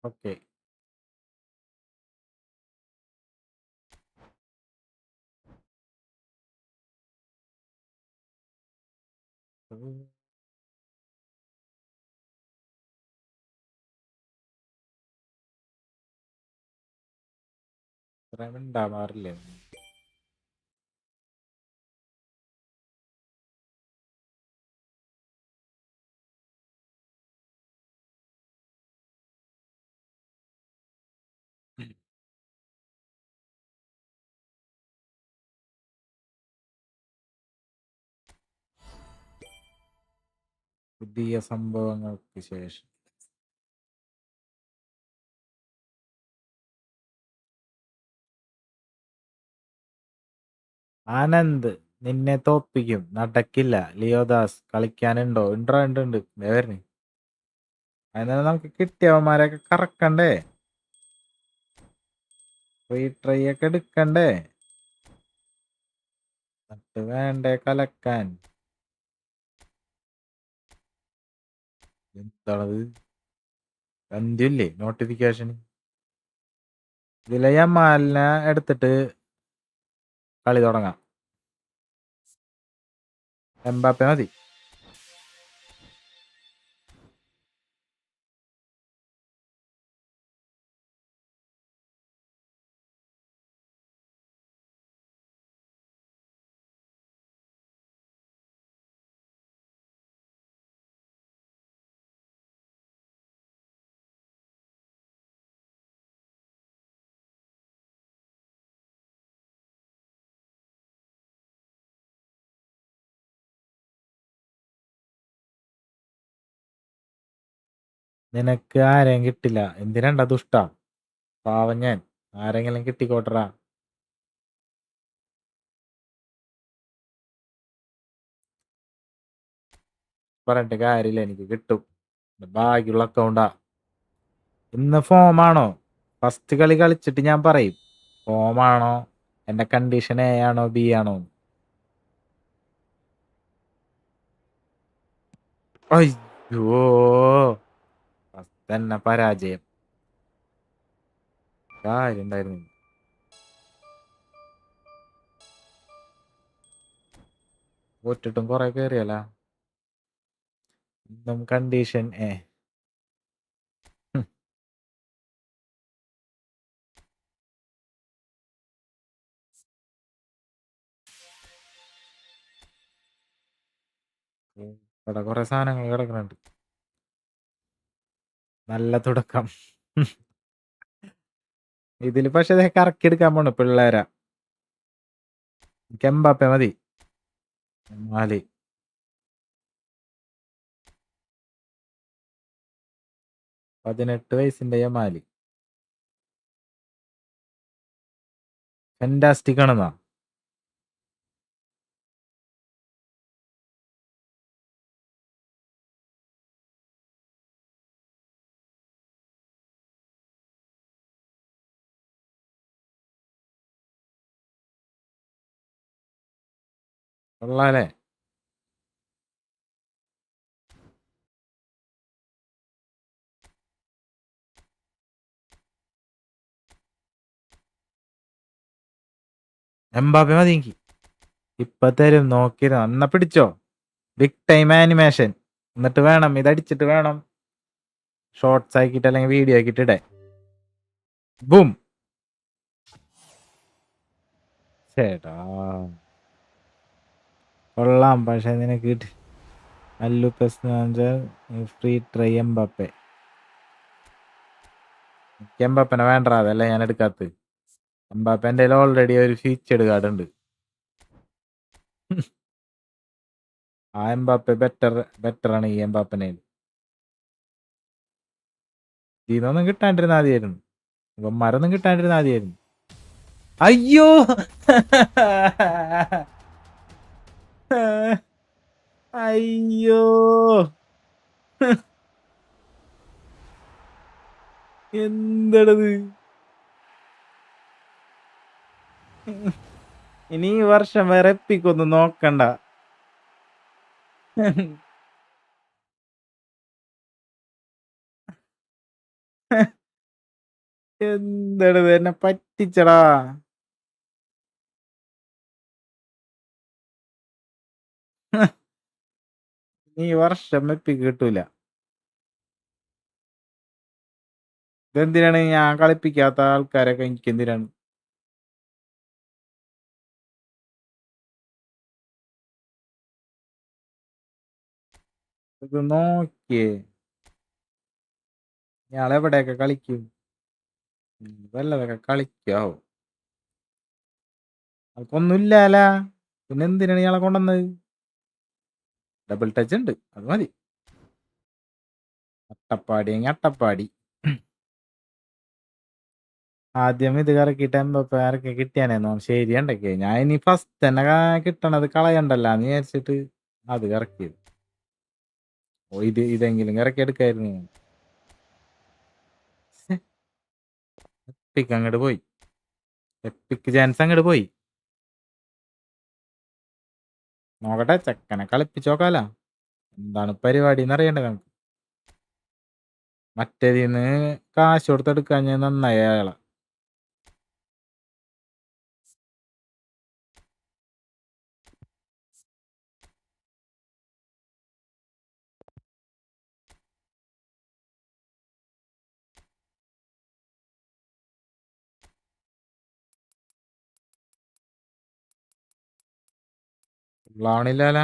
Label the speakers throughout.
Speaker 1: Okay. ഇത്രയും ഉണ്ടാവാറില്ലേ? പുതിയ സംഭവങ്ങൾക്ക് ശേഷം. ആനന്ദ് നിന്നെ തോപ്പിക്കും, നടക്കില്ല. ലിയോദാസ് കളിക്കാനുണ്ടോ? ഉണ്ട്. വരുന്നു. അതിനാ നമുക്ക് കിട്ടിയവന്മാരെയൊക്കെ കറക്കണ്ടേ, ഫ്രീ ട്രൈ ഒക്കെ എടുക്കണ്ടേ, എന്നിട്ട് വേണ്ടേ കലക്കാൻ. എന്താണത്? എന്തില്ലേ നോട്ടിഫിക്കേഷൻ? ഇതിലെ യമാലിനെ എടുത്തിട്ട് കളി തുടങ്ങാം. എംബാപ്പെ മതി. നിനക്ക് ആരെയും കിട്ടില്ല. എന്തിനാണ്ടാ ദുഷ്ടാ? പാവം ഞാൻ. ആരെങ്കിലും കിട്ടിക്കോട്ടറാ. പറഞ്ഞിട്ട് കാര്യമില്ല, എനിക്ക് കിട്ടും. ഭാഗ്യമുള്ള അക്കൗണ്ടാ. ഇന്ന് ഫോമാണോ? ഫസ്റ്റ് കളി കളിച്ചിട്ട് ഞാൻ പറയും ഫോമാണോ, എന്റെ കണ്ടീഷൻ എ ആണോ ബി ആണോ. അയ്യോ, ഫസ്റ്റ് തന്നെ പരാജയം. കാര്യം ഉണ്ടായിരുന്നു. ഒറ്റിട്ടും കൊറേ കേറിയല്ല. ഇന്നും കണ്ടീഷൻ എ. ഇവിടെ കൊറേ സാധനങ്ങൾ കിടക്കുന്നുണ്ട്. നല്ല തുടക്കം. ഇതില് പക്ഷെ കറക്കി എടുക്കാൻ പോണു പിള്ളേരാ. എനിക്ക് എംബാപ്പെ മതി. 18 വയസ്സിന്റെ യമാലി ഫെന്റാസ്റ്റിക് ആണെന്നാ. കൊള്ളാലേ? എംബാപ്പെ മതി എനിക്ക്. ഇപ്പൊ തരും, നോക്കിയിരുന്നു. എന്നാ പിടിച്ചോ. Big time animation. എന്നിട്ട് വേണം ഇതടിച്ചിട്ട് വേണം ഷോർട്സ് ആക്കിയിട്ട് അല്ലെങ്കിൽ വീഡിയോ ആക്കിയിട്ട് ഇടേ. ബൂം. ചേട്ടാ കൊള്ളാം. പക്ഷെ നിനക്ക് ഫ്രീ ട്രൈ എംബാപ്പെ. എംബാപ്പനെ വേണ്ട, അതല്ല ഞാൻ എടുക്കാത്ത. എംബാപ്പെ എൻ്റെ ഓൾറെഡി ഒരു ഫീച്ചേർഡ് കാർഡ് ഉണ്ട്. ആ എംബാപ്പെ ബെറ്റർ ആണ് ഈ എംബാപ്പനെ. ഇതൊന്നും കിട്ടാണ്ടിരുന്ന ആദ്യമായിരുന്നു. ഇവന്മാരൊന്നും കിട്ടാണ്ടിരുന്ന ആദ്യമായിരുന്നു. അയ്യോ. അയ്യോ, എന്തടത്? ഇനി ഈ വർഷം വേറെ എപ്പിക്കൊന്നും നോക്കണ്ട. എന്താണ് ഇത് എന്നെ പറ്റിച്ചടാ. ഈ വർഷം എപ്പിക്ക് കിട്ടൂല. ഇതെന്തിനാണ് ഞാൻ കളിപ്പിക്കാത്ത ആൾക്കാരൊക്കെ എനിക്ക് എന്തിനാണ്? ഇത് നോക്കിയേ, ഇയാളെവിടെയൊക്കെ കളിക്കും? വല്ലതൊക്കെ കളിക്കാവോ? അതൊന്നുമില്ലാല. പിന്നെ എന്തിനാണ് ഇയാളെ കൊണ്ടുവന്നത്? ഡബിൾ ടച്ച് ഉണ്ട്, അത് മതി. അട്ടപ്പാടി അട്ടപ്പാടി. ആദ്യം ഇത് കറക്കിയിട്ട് എംബപ്പെ ഇറക്കി കിട്ടിയാനേന്നോ ശരിയുണ്ടൊക്കെ. ഞാൻ ഇനി ഫസ്റ്റ് തന്നെ കിട്ടണത് കളയണ്ടല്ലോ എന്ന് വിചാരിച്ചിട്ട് അത് കറക്കിയത്. ഓ ഇതെങ്കിലും ഇറക്കി എടുക്കായിരുന്നു. എപ്പിക്ക് അങ്ങോട്ട് പോയി. എപ്പിക്ക് ചാൻസ് അങ്ങോട്ട് പോയി. നോക്കട്ടെ, ചെക്കനെ കളിപ്പിച്ചോക്കാല. എന്താണ് പരിപാടി എന്നറിയണ്ടേ നമുക്ക്. മറ്റേതിന്ന് കാശ് കൊടുത്തെടുക്കാൻ ഞാൻ നന്നായി അയാളെ. ഉള്ളാവണില്ലാല.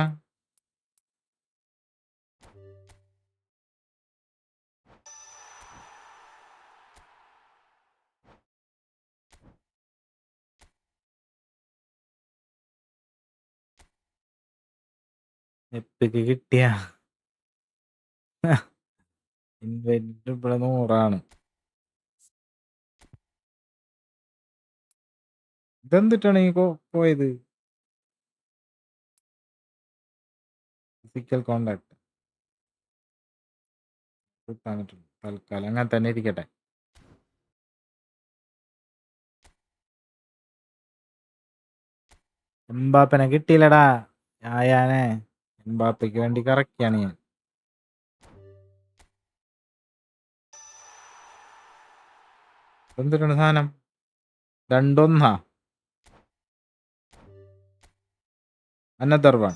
Speaker 1: എപ്പിക്ക് കിട്ടിയ ഇൻവെന്റ് ഇവിടെ 100. ഇതെന്തിട്ടാണ് ഈ പോയത്? ഫിസിക്കൽ കോണ്ടാക്ട് കിട്ടാന്നിട്ടുണ്ട്. തൽക്കാലം അങ്ങനെ തന്നെ ഇരിക്കട്ടെ. എംബാപ്പനെ കിട്ടിയില്ലടാ. ആയാനെ എംബാപ്പയ്ക്ക് വേണ്ടി കറക്കിയാണ് ഞാൻ. എന്തിട്ടാണ് സാധനം? 2-1. Another one.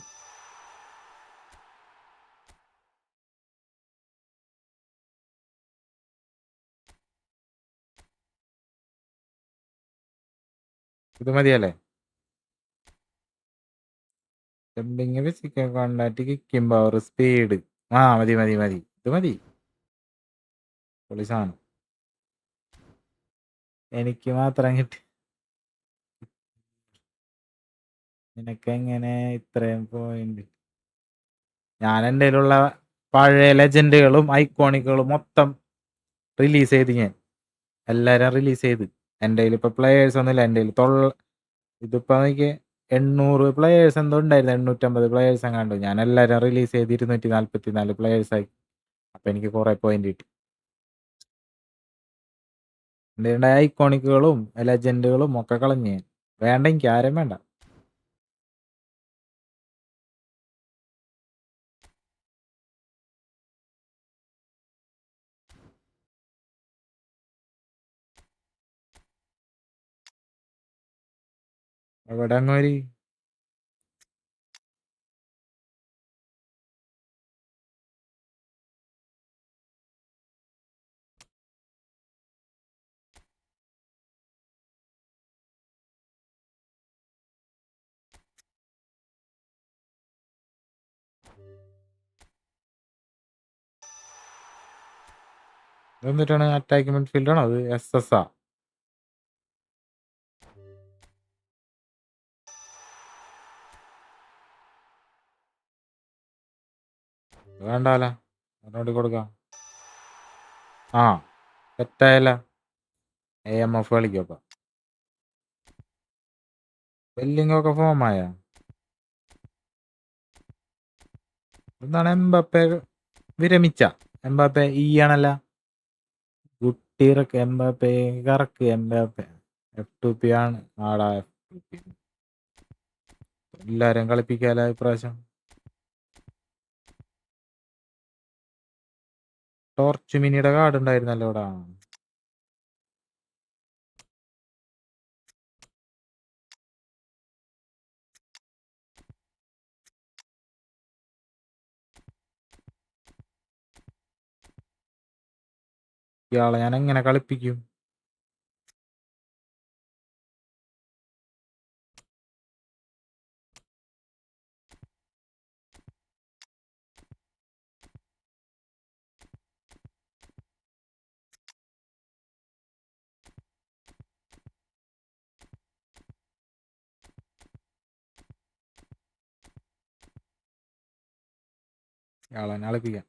Speaker 1: ഇത് മതിയല്ലേ? Jumping, physical contact, kicking power, speed. മതി മതി മതി, ഇത് മതി. പൊളി സാധനം. എനിക്ക് മാത്രം കിട്ടി. നിനക്കെങ്ങനെ ഇത്രയും പോയിന്റ്? ഞാൻ എൻ്റെ കയ്യിലുള്ള പഴയ ലെജൻഡുകളും ഐക്കോണിക്കുകളും മൊത്തം റിലീസ് ചെയ്ത് ഞാൻ എല്ലാരും റിലീസ് ചെയ്ത്. എൻ്റെ കയ്യിൽ ഇപ്പൊ പ്ലേയേഴ്സ് ഒന്നുമില്ല. എൻ്റെ കയ്യിൽ ഇതിപ്പോ എനിക്ക് 800 പ്ലേയേഴ്സ് എന്തോ ഉണ്ടായിരുന്നു, 850 പ്ലേയേഴ്സ് എങ്ങാണ്ട്. ഞാൻ എല്ലാരും റിലീസ് ചെയ്ത് 244 പ്ലേയേഴ്സ് ആയി. അപ്പൊ എനിക്ക് കുറെ പോയിന്റ് കിട്ടി. എൻ്റെ ഐക്കോണിക്കുകളും ലെജൻഡുകളും ഒക്കെ കളഞ്ഞ് ഞാൻ. വേണ്ട, എനിക്ക് ആരും വേണ്ട. എവിടെ അങ്ങോരി? എന്നിട്ടാണ് അറ്റാക്ക് മിഡ്ഫീൽഡ് ആണോ അത്? SS ആ? വേണ്ടാല, അതിനോട് കൊടുക്കാം. ആ സെറ്റായല്ല. AMF കളിക്കപ്പ. വെല്ലിങ്ങൊക്കെ ഫോമായ. എന്താണ് എംബാപ്പെ വിരമിച്ച? എംബാപ്പെ ആണല്ല. കുട്ടിറക്ക് എംബാപ്പെ കറക്ക്. എംബാപ്പെ F2P ആണ് ആടാ. F2P എല്ലാരും കളിപ്പിക്കാല ഇപ്രാവശ്യം. ടോർച്ച് മിനിയുടെ കാർഡ് ഉണ്ടായിരുന്നല്ലോ ഇവിടെ. ഇയാളെ ഞാൻ എങ്ങനെ കളിപ്പിക്കും? ഇയാളെ തന്നെ കളിപ്പിക്കാം.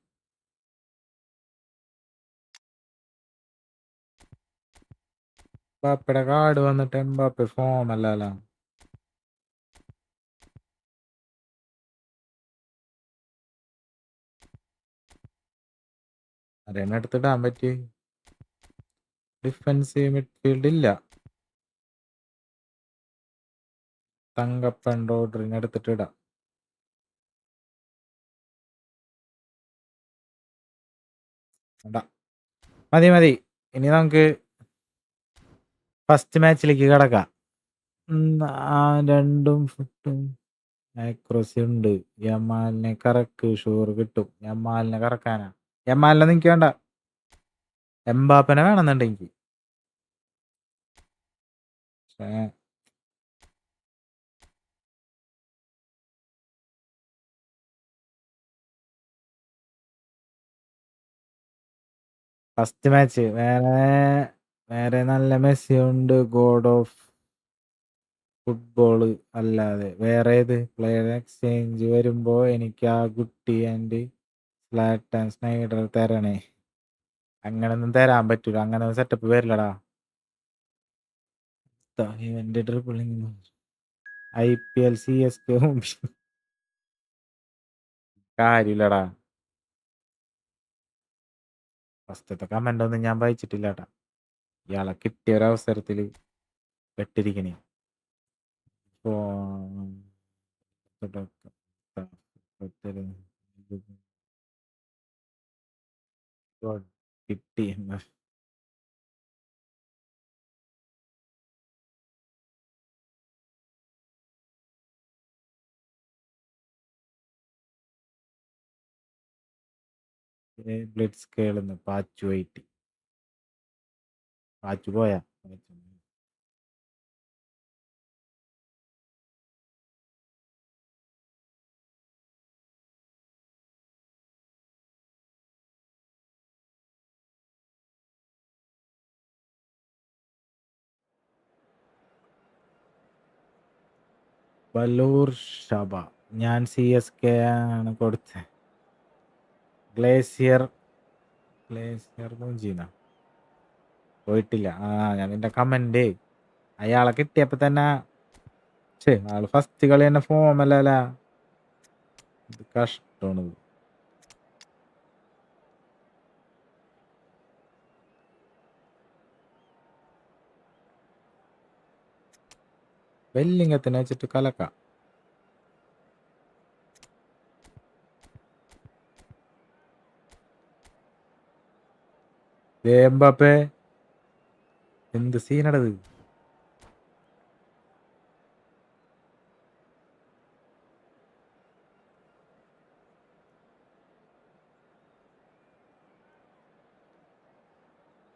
Speaker 1: എംബാപ്പയുടെ കാർഡ് വന്നിട്ട് എംബാപ്പെ ഫോം അല്ലല്ലോ. അതെന്നെ എടുത്തിടാൻ പറ്റി. ഡിഫൻസീവ് മിഡ്ഫീൽഡ് ഇല്ല. തങ്കപ്പൻ റോഡറിനെ എടുത്തിട്ട് ഇടാം. മതി. ഇനി നമുക്ക് ഫസ്റ്റ് മാച്ചിലേക്ക് കിടക്കാം. രണ്ടും ഫുട്ടും ആക്രോസി ഉണ്ട്. യമാലിനെ കറക്ക്, ഷൂർ കിട്ടും. യമാലിനെ കറക്കാനാ. യമാലിനെ നിനക്ക് വേണ്ട, എംബാപ്പനെ വേണമെന്നുണ്ടെങ്കിൽ. ഫസ്റ്റ് മാച്ച് വേറെ നല്ല മെസ്സി ഉണ്ട്. ഗോഡ് ഓഫ് ഫുട്ബോള് അല്ലാതെ വേറെ ഏത് പ്ലെയർ എക്സ്ചേഞ്ച് വരുമ്പോ എനിക്ക് ആ കുട്ടി ആൻഡ് സ്ലാറ്റൻ സ്നൈഡർ തരണേ. അങ്ങനൊന്നും തരാൻ പറ്റൂല. അങ്ങനെ സെറ്റപ്പ് വരില്ലടാ. ഇവന്റെ ട്രിപ്പിളിങ് IPL CSK കാര്യമില്ലടാ. ഫസ്റ്റത്തെ കമന്റ് ഒന്നും ഞാൻ വായിച്ചിട്ടില്ലട്ടാ. ഇയാളെ കിട്ടിയ ഒരവസരത്തില് പെട്ടിരിക്കണേ. കിട്ടി. ബ്ലഡ് സ്കെയിൽന്ന് പാച്ചു വൈറ്റ്. പാച്ചു പോയാ ബലൂർ ഷബ. ഞാൻ CSK ആണ് കൊടുത്തത്. ഗ്ലേസിയർ മൂഞ്ചിന പോയിട്ടില്ല. ഞാൻ നിന്റെ കമന്റ് അയാളെ കിട്ടിയപ്പോ തന്നെ ആള് ഫസ്റ്റ് കളി തന്നെ ഫോം അല്ലല്ല. ഇത് കഷ്ടമാണത്. വെല്ലിങ്ങത്തിന് വെച്ചിട്ട് കലക്കാം. എംബാപ്പെ എന്ത് സീനടത്.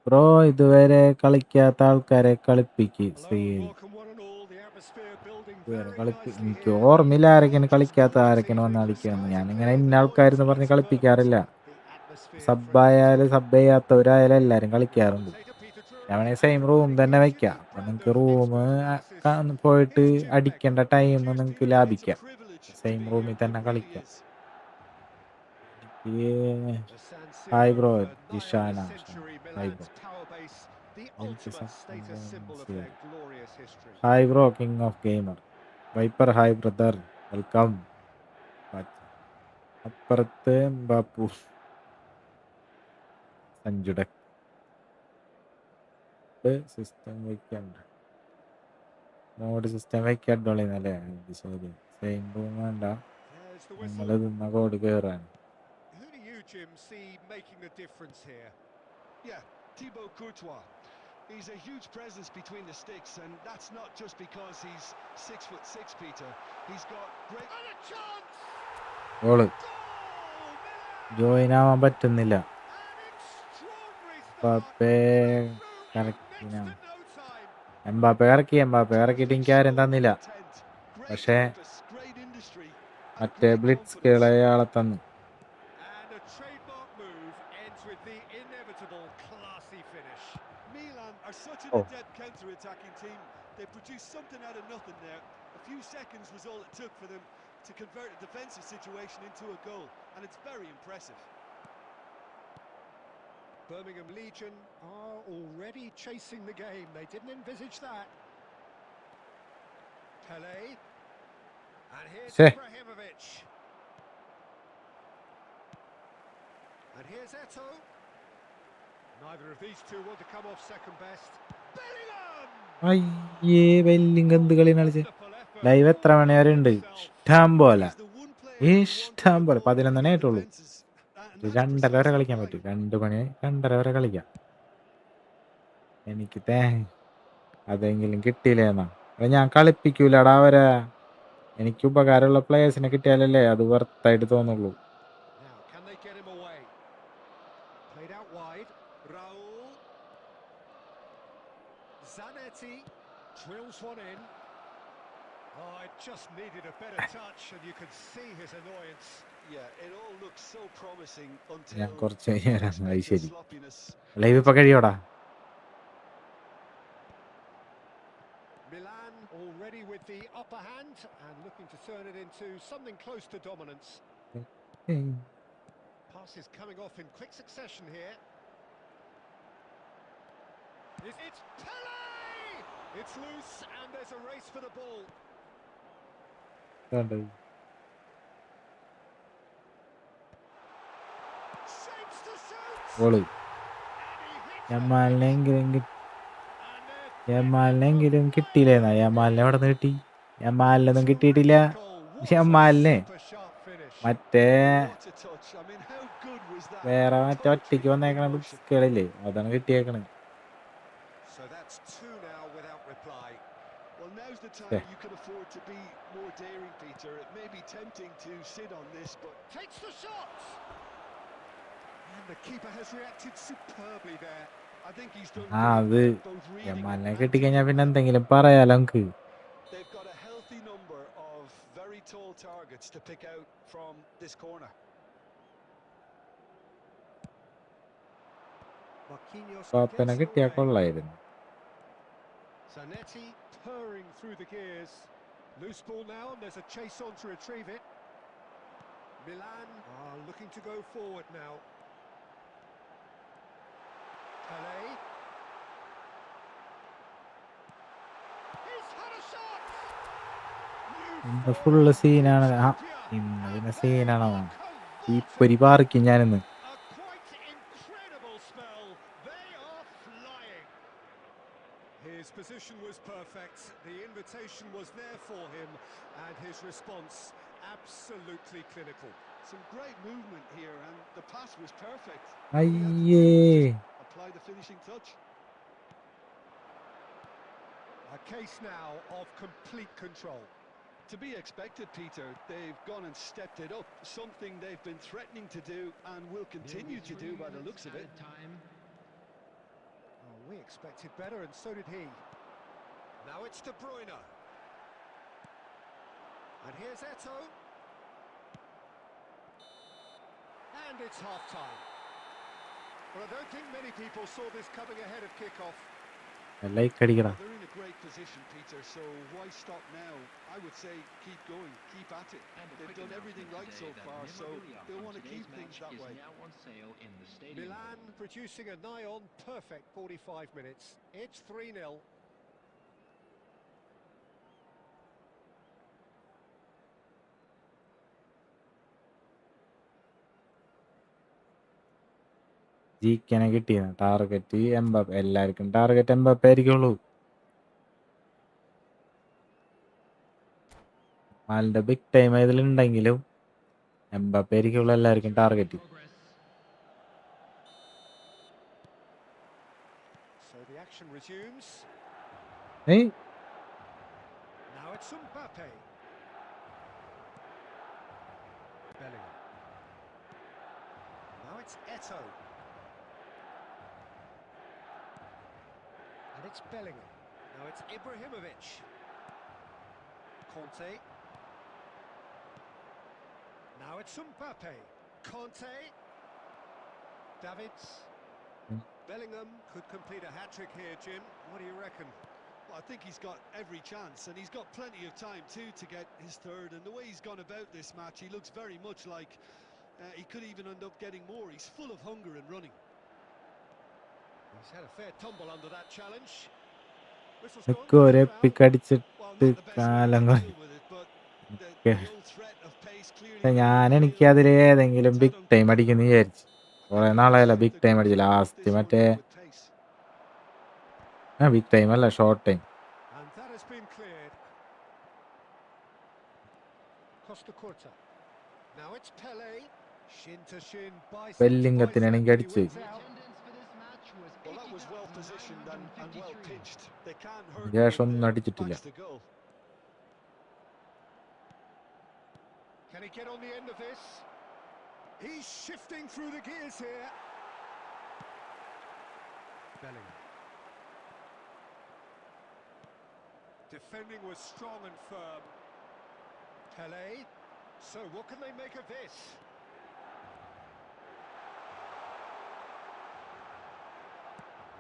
Speaker 1: ബ്രോ ഇതുവരെ കളിക്കാത്ത ആൾക്കാരെ കളിപ്പിക്ക്. എനിക്ക് ഓർമ്മയില്ല ആരൊക്കെയാണ് കളിക്കാത്ത, ആരൊക്കെയാണ് വന്ന് കളിക്കാന്ന്. ഞാനിങ്ങനെ ഇന്ന ആൾക്കാരെന്ന് പറഞ്ഞ് കളിപ്പിക്കാറില്ല. സബ് ചെയ്യാത്തവരായാലും എല്ലാരും കളിക്കാറുണ്ട്. ഞാൻ വേണമെങ്കിൽ സെയിം റൂം തന്നെ വെക്കാം. അപ്പൊ നിങ്ങക്ക് റൂം പോയിട്ട് അടിക്കേണ്ട ടൈം നിങ്ങക്ക് ലാഭിക്കാം. സെയിം റൂമിൽ തന്നെ കളിക്കാം. Hi bro Jishana. Hi bro. Hi bro king of gamer Viper. Hi brother, welcome. അപ്പുറത്ത് ബാപ്പു സഞ്ജുടെ സിസ്റ്റം വയ്ക്കണ്ട. മോഡ് സിസ്റ്റം വയ്ക്കാണ്ടോളിന്നല്ലേ. ശരി, സെയിം റൂം വേണ്ട. നമ്മള് നിന്ന കോഡ് കയറാൻ.
Speaker 2: He's a huge presence between the sticks, and that's not just because he's 6'6", Peter. He's got great.
Speaker 1: Goal join ആവാൻ പറ്റുന്നില്ല. എംബാപ്പെ ഇറക്കിയിട്ട് എനിക്ക് ആരും തന്നില്ല. പക്ഷേ മറ്റേ ബ്ലിറ്റ്സ് ആളെ തന്നു.
Speaker 3: And a trademark move ends with the inevitable classy finish.
Speaker 2: Milan are such an
Speaker 1: Oh.
Speaker 2: adept counter-attacking team. They produced something out of nothing there. A few seconds was all it took for them to convert a defensive situation into a goal, and it's very impressive.
Speaker 3: Birmingham Legion are already chasing the game. They didn't envisage that. Pele. And here's
Speaker 1: See.
Speaker 3: Ibrahimovic. And here's Eto'o. Neither of these two want to come off second best. Bellingham!
Speaker 1: അയ്യേ വെല്ലിങ് എന്ത് കളി കളിച്ച്.
Speaker 3: Wonderful effort.
Speaker 1: Live എത്ര മണി വരെ ഉണ്ട്? ഇഷ്ടം പോലെ.
Speaker 2: He's the one player who
Speaker 1: ഇഷ്ടം
Speaker 2: wanted
Speaker 1: പോലെ.
Speaker 2: the ball
Speaker 1: 11
Speaker 2: in
Speaker 1: ആയിട്ടുള്ളൂ.
Speaker 2: defenses, and that's
Speaker 1: 2:30 വരെ
Speaker 2: precisely
Speaker 1: കളിക്കാൻ
Speaker 2: why.
Speaker 1: പറ്റും. 2 മണി 2:30 വരെ കളിക്കാം. എനിക്ക് അതെങ്കിലും കിട്ടിയില്ലേന്നാ. ഞാൻ കളിപ്പിക്കൂലടാ അവരെ. എനിക്ക് ഉപകാരമുള്ള പ്ലേയേഴ്സിനെ കിട്ടിയാലല്ലേ അത് വർത്തായിട്ട് തോന്നുള്ളൂ.
Speaker 3: Now, can they get him away? Played out wide. Raul. Zanetti drills one in. Oh, it just needed a better touch, and you could see his annoyance.
Speaker 2: Yeah, it all looks so promising
Speaker 1: ഞാൻ
Speaker 2: until
Speaker 1: കുറച്ച് കഴിഞ്ഞ് വരാം. അത്
Speaker 2: unexpected
Speaker 1: ശരി.
Speaker 2: sloppiness.
Speaker 1: Live ഇപ്പൊ കഴിയോടാ?
Speaker 3: Milan already with the upper hand and looking to turn it into something close to dominance. Passes coming off in quick succession here. It's Pele! It's loose and there's a race for the ball. Shapes to shoot!
Speaker 1: Goal.
Speaker 3: And he hits it.
Speaker 1: യമാലിനെങ്കിലും കിട്ടിയില്ലേന്നാ. യമാലിനെ എവിടെ നിന്ന് കിട്ടി? യമാലിനൊന്നും കിട്ടിയിട്ടില്ല. യമാലിന് മറ്റേ വേറെ മറ്റേ ഒറ്റയ്ക്ക് വന്നേക്കണ ബിസ്കളില്ലേ, അതാണ് കിട്ടിയേക്കണത്.
Speaker 3: So that's two now without reply.
Speaker 2: Well, now's the time you can afford to be more daring, Peter. It may be tempting to sit on this, but
Speaker 3: Takes the shot. And the keeper has reacted superbly there.
Speaker 2: I think he's done
Speaker 1: അത്
Speaker 2: both reading
Speaker 1: യമാലിനെ
Speaker 2: and
Speaker 1: കിട്ടിക്കഴിഞ്ഞാൽ പിന്നെ
Speaker 2: taking well.
Speaker 1: എന്തെങ്കിലും പറയാലോ നമുക്ക്.
Speaker 2: They've got a healthy number of very tall targets to pick out from this corner.
Speaker 1: പാപ്പനെ കിട്ടിയാൽ കൊള്ളായിരുന്നു.
Speaker 3: Zanetti purring through the gears. Loose ball now, and there's a chase on to retrieve it. Milan are looking to go forward now. Pele. He's had a shot.
Speaker 1: ഇന്ന് full സീനാണ്. ഇന്ന് പിന്നെ സീനാണോ? ഈ പരിപാറിക്കും ഞാനിന്ന്.
Speaker 3: A quite incredible spell. They are flying. His position was perfect. The invitation was there for him, and his response absolutely clinical.
Speaker 2: Some great movement here, and the pass was perfect.
Speaker 1: അയ്യേ.
Speaker 2: Apply the finishing touch.
Speaker 3: A case now of complete control.
Speaker 2: To be expected, Peter. They've gone and stepped it up, something they've been threatening to do and will continue to do by the looks of it.
Speaker 3: Oh, we expected better, and so did he. Now it's De Bruyne. And here's Eto'o. And it's half-time. Well, I don't think many people saw this coming ahead of kick-off.
Speaker 1: Like അടിക്കടാ.
Speaker 2: They're in a great position, Peter, so why stop now? I would say keep going, keep at it. They've done everything right so far, so they'll want to keep things that way.
Speaker 3: Milan producing a nigh-on perfect 45 minutes. It's 3-0.
Speaker 1: ജിക്കനെ കിട്ടിയ target Mbappe. എല്ലാവർക്കും target Mbappe ആയിരിക്കുള്ളൂ. മാലിന്റെ big time ഇതിലുണ്ടെങ്കിലും Mbappe ആയിരിക്കുള്ളൂ എല്ലാവർക്കും target.
Speaker 3: So the action resumes.
Speaker 1: ഏയ്
Speaker 3: Now it's Mbappe. Bellingham. Now it's Eto'o. it's Bellingham. Now it's Ibrahimovic. Conte. Now it's Mbappe. Conte. Davids. Bellingham could complete a hat-trick here, Jim. What do you reckon?
Speaker 2: Well, I think he's got every chance, and he's got plenty of time too to get his third. And the way he's gone about this match, he looks very much like he could even end up getting more. He's full of hunger and running.
Speaker 3: He's had a fair tumble under that challenge. Whistle's
Speaker 1: ഒക്കെ
Speaker 3: gone.
Speaker 1: ഒരു
Speaker 3: Foul.
Speaker 1: Epic
Speaker 2: Well,
Speaker 1: അടിച്ചിട്ട്
Speaker 2: not the best way
Speaker 1: കാലം
Speaker 2: to deal with it, but the old threat of pace clearly
Speaker 1: ഞാൻ
Speaker 2: made
Speaker 1: എനിക്ക്
Speaker 2: him
Speaker 1: അതിൽ
Speaker 2: feel
Speaker 1: ഏതെങ്കിലും
Speaker 2: a tad
Speaker 1: big time
Speaker 2: uncomfortable.
Speaker 1: അടിക്കുന്നു വിചാരിച്ചു.
Speaker 2: I
Speaker 1: കുറെ
Speaker 2: think he
Speaker 1: നാളായല്ല
Speaker 2: deserved
Speaker 1: big
Speaker 2: a
Speaker 1: time
Speaker 2: good
Speaker 1: അടിച്ചു.
Speaker 2: win with
Speaker 1: last
Speaker 2: this one
Speaker 1: മറ്റേ
Speaker 2: in with pace.
Speaker 1: Big time അല്ല, short time.
Speaker 3: And that has been cleared. Costa Curta. Now it's Pele. Shin to shin, bicep to
Speaker 1: ബെല്ലിംഗത്തിനാണെങ്കിൽ
Speaker 3: bicep. He
Speaker 1: അടിച്ച്.
Speaker 3: wins out.
Speaker 2: Well, that was well positioned and well pitched. They can't hurt him
Speaker 1: ശേഷം
Speaker 2: if
Speaker 1: ഒന്നും
Speaker 2: their
Speaker 1: അടിച്ചിട്ടില്ല.
Speaker 2: backs to goal.
Speaker 3: Can he get on the end of this? He's shifting through the gears here. Bellingham. Defending was strong and firm. Pele. So what can they make of this?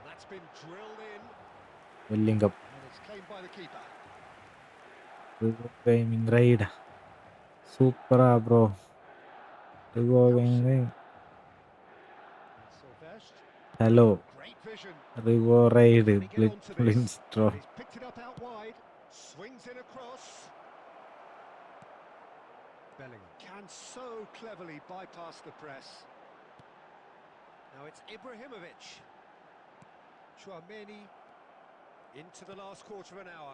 Speaker 3: That's been drilled in.
Speaker 1: Bellingham
Speaker 3: And it's claimed by the keeper.
Speaker 1: Gaming ride സൂപ്പറാ bro.
Speaker 3: Sylvestre.
Speaker 1: Hello
Speaker 3: Great vision.
Speaker 1: Rivo ride
Speaker 3: Can he get onto this?
Speaker 1: ബ്ലിൻസ്ട്രോ.
Speaker 3: He's picked it up out wide. Swings in across. Bellingham can so cleverly bypass the press. Now it's Ibrahimovic. Chouameni into the last quarter of an hour.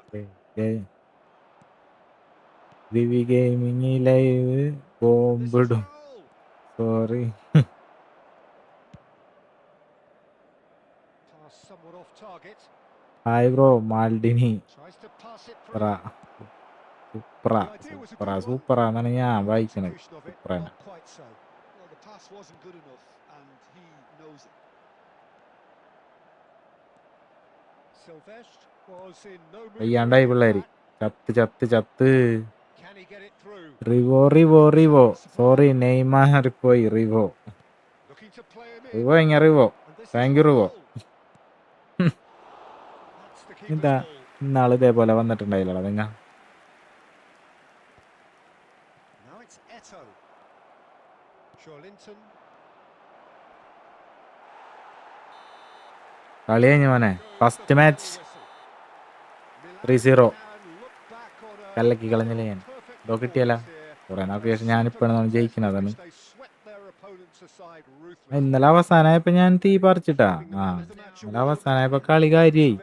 Speaker 1: Rivi gaming live
Speaker 3: This is
Speaker 1: ബോംബിടും.
Speaker 3: goal.
Speaker 1: Sorry.
Speaker 3: Pass somewhat off target.
Speaker 1: Hi bro Maldini.
Speaker 3: Tries to pass it
Speaker 1: സൂപ്പറ
Speaker 3: through.
Speaker 1: സൂപ്പറ
Speaker 3: The idea was a
Speaker 1: സൂപ്പറ
Speaker 3: good one.
Speaker 1: സൂപ്പറ എന്നാണ് ഞാൻ വായിക്കണത്.
Speaker 3: Execution of it,
Speaker 1: സൂപ്പറാണ്.
Speaker 3: not quite so.
Speaker 2: Well, the pass wasn't good enough, and he knows it.
Speaker 3: Sylvestre was in no mood for
Speaker 1: വയ്യാണ്ടായി
Speaker 3: any of
Speaker 1: പിള്ളേര്.
Speaker 3: that.
Speaker 1: ചത്ത്.
Speaker 3: Can he get it through?
Speaker 1: Rivo sorry Neymar പോയി. Rivo
Speaker 3: Looking to play him in.
Speaker 1: Rivo എങ്ങനെ Rivo.
Speaker 3: And this is
Speaker 1: thank you
Speaker 3: the
Speaker 1: Rivo.
Speaker 3: goal. That's the keeper's
Speaker 1: എന്താ
Speaker 3: goal.
Speaker 1: ഇന്നാള് ഇതേപോലെ വന്നിട്ടുണ്ടായില്ലടാ നിങ്ങ.
Speaker 3: Now it's Eto. Joelinton.
Speaker 1: കളി കഴിഞ്ഞു മോനെ. First match 3-0 കല്ലക്കി കളഞ്ഞില്ലേ ഞാൻ. ഇതോ കിട്ടിയല്ല കുറെ നാൾക്ക് ശേഷം ഞാനിപ്പോഴാണ് ജയിക്കുന്നതാണ്. ഇന്നലെ അവസാനമായപ്പോ ഞാൻ തീ പറിച്ചിട്ടാ. ഇന്നലെ അവസാനമായപ്പോ കളി കാര്യായി.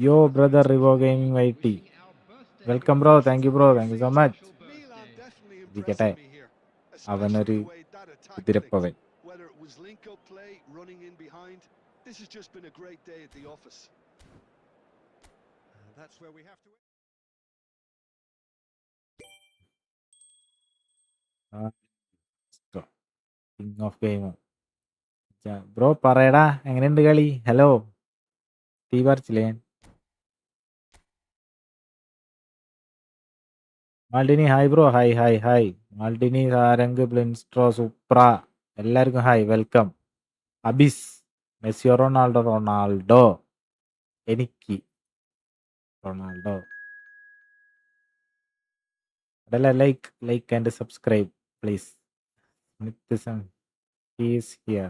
Speaker 1: യോ ബ്രദർ റിവോ ഗെയിമിംഗ് വൈറ്റി. Welcome bro. Thank you bro. Thank you so much.
Speaker 2: Milan definitely
Speaker 1: ഇരിക്കട്ടെ
Speaker 2: impressing me here,
Speaker 1: അവനൊരു
Speaker 2: especially the way that attack
Speaker 1: കുതിരപ്പവൻ.
Speaker 2: clicked. Whether it was link-up play, running in behind, this has just been a great day at the office.
Speaker 3: And that's where we have to.
Speaker 1: King of game bro പറയടാ എങ്ങനെയുണ്ട് കളി. Hello തീ പറിച്ചില്ലേ ഞാൻ. Maldini hi bro. Hi Maldini Sarang ബ്ലിൻസ്ട്രോ സൂപ്ര എല്ലാവർക്കും hi welcome. അബിസ് മെസ്സിയോ റൊണാൾഡോ എനിക്ക് റൊണാൾഡോ. അതല്ല like and subscribe please. Is here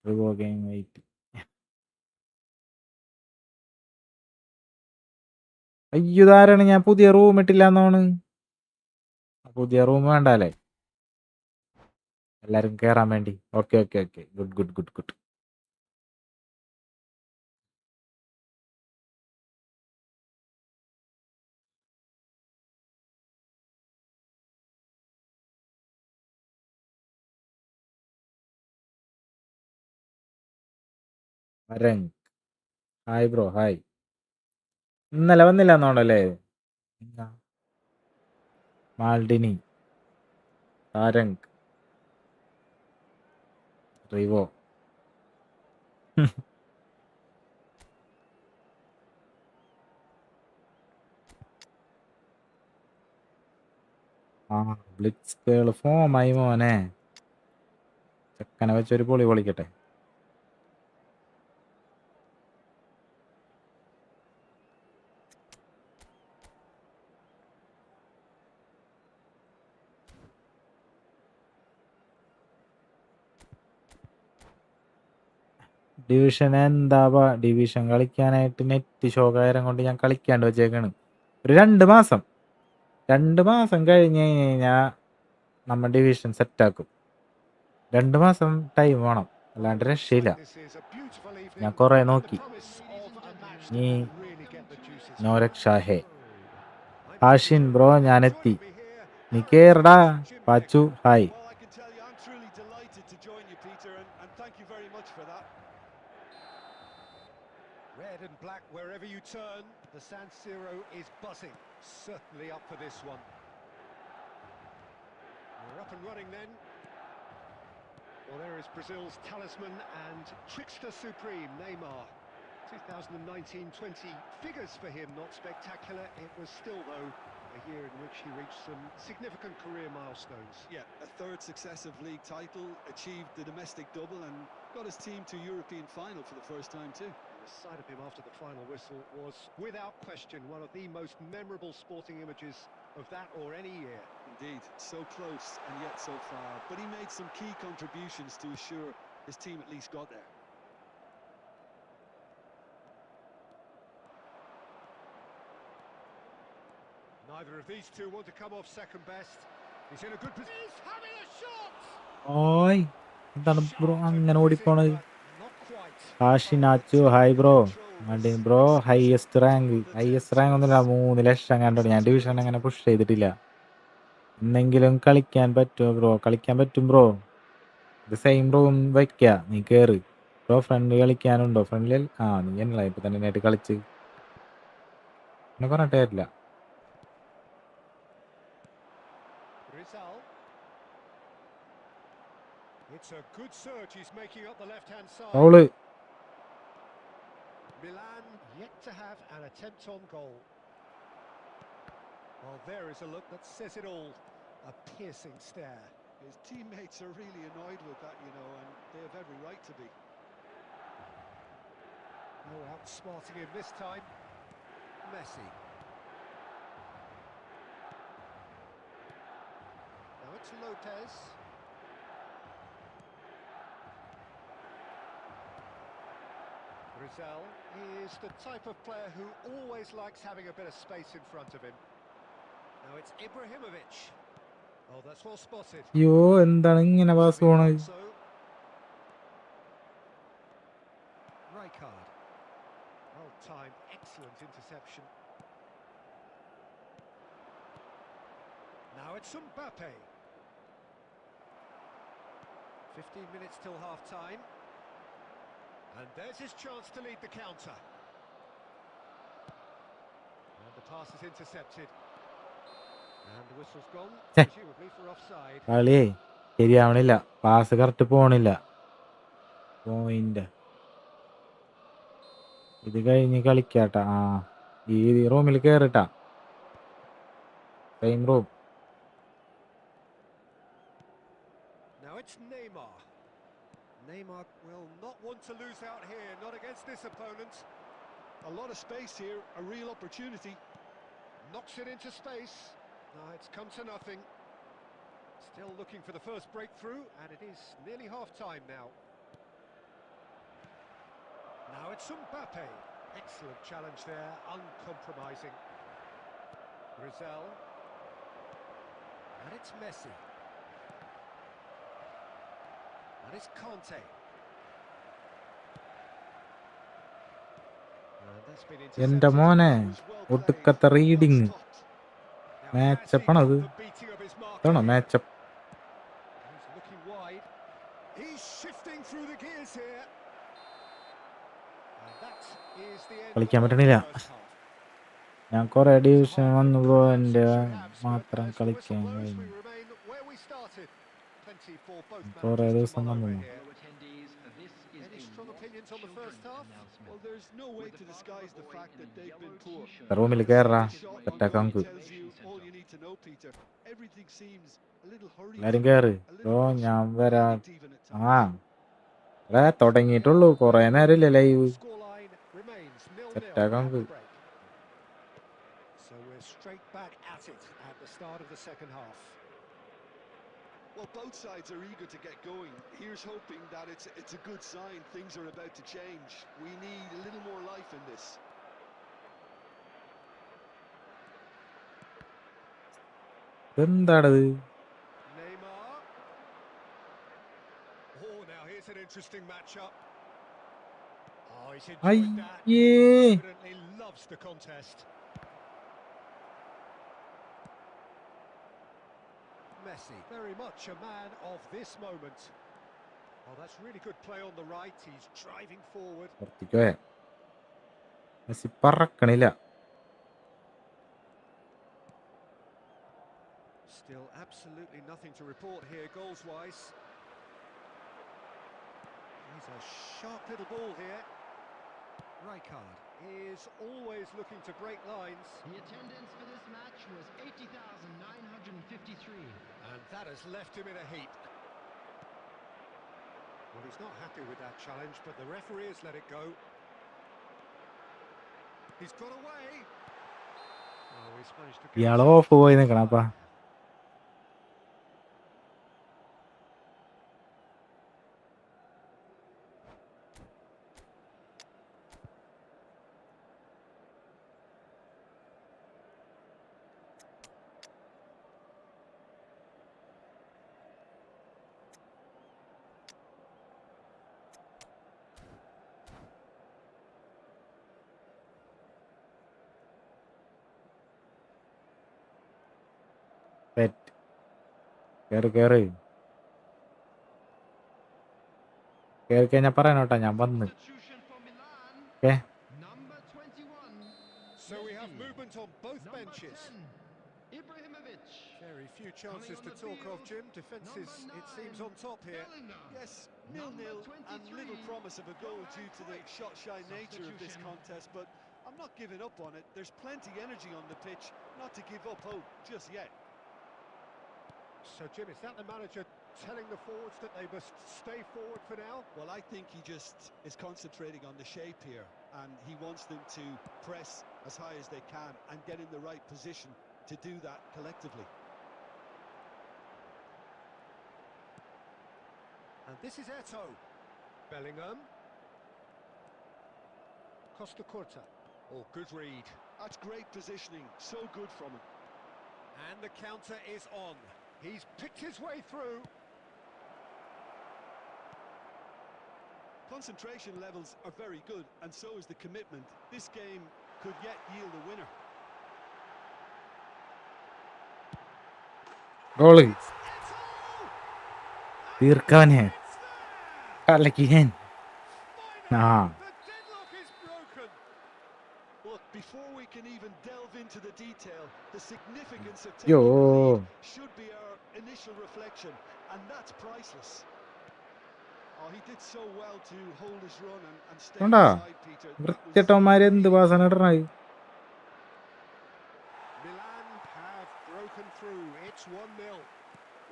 Speaker 1: Rivo game wait. അയ്യുതാരാണ് ഞാൻ പുതിയ റൂം ഇട്ടില്ലാന്നോണ്. പുതിയ റൂം വേണ്ടല്ലേ എല്ലാരും കേറാൻ വേണ്ടി. Okay good. വരങ് ഹായ് ബ്രോ ഹായ്. ഇന്നലെ വന്നില്ലാന്നോണ്ടല്ലേ. മാൾഡിനി സാരംഗ് റിവോ ആ ബ്ലിറ്റ്സ് കേൾ ഫോമായി മോനെ. ചെക്കനെ വെച്ചൊരു പൊളി പൊളിക്കട്ടെ. ഡിവിഷൻ ഡിവിഷൻ കളിക്കാനായിട്ട് നെറ്റ് ഷോകാരം കൊണ്ട് ഞാൻ കളിക്കാണ്ട് വെച്ചേക്കാണ്. ഒരു 2 മാസം കഴിഞ്ഞ് കഴിഞ്ഞാൽ നമ്മൾ ഡിവിഷൻ സെറ്റാക്കും. 2 മാസം ടൈം വേണം, അല്ലാണ്ട് രക്ഷയില്ല. ഞാൻ കുറെ നോക്കി, നീ നോ രക്ഷാഹേ. ഹാഷിൻ ബ്രോ ഞാനെത്തി, നീ കേറടാ. Pachu hi.
Speaker 2: Well, I can tell you, I'm truly delighted to join you, Peter, and thank you very much for that.
Speaker 3: Red and black wherever you turn, the San Siro is buzzing. Certainly up for this one. We're up and running then. Well, there is Brazil's talisman and trickster supreme, Neymar. 2019-20 figures for him, not spectacular. It was still, though, a year in which he reached some significant career milestones.
Speaker 2: Yeah, a third successive league title, achieved the domestic double, and got his team to European final for the first time too.
Speaker 3: The sight of him after the final whistle was, without question, one of the most memorable sporting images of that or any year.
Speaker 2: Indeed, so close and yet so far, but he made some key contributions to assure his team at least got there.
Speaker 3: Neither of these two want to come off second best. He's in a good position. He's having a shot!
Speaker 1: ഓയ് എന്താണ് bro അങ്ങനെ ഓടിപ്പോണത്?
Speaker 3: Not quite.
Speaker 1: Hashinachu hi bro. Bro highest rank ഒന്നുമില്ല, 3 ലക്ഷം കണ്ടോ. ഞാൻ division അങ്ങനെ push ചെയ്തിട്ടില്ല. എന്തെങ്കിലും കളിക്കാൻ പറ്റുമോ ബ്രോ? കളിക്കാൻ പറ്റും ബ്രോ. ഇത് സെയിം റൂം വെക്ക, നീ കേറ് ബ്രോ. ഫ്രണ്ട് കളിക്കാനുണ്ടോ? ഫ്രണ്ടിൽ നീ എന്നല്ല ഇപ്പൊ തന്നെ നേരിട്ട് കളിച്ച് എന്നെ പറഞ്ഞിട്ട് കാര്യമില്ല.
Speaker 3: Rizal. It's a good surge he's making up the left-hand side.
Speaker 1: Foul.
Speaker 3: Milan yet to have an attempt on goal. Well, there is a look that says it all. A piercing stare.
Speaker 2: His teammates are really annoyed with that, you know, and they have every right to be.
Speaker 3: No outsmarting him this time. Messi. Now it's Lopez. Rizal is the type of player who always likes having a bit of space in front of him. Now it's Ibrahimovic. Oh, that's well spotted.
Speaker 1: അയ്യോ എന്താണ് ഇങ്ങനെ pass പോണത്?
Speaker 3: Rijkaard. Well timed, excellent interception. Now it's Mbappe. 15 minutes till half time. And there's his chance to lead the counter. And the pass is intercepted. And the whistle's gone, presumably for offside.
Speaker 1: കളിയേ ശരിയാവണില്ല, pass correct പോണില്ല. Point ഇത് കഴിഞ്ഞ് കളിക്കാട്ടാ. ഈ റൂമിൽ കേറിട്ടാ, same room.
Speaker 3: Now it's Neymar. Neymar will not want to lose out here, not against this opponent.
Speaker 2: A lot of space here, a real opportunity.
Speaker 3: Knocks it into space. No, it's come to nothing. Still looking for the first breakthrough, and it is nearly half-time now. Now it's Mbappe. Excellent challenge there, uncompromising. Rizal. And it's Messi. And it's Conte. And that's been
Speaker 1: എന്റെ
Speaker 3: intercepted.
Speaker 1: മോനെ
Speaker 2: It was well played,
Speaker 1: ഒടുക്കത്തെ
Speaker 2: well
Speaker 1: reading.
Speaker 2: stopped.
Speaker 3: Now, has he
Speaker 1: matchup
Speaker 3: got
Speaker 1: ആണത്?
Speaker 3: the beating of his marker
Speaker 1: ഇതാണോ
Speaker 3: here?
Speaker 1: Matchup?
Speaker 3: He's looking wide. He's shifting through the gears here. And that is the end
Speaker 1: കളിക്കാൻ
Speaker 3: of the
Speaker 1: പറ്റണില്ല.
Speaker 3: first half.
Speaker 1: ഞാൻ കുറെ division വന്നു bro,
Speaker 3: Perhaps
Speaker 1: എൻ്റെ
Speaker 3: you should have, so
Speaker 1: മാത്രം
Speaker 3: as the
Speaker 1: കളിക്കാൻ
Speaker 3: whistle blows, we
Speaker 1: കഴിഞ്ഞു.
Speaker 3: remain where we started. plenty for both
Speaker 1: കുറേ
Speaker 3: managers to
Speaker 1: ദിവസം
Speaker 3: mull over
Speaker 1: വന്നു.
Speaker 3: here. Any strong opinions on the first half?
Speaker 2: Well, there's no way to disguise the fact that they've been poor.
Speaker 1: റൂമിൽ
Speaker 2: The
Speaker 1: കയറാ
Speaker 2: second shot on
Speaker 1: സെറ്റാക്കാൻ
Speaker 2: goal
Speaker 1: നമുക്ക്.
Speaker 2: tells you all you need to know, Peter. Everything seems a little hurried,
Speaker 1: എല്ലാരും കയറ്.
Speaker 2: a little rushed,
Speaker 1: ഞാൻ വരാം.
Speaker 2: panicked even at times.
Speaker 1: ആ തുടങ്ങിയിട്ടുള്ളൂ, കൊറേ നേരമില്ല live.
Speaker 3: Scoreline remains 0-0
Speaker 1: സെറ്റാക്കാൻ
Speaker 3: at the
Speaker 1: നമുക്ക്.
Speaker 3: break. So we're straight back at it at the start of the second half.
Speaker 2: Well, both sides are eager to get going. Here's hoping that it's a good sign. Things are about to change. We need a little more life in this.
Speaker 1: എന്താണത്?
Speaker 3: Neymar. Oh, now here's an interesting matchup. Oh, he's enjoyed that.
Speaker 1: അയ്യേ,
Speaker 3: Evidently loves the contest. Messi, very much a man of this moment. Oh, that's really good play on the right. He's driving forward.
Speaker 1: പുറത്തേക്ക് പോയാ Messi പറക്കണില്ല.
Speaker 3: Still absolutely nothing to report here goals-wise. He's a sharp little ball here. Rijkaard is always looking to break lines.
Speaker 4: The attendance for this match was 80,953.
Speaker 3: And that has left him in a heap. Well, he's not happy with that challenge, but the referee has let it go. He's got away. Oh, he's managed to get
Speaker 1: ഇയാള്
Speaker 3: himself
Speaker 1: of പോയി നിക്കണപ്പാ. Pet കേറി കേറി കേറി കഴിഞ്ഞാ പറയാനോട്ടാ ഞാൻ വന്ന്.
Speaker 4: Substitution for Milan.
Speaker 1: Okay,
Speaker 4: Number 21.
Speaker 3: So we have
Speaker 4: Messi.
Speaker 3: movement on both
Speaker 4: Number
Speaker 3: benches.
Speaker 4: 10. Ibrahimovic.
Speaker 3: Very few chances
Speaker 4: on
Speaker 3: to
Speaker 4: the
Speaker 3: talk of,
Speaker 4: field,
Speaker 3: Jim. Defence is,
Speaker 4: number
Speaker 3: it seems,
Speaker 4: 9.
Speaker 3: on top here.
Speaker 4: Bellingham.
Speaker 2: Yes,
Speaker 4: Number
Speaker 2: 0-0 and
Speaker 4: 23.
Speaker 2: little promise of a goal due to the shot-shy nature of this
Speaker 4: Substitution.
Speaker 2: contest, but I'm not giving up on it. There's plenty energy on the pitch, not to give up hope just yet.
Speaker 3: So, Jim, is that the manager telling the forwards that they must stay forward for now?
Speaker 2: Well, I think he just is concentrating on the shape here, and he wants them to press as high as they can and get in the right position to do that collectively.
Speaker 3: And this is Eto. Bellingham. Costa Curta. Oh, good read.
Speaker 2: That's great positioning, so good from him.
Speaker 3: And the counter is on. He's picked his way through.
Speaker 2: Concentration levels are very good, and so is the commitment. This game could yet yield a winner.
Speaker 1: Goal
Speaker 3: It's Eto!
Speaker 1: തീർക്കാനേ
Speaker 3: It's there!
Speaker 1: കലക്കിയൻ.
Speaker 3: Finally,
Speaker 1: Ah.
Speaker 3: the deadlock is broken.
Speaker 2: Look, before we can even delve into the detail, the significance of
Speaker 1: Yo.
Speaker 2: taking the lead should be our initial reflection, and that's priceless. Oh, he did so well to hold his run and stay
Speaker 1: കണ്ടാ
Speaker 2: inside, Peter. That was
Speaker 1: വൃത്തിട്ടവന്മാര് എന്ത്
Speaker 2: really
Speaker 1: പാസാണ് ഇടണത്.
Speaker 3: Milan have broken through. It's 1-0.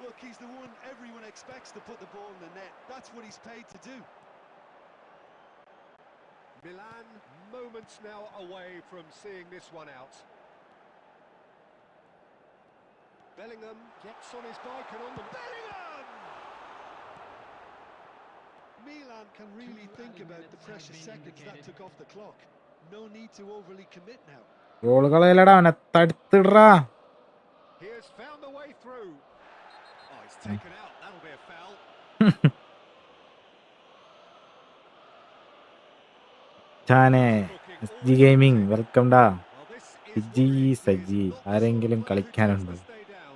Speaker 2: Look, he's the one everyone expects to put the ball in the net. That's what he's paid to do.
Speaker 3: Milan moments now away from seeing this one out. Bellingham gets on his bike and on the Bellingham!
Speaker 2: Milan can really
Speaker 4: Two
Speaker 2: think
Speaker 4: added
Speaker 2: about the
Speaker 4: minutes
Speaker 2: precious
Speaker 4: have been
Speaker 2: seconds that
Speaker 4: indicated.
Speaker 2: took off the clock. No need to overly commit now.
Speaker 1: Goal കളയലടാ, അവനെ തടുത്തിടറാ.
Speaker 3: He has found the way through. Oh, he's taken out. That'll be a foul.
Speaker 1: ചാനെ SG gaming welcome ഡാ.
Speaker 3: Well, this is
Speaker 1: ഇജ്ജി
Speaker 3: worrying. He is
Speaker 1: Sajji
Speaker 3: not the sort of
Speaker 1: ആരെങ്കിലും
Speaker 3: player who tries
Speaker 1: കളിക്കാനുണ്ടോ?
Speaker 3: to stay down.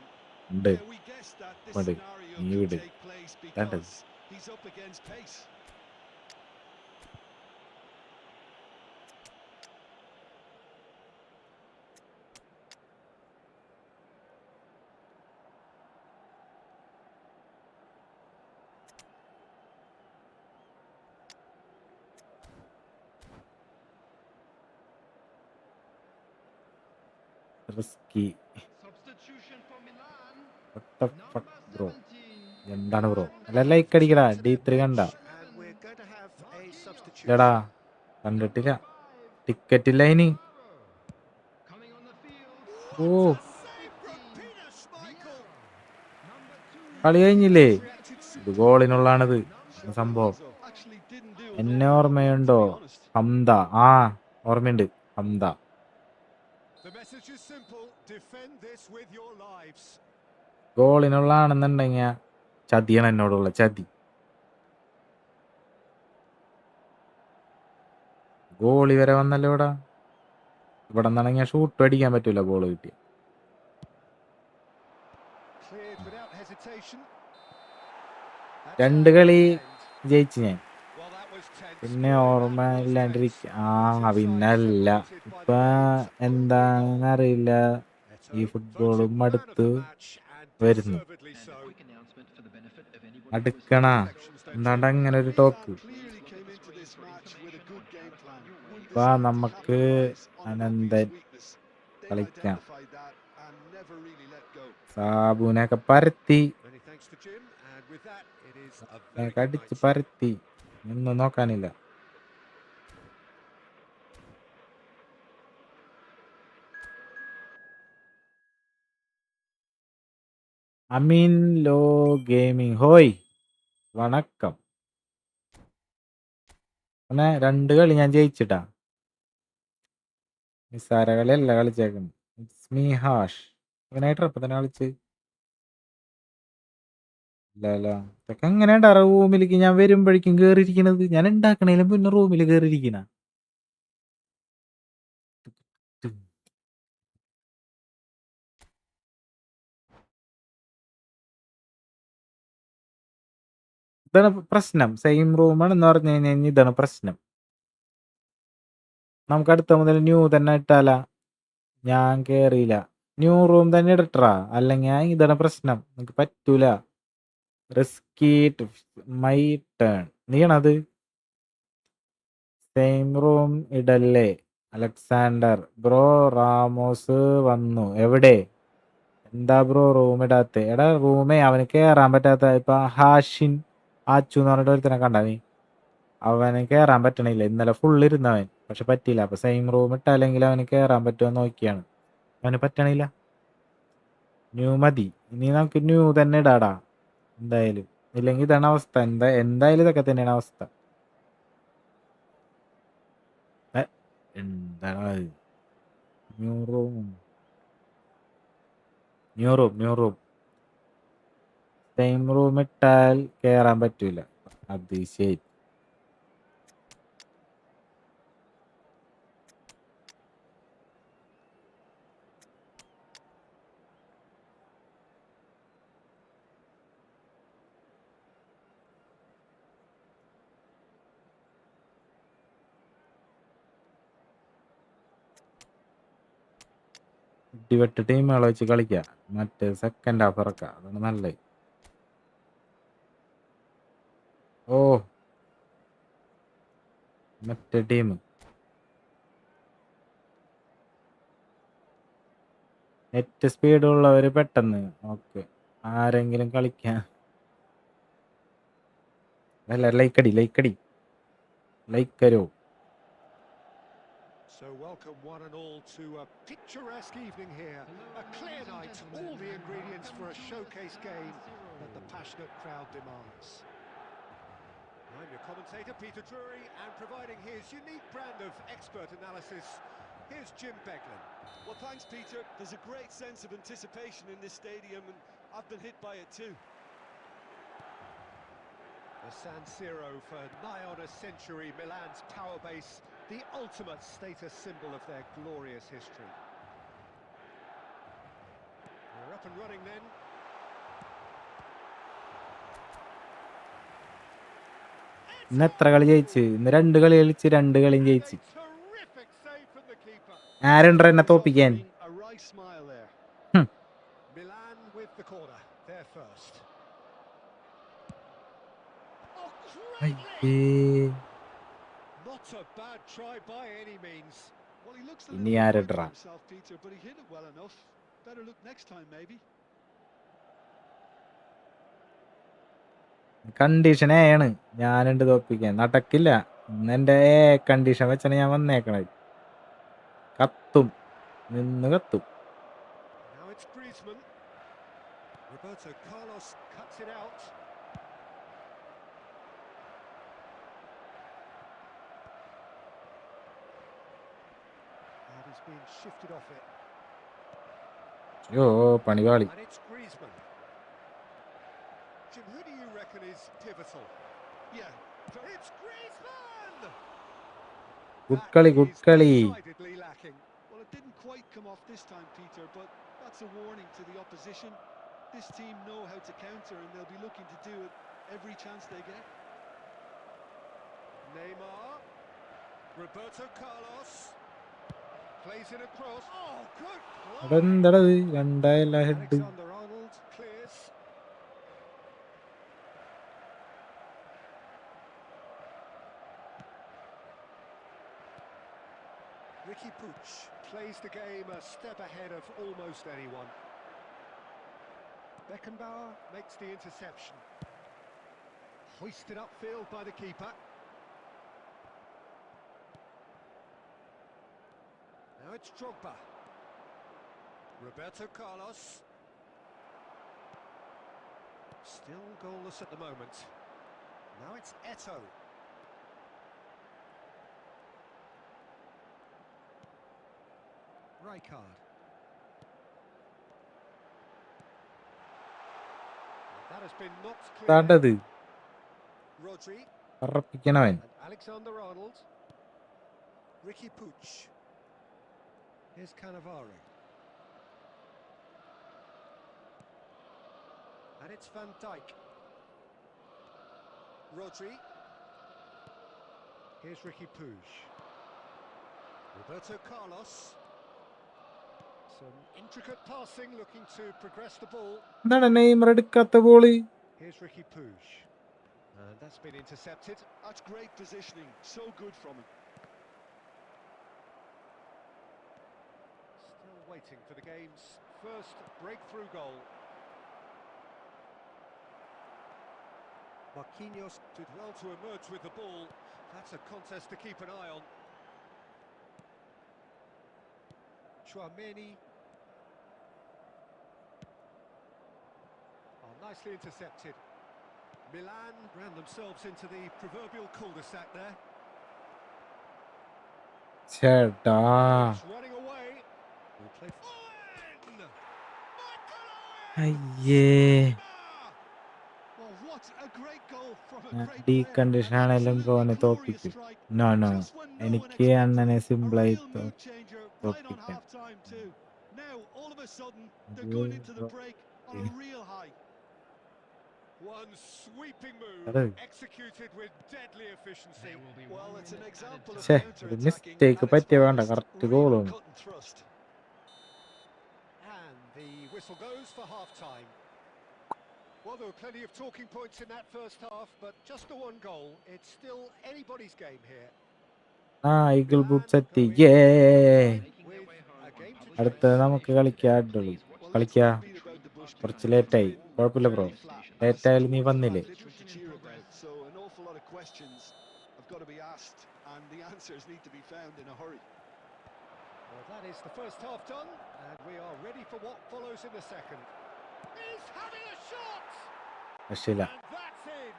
Speaker 1: ഉണ്ട്.
Speaker 2: Yeah, we guessed that this
Speaker 1: What do-
Speaker 2: scenario
Speaker 1: you
Speaker 2: could
Speaker 1: do?
Speaker 2: take place
Speaker 1: That
Speaker 2: because he's up against pace.
Speaker 1: Risky.
Speaker 4: Substitution for Milan.
Speaker 1: Bro,
Speaker 4: 17.
Speaker 1: എന്താണ് bro?
Speaker 3: Milan
Speaker 1: അല്ല
Speaker 3: have
Speaker 1: like അടിക്കടാ.
Speaker 3: returned to their
Speaker 1: D3 കണ്ട?
Speaker 3: bench, and we're going to have a substitution.
Speaker 1: ഇല്ലടാ, കണ്ടിട്ടില്ല. Ticket ഇല്ല ഇനി.
Speaker 4: Coming on the field.
Speaker 1: Oh,
Speaker 3: What a save from Peter Schmeichel!
Speaker 4: Number 2.
Speaker 1: കളി കഴിഞ്ഞില്ലേ?
Speaker 2: Reacted
Speaker 1: ഇത് ഗോളിനുള്ളാണിത് സംഭവം.
Speaker 2: Alonso actually didn't do an
Speaker 1: എന്നെ
Speaker 2: awful lot,
Speaker 1: ഓർമ്മയുണ്ടോ?
Speaker 2: to be honest.
Speaker 1: ഹംദ. ആ, ഓർമ്മയുണ്ട്. ഹംദ.
Speaker 3: The message is simple: defend this with your lives.
Speaker 1: ഗോളിനുള്ളാണെന്നുണ്ടെങ്കിൽ ചതിയാണ് എന്നോടുള്ള ചതി. ഗോളി വരെ വന്നല്ലോ ഇവിടെ. ഇവിടെ നിന്നാണെങ്കിൽ ഷൂട്ട് അടിക്കാൻ പറ്റൂല ഗോള് കിട്ടിയ.
Speaker 3: Cleared without hesitation. That's
Speaker 1: രണ്ട്
Speaker 3: how
Speaker 1: കളി
Speaker 3: it ends.
Speaker 1: ജയിച്ചു ഞാൻ.
Speaker 3: Well, that was tense.
Speaker 1: പിന്നെ
Speaker 3: That
Speaker 1: ഓർമ്മ
Speaker 3: was
Speaker 1: ഇല്ലാണ്ടിരിക്ക.
Speaker 3: tense.
Speaker 1: ആ,
Speaker 3: Two
Speaker 1: പിന്നെ
Speaker 3: sides
Speaker 1: അല്ല.
Speaker 3: separated by
Speaker 1: ഇപ്പൊ
Speaker 3: the moment's only goal.
Speaker 1: എന്താണെന്ന് അറിയില്ല. ഈ
Speaker 3: Eto
Speaker 1: ഫുട്ബോളും
Speaker 3: voted man of
Speaker 1: അടുത്ത്
Speaker 3: the match, and
Speaker 1: വരുന്നു.
Speaker 3: deservedly
Speaker 4: And
Speaker 3: so.
Speaker 4: a quick announcement for the benefit of anybody who is
Speaker 1: അടുക്കണ എന്താണ്ട് അങ്ങനെ ഒരു talk.
Speaker 2: Clearly came into this match with a good game plan. One
Speaker 1: ഇപ്പൊ
Speaker 2: designed to
Speaker 1: നമുക്ക്
Speaker 2: capitalize on an
Speaker 1: Ananthan
Speaker 2: obvious weakness. They
Speaker 1: കളിക്കാം.
Speaker 2: identified that and never really let go.
Speaker 1: സാബുനൊക്കെ പരത്തി.
Speaker 3: Many thanks to Jim, and with that, it is a very good
Speaker 1: അടിച്ച്
Speaker 3: night.
Speaker 1: പരത്തി. ഒന്നും നോക്കാനില്ല. അമീൻ law gaming ഹോയ് വണക്കം. അങ്ങനെ 2 കളി ഞാൻ ജയിച്ചിട്ടാ. നിസ്സാര കളിയല്ല കളിച്ചേക്കുന്നു. It's me Hash. ഇവനായിട്ട് ഇപ്പൊ തന്നെ കളിച്ച് ഇല്ല. ഇതൊക്കെ എങ്ങനെയാണ്ടാ റൂമിലേക്ക് ഞാൻ വരുമ്പോഴേക്കും കേറിയിരിക്കണത്? ഞാൻ ഉണ്ടാക്കണേലും പിന്നെ റൂമിൽ കേറിയിരിക്കണ. ഇതാണ് പ്രശ്നം. സെയിം റൂമാണെന്ന് പറഞ്ഞു കഴിഞ്ഞാൽ ഇതാണ് പ്രശ്നം. നമുക്ക് അടുത്ത മുതൽ ന്യൂ തന്നെ ഇട്ടാല. ഞാൻ കേറിയില്ല. ന്യൂ റൂം തന്നെ ഇടട്ടാ. അല്ലെങ്കിൽ ഇതാണ് പ്രശ്നം. എനിക്ക് പറ്റൂല. Risky my turn. നീയാണത്. സെയിം റൂം ഇടല്ലേ അലക്സാണ്ടർ ബ്രോ. റാമോസ് വന്നു. എവിടെ? എന്താ ബ്രോ റൂം ഇടാത്ത? എടാ റൂമേ അവന് കേറാൻ പറ്റാത്ത. ഇപ്പൊ ഹാഷിൻ ആച്ചു എന്ന് പറഞ്ഞിട്ട് ഒരുത്തനെ കണ്ട നീ? അവന് കേറാൻ പറ്റണില്ല. ഇന്നലെ ഫുൾ ഇരുന്നവൻ, പക്ഷെ പറ്റിയില്ല. അപ്പൊ സെയിം റൂം ഇട്ടല്ലെങ്കിൽ അവന് കേറാൻ പറ്റുമോ നോക്കിയാണ്. അവന് പറ്റണില്ല. ന്യൂ മതി. ഇനി നമുക്ക് ന്യൂ തന്നെ ഇടാടാ എന്തായാലും. ഇല്ലെങ്കിൽ ഇതാണ് അവസ്ഥ. എന്തായാലും ഇതൊക്കെ തന്നെയാണ് അവസ്ഥ. എന്താണ് new room? New room same room ഇട്ടാൽ കേറാൻ പറ്റൂല. അത് ശരി. ഇടിവെട്ട് ടീമുകളെ വെച്ച് കളിക്കുക. മറ്റേ സെക്കൻഡ് ഹാഫ് ഇറക്കുക. അതാണ് നല്ലത്. ഓ, മറ്റേ ടീം നെറ്റ് സ്പീഡ് ഉള്ളവര് പെട്ടെന്ന്. ഓക്കെ, ആരെങ്കിലും കളിക്കാൻ. അല്ല, ലൈക്കടി ലൈക്കരോ.
Speaker 3: So welcome one and all to a picturesque evening here. A clear night, all the ingredients for a showcase game that the passionate crowd demands. I'm your commentator, Peter Drury, and providing his unique brand of expert analysis, here's Jim Beglin.
Speaker 2: Well, thanks, Peter. There's a great sense of anticipation in this stadium, and I've been hit by it too.
Speaker 3: The San Siro for nigh on a century, Milan's power base, the ultimate status symbol of their glorious history. We're up and running then.
Speaker 1: ഇന്ന് എത്ര കളി ജയിച്ച്? ഇന്ന് 2 കളി കളിച്ച് 2 കളിയും ജയിച്ച്.
Speaker 3: Terrific save from the keeper.
Speaker 1: ആരുണ്ടോ എന്നെ തോപ്പിക്കാൻ?
Speaker 2: A wry smile there.
Speaker 3: Milan with the corner, their first. Oh, great!
Speaker 1: അയ്യേ,
Speaker 3: Not a bad try by any means.
Speaker 2: Well, he looks a
Speaker 1: ഇനി
Speaker 2: little hard to
Speaker 1: ആരെടാ?
Speaker 2: himself, Peter, but he hit it well enough. Better look next time, maybe.
Speaker 1: കണ്ടീഷനാണ് ഞാനുണ്ട് തോപ്പിക്കാൻ. നടക്കില്ല. ഇന്നെന്റെ condition വെച്ചാണ് ഞാൻ വന്നേക്കണത്. കത്തും. നിന്ന് കത്തും.
Speaker 3: Now it's Griezmann. Roberto Carlos cuts it out. And he's been shifted off it.
Speaker 1: യോ പണിപാളി.
Speaker 3: And it's Griezmann. Jim, who do you reckon is pivotal?
Speaker 2: Yeah.
Speaker 3: It's Griezmann!
Speaker 1: Good കളി, good കളി.
Speaker 3: Decidedly lacking.
Speaker 2: Well, it didn't quite come off this time, Peter, but that's a warning to the opposition. This team know how to counter, and they'll be looking to do it every chance they get.
Speaker 3: Neymar. Roberto Carlos. Plays it across. Oh, good play.
Speaker 1: അതെന്താടത്? രണ്ടായല്ല head.
Speaker 3: Alexander-Arnold clears. Ricky Puig plays the game a step ahead of almost anyone. Beckenbauer makes the interception. Hoisted upfield by the keeper. Now it's Drogba. Roberto Carlos. Still goalless at the moment. Now it's Eto'o. Rijkaard. That has been knocked clear.
Speaker 1: താണ്ടത്
Speaker 3: Rodri
Speaker 1: പറപ്പിക്കണവൻ.
Speaker 3: and Alexander-Arnold. Ricky Puig. Here's Cannavaro. And it's Van Dijk. Rodri. Here's Ricky Puig. Roberto Carlos. Some intricate passing, looking to progress the ball.
Speaker 1: എന്താണ് Neymar എടുക്കാത്ത ball?
Speaker 3: Here's Ricky Puig. And that's been intercepted.
Speaker 2: That's great positioning. So good from him.
Speaker 3: Still waiting for the game's first breakthrough goal. Marquinhos did well to emerge with the ball. That's a contest to keep an eye on. Chouameni. Oh, nicely intercepted. Milan ran themselves into the proverbial cul-de-sac there.
Speaker 1: ചേട്ടാ
Speaker 3: He's running away. We'll play Owen! Michael Owen!
Speaker 1: അയ്യേ.
Speaker 2: Well, what a great goal from a great
Speaker 1: ഡീ
Speaker 2: player.
Speaker 1: Condition
Speaker 2: An
Speaker 1: ആണെങ്കിലും
Speaker 2: absolutely
Speaker 1: ബ്രോനെ
Speaker 2: glorious
Speaker 1: തോപ്പിക്കും.
Speaker 2: strike.
Speaker 1: No no,
Speaker 2: Just when no one
Speaker 1: എനിക്ക്
Speaker 2: expected
Speaker 1: അണ്ണനെ
Speaker 2: it. A
Speaker 1: സിമ്പിളായി
Speaker 2: real mood changer right on
Speaker 1: തോപ്പിക്കാം.
Speaker 2: half-time too. Now, all of a sudden, they're going into the break on a real high.
Speaker 3: One sweeping move,
Speaker 1: Hello.
Speaker 3: executed with deadly efficiency.
Speaker 4: There will be
Speaker 2: Well,
Speaker 4: one
Speaker 2: it's an
Speaker 4: minute
Speaker 2: example of
Speaker 1: ഛേ, ഒരു
Speaker 2: counter-attacking
Speaker 1: mistake
Speaker 2: at its
Speaker 1: പറ്റിയ വേണ്ട,
Speaker 2: finest.
Speaker 1: Correct
Speaker 2: Real
Speaker 1: ഗോളാണ്.
Speaker 2: cut and thrust.
Speaker 3: And the whistle goes for half-time. Well, there were plenty of talking points in that first half, but just the one goal. It's still anybody's game here.
Speaker 1: ആ eagle
Speaker 3: Milan
Speaker 1: boot set.
Speaker 3: go in
Speaker 1: യേ.
Speaker 4: making their way home
Speaker 3: with a
Speaker 4: on
Speaker 3: game to
Speaker 4: published
Speaker 1: അടുത്തത്
Speaker 3: chase.
Speaker 1: നമുക്ക് കളിക്കാം. അടിപൊളി
Speaker 2: Well, let's
Speaker 1: കളിക്കാം.
Speaker 2: not beat about the bush,
Speaker 1: കുറച്ച്
Speaker 2: Peter.
Speaker 1: ലേറ്റായി.
Speaker 2: Let's win
Speaker 1: കുഴപ്പമില്ല bro.
Speaker 2: fairly flat. And the
Speaker 1: ലേറ്റായാലും നീ
Speaker 2: supporters
Speaker 1: വന്നില്ലേ?
Speaker 2: have little to cheer about, so an awful lot of questions have got to be asked, and the answers need to be found in a hurry.
Speaker 3: Well, that is the first half done, and we are ready for what follows in the second. He's having a shot!
Speaker 1: രക്ഷയില്ല.
Speaker 3: And that's in!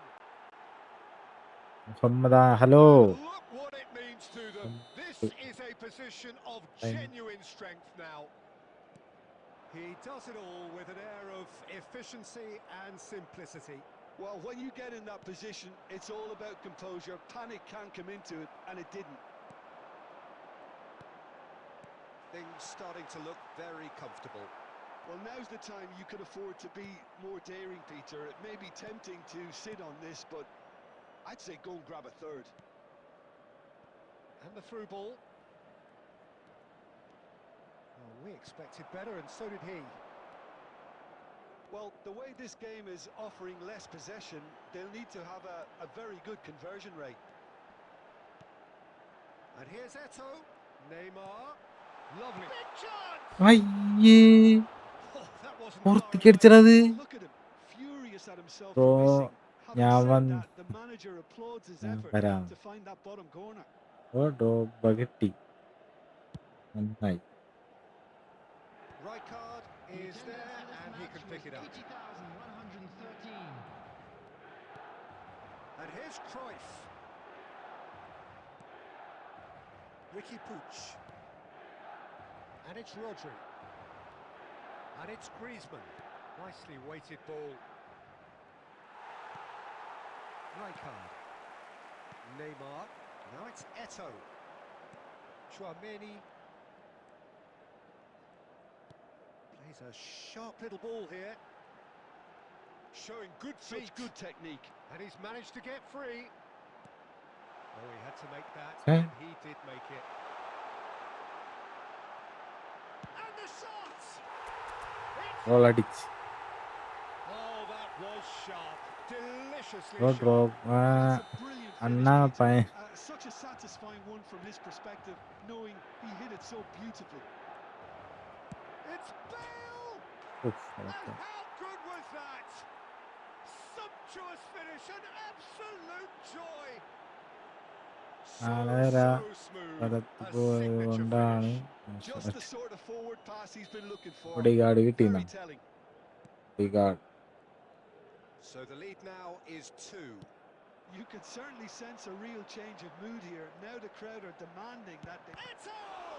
Speaker 1: മുഹമ്മദാ hello.
Speaker 3: And look what it means to them. This is a position of genuine strength now. He does it all with an air of efficiency and simplicity.
Speaker 2: Well, when you get in that position, it's all about composure. Panic can't come into it, and it didn't.
Speaker 3: Things starting to look very comfortable.
Speaker 2: Well, now's the time you could afford to be more daring, Peter. It may be tempting to sit on this, but I'd say go and grab a third.
Speaker 3: And the through ball. Well, we expected better, and so did he.
Speaker 2: Well, the way this game is offering less possession, they'll need to have a very good conversion rate.
Speaker 3: And here's Eto'o. Neymar. Lovely. Big chance.
Speaker 1: അയ്യേ
Speaker 3: Oh, that wasn't far
Speaker 1: പുറത്തേക്ക്
Speaker 3: away.
Speaker 1: അടിച്ചത്.
Speaker 2: Oh, look at him, furious at himself
Speaker 1: bro
Speaker 2: for missing. Having
Speaker 1: ഞാൻ
Speaker 2: said
Speaker 1: വന്ന്
Speaker 2: that, the manager applauds his effort
Speaker 1: വരാം.
Speaker 2: to find that bottom corner.
Speaker 1: Drogba കിട്ടി. നന്നായി.
Speaker 3: Right card is there and he can pick it up.
Speaker 4: 80,113.
Speaker 3: And here's Cruyff. Ricky Puig. And it's Rodri. And it's Griezmann. Nicely weighted ball. Rijkaard. Neymar. Now it's Eto'o. Tchouaméni. Plays a sharp little ball here. Showing good feet.
Speaker 2: Such good technique.
Speaker 3: And he's managed to get free. Oh, he had to make that,
Speaker 1: Eh?
Speaker 3: and he did make it. And the shot!
Speaker 1: Goal അടിച്ച്.
Speaker 3: Oh, that was sharp. Deliciously
Speaker 1: bro
Speaker 3: sharp.
Speaker 1: Drogba
Speaker 2: That's a brilliant
Speaker 1: Anna
Speaker 2: finish,
Speaker 1: പയ
Speaker 2: Peter. Such a satisfying one from his perspective, knowing he hit it so beautifully.
Speaker 3: It's Bale!
Speaker 1: Uff,
Speaker 3: And
Speaker 1: okay.
Speaker 3: how good was that? Sumptuous finish, an absolute joy.
Speaker 1: ആളര
Speaker 3: So smooth.
Speaker 1: വലത്ത്
Speaker 3: A
Speaker 1: പോയത്
Speaker 3: signature
Speaker 1: കൊണ്ടാണ്
Speaker 3: finish.
Speaker 2: Just the sort of forward pass he's been looking for.
Speaker 1: Bodyguard കിട്ടിയെന്നാ.
Speaker 2: Very telling.
Speaker 1: Bodyguard.
Speaker 3: So the lead now is 2.
Speaker 2: You can certainly sense a real change of mood here. Now the crowd are demanding that they...
Speaker 3: Eto'o!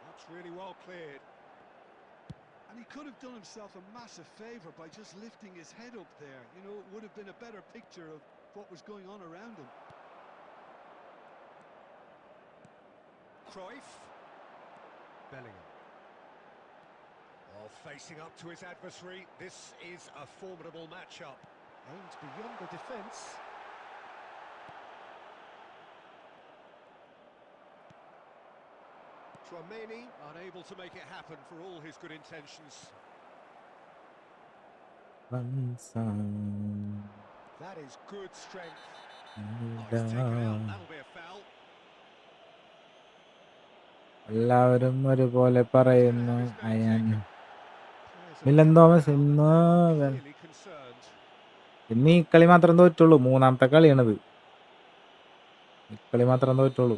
Speaker 3: That's really well cleared.
Speaker 2: And he could have done himself a massive favour by just lifting his head up there. You know, it would have been a better picture of what was going on around him.
Speaker 3: Cruyff. Bellingham. Oh, facing up to his adversary. This is a formidable matchup. Aimed beyond the defence. Tchouaméni unable to make it happen for all his good intentions. That is good strength. Oh, it's taken out. That'll be a foul.
Speaker 1: എല്ലാവരും ഒരുപോലെ പറയുന്നു
Speaker 3: Have his man
Speaker 1: Ayan.
Speaker 3: taken. Players
Speaker 1: Milan
Speaker 3: have
Speaker 1: Thomas
Speaker 3: come
Speaker 1: ഇന്ന്
Speaker 3: out clearly concerned.
Speaker 1: ഇന്ന് ഈ കളി മാത്രം തോറ്റുള്ളൂ. മൂന്നാമത്തെ കളിയാണിത്. ഈ കളി മാത്രം തോറ്റുള്ളൂ.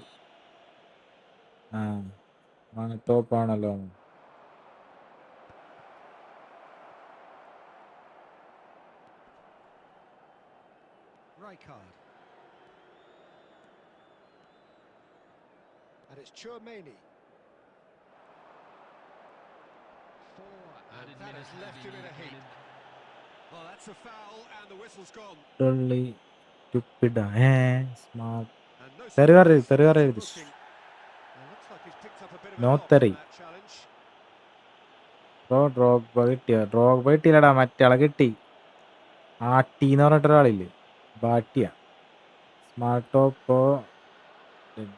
Speaker 1: തോപ്പാണല്ലോ.
Speaker 3: Rijkaard. And it's Tchouaméni. And that has left him in a heap. Well, that's a foul, and the whistle's gone.
Speaker 1: Smart.
Speaker 3: And no
Speaker 1: തെറി പറയരുത്,
Speaker 3: surprise,
Speaker 1: തെറി
Speaker 3: he's
Speaker 1: പറയരുത്.
Speaker 3: looking. And looks like he's picked up a bit of a
Speaker 1: No
Speaker 3: knock
Speaker 1: തെറി.
Speaker 3: from that challenge.
Speaker 1: Drogba കിട്ടിയ. Drogba കിട്ടിയില്ലടാ, മറ്റയാളെ കിട്ടി. ആട്ടിന്ന് പറഞ്ഞിട്ടൊരാളില്ലേ, ബാട്ടിയ. സ്മാർട്ട് ടോപ്പോ.
Speaker 3: He'll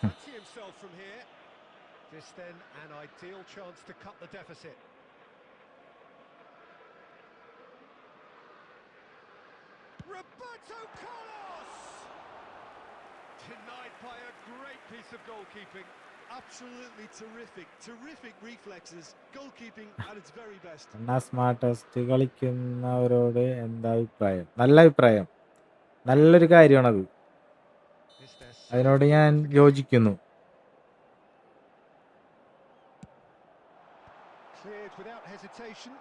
Speaker 3: fancy himself from here. This then an ideal chance to cut the deficit. Roberto Carlos! Denied by a great piece of goalkeeping.
Speaker 2: Absolutely terrific. Terrific reflexes. Goalkeeping at its very best.
Speaker 1: എന്നാ smart test കളിക്കുന്നവരോട് എന്താ അഭിപ്രായം? നല്ല അഭിപ്രായം. നല്ലൊരു കാര്യമാണത്.
Speaker 3: Is there
Speaker 1: അതിനോട്
Speaker 3: something
Speaker 1: ഞാൻ
Speaker 3: of the game?
Speaker 1: യോജിക്കുന്നു.
Speaker 3: Cleared without hesitation.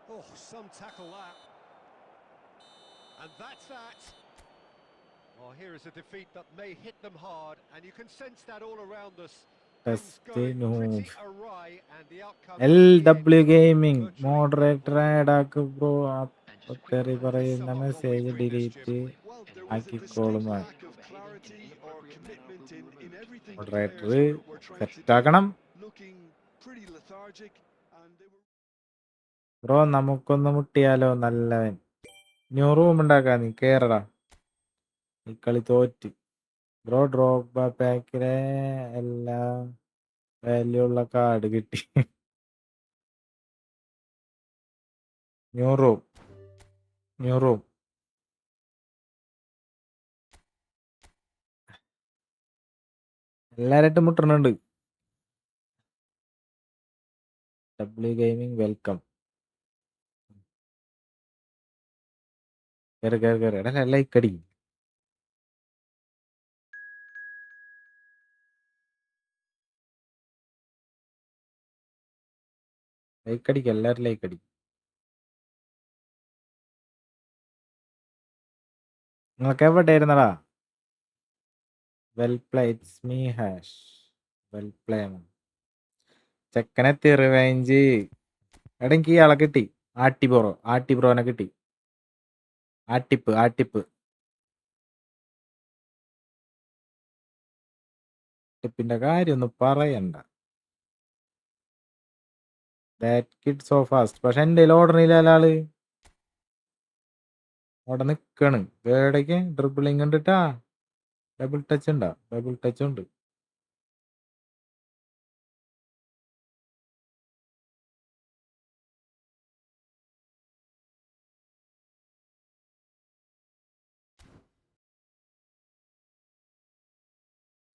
Speaker 3: Oh, some tackle that. And that's that. Oh, here is a defeat that may hit them hard, and you can sense that all around us. Things going pretty awry, and the outcome
Speaker 1: LW gaming moderator ആഡാക്ക് bro. അപ്പൊ തെറി പറയുന്ന message delete
Speaker 2: Well, there was a
Speaker 1: ആക്കിക്കോളും.
Speaker 2: distinct lack of clarity or commitment in everything the
Speaker 1: moderator
Speaker 2: players were trying to
Speaker 1: സെറ്റാക്കണം.
Speaker 2: do. Looking pretty lethargic, and they were...
Speaker 1: bro നമുക്കൊന്ന് മുട്ടിയാലോ? നല്ലവൻ. New room ഉണ്ടാക്കാ, നീ കേറടാ. ഈ കളി തോറ്റ്. ബ്രോ ഡ്രോഗ്ബ പാക്കിലെ എല്ലാ വാല്യൂ ഉള്ള കാർഡ് കിട്ടി. New room new room. എല്ലാരായിട്ടും മുട്ടണുണ്ട്. W gaming welcome. കേറ് കേറ് കേറ്. എടാ ലൈക്ക് അടി. ലൈക്ക് അടിക്ക്, എല്ലാരും ലൈക്ക് അടി. നിങ്ങൾക്ക് എവിടെ ഇരുന്നടാ? Well play, it's me Hash. Well play. ചെക്കനെത്തി റിവെഞ്ച്. എടാ എനിക്ക് ഇയാളെ കിട്ടി. ആട്ടിബ്രോനെ കിട്ടി. ആട്ടിപ്പ് ടിപ്പിന്റെ കാര്യം ഒന്നും പറയണ്ട. That kid so fast. പക്ഷെ എൻ്റെ ഓർഡറില്ല ആള്. അവിടെ നിക്കാണ്. വേടയ്ക്ക് ഡ്രിബിളിങ് ഉണ്ടിട്ടാ. ഡബിൾ ടച്ച് ഉണ്ടാ? ഡബിൾ ടച്ച് ഉണ്ട്.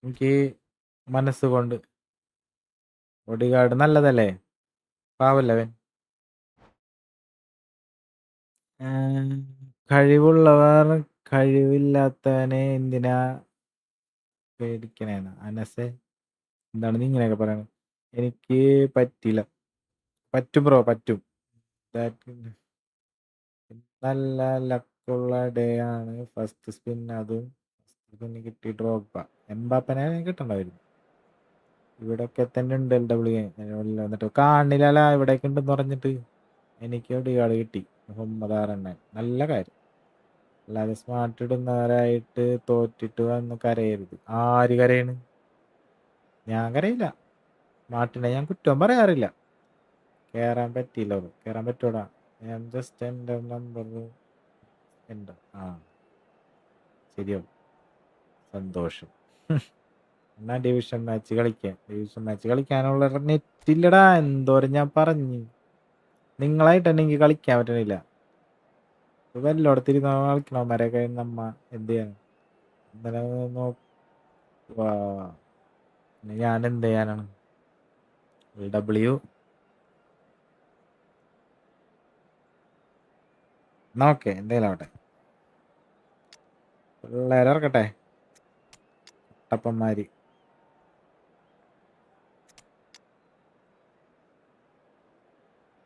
Speaker 1: എനിക്ക് മനസ്സുകൊണ്ട്. ബോഡിഗാർഡ് നല്ലതല്ലേ? പാവല്ലവൻ. കഴിവുള്ളവർ കഴിവില്ലാത്തവനെ എന്തിനാ പേടിക്കണേന്ന്. അനസെ എന്താണ് നീ ഇങ്ങനെയൊക്കെ പറയണത്? എനിക്ക് പറ്റില്ല. പറ്റും ബ്രോ, പറ്റും. നല്ല ലക്കുള്ള ഡേ ആണ്. ഫസ്റ്റ് സ്പിൻ, അതും സ്പിന് കിട്ടി. ഡ്രോപ്പ എംബാപ്പനെ കിട്ടണ്ടായിരുന്നു. ഇവിടെയൊക്കെ തന്നെ ഉണ്ട് LW. എന്നിട്ട് കാണില്ല ഇവിടേക്ക് ഉണ്ടെന്ന് പറഞ്ഞിട്ട് എനിക്ക് ഒടികാട് കിട്ടി. മുഹമ്മദ് ആറെണ്ണ നല്ല കാര്യം. അല്ലാതെ സ്മാർട്ട് ഇടുന്നവരായിട്ട് തോറ്റിട്ട് വന്ന് കരയരുത്. ആര് കരയാണ്? ഞാൻ കരയില്ല. സ്മാർട്ടിനെ ഞാൻ കുറ്റം പറയാറില്ല. കേറാൻ പറ്റിയില്ല. കേറാൻ പറ്റൂടാ. ഞാൻ ജസ്റ്റ് എൻ്റെ നമ്പർ ഉണ്ട്. ശരിയാവും. സന്തോഷം. എന്നാ ഡിവിഷൻ മാച്ച് കളിക്കാൻ. ഡിവിഷൻ മാച്ച് കളിക്കാനുള്ള നെറ്റ് ഇല്ലടാ. എന്തോരം ഞാൻ പറഞ്ഞു. നിങ്ങളായിട്ട് തന്നെ എനിക്ക് കളിക്കാൻ പറ്റണില്ല. വല്ലോടത്തിരുന്ന കളിക്കണവന്മാരെയൊക്കെ നമ്മ എന്ത് ചെയ്യാൻ? ഇന്നലെ ഞാൻ എന്ത് ചെയ്യാനാണ്? LW എന്നാ ഓക്കെ, എന്തെങ്കിലും ആവട്ടെ. പിള്ളേരെ ഇറക്കട്ടെ. കുട്ടപ്പന്മാര്.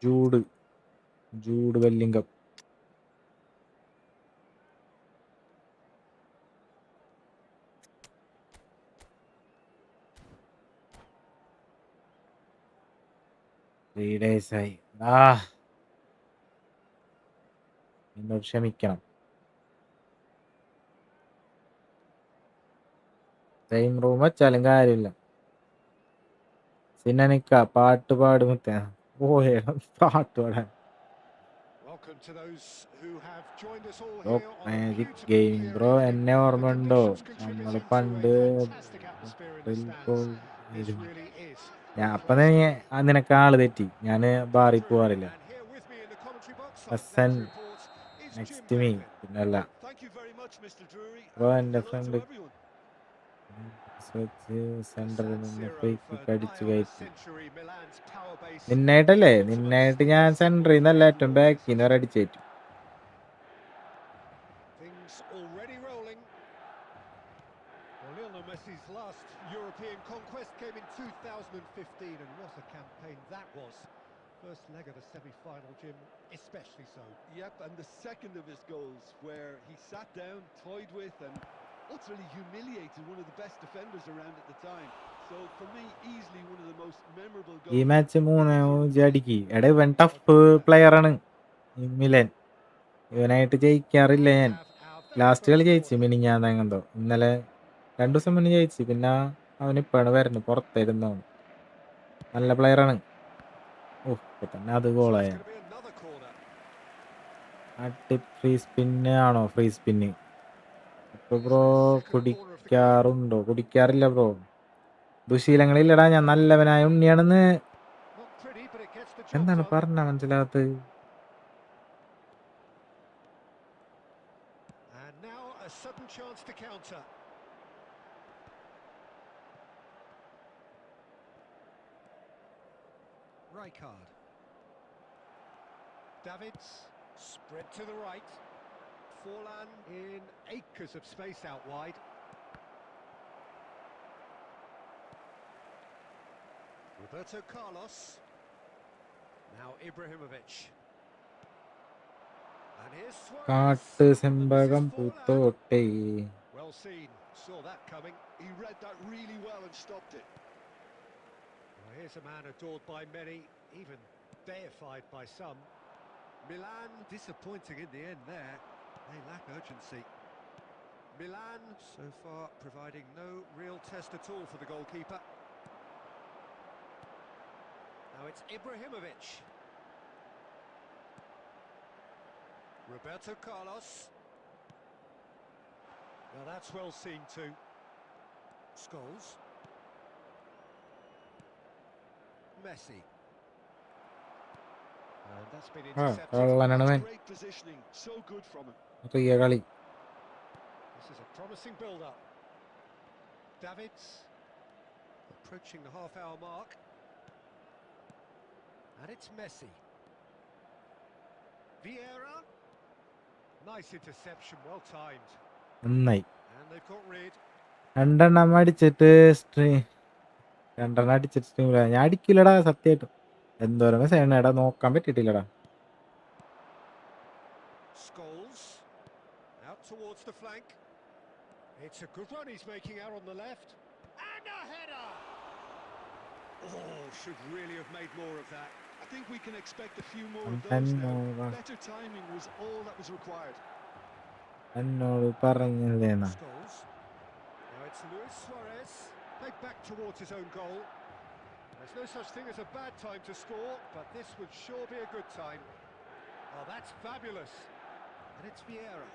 Speaker 1: ജൂഡ് വെല്ലിംഗം. ആയി. എന്നോട് ക്ഷമിക്കണം. സെയിം റൂം വെച്ചാലും കാര്യമില്ല. സിനനിക്ക പാട്ട് പാടുമത്തെ പോയ പാട്ട് പാടാൻ. മാജിക് ഗെയിമിംഗ് ബ്രോ, എന്നെ ഓർമ്മയുണ്ടോ? നമ്മൾ പണ്ട് അപ്പൊ നിനക്ക് ആള് തെറ്റി. ഞാന് ബാറിൽ പോവാറില്ല. നെക്സ്റ്റ് മീ പിന്നല്ല ബ്രോ. എന്റെ ഫ്രണ്ട് സെന്ററിൽ നിന്ന് ഫ്രീക്ക് അടിച്ചു കയറ്റി. നിന്നായിട്ടല്ലേ? നിന്നായിട്ട് ഞാൻ സെന്ററിൽ നിന്നല്ല, ഏറ്റവും ബാക്കിൽ നിന്ന് വരെ അടിച്ചേറ്റു.
Speaker 3: Messi's last European conquest came in 2015, and what a campaign that was. First leg of the semi-final, Jim, especially so.
Speaker 2: Yep, and the second of his goals, where he sat down, toyed with, and utterly humiliated one of the best defenders around at the time. So for me, easily one of the most memorable goals.
Speaker 1: ഈ match 3 അടിക്ക്. എടാ ഇവൻ tough player ആണ് മിലൻ. ഇവനായിട്ട് ജയിക്കാറില്ല ഞാൻ. Last കളി ജയിച്ചു മിനിഞ്ഞാന്നെന്തോ. ഇന്നലെ 2 ദിവസം മുന്നേ ജയിച്ചു. പിന്നെ അവനിപ്പാണ് വരുന്നത്. പുറത്തായിരുന്നവൻ. നല്ല പ്ലെയറാണ്. ഇപ്പൊ തന്നെ അത് ഗോളായ. ഫ്രീ സ്പിന്ന് ആണോ? ഫ്രീ സ്പിന്ന് ഇപ്പൊ ബ്രോ കുടിക്കാറുണ്ടോ? കുടിക്കാറില്ല ബ്രോ. ദുശീലങ്ങളില്ലടാ. ഞാൻ നല്ലവനായ ഉണ്ണിയാണെന്ന്. എന്താണ് പറഞ്ഞ മനസ്സിലാകത്ത്?
Speaker 3: Chance to counter. Rijkaard. Davids, spread to the right. Forlan in acres of space out wide. Roberto Carlos. Now Ibrahimovic. And here's Suarez.
Speaker 1: Cat സെമ്പകം പൂത്തോട്ടെ.
Speaker 3: Well seen, saw that coming.
Speaker 2: He read that really well and stopped it.
Speaker 3: Well, here's a man adored by many, even deified by some. Milan disappointing in the end there. They lack urgency. Milan so far providing no real test at all for the goalkeeper. Now it's Ibrahimovic. Roberto Carlos. Now that's well seen too. Scholes. Messi. And that's been intercepted.
Speaker 1: കള്ളനാണ് അവൻ.
Speaker 2: Great positioning, so good from him.
Speaker 1: Riya കളി.
Speaker 3: This is a promising build-up. Davids approaching the half-hour mark. And it's Messi. Vieira. Nice interception, well timed.
Speaker 1: നന്നായി.
Speaker 3: And they've got rid.
Speaker 1: രണ്ടെണ്ണം അടിച്ചിട്ട് സ്ട്രീമില്ല. ഞാൻ അടിക്കില്ലടാ സത്യമായിട്ടും. എന്തോരം സേനടാ നോക്കാൻ പറ്റിയിട്ടില്ലടാ.
Speaker 3: Scholes out towards the flank. It's a good run he's making out on the left. And a header! Oh, should really have made more of that.
Speaker 2: I think we can expect a few more of those now. Better timing was all that was required.
Speaker 1: എന്നോട് പറഞ്ഞില്ലേന്നാ.
Speaker 3: Scholes. Now it's Luis Suarez. Played back towards his own goal. There's no such thing as a bad time to score, but this would sure be a good time. Oh, that's fabulous. And it's Vieira.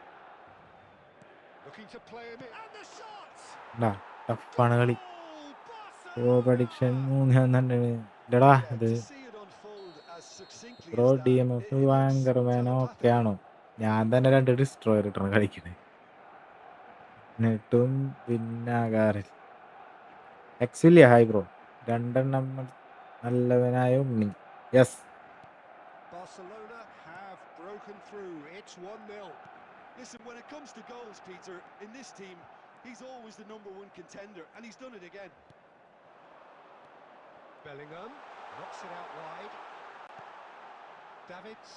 Speaker 3: Looking to play him in. And the shots!
Speaker 1: ടഫാണ് കളി. Prediction 3-2. ഇത് pro DMF ഭയങ്കരമാനോ ഒക്കെ ആണോ? ഞാൻ തന്നെ 2 destroyer ഇട്ടാണ് കളിക്കണേ. എന്നിട്ടും പിന്നാകാറില്ല. എക്സില്ല hi bro. 2 നല്ലവനായ ഉണ്ണി. Yes.
Speaker 3: Barcelona have broken through. It's 1-0.
Speaker 2: Listen, when it comes to goals, Peter, in this team, he's always the #1 contender, and he's done it again.
Speaker 3: Bellingham knocks it out wide. Davids.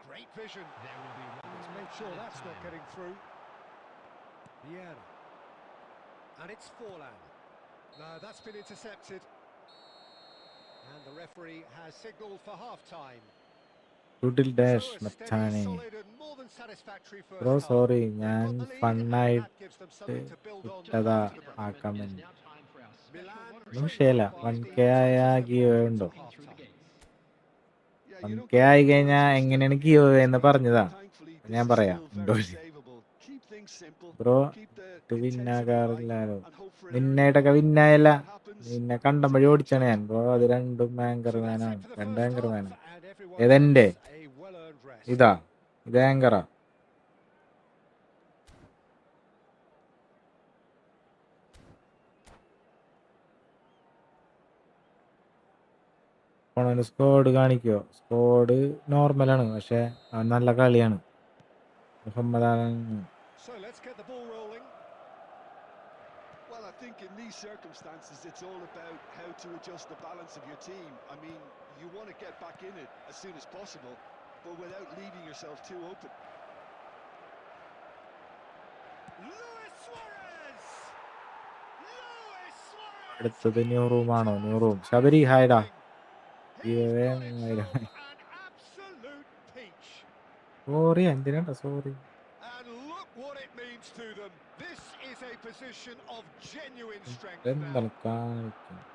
Speaker 3: Great vision.
Speaker 4: There will be one.
Speaker 3: Let's make sure that's not getting through. Vieira. And it's Forlan. No, that's been intercepted. And the referee has signalled for half-time.
Speaker 1: ടൂട്ടിൽ dash
Speaker 3: So a steady,
Speaker 1: മച്ചാനെ.
Speaker 3: solid and more than satisfactory first
Speaker 1: bro
Speaker 3: half.
Speaker 1: Sorry,
Speaker 3: They've
Speaker 1: ഞാൻ
Speaker 3: got the lead,
Speaker 1: ഫണ്ണായിട്ട്
Speaker 3: and that gives them something to build on
Speaker 1: ഇട്ടതാ
Speaker 3: after the break.
Speaker 1: ആക്കാൻ വേണ്ടി.
Speaker 3: Milan
Speaker 1: വിഷയമില്ല. 1K ആയ give ഉണ്ടോ?
Speaker 3: half-time.
Speaker 1: 1K ആയി കഴിഞ്ഞാൽ എങ്ങനെയാണ് ഗീവ് എന്ന് പറഞ്ഞതാ. ഞാൻ പറയാം. ബ്രോ വിന്നാകാറില്ലല്ലോ. വിന്നായിട്ടൊക്കെ വിന്നായല്ല. നിന്നെ കണ്ടം വഴി ഓടിച്ചാണ് ഞാൻ. ബ്രോ അത് 2 ആങ്കർ മാനാണ്. 2 ആങ്കർ മാനാണ്. ഏതെന്റെ ഇതാ, ഇത് ആങ്കറാ. സ്കോഡ് കാണിക്കോ? സ്കോഡ് നോർമലാണ്, പക്ഷെ അവൻ നല്ല കളിയാണ്. Muhammad
Speaker 3: So let's get the ball rolling.
Speaker 2: Well, I think in these circumstances, it's all about how to adjust the balance of your team. I mean, you want to get back in it as soon as possible, but without leaving yourself too open.
Speaker 3: Luis Suarez! Luis Suarez!
Speaker 1: അടുത്തത് new റൂമാണോ? New room. Sabari ഹായ്ഡാ. Sorry, എന്തിനാ sorry?
Speaker 3: And look what it means to them. This is a position of genuine strength
Speaker 1: എന്താണ്
Speaker 3: now.
Speaker 1: കാണിക്കുന്നത്?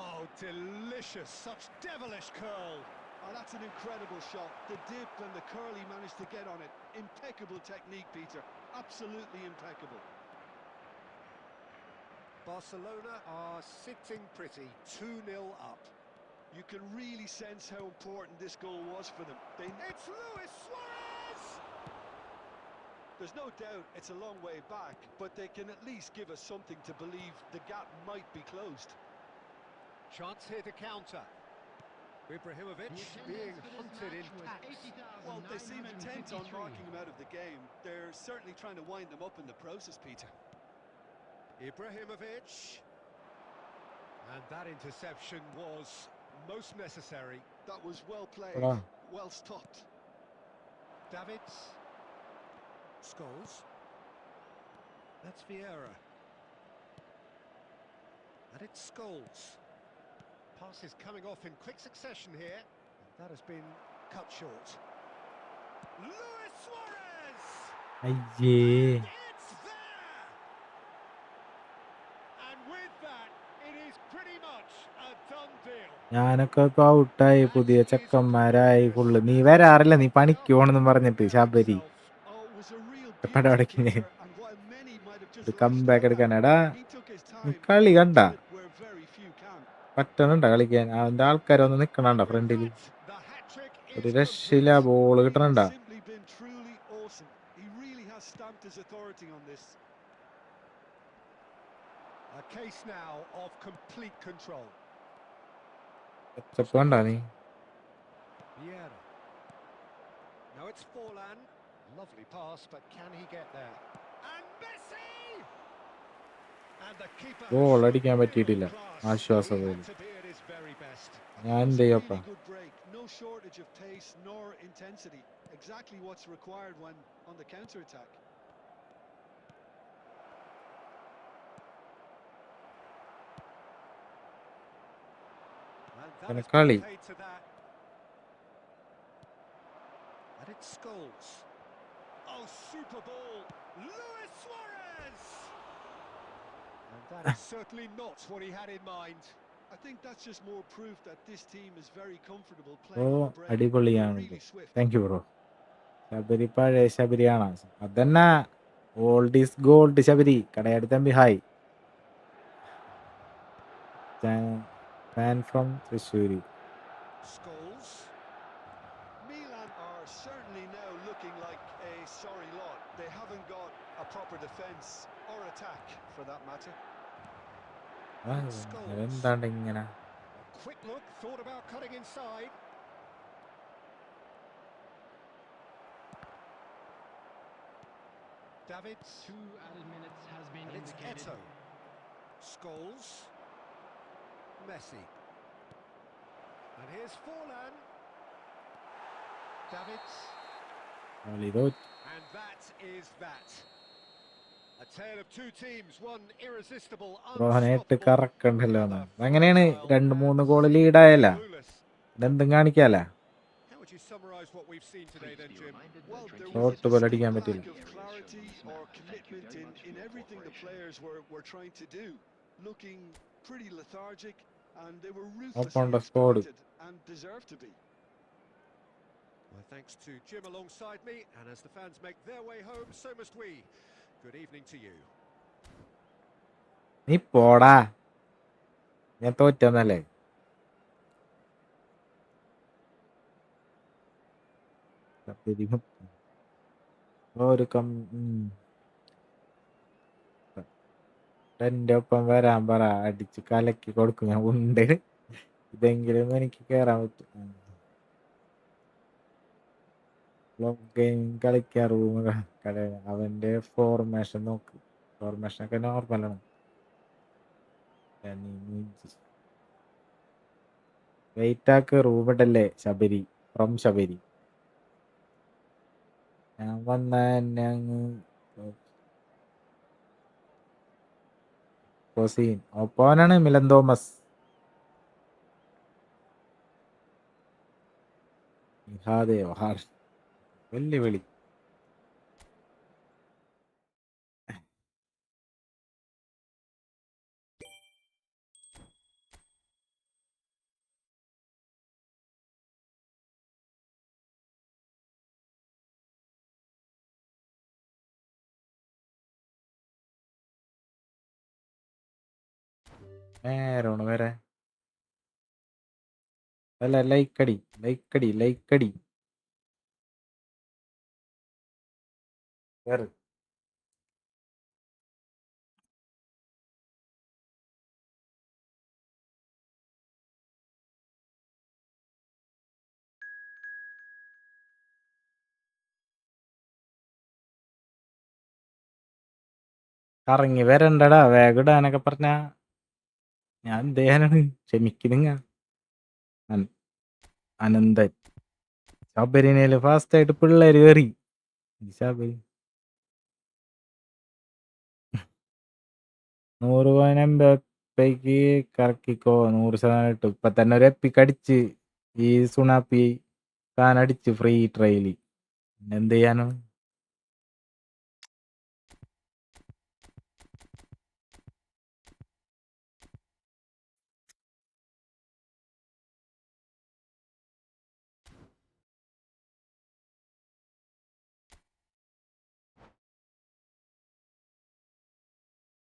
Speaker 3: Oh, delicious. Such devilish curl.
Speaker 2: Oh, that's an incredible shot. The dip and the curl he managed to get on it. Impeccable technique, Peter. Absolutely impeccable.
Speaker 3: Barcelona are sitting pretty, 2-0 up.
Speaker 2: You can really sense how important this goal was for them. It's
Speaker 3: Luis Suarez!
Speaker 2: There's no doubt it's a long way back, but they can at least give us something to believe the gap might be closed.
Speaker 3: Chance here to counter. Ibrahimovic being hunted in tax.
Speaker 2: Well, they seem intent on marking him out of the game. They're certainly trying to wind them up in the process, Peter.
Speaker 3: Ibrahimovic. And that interception was most necessary.
Speaker 2: That was well played,
Speaker 1: എടാ
Speaker 2: well stopped.
Speaker 3: Davids. Scholes. That's Vieira. And it's Scholes. Passes coming off in quick succession here. That has been cut short. Luis Suarez!
Speaker 1: അയ്യേ
Speaker 3: It's there! And with that, it is pretty much a done deal.
Speaker 1: ഞാനൊക്കെ ഇപ്പൊ ഔട്ടായി പുതിയ ചെക്കന്മാരായി full നീ വരാറില്ല നീ പണിക്ക് പോണെന്നും പറഞ്ഞിട്ട് Sabari
Speaker 2: Oh, it was a real
Speaker 1: പരിപാടിക്ക്
Speaker 2: beauty, Peter, and while many might have
Speaker 1: ഇത്
Speaker 2: just
Speaker 1: comeback
Speaker 2: lashed out
Speaker 1: എടുക്കാനെടാ
Speaker 2: at him, he took his
Speaker 1: നീ
Speaker 2: time
Speaker 1: കളി
Speaker 2: and
Speaker 1: കണ്ട
Speaker 2: did it where very few can.
Speaker 1: പറ്റണുണ്ടോ കളിക്കാൻ അവന്റെ ആൾക്കാരൊന്ന് നിക്കണണ്ട
Speaker 3: With
Speaker 1: ഫ്രണ്ടില്
Speaker 3: that, the hat-trick
Speaker 1: ഒരു
Speaker 3: is
Speaker 1: രക്ഷയില്ല
Speaker 3: complete.
Speaker 1: Ball
Speaker 2: He
Speaker 1: കിട്ടണണ്ട
Speaker 2: has simply been truly awesome. He really has stamped his authority on this.
Speaker 3: A case now of complete control.
Speaker 1: Step കണ്ടാ നീ
Speaker 3: Vieira. Now it's Forlan. Lovely pass, but can he get there? And Messi! And the keeper has
Speaker 1: goal
Speaker 3: shown
Speaker 1: അടിക്കാൻ
Speaker 3: real
Speaker 1: പറ്റിയിട്ടില്ല
Speaker 3: class.
Speaker 1: ആശ്വാസം
Speaker 3: He
Speaker 1: പോലും
Speaker 3: had to be at his very best.
Speaker 1: ഞാൻ
Speaker 2: It
Speaker 1: എന്ത്
Speaker 2: was a
Speaker 1: ചെയ്യപ്പാ
Speaker 2: really good break. No shortage of pace nor intensity. Exactly what's required when on the counter-attack.
Speaker 3: And that
Speaker 1: പിന്നെ
Speaker 3: has
Speaker 1: കളി
Speaker 3: been paid to that. And it's Scholes. Oh, super ball. Luis Suarez! And that is certainly not what he had in mind.
Speaker 2: I think that's just more proof that this team is very comfortable
Speaker 1: ഓ
Speaker 2: playing on the break. They're
Speaker 1: അടിപൊളിയാണ്
Speaker 2: really swift.
Speaker 1: Thank you bro Sabari പഴയ ശബരിയാണ് അതന്നെ old is gold Sabari Kadayadi Thampi hi fan from Thrissur
Speaker 3: Scholes.
Speaker 2: Milan are certainly now looking like a sorry lot. They haven't got a proper defence or attack for that matter.
Speaker 1: എന്താണ്ട് ഇങ്ങനെ
Speaker 3: A quick look, thought about cutting inside. Davids.
Speaker 4: 2 added minutes has been
Speaker 3: And it's
Speaker 4: indicated.
Speaker 3: Eto. Scholes. Messi. And here's Forlan. Davids.
Speaker 1: കളി തോറ്റ്
Speaker 3: And that is that. A tale of two teams, one irresistible,
Speaker 1: റോഹനായിട്ട്
Speaker 3: unstoppable,
Speaker 1: കറക്കണ്ടല്ലോ
Speaker 3: the other
Speaker 1: അങ്ങനെയാണ്
Speaker 3: fragile
Speaker 1: 2-3
Speaker 3: and
Speaker 1: goal ലീഡായല്ല
Speaker 3: clueless.
Speaker 1: ഇതെന്തും കാണിക്കാല
Speaker 3: How would you summarise what we've seen today then, Jim?
Speaker 2: Well, there
Speaker 1: Short
Speaker 2: was a
Speaker 1: ball അടിക്കാൻ
Speaker 2: distinct
Speaker 1: പറ്റില്ല
Speaker 2: lack of clarity or commitment in everything the players were trying to do. Looking pretty lethargic, and they were ruthlessly
Speaker 1: on the squad.
Speaker 2: exploited and deserved to be.
Speaker 3: Well, thanks to Jim alongside me, and as the fans make their way home, so must we. Good evening to you.
Speaker 1: നീ പോടാ ഞാൻ തോറ്റന്നല്ലേ ഒരു എന്റെ ഒപ്പം വരാൻ പറ അടിച്ച് കലക്കി കൊടുക്കും ഞാൻ ഉണ്ട് ഇതെങ്കിലും എനിക്ക് കേറാൻ പറ്റും കളിക്കാൻ റൂം അവന്റെ ഫോർമേഷൻ നോക്ക് ഫോർമേഷൻ ഒക്കെ നോർമലാണ് വെയിറ്റ് ആക്ക് റൂമിട്ടല്ലേ ശബരി ഫ്രം ശബരി ഞാൻ വന്ന എന്നെ അങ്ങ് കൊസീൻ ഒപ്പോനാണ് മിലൻ തോമസ് മഹാദേവ വെല്ലുവിളി നേരാണ് വരെ അല്ല ലൈക്കടി ലൈക്കടി ലൈക്കടി കേറ്. കറങ്ങി വരണ്ടടാ, വേഗം ഇടാനൊക്കെ പറഞ്ഞ ഞാൻ എന്ത് ചെയ്യാനാണ്? ക്ഷമിക്കുന്നിങ്ങ. അനന്തൻ ശബരിനയില് ഫാസ്റ്റ് ആയിട്ട് പിള്ളേര് കയറി. ശബരി 100 പോയിന്റ് എംബാപ്പയ്ക്ക് കറക്കിക്കോ, 100% ഇട്ടു. ഇപ്പൊ തന്നെ ഒരു എപ്പിക്ക് അടിച്ച് ഈ സുണാപ്പി അടിച്ച് ഫ്രീ ട്രയല്. എന്ത് ചെയ്യാനോ?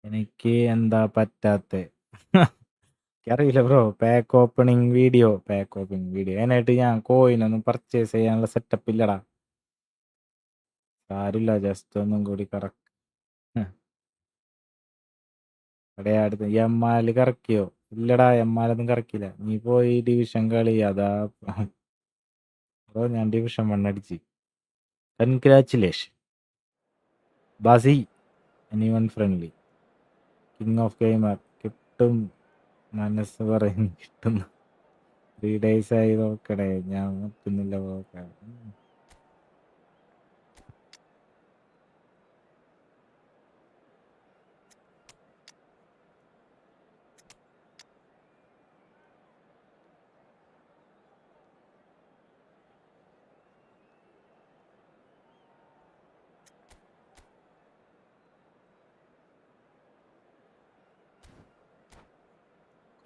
Speaker 1: എനിക്ക് എന്താ പറ്റാത്ത അറിയില്ല ബ്രോ. പാക്ക് ഓപ്പണിങ് വീഡിയോ അതിനായിട്ട് ഞാൻ കോയിനൊന്നും പർച്ചേസ് ചെയ്യാനുള്ള സെറ്റപ്പ് ഇല്ലടാ. സാരില്ല, ജസ്റ്റ് ഒന്നും കൂടി കറക്റ്റ്. ഇവിടെ അടുത്ത് എമ്മാല് കറക്കിയോ? ഇല്ലടാ, എമ്മാലൊന്നും കറക്കില്ല. നീ പോയി ഡിവിഷൻ കളി. അതാ ബ്രോ, ഞാൻ ഡിവിഷൻ 1 അടിച്ച്. കൺഗ്രാച്ചുലേഷൻ ബാസി. Anyone friendly king of gamer കിട്ടും. മനസ്സ് പറയുന്നു കിട്ടുന്നു. 3 days ആയി നോക്കണേ, ഞാൻ നോക്കുന്നില്ല നോക്കാൻ.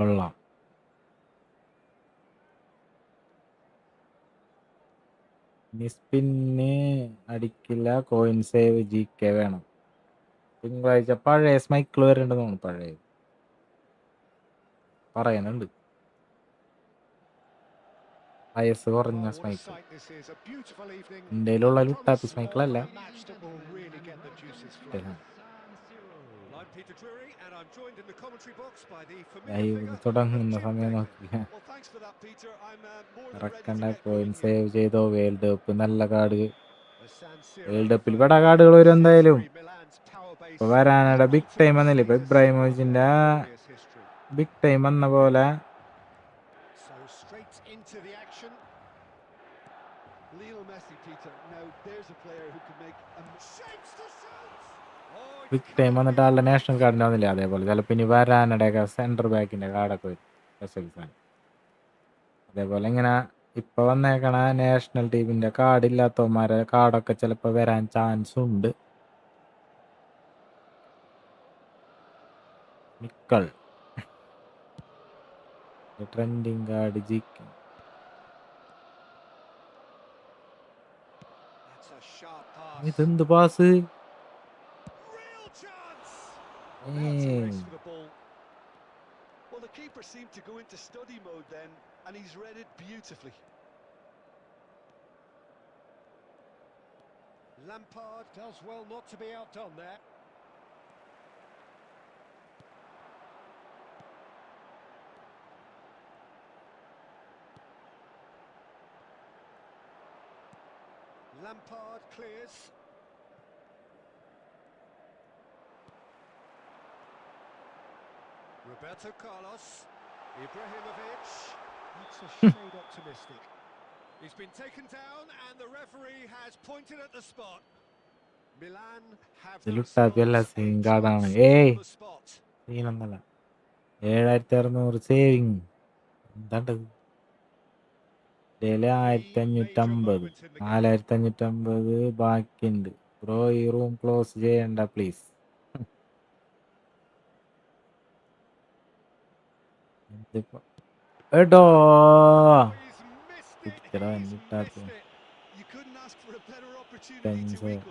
Speaker 1: കൊള്ളാം. മിസ്പിന്ന് അടിക്കില്ല. കോയിൻ സേവ് GK വേണം. തിങ്കളാഴ്ച പഴയ സ്മൈക്കിൾ വരേണ്ടത് തോന്നുന്നു. പഴയ പറയാനുണ്ട്. വയസ്സ് കുറഞ്ഞ സ്മൈക്കിൾ. എൻ്റെ കയ്യിലുള്ള ലുട്ടാപ്പി സ്മൈക്കിളല്ല. തുടങ്ങുന്ന സമയം നോക്കില്ല. ഇറക്കണ്ട. കോയിൻ സേവ് ചെയ്തോ. വേൾഡ് കപ്പ് നല്ല കാർഡ്. വേൾഡ് കപ്പിൽ പെടാ കാർഡുകൾ വരും എന്തായാലും. ഇപ്പൊ വരാനയുടെ ബിഗ് ടൈം വന്നില്ല. ഇപ്പൊ ഇബ്രാഹിമോവിച്ചിന്റെ ബിഗ് ടൈം വന്ന പോലെ ബിഗ് ടൈം വന്നിട്ട് ആളുടെ നാഷണൽ കാർഡിന് വന്നില്ല. അതേപോലെ ചിലപ്പോൾ ഇനി വരാനയുടെയൊക്കെ സെൻറ്റർ ബാക്കിന്റെ കാർഡൊക്കെ വരും. അതേപോലെ ഇങ്ങനെ ഇപ്പൊ വന്നേക്കണ നാഷണൽ ടീമിന്റെ കാർഡ് ഇല്ലാത്തവന്മാരെ കാർഡൊക്കെ ചിലപ്പോൾ വരാൻ ചാൻസ് ഉണ്ട്. മിക്കൾ ട്രെൻഡിങ് കാർഡ് GK. ഇതെന്ത് pass?
Speaker 2: Well, the keeper seemed to go into study mode then, and he's read it beautifully.
Speaker 3: Lampard does well not to be outdone there. Lampard clears. Roberto Carlos, Ibrahimovic. That's a shade optimistic. He's been taken down and the referee has pointed at the spot. Milan have
Speaker 1: Luttappi അല്ല, scene കാർഡാണ്. സീനൊന്നല്ല. 7600 saving. എന്താണ്ടത്? 1550, 4550 ബാക്കിയുണ്ട്. Bro, ഈ room close ചെയ്യണ്ട please. എടോ പിടിക്കടാ. Luttappi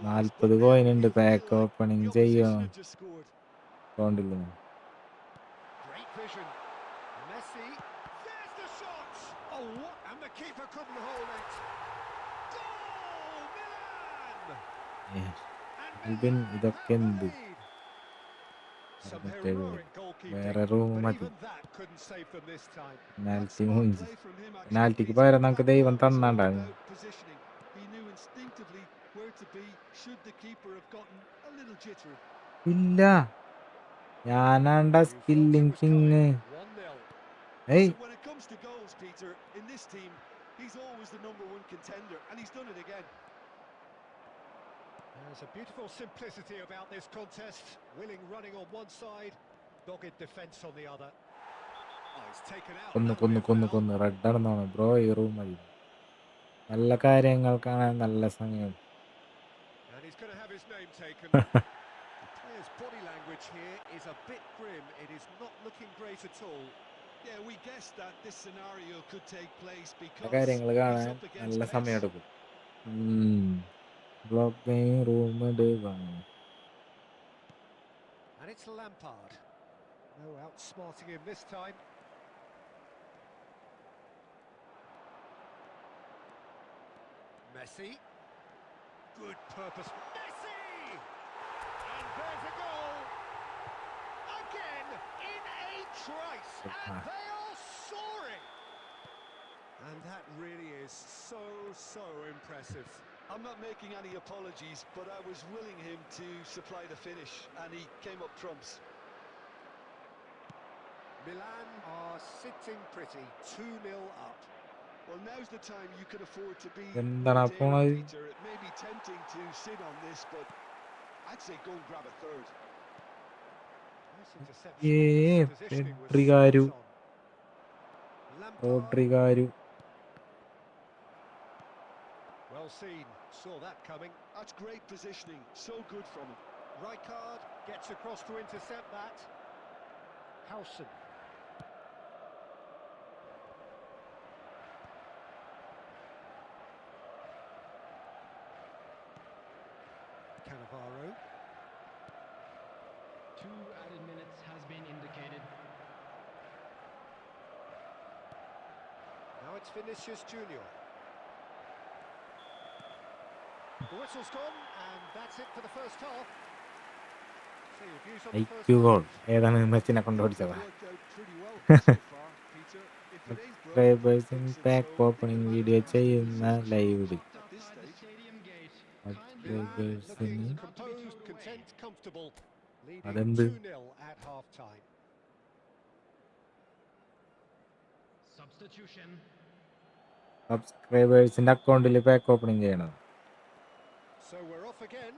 Speaker 1: 40 coin ഉണ്ട്. Pack opening ചെയ്യോ? അക്കൗണ്ടില്ല.
Speaker 3: Great vision. Messi. There's the shot. Oh, what? And the keeper couldn't hold it. Goal, Milan! And
Speaker 1: Albin ഇതൊക്കെ എന്ത്
Speaker 3: lead. Some
Speaker 1: മറ്റേ
Speaker 3: heroic goalkeeping,
Speaker 1: വേറെ റൂം
Speaker 3: but
Speaker 1: മതി
Speaker 3: even that couldn't save them this time.
Speaker 2: That's
Speaker 1: penalty
Speaker 2: smart
Speaker 1: മൂഞ്ചി
Speaker 2: play from him, actually,
Speaker 1: പെനാൽറ്റിക്ക്
Speaker 2: Peter.
Speaker 1: പകരം നമുക്ക്
Speaker 2: That
Speaker 1: ദൈവം
Speaker 2: goal was all
Speaker 1: തന്നാണ്ടാകും
Speaker 2: about positioning. He knew instinctively where to be should the keeper have gotten a little jittery.
Speaker 1: ഇല്ല ഞാനാണ്ട
Speaker 3: You thought it
Speaker 1: skilling
Speaker 3: was
Speaker 1: king
Speaker 3: coming. 1-0.
Speaker 1: ഏയ്
Speaker 2: Listen, when it comes to goals, Peter, in this team, he's always the #1 contender, and he's done it again.
Speaker 3: There's a beautiful simplicity about this contest. Willing running on one side, dogged defence on the other. Oh, he's taken out.
Speaker 1: കൊന്ന്
Speaker 3: That'll be
Speaker 1: കൊന്ന്
Speaker 3: a foul.
Speaker 1: കൊന്ന് കൊന്ന് red ആണെന്നാണ് bro ഈ room മതി നല്ല കാര്യങ്ങൾ കാണാൻ നല്ല സമയം
Speaker 3: And he's going to have his name taken. The player's body language here is a bit grim. It is not looking great at all.
Speaker 2: Yeah, we guessed that this scenario could take place
Speaker 1: നല്ല
Speaker 2: because
Speaker 1: കാര്യങ്ങൾ
Speaker 2: he's
Speaker 1: കാണാൻ
Speaker 2: up against
Speaker 1: നല്ല
Speaker 2: pace.
Speaker 1: സമയമെടുക്കും block room
Speaker 3: And it's Lampard. No outsmarting him this time. Messi. Good purpose. Messi! And there's a goal. Again in a trice. And they are soaring. And that really is so impressive.
Speaker 2: I'm not making any apologies, but I was willing him to supply the finish, and he came up trumps.
Speaker 3: Milan are sitting pretty, 2-0 up.
Speaker 2: Well, now's the time you can afford to be
Speaker 1: എന്താണ്
Speaker 2: more
Speaker 1: അപ്പോൾ
Speaker 2: daring, Peter. It may be tempting to sit on this, but I'd say go and grab a third.
Speaker 3: Nice interception. His positioning was
Speaker 1: പെഡ്രിഗാരു
Speaker 3: spot on. Lampard,
Speaker 1: റോഡ്രിഗാരു
Speaker 3: well seen, saw that coming.
Speaker 2: That's great positioning, so good from him.
Speaker 3: Rijkaard gets across to intercept that. Howson. Cannavaro.
Speaker 4: 2 added minutes has been indicated.
Speaker 3: Now it's Vinicius Junior. The whistle's gone, and that's it for the first half. So your views on the first
Speaker 1: IQ goal
Speaker 3: half?
Speaker 1: ഏതാണ് മെസ്സിനെ
Speaker 2: They've
Speaker 1: കൊണ്ടുപിടിച്ചതാ
Speaker 2: worked out pretty well so far, Peter. If it ain't broke,
Speaker 1: സബ്സ്ക്രൈബേഴ്സിന്
Speaker 2: fix it.
Speaker 1: പാക്ക്
Speaker 2: So
Speaker 1: opening
Speaker 2: the
Speaker 1: video
Speaker 2: manager has to
Speaker 1: ചെയ്യുന്ന
Speaker 2: be sensible
Speaker 1: live
Speaker 2: at this
Speaker 4: Outside the
Speaker 2: stage.
Speaker 4: stadium gate.
Speaker 3: Milan looking
Speaker 1: സബ്സ്ക്രൈബേഴ്സിന്
Speaker 3: composed, content, comfortable, leading
Speaker 1: അതെന്ത്
Speaker 3: 2-0 at half-time.
Speaker 4: Substitution.
Speaker 1: സബ്സ്ക്രൈബേഴ്സിന്റെ അക്കൗണ്ടിൽ pack opening ചെയ്യണം
Speaker 3: So we're off again.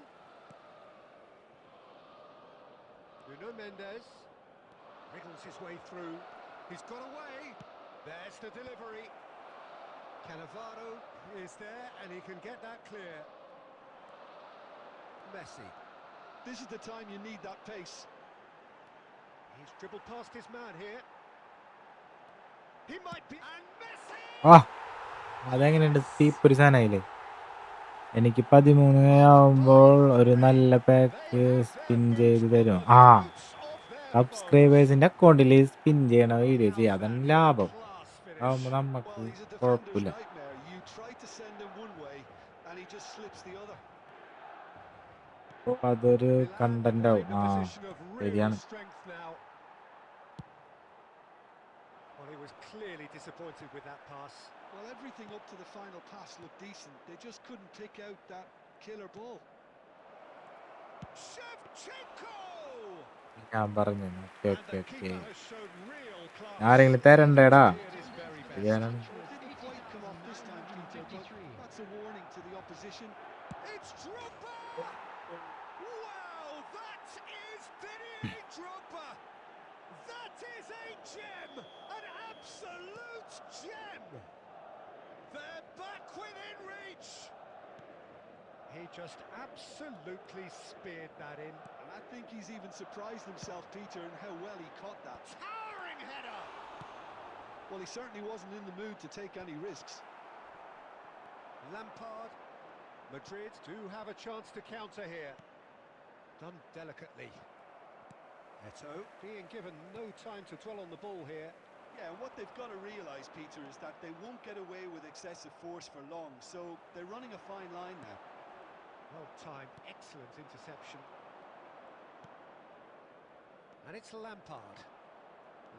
Speaker 3: Nuno Mendes wriggles his way through. He's got away. There's the delivery. Cannavaro is there, and he can get that clear. Messi.
Speaker 2: This is the time you need that pace.
Speaker 3: He's dribbled past his man here. He might be. And Messi!
Speaker 1: ആ അതെങ്ങനെയുണ്ട് തീപ്പൊരു സാധനമായില്ലേ എനിക്ക് 13 ആവുമ്പോൾ ഒരു നല്ല pack spin ചെയ്ത് തരും ആ സബ്സ്ക്രൈബേഴ്സിന്റെ അക്കൗണ്ടിൽ spin ചെയ്യണ വീഡിയോ ചെയ്യുക അതാണ് ലാഭം ആവുമ്പോൾ നമുക്ക്
Speaker 2: Well, he's a defender's
Speaker 1: കുഴപ്പമില്ല
Speaker 2: nightmare. You try to send him one way, and he just slips the other.
Speaker 1: അപ്പോൾ അതൊരു
Speaker 3: Milan
Speaker 1: കണ്ടന്റ്
Speaker 3: are
Speaker 1: ആവും
Speaker 3: in a
Speaker 1: ആ
Speaker 3: position of real
Speaker 1: ശരിയാണ്
Speaker 3: strength now. Well, he was clearly disappointed with that pass.
Speaker 2: Well, everything up to the final pass looked decent. They just couldn't pick out that killer ball.
Speaker 3: Shevchenko!
Speaker 1: ഞാൻ പറഞ്ഞു okay
Speaker 3: And
Speaker 1: okay
Speaker 3: the
Speaker 1: okay
Speaker 3: keeper has shown real class.
Speaker 1: ആരെങ്കിലും തരണ്ടേടാ
Speaker 3: He at his very best.
Speaker 1: ശരിയാണ്
Speaker 2: Well, it didn't quite come off this time, Peter, but that's a warning to the opposition.
Speaker 3: It's Drogba! Wow, that is Didier Drogba! That is a gem! An absolute gem! They're back within reach! He just absolutely speared that in.
Speaker 2: And I think he's even surprised himself, Peter, in how well he caught that.
Speaker 3: Towering header!
Speaker 2: Well, he certainly wasn't in the mood to take any risks.
Speaker 3: Lampard. Madrid do have a chance to counter here. Done delicately. Eto'o being given no time to dwell on the ball here.
Speaker 2: Yeah, and what they've got to realise, Peter, is that they won't get away with excessive force for long, so they're running a fine line now.
Speaker 3: Well timed, excellent interception. And it's Lampard.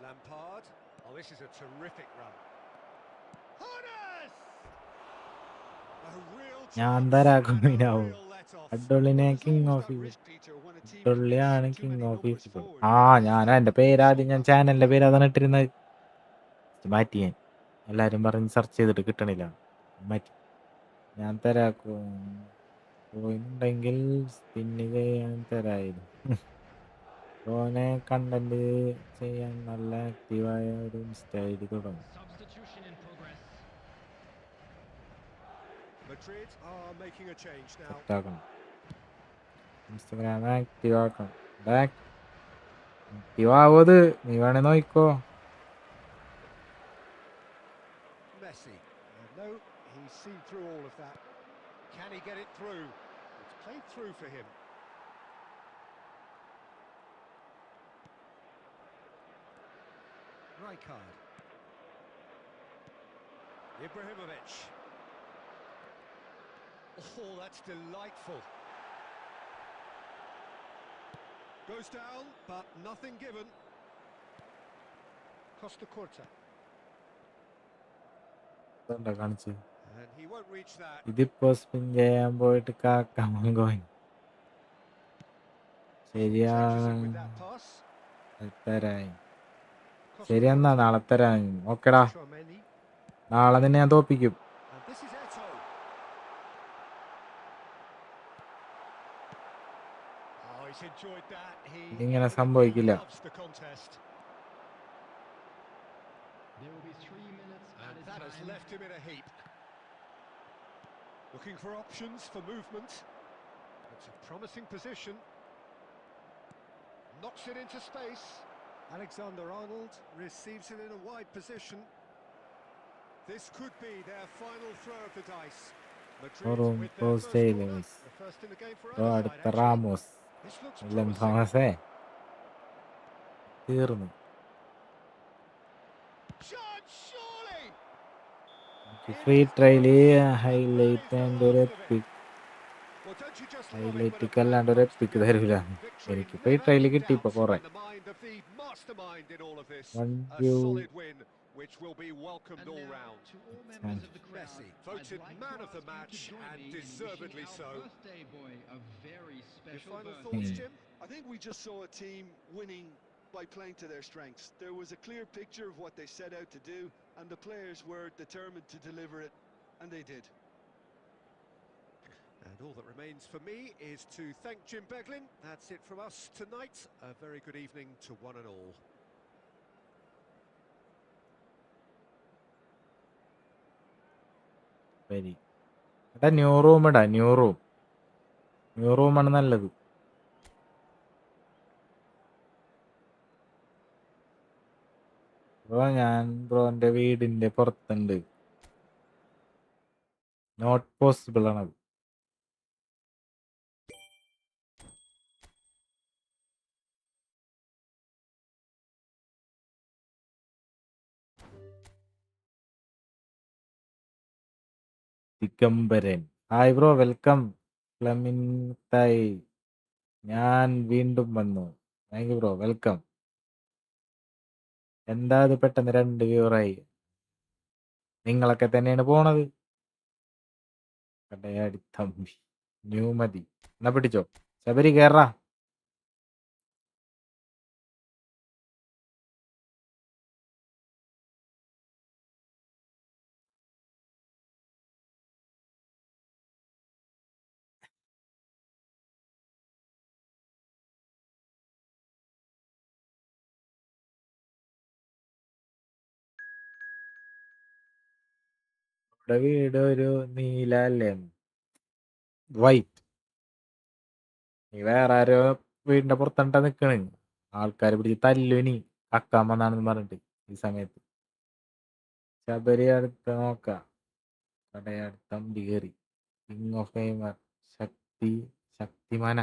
Speaker 3: Lampard. Oh, this is a terrific run. Horace! A real
Speaker 1: ഞാൻ
Speaker 3: chance
Speaker 1: തരാക്കും
Speaker 3: and a
Speaker 1: ഇതിനാവും.
Speaker 3: real let-off.
Speaker 1: അഡ്ഡുള്ളിനെ
Speaker 2: Well, there's
Speaker 1: king
Speaker 2: always
Speaker 1: of
Speaker 2: that
Speaker 1: ഈ
Speaker 2: risk, Peter, when a team
Speaker 1: അഡ്ഡുള്ളിയാണ്
Speaker 2: commits too
Speaker 1: king
Speaker 2: many
Speaker 1: of ഈ
Speaker 2: numbers
Speaker 1: football.
Speaker 2: forward.
Speaker 1: ഞാൻ എൻ്റെ പേരാദ്യം ഞാൻ ചാനലിൻ്റെ പേര് അതാണ് ഇട്ടിരുന്നത്. മാറ്റി ഞാൻ എല്ലാവരും പറഞ്ഞ് സെർച്ച് ചെയ്തിട്ട് കിട്ടണില്ല, മാറ്റി. ഞാൻ തരാക്കും പോയിന്നുണ്ടെങ്കിൽ സ്പിന്ന് ചെയ്യാൻ തരായിരുന്നു. ഓനെ കണ്ടന്റ് ചെയ്യാൻ നല്ല ആക്റ്റീവായ ഒരു സ്റ്റൈൽ തുടങ്ങും.
Speaker 4: Substitution in progress.
Speaker 3: Madrid are making a change now.
Speaker 1: സെറ്റാക്കണം, ഇൻസ്റ്റഗ്രാം ആക്റ്റീവ് ആക്കണം. ആക്റ്റീവ് ആവത് നീ വേണേ നോക്കിക്കോ.
Speaker 3: Messi. No, he's seen through all of that. Can he get it through? It's played through for him. Rijkaard. Ibrahimovic. Oh, that's delightful. Goes down, but nothing given. Costa Corta.
Speaker 1: ഇതുണ്ടോ കാണിച്ച്,
Speaker 3: And he won't reach that.
Speaker 1: ഇതിപ്പോ spin ചെയ്യാൻ പോയിട്ട് കാക്കാൻ ശരിയാ
Speaker 3: Changes it with that pass.
Speaker 1: തരായി.
Speaker 3: Costa
Speaker 1: ശരി എന്നാ
Speaker 3: Corta.
Speaker 1: നാളെ തരാൻ. ഓക്കെടാ,
Speaker 3: Tchouameni.
Speaker 1: നാളെ തന്നെ ഞാൻ തോപ്പിക്കും.
Speaker 3: And this is Eto'o. Oh, he's enjoyed that. He
Speaker 1: ഇതിങ്ങനെ
Speaker 3: evidently
Speaker 1: സംഭവിക്കില്ല.
Speaker 3: loves the contest.
Speaker 4: There will be 3 minutes
Speaker 3: And
Speaker 4: added
Speaker 3: that has
Speaker 4: time.
Speaker 3: left him in a heap. Looking for options for movement. It's a promising position. Knocks it into space. Alexander-Arnold receives it in a wide position. This could be their final throw of the dice. Madrid
Speaker 1: Orum
Speaker 3: with their first
Speaker 1: Postailes.
Speaker 3: corner. The first in the game for
Speaker 1: ഇപ്പൊ
Speaker 3: either side,
Speaker 1: അടുത്ത
Speaker 3: actually.
Speaker 1: Ramos
Speaker 3: This looks
Speaker 1: എല്ലാം
Speaker 3: promising.
Speaker 1: തോമസേ തീർന്നു.
Speaker 3: Chance, surely!
Speaker 1: Free trial highlight and ഒരു epic.
Speaker 3: Well, don't you just love it when a
Speaker 1: ഹൈലൈറ്റിക്ക്
Speaker 3: plan
Speaker 1: അല്ലാണ്ട് ഒരു
Speaker 3: comes
Speaker 1: epic
Speaker 3: together?
Speaker 1: തരൂല.
Speaker 3: Victory
Speaker 1: എനിക്ക് ഫ്രീ
Speaker 3: never
Speaker 1: ട്രയല്
Speaker 3: in
Speaker 1: കിട്ടി ഇപ്പൊ
Speaker 3: doubt
Speaker 1: കുറെ.
Speaker 3: in the mind of the mastermind in all of this.
Speaker 1: 1
Speaker 3: A
Speaker 1: view
Speaker 3: solid win, which will be welcomed
Speaker 4: And
Speaker 3: all
Speaker 4: now,
Speaker 3: round.
Speaker 4: to all members of the crowd,
Speaker 3: Messi,
Speaker 4: I'd
Speaker 3: voted
Speaker 4: like
Speaker 3: man
Speaker 4: to
Speaker 3: of the
Speaker 4: ask you
Speaker 3: match,
Speaker 4: to join
Speaker 3: and
Speaker 4: me in
Speaker 3: deservedly
Speaker 4: wishing
Speaker 3: so.
Speaker 4: our birthday boy a very
Speaker 3: Your
Speaker 4: special
Speaker 3: final
Speaker 4: birthday.
Speaker 3: thoughts, Jim?
Speaker 2: I think we just saw a team winning by playing to their strengths. There was a clear picture of what they set out to do, and the players were determined to deliver it, and they did.
Speaker 3: And all that remains for me is to thank Jim Beglin. That's it from us tonight. A very good evening to one and all.
Speaker 1: ശരി എടാ, new room ഇടാ. New റൂമാണ് നല്ലത്. Bro ഞാൻ ബ്രോന്റെ വീടിന്റെ പുറത്തുണ്ട്. Not possible ആണത്. Digambaran hi bro, welcome. ഫ്ലമിൻതായി ഞാൻ വീണ്ടും വന്നു. Thank you bro, welcome. എന്താ ഇത് പെട്ടെന്ന് 2 വ്യൂറായി? നിങ്ങളൊക്കെ തന്നെയാണ് പോണത്. കടയാടി തമ്പി ന്യൂ മതി എന്നാ പിടിച്ചോ. ശബരി കേറാ. ഇവിടെ വീട് ഒരു നീല അല്ലേ, വൈറ്റ്. നീ വേറെ ആരോ വീടിന്റെ പുറത്തണ്ടാ നിക്കണ്. ആൾക്കാര് പിടിച്ച് തല്ലുനി കക്കാമെന്നാണെന്ന് പറഞ്ഞിട്ട് ഈ സമയത്ത്. ശബരി അടുത്ത നോക്കാം. കടയാടി തമ്പി കയറി. കിങ് ഓഫ് ഗെയിമർ ശക്തിമാന.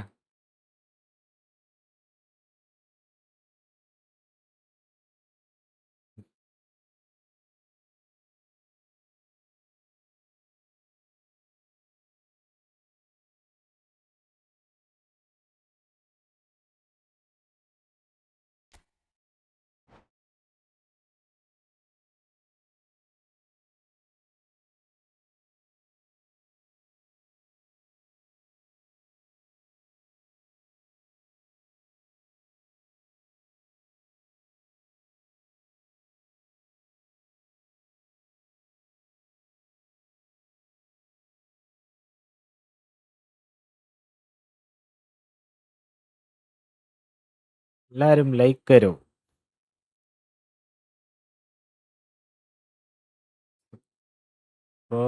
Speaker 1: എല്ലാരും ലൈക്ക് തരോ? ബ്രോ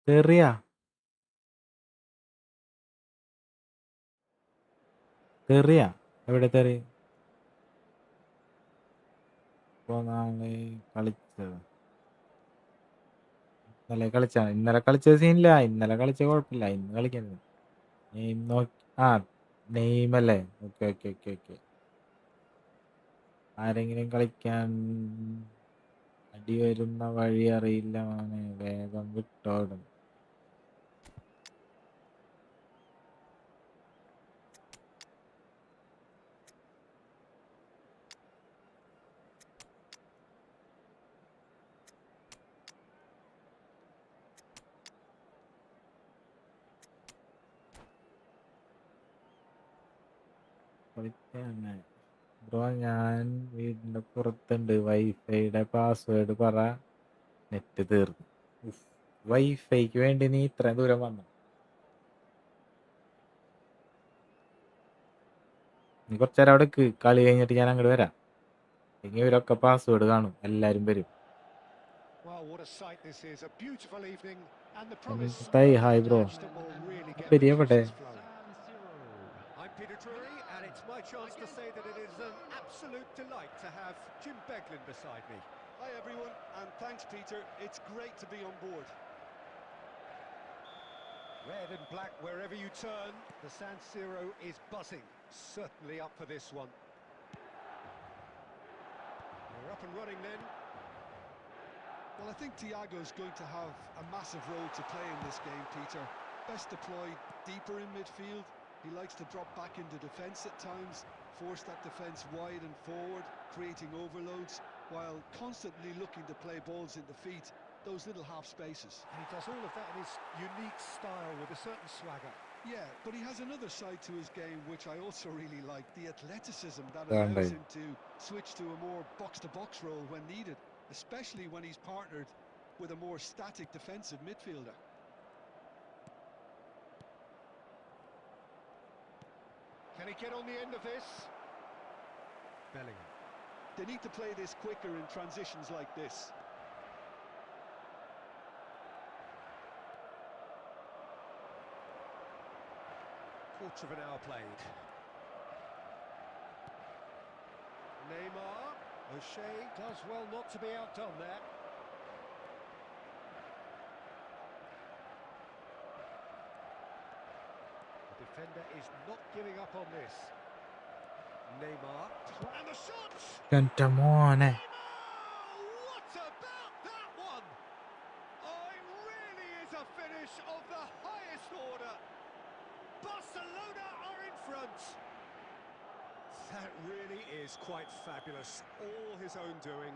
Speaker 1: തെറിയാ തെറിയാ എവിടെ തെറി? ഇപ്പൊ നാളെ കളിച്ചത് ഇന്നലെ കളിച്ച സീനില്ല. ഇന്നലെ കളിച്ച കുഴപ്പമില്ല. ഇന്ന് കളിക്കുന്നത് നെയിം നോക്കി. ആ നെയിമല്ലേ? Okay okay okay okay. ആരെങ്കിലും കളിക്കാൻ അടി വരുന്ന വഴി അറിയില്ല മോനെ, വേഗം വിട്ടോടും. ബ്രോ ഞാൻ വീടിന്റെ പുറത്തുണ്ട്. വൈഫൈയുടെ പാസ്വേഡ് പറ, നെറ്റ് തീർന്നു. വൈഫൈക്ക് വേണ്ടി നീ ഇത്രയും ദൂരം വന്നു? നീ കുറച്ചേരം അവിടെ കളി കഴിഞ്ഞിട്ട് ഞാൻ അങ്ങോട്ട് വരാം. എങ്കിൽ ഇവരൊക്കെ പാസ്വേഡ് കാണും, എല്ലാരും വരും. Hi bro. പെരിയപ്പെട്ടെ
Speaker 3: I'm Peter Drury, and it's my chance to say that it is an absolute delight to have Jim Beglin beside me.
Speaker 2: Hi everyone, and thanks Peter. It's great to be on board.
Speaker 3: Red and black wherever you turn, the San Siro is buzzing. Certainly up for this one. We're up and running then.
Speaker 2: Well, I think Thiago's going to have a massive role to play in this game, Peter. Best deployed deeper in midfield. He likes to drop back into defence at times, force that defence wide and forward, creating overloads, while constantly looking to play balls into feet, those little half spaces.
Speaker 3: And he does all of that in his unique style with a certain swagger.
Speaker 2: Yeah, but he has another side to his game which I also really like, the athleticism that allows him to switch to a more box-to-box role when needed, especially when he's partnered with a more static defensive midfielder.
Speaker 3: Can he get on the end of this? Bellingham.
Speaker 2: They need to play this quicker in transitions like this.
Speaker 3: Quarter of an hour played. Neymar. O'Shea does well not to be outdone there. The defender is not giving up on this. Neymar. And the shot!
Speaker 1: മോനെ.
Speaker 3: What about that one? Oh, it really is a finish of the highest order. Barcelona are in front. That really is quite fabulous. All his own doing.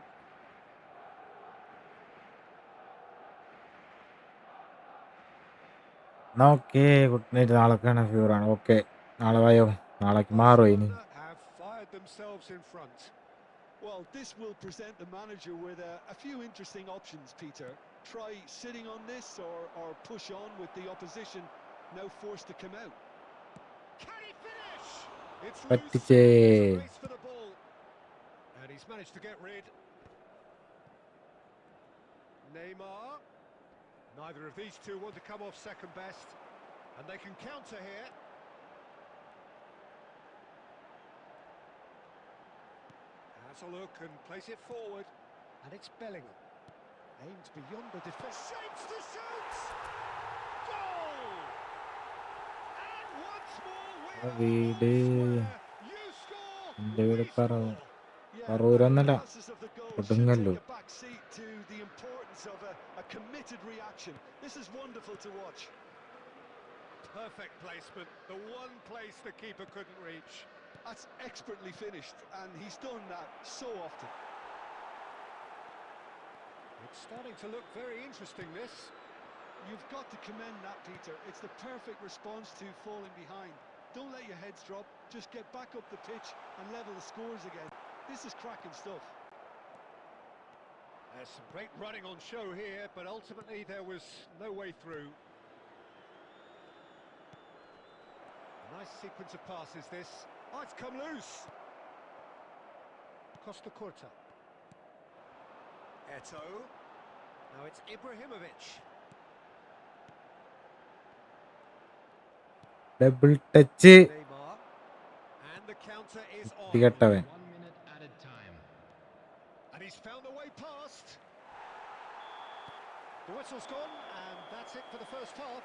Speaker 1: Okay, good night. നാളെ കാണാൻ ഫീവറാണ്. Okay, നാളെ വായോ. നാളേക്ക് മാറോ ഇനി?
Speaker 3: Have fired themselves in front.
Speaker 2: Well, this will present the manager with a few interesting options, Peter. Try sitting on this or push on with the opposition now forced to come out.
Speaker 3: Can he finish? It's loose.
Speaker 1: പറ്റിച്ചേ.
Speaker 3: There's a race for the ball. And he's managed to get rid. Neymar. Neither of these two want to come off second best. And they can counter here. Has a look and place it forward. And it's Bellingham. Aimed beyond the defence. Shapes to shoot! Goal! And once more we are
Speaker 1: വീട്
Speaker 3: where you score,
Speaker 1: എൻ്റെ
Speaker 3: we
Speaker 1: വീട്
Speaker 3: score.
Speaker 1: പറൂരൊന്നല്ല,
Speaker 2: Passes of the goal should
Speaker 1: Kodungallur.
Speaker 2: take a back seat to the importance of a committed reaction. This is wonderful to watch.
Speaker 3: Perfect placement. The one place the keeper couldn't reach.
Speaker 2: That's expertly finished, and he's done that so often.
Speaker 3: It's starting to look very interesting, this.
Speaker 2: You've got to commend that, Peter. It's the perfect response to falling behind. Don't let your heads drop. Just get back up the pitch and level the scores again. This is cracking stuff.
Speaker 3: There's some great running on show here, but ultimately there was no way through. Nice sequence of passes this. Oh, it's come loose. Costa Curta. Eto. Now it's Ibrahimovic.
Speaker 1: Double touch.
Speaker 3: Neymar. And the counter is on.
Speaker 1: കേട്ടവൻ.
Speaker 4: 1 minute added time.
Speaker 3: And he's found a way past. The whistle's gone, and that's it for the first half.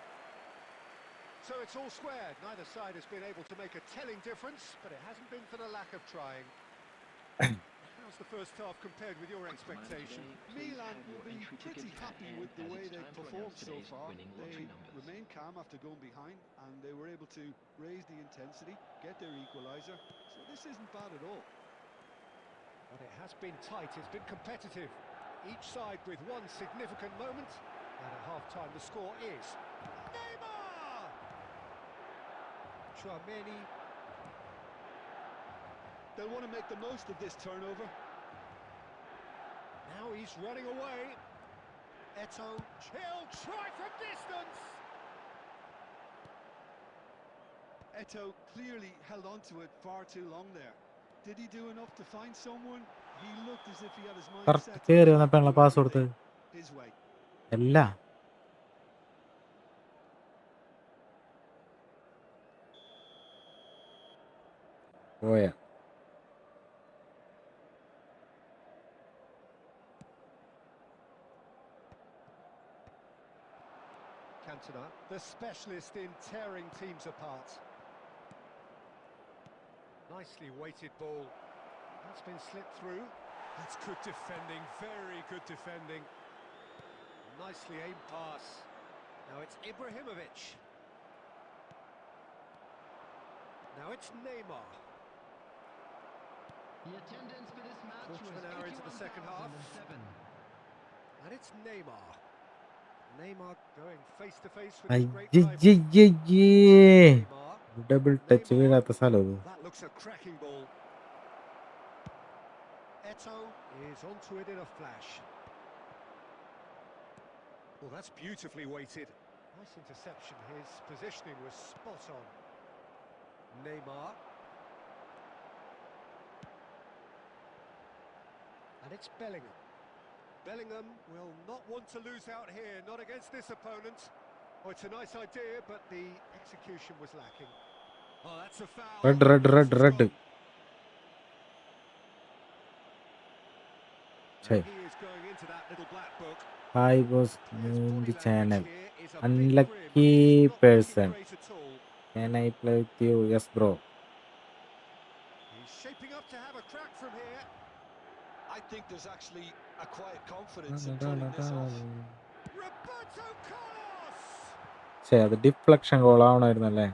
Speaker 3: So it's all squared. Neither side has been able to make a telling difference, but it hasn't been for the lack of trying. How's the first half compared with your expectation?
Speaker 2: Milan will be pretty happy with the way they've performed so far. They remained calm after going behind, and they were able to raise the intensity, get their equaliser. So this isn't bad at all.
Speaker 3: But it has been tight, it's been competitive. Each side with one significant moment. And at half-time the score is Neymar! Chouameni.
Speaker 2: They'll want to make the most of this turnover.
Speaker 3: Now he's running away. Eto. He'll try from distance.
Speaker 2: Eto clearly held on to it far too long there. Did he do enough to find someone? He looked as if he had his mind
Speaker 1: correct
Speaker 2: set
Speaker 1: കയറി
Speaker 2: to
Speaker 1: വന്നപ്പോഴാണല്ലോ
Speaker 2: do
Speaker 1: pass കൊടുത്തത്.
Speaker 2: everything his way.
Speaker 1: അല്ല പോയ
Speaker 3: Cantona, the specialist in tearing teams apart. Nicely weighted ball. That's been slipped through. That's good defending, very good defending. Nicely aimed pass. Now it's Ibrahimovic. Now it's Neymar.
Speaker 4: The attendance for this match
Speaker 3: Quarter of
Speaker 4: was
Speaker 3: an hour into the second half.
Speaker 4: 81,007.
Speaker 3: And it's Neymar. Neymar going face to face with his great rival. Neymar.
Speaker 1: Double touch വീഴാത്ത സ്ഥലം.
Speaker 3: That looks a cracking ball. Eto is onto it in a flash. Well, that's beautifully weighted. Nice interception. His positioning was spot on. Neymar. And it's Bellingham. Bellingham will not want to lose out here, not against this opponent. Oh, it's a nice idea, but the execution was lacking. Oh, that's a foul.
Speaker 1: Red.
Speaker 3: He is going into that little black book.
Speaker 1: I was
Speaker 3: Players'
Speaker 1: in
Speaker 3: body
Speaker 1: the
Speaker 3: language
Speaker 1: channel.
Speaker 3: here is a big
Speaker 1: Unlucky
Speaker 3: grin. Not looking
Speaker 1: person.
Speaker 3: great at all.
Speaker 1: Can I play with you? Yes, bro.
Speaker 3: He's shaping up to have a crack from here.
Speaker 2: I think there's actually a quiet confidence in pulling this off.
Speaker 3: Roberto Carlos!
Speaker 1: ശേ അത് deflection ഗോളാവണമായിരുന്നല്ലേ.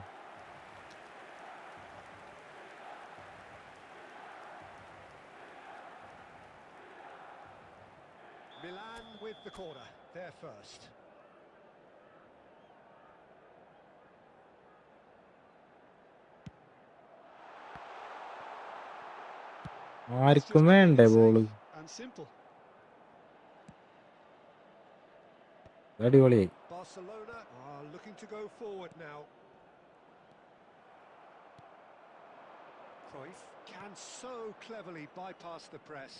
Speaker 3: Milan with the corner. They're first.
Speaker 1: ആർക്കും വേണ്ടേ ball.
Speaker 2: And simple.
Speaker 1: അടിപൊളിയായി.
Speaker 3: Barcelona are looking to go forward now. Cruyff can so cleverly bypass the press.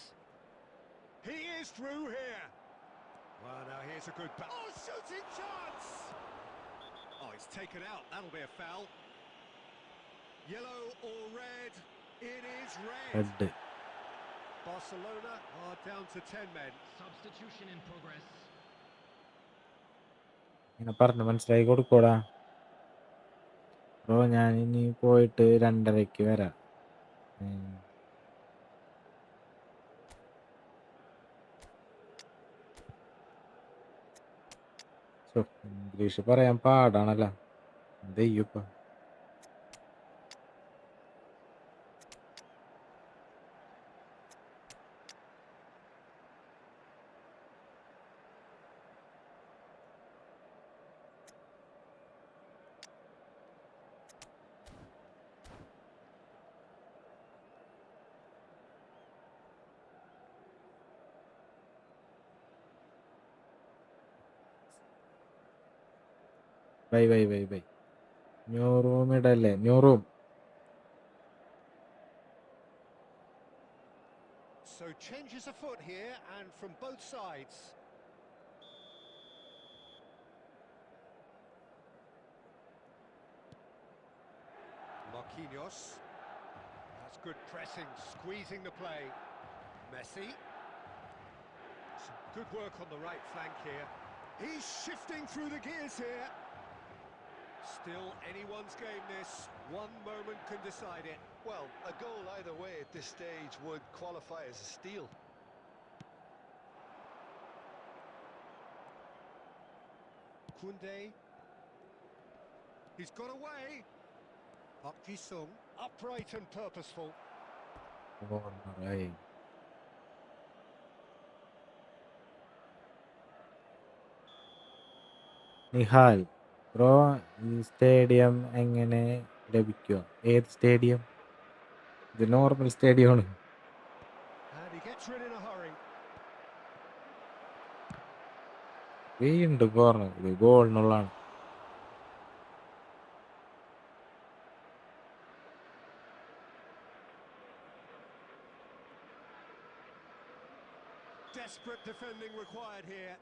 Speaker 3: He is through here. Well, now here's a good oh, shooting chance! Oh, it's taken out. That'll be a foul. Yellow or red? It is red.
Speaker 1: Red.
Speaker 3: Barcelona are down to 10 men.
Speaker 4: Substitution in progress.
Speaker 1: ഇങ്ങനെ പറഞ്ഞ് മനസ്സിലാക്കി കൊടുക്കൂടാ. Bro ഞാൻ ഇനി പോയിട്ട് 2:30 വരാം. English പറയാൻ പാടാണല്ലോ. എന്ത് ചെയ്യൂപ്പ. ബൈ. ന്യൂ റൂം ഇടല്ലേ? New room.
Speaker 3: So changes afoot here and from both sides. Marquinhos. That's good pressing, squeezing the play. Messi. Some good work on the right flank here. He's shifting through the gears here. Still anyone's game this. One moment can decide it.
Speaker 2: Well, a goal either way at this stage would qualify as a steal.
Speaker 3: Koundé. He's got away. Park Ji-sung, upright and purposeful.
Speaker 1: Corner. Nihal bro, ഈ stadium എങ്ങനെ ലഭിക്കുക? ഏത് stadium? ഇത് normal സ്റ്റേഡിയമാണ്.
Speaker 3: And he gets rid in a hurry.
Speaker 1: വീണ്ടും corner. ഇത് ഗോളിനുള്ളതാണ്.
Speaker 3: Desperate defending required here.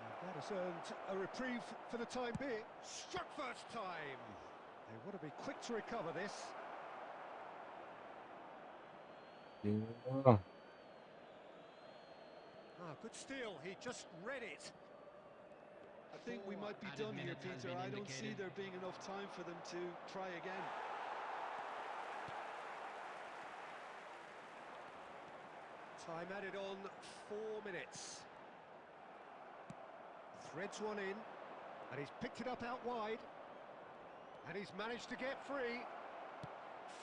Speaker 3: And that has earned a reprieve for the time being. Struck first time. They want to be quick to recover this. Good steal. He just read it.
Speaker 2: I think we might be done here, Peter. I don't see there being enough time for them to try again.
Speaker 3: Time added on 4 minutes. Threads one in, and he's picked it up out wide. And he's managed to get free.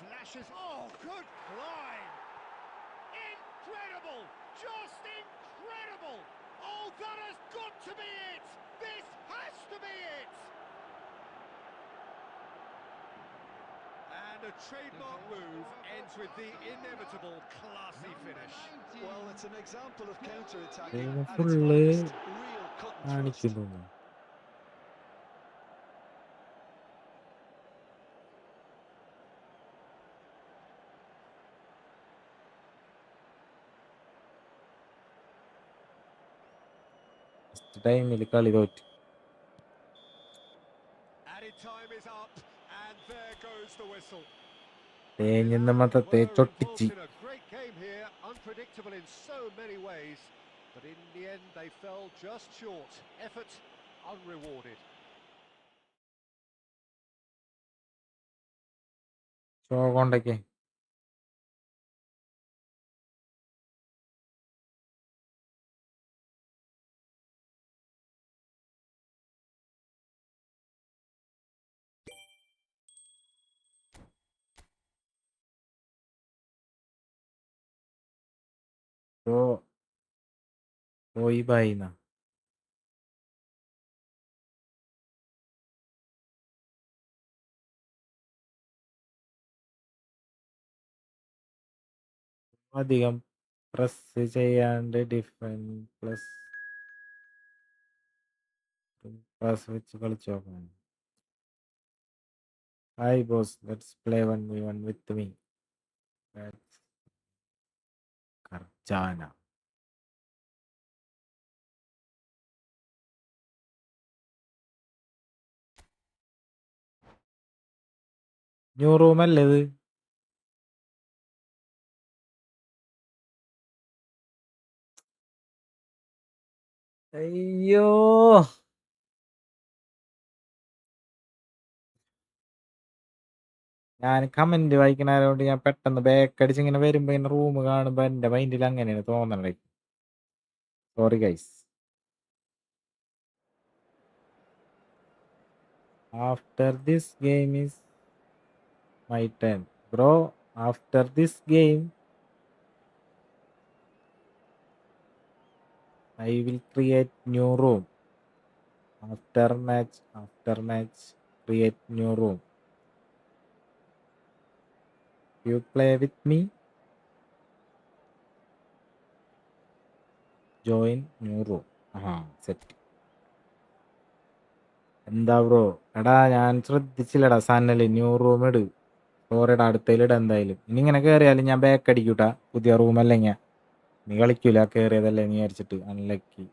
Speaker 3: Flashes. Oh, good climb! Incredible! Just incredible! Oh, that has got to be it! This has to be it! And a trademark move ends with the inevitable classy finish.
Speaker 2: Well, it's an example of counter-attacking
Speaker 1: ഇത്
Speaker 2: at its
Speaker 1: full
Speaker 2: finest. Real cut and thrust.
Speaker 1: കാണിക്കുന്നു. ടൈമിൽ കളി തോറ്റ്.
Speaker 3: Added time is up, and there goes the whistle.
Speaker 1: തേഞ്ഞെന്ന മതത്തെ
Speaker 3: Were
Speaker 1: ചൊട്ടിച്ച്.
Speaker 3: involved in a great game here, unpredictable in so many ways, but in the end they fell just short. Effort unrewarded.
Speaker 1: Show കൊണ്ടൊക്കെ show പോയി ബായിന്ന. അധികം press ചെയ്യാണ്ട് defence plus വെച്ച് കളിച്ചു നോക്കണം. Hi boss, let's play 1v1 with me. കർജാന. New room അല്ലേ ഇത്? അയ്യോ, ഞാൻ കമന്റ് വായിക്കണോണ്ട് ഞാൻ പെട്ടെന്ന് ബാക്ക് അടിച്ച് ഇങ്ങനെ വരുമ്പോ ഇങ്ങനെ റൂം കാണുമ്പോ എന്റെ മൈൻഡിൽ അങ്ങനെയാണ് തോന്നണേ. Sorry guys. After this game is my turn bro. After this game I will create new room. After match, create new room. You play with me? Join new room. Set. എന്താ bro? എടാ ഞാൻ ശ്രദ്ധിച്ചില്ലടാ. സന്നല് new room ഇട്. ഓരടാ അടുത്തയിലിട എന്തായാലും. ഇനി ഇങ്ങനെ കയറിയാലും ഞാൻ back അടിക്കൂട്ടാ. പുതിയ റൂമല്ലെങ്കിൽ നീ കളിക്കൂല, കയറിയതല്ലേ നീ വിചാരിച്ചിട്ട്. Unlucky.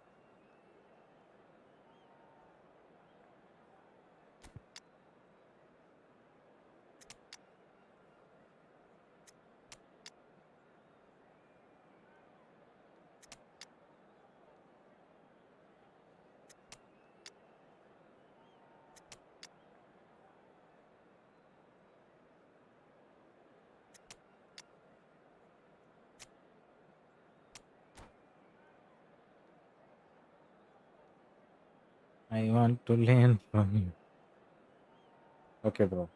Speaker 1: I want to learn from you. Okay, bro.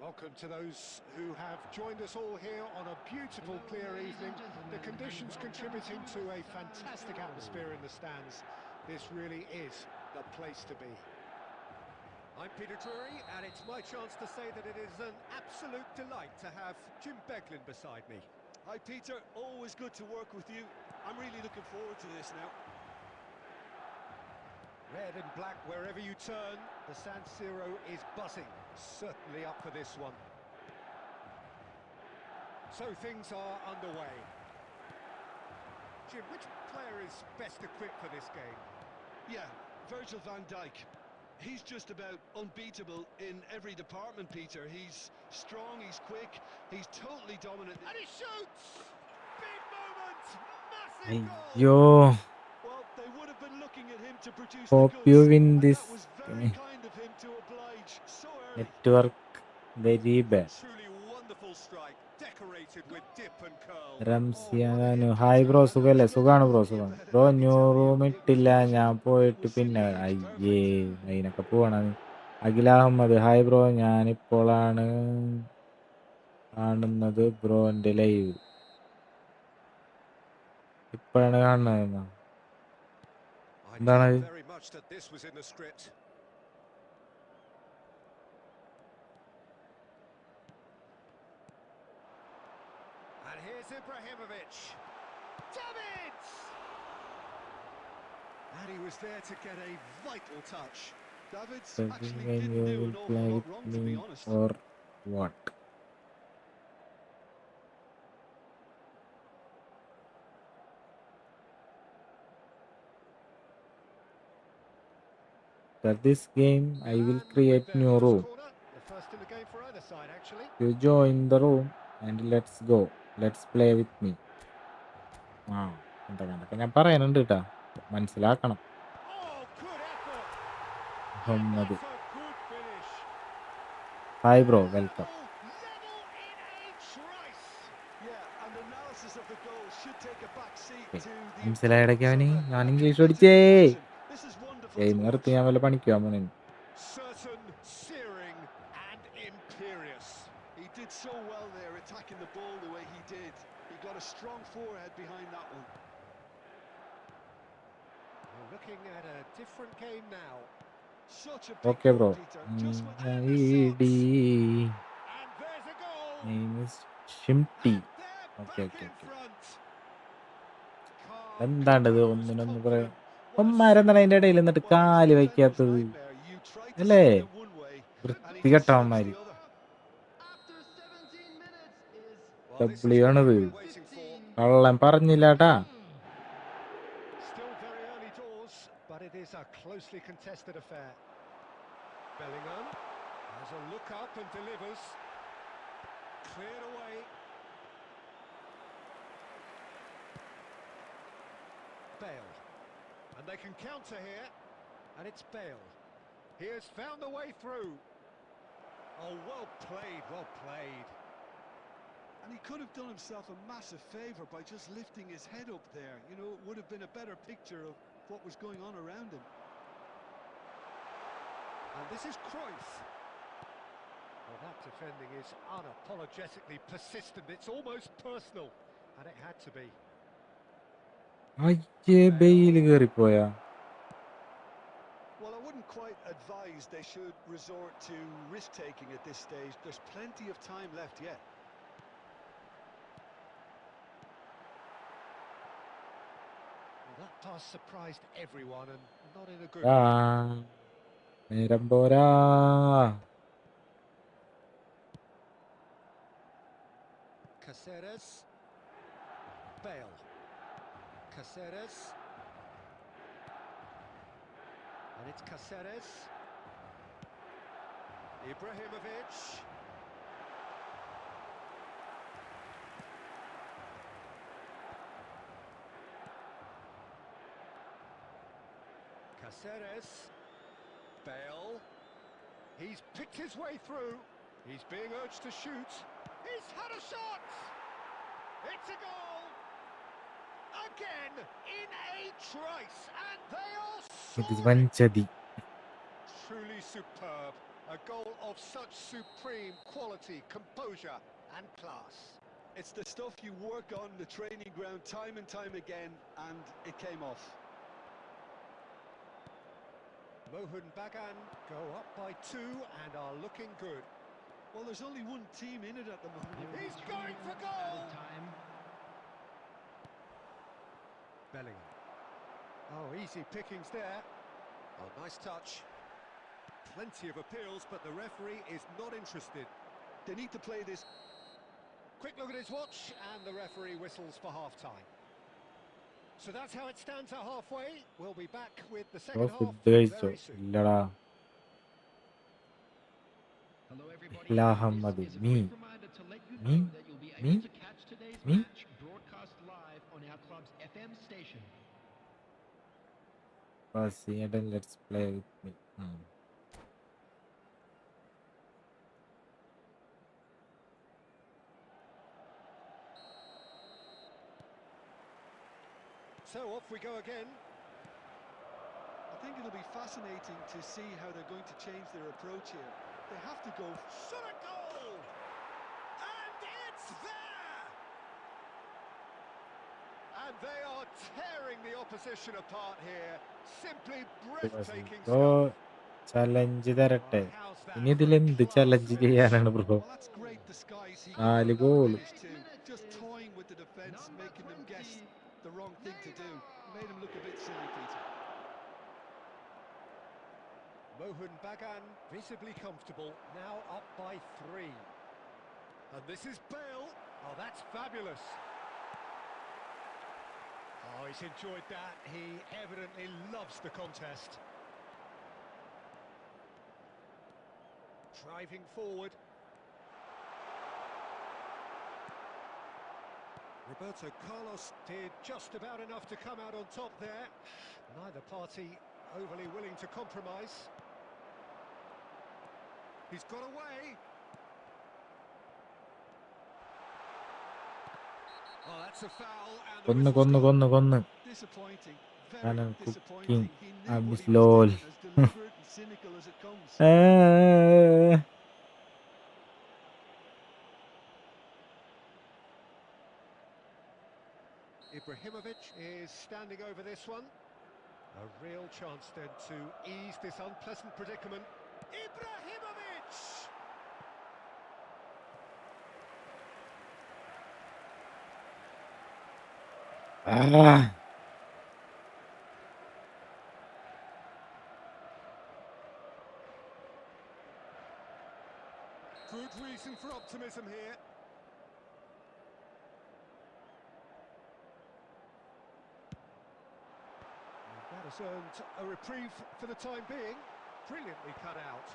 Speaker 3: Welcome to those who have joined us all here on a beautiful, clear evening. The conditions contributing to a fantastic atmosphere in the stands. This really is the place to be. I'm Peter Drury, and it's my chance to say that it is an absolute delight to have Jim Beglin beside me.
Speaker 2: Hi, Peter. Always good to work with you. I'm really looking forward to this now.
Speaker 3: Red and black wherever you turn, the San Siro is buzzing. Certainly up for this one. So things are underway. Jim, which player is best equipped for this game?
Speaker 2: Yeah, Virgil van Dijk. He's just about unbeatable in every department, Peter. He's strong, he's quick, he's totally dominant.
Speaker 3: And he shoots! Big moment! Massive goal!
Speaker 1: അയ്യോ,
Speaker 2: Well, they would have been looking at him to produce the
Speaker 1: hope you
Speaker 2: goods,
Speaker 1: win
Speaker 2: and
Speaker 1: this
Speaker 2: that was very kind of him to oblige so early.
Speaker 1: network very bad.
Speaker 3: Truly wonderful strike, decorated with dip and curl.
Speaker 1: റംസിയാനു hi bro, സുഖല്ലേ? സുഖാണ് bro, സുഖം bro. New room ഇട്ടില്ല, ഞാൻ പോയിട്ട് പിന്നെ അയ്യേ അതിനൊക്കെ പോവാണ്. അഖില അഹമ്മദ് ഹായ് ബ്രോ, ഞാനിപ്പോഴാണ് കാണുന്നത് ബ്രോന്റെ ലൈവ്. ഇപ്പോഴാണ് കാണുന്നത്.
Speaker 3: I
Speaker 1: എന്താണ്?
Speaker 3: doubt very much that this was in the script. And here's Ibrahimovic. David! And he was there to get a vital touch.
Speaker 2: David's actually
Speaker 1: When
Speaker 2: didn't
Speaker 1: you
Speaker 2: do
Speaker 1: will
Speaker 2: an awful
Speaker 1: play
Speaker 2: lot
Speaker 1: with
Speaker 2: wrong, to
Speaker 1: me
Speaker 2: be honest.
Speaker 1: or what? After this game, I will
Speaker 3: Milan
Speaker 1: create
Speaker 3: with their
Speaker 1: new
Speaker 3: first
Speaker 1: room.
Speaker 3: corner. The first in the game for either side, actually.
Speaker 1: You join the room and let's go. Let's play with me. ആ എന്തൊക്കെ ഞാൻ പറയാനുണ്ട് കേട്ടാ, മനസ്സിലാക്കണം.
Speaker 3: Oh, good effort. And
Speaker 1: Muhammad
Speaker 3: that's a good finish.
Speaker 1: Hi bro, welcome.
Speaker 3: Level in a trice.
Speaker 2: Yeah, and analysis of the goal should take a back seat to the
Speaker 1: മനസ്സിലായിടയ്ക്ക് അവന്.
Speaker 2: importance of
Speaker 1: ഞാൻ
Speaker 2: a
Speaker 1: English
Speaker 2: completed
Speaker 1: പഠിച്ചേ.
Speaker 2: action. This is wonderful
Speaker 1: game
Speaker 2: to watch.
Speaker 1: നിർത്തി ഞാൻ വല്ല പണിക്കുവാൻ പോണേ.
Speaker 3: Certain, searing, and imperious.
Speaker 2: He did so well there, attacking the ball the way he did. He got a strong forehead behind that one.
Speaker 3: We're looking at a different game now.
Speaker 2: Such a big
Speaker 1: okay bro.
Speaker 2: goal, Peter. Just with and the subs.
Speaker 3: And there's a goal.
Speaker 1: Name is ഷിംടി.
Speaker 3: And they're
Speaker 1: okay
Speaker 3: back
Speaker 1: okay
Speaker 3: in
Speaker 1: okay.
Speaker 3: front. Calm,
Speaker 1: എന്താണ്ടത്
Speaker 3: composed,
Speaker 1: ഒന്നിനൊന്ന് പറയാം.
Speaker 3: confident. What a
Speaker 1: ഒന്മാരെന്താണ് അതിന്റെ
Speaker 3: superb
Speaker 1: ഇടയിൽ
Speaker 3: goal.
Speaker 1: എന്നിട്ട്
Speaker 2: Well, it was
Speaker 1: കാല്
Speaker 2: a defender's
Speaker 1: വയ്ക്കാത്തത്?
Speaker 2: nightmare. You tried to
Speaker 1: അല്ലേ?
Speaker 2: spin it one way, and he just slips
Speaker 1: വൃത്തികെട്ടവന്മാര്.
Speaker 2: the other.
Speaker 4: After 17 minutes is
Speaker 3: Well, this is
Speaker 1: W
Speaker 3: what
Speaker 1: ആണത്.
Speaker 3: we've been waiting for.
Speaker 1: കള്ളം പറഞ്ഞില്ലാട്ടാ.
Speaker 3: Still very early doors, but it is a closely contested affair. Bellingham has a look up and delivers. Cleared away. Bale. And they can counter here. And it's Bale. He has found the way through. Oh, well played, well played.
Speaker 2: And he could have done himself a massive favour by just lifting his head up there. You know, it would have been a better picture of what was going on around him.
Speaker 3: And this is Cruyff. Well, that defending is unapologetically persistent. It's almost personal. And it had to be.
Speaker 1: അയ്യേ, bail കയറിപ്പോയാ.
Speaker 2: Well, I wouldn't quite advise they should resort to risk-taking at this stage. There's plenty of time left yet.
Speaker 3: pass surprised everyone and not in a good
Speaker 1: ആ
Speaker 3: way.
Speaker 1: നേരം പോരാ.
Speaker 3: Caceres. Bale. Caceres. And it's Caceres. Ibrahimovic. Caceres. Bale. He's picked his way through. He's being urged to shoot. He's had a shot! It's a goal! Again, in a trice, and they are
Speaker 1: ഇത്
Speaker 3: soaring!
Speaker 1: വഞ്ചതി.
Speaker 3: Truly superb. A goal of such supreme quality, composure and class.
Speaker 2: It's the stuff you work on the training ground time and time again, and it came off.
Speaker 3: Mohun Bagan go up by 2 and are looking good.
Speaker 2: Well, there's only one team in it at the moment.
Speaker 3: He's going for goal! Bellingham. Oh, easy pickings there. Oh, nice touch. Plenty of appeals, but the referee is not interested.
Speaker 2: They need to play this.
Speaker 3: Quick look at his watch, and the referee whistles for half-time. So that's how it stands at halfway. We'll be back with the second half
Speaker 1: food കഴിച്ചോ?
Speaker 3: very soon.
Speaker 1: ഇല്ലടാ.
Speaker 5: Hello everybody.
Speaker 1: La
Speaker 5: This
Speaker 1: Hamad,
Speaker 5: is a
Speaker 1: me.
Speaker 5: quick reminder to let you
Speaker 1: Me?
Speaker 5: know that you'll be able
Speaker 1: Me?
Speaker 5: to catch today's
Speaker 1: Me?
Speaker 5: match broadcast live on our club's FM station.
Speaker 1: Let's play with me.
Speaker 3: So off we go again.
Speaker 2: I think it'll be fascinating to see how they're going to change their approach here. They have to go.
Speaker 3: Shot a goal! And it's there! And they are tearing the opposition apart here. Simply breathtaking
Speaker 1: ഓ
Speaker 3: stuff.
Speaker 1: Challenge തരട്ടെ.
Speaker 3: Oh, how's that
Speaker 1: ഇനി
Speaker 3: for a
Speaker 1: ഇതിലെന്ത്
Speaker 3: class
Speaker 1: challenge
Speaker 3: finish?
Speaker 1: ചെയ്യാനാണ് ബ്രോ?
Speaker 2: Well, that's great disguise. He got
Speaker 1: 4
Speaker 2: that
Speaker 1: goal.
Speaker 2: finish too. Just toying with the defence, making them guess the wrong thing to do. Made him look a bit silly, Peter.
Speaker 3: Mohun Bagan visibly comfortable, now up by 3. And this is Bale. Oh, that's fabulous. Oh, he's enjoyed that. He evidently loves the contest. Driving forward. Roberto Carlos did just about enough to come out on top there. Neither party overly willing to compromise. He's got away. Oh, that's a foul. And the
Speaker 1: കൊന്ന്
Speaker 3: whistle's
Speaker 1: കൊന്ന്
Speaker 3: gone.
Speaker 1: കൊന്ന് കൊന്ന്.
Speaker 2: Disappointing. Very
Speaker 1: Canon
Speaker 2: disappointing.
Speaker 1: cooking.
Speaker 2: He knew
Speaker 1: I'm
Speaker 2: what he was
Speaker 1: slow.
Speaker 2: doing, as deliberate and cynical as it comes.
Speaker 3: Ibrahimovic is standing over this one. A real chance then to ease this unpleasant predicament. Ibrahimovic!
Speaker 1: Ah.
Speaker 3: Good reason for optimism here. That has earned a reprieve for the time being. Brilliantly cut out.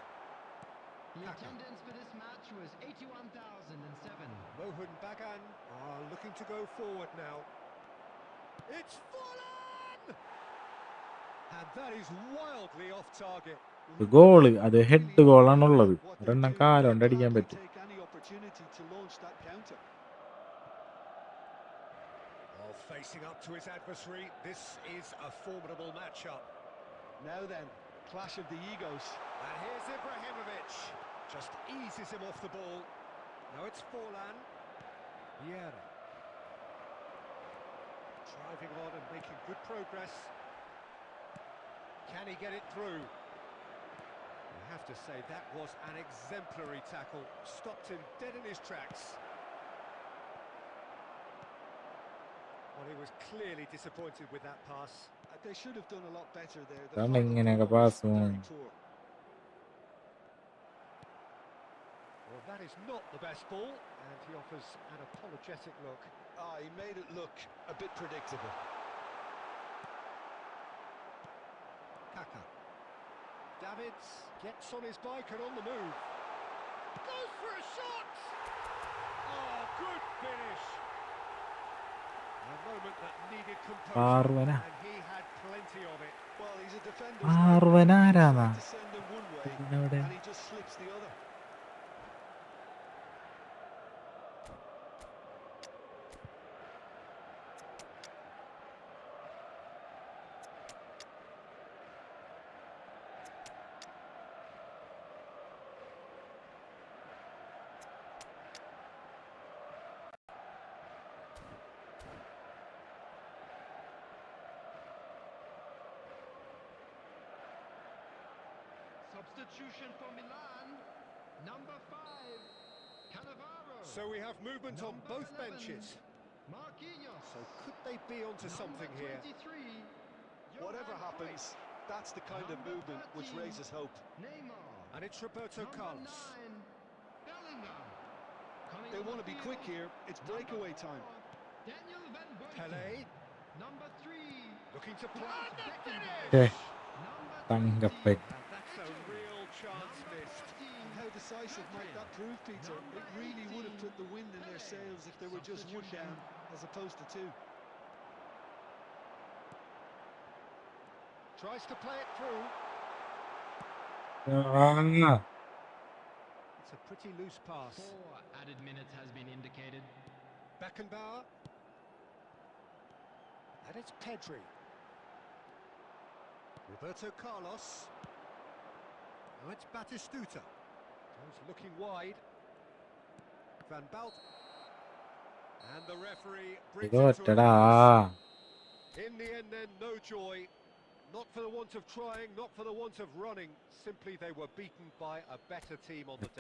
Speaker 4: The attendance for this match was 81,007.
Speaker 3: Mohun Bagan are looking to go forward now. It's fallen! And that is wildly off target.
Speaker 1: Goal അത് head ഗോളാണുള്ളത്. ഒരെണ്ണം കാലുകൊണ്ട് അടിക്കാൻ
Speaker 2: Gladly
Speaker 1: പറ്റും.
Speaker 2: take any opportunity to launch that counter.
Speaker 3: Oh, facing up to his adversary, this is a formidable matchup.
Speaker 2: Now then, clash of the egos.
Speaker 3: And here's Ibrahimovic. Just eases him off the ball. Now it's Forlan. Vieira. Driving on and making good progress. Can he get it through? I have to say that was an exemplary tackle. Stopped him dead in his tracks. Well, he was clearly disappointed with that pass.
Speaker 2: They should have done a lot better there. The
Speaker 1: ഇതാണ്
Speaker 2: final
Speaker 1: ഇങ്ങനെയൊക്കെ
Speaker 2: ball was
Speaker 1: pass
Speaker 2: very
Speaker 1: പോകുന്നത്.
Speaker 2: poor.
Speaker 3: Well, that is not the best ball, and he offers an apologetic look.
Speaker 2: He made it look a bit predictable.
Speaker 3: Kaka. Davids gets on his bike and on the move. Goes for a shot! Oh, good finish! A moment that needed composure,
Speaker 1: പാർവന
Speaker 3: and he had plenty of it.
Speaker 2: Well, he's a defender.
Speaker 1: പാർവന ആരാന്നാ
Speaker 2: Tried to send him one way,
Speaker 1: ഇതിനവിടെ
Speaker 2: and he just slips the other.
Speaker 4: Substitution for Milan. Number 5, Cannavaro.
Speaker 3: So we have movement on
Speaker 4: Number
Speaker 3: both
Speaker 4: 11,
Speaker 3: benches.
Speaker 4: Marquinhos.
Speaker 3: So could they be onto something
Speaker 4: Number
Speaker 3: here?
Speaker 4: 23,
Speaker 2: Whatever
Speaker 4: Johan
Speaker 2: happens,
Speaker 4: Cruyff.
Speaker 2: that's the kind of
Speaker 4: Number
Speaker 2: movement which
Speaker 4: 13,
Speaker 2: raises hope.
Speaker 4: Neymar.
Speaker 3: And it's Roberto
Speaker 4: Number
Speaker 3: Carlos.
Speaker 4: 9, Bellingham. Coming
Speaker 2: They
Speaker 4: on
Speaker 2: want
Speaker 4: the
Speaker 2: to be
Speaker 4: field,
Speaker 2: quick here. It's breakaway
Speaker 4: number 4,
Speaker 2: time.
Speaker 4: Daniel Van Buiten.
Speaker 3: Pele
Speaker 4: Number 3,
Speaker 3: looking to play.
Speaker 4: and the
Speaker 1: ഏ
Speaker 4: finish. Number 20,
Speaker 1: Thankappan
Speaker 3: That's a real chance
Speaker 4: Number
Speaker 3: missed.
Speaker 4: 14,
Speaker 2: And how decisive might that prove, Peter? It really would have put the wind in their sails if there were just one down as opposed to two.
Speaker 3: Tries to play it through.
Speaker 1: ആ
Speaker 3: It's a pretty loose pass.
Speaker 5: 4 added minutes has been indicated.
Speaker 3: Beckenbauer. And it's Pedri. Roberto Carlos. Now it's Batistuta. He's looking wide. Van Balt. And the referee brings
Speaker 1: ഇത്
Speaker 3: it to a
Speaker 1: ഒറ്റടാ
Speaker 3: close. In the end then, no joy. Not for the want of trying, not for the want of running. Simply they were beaten by a better team on the day. Any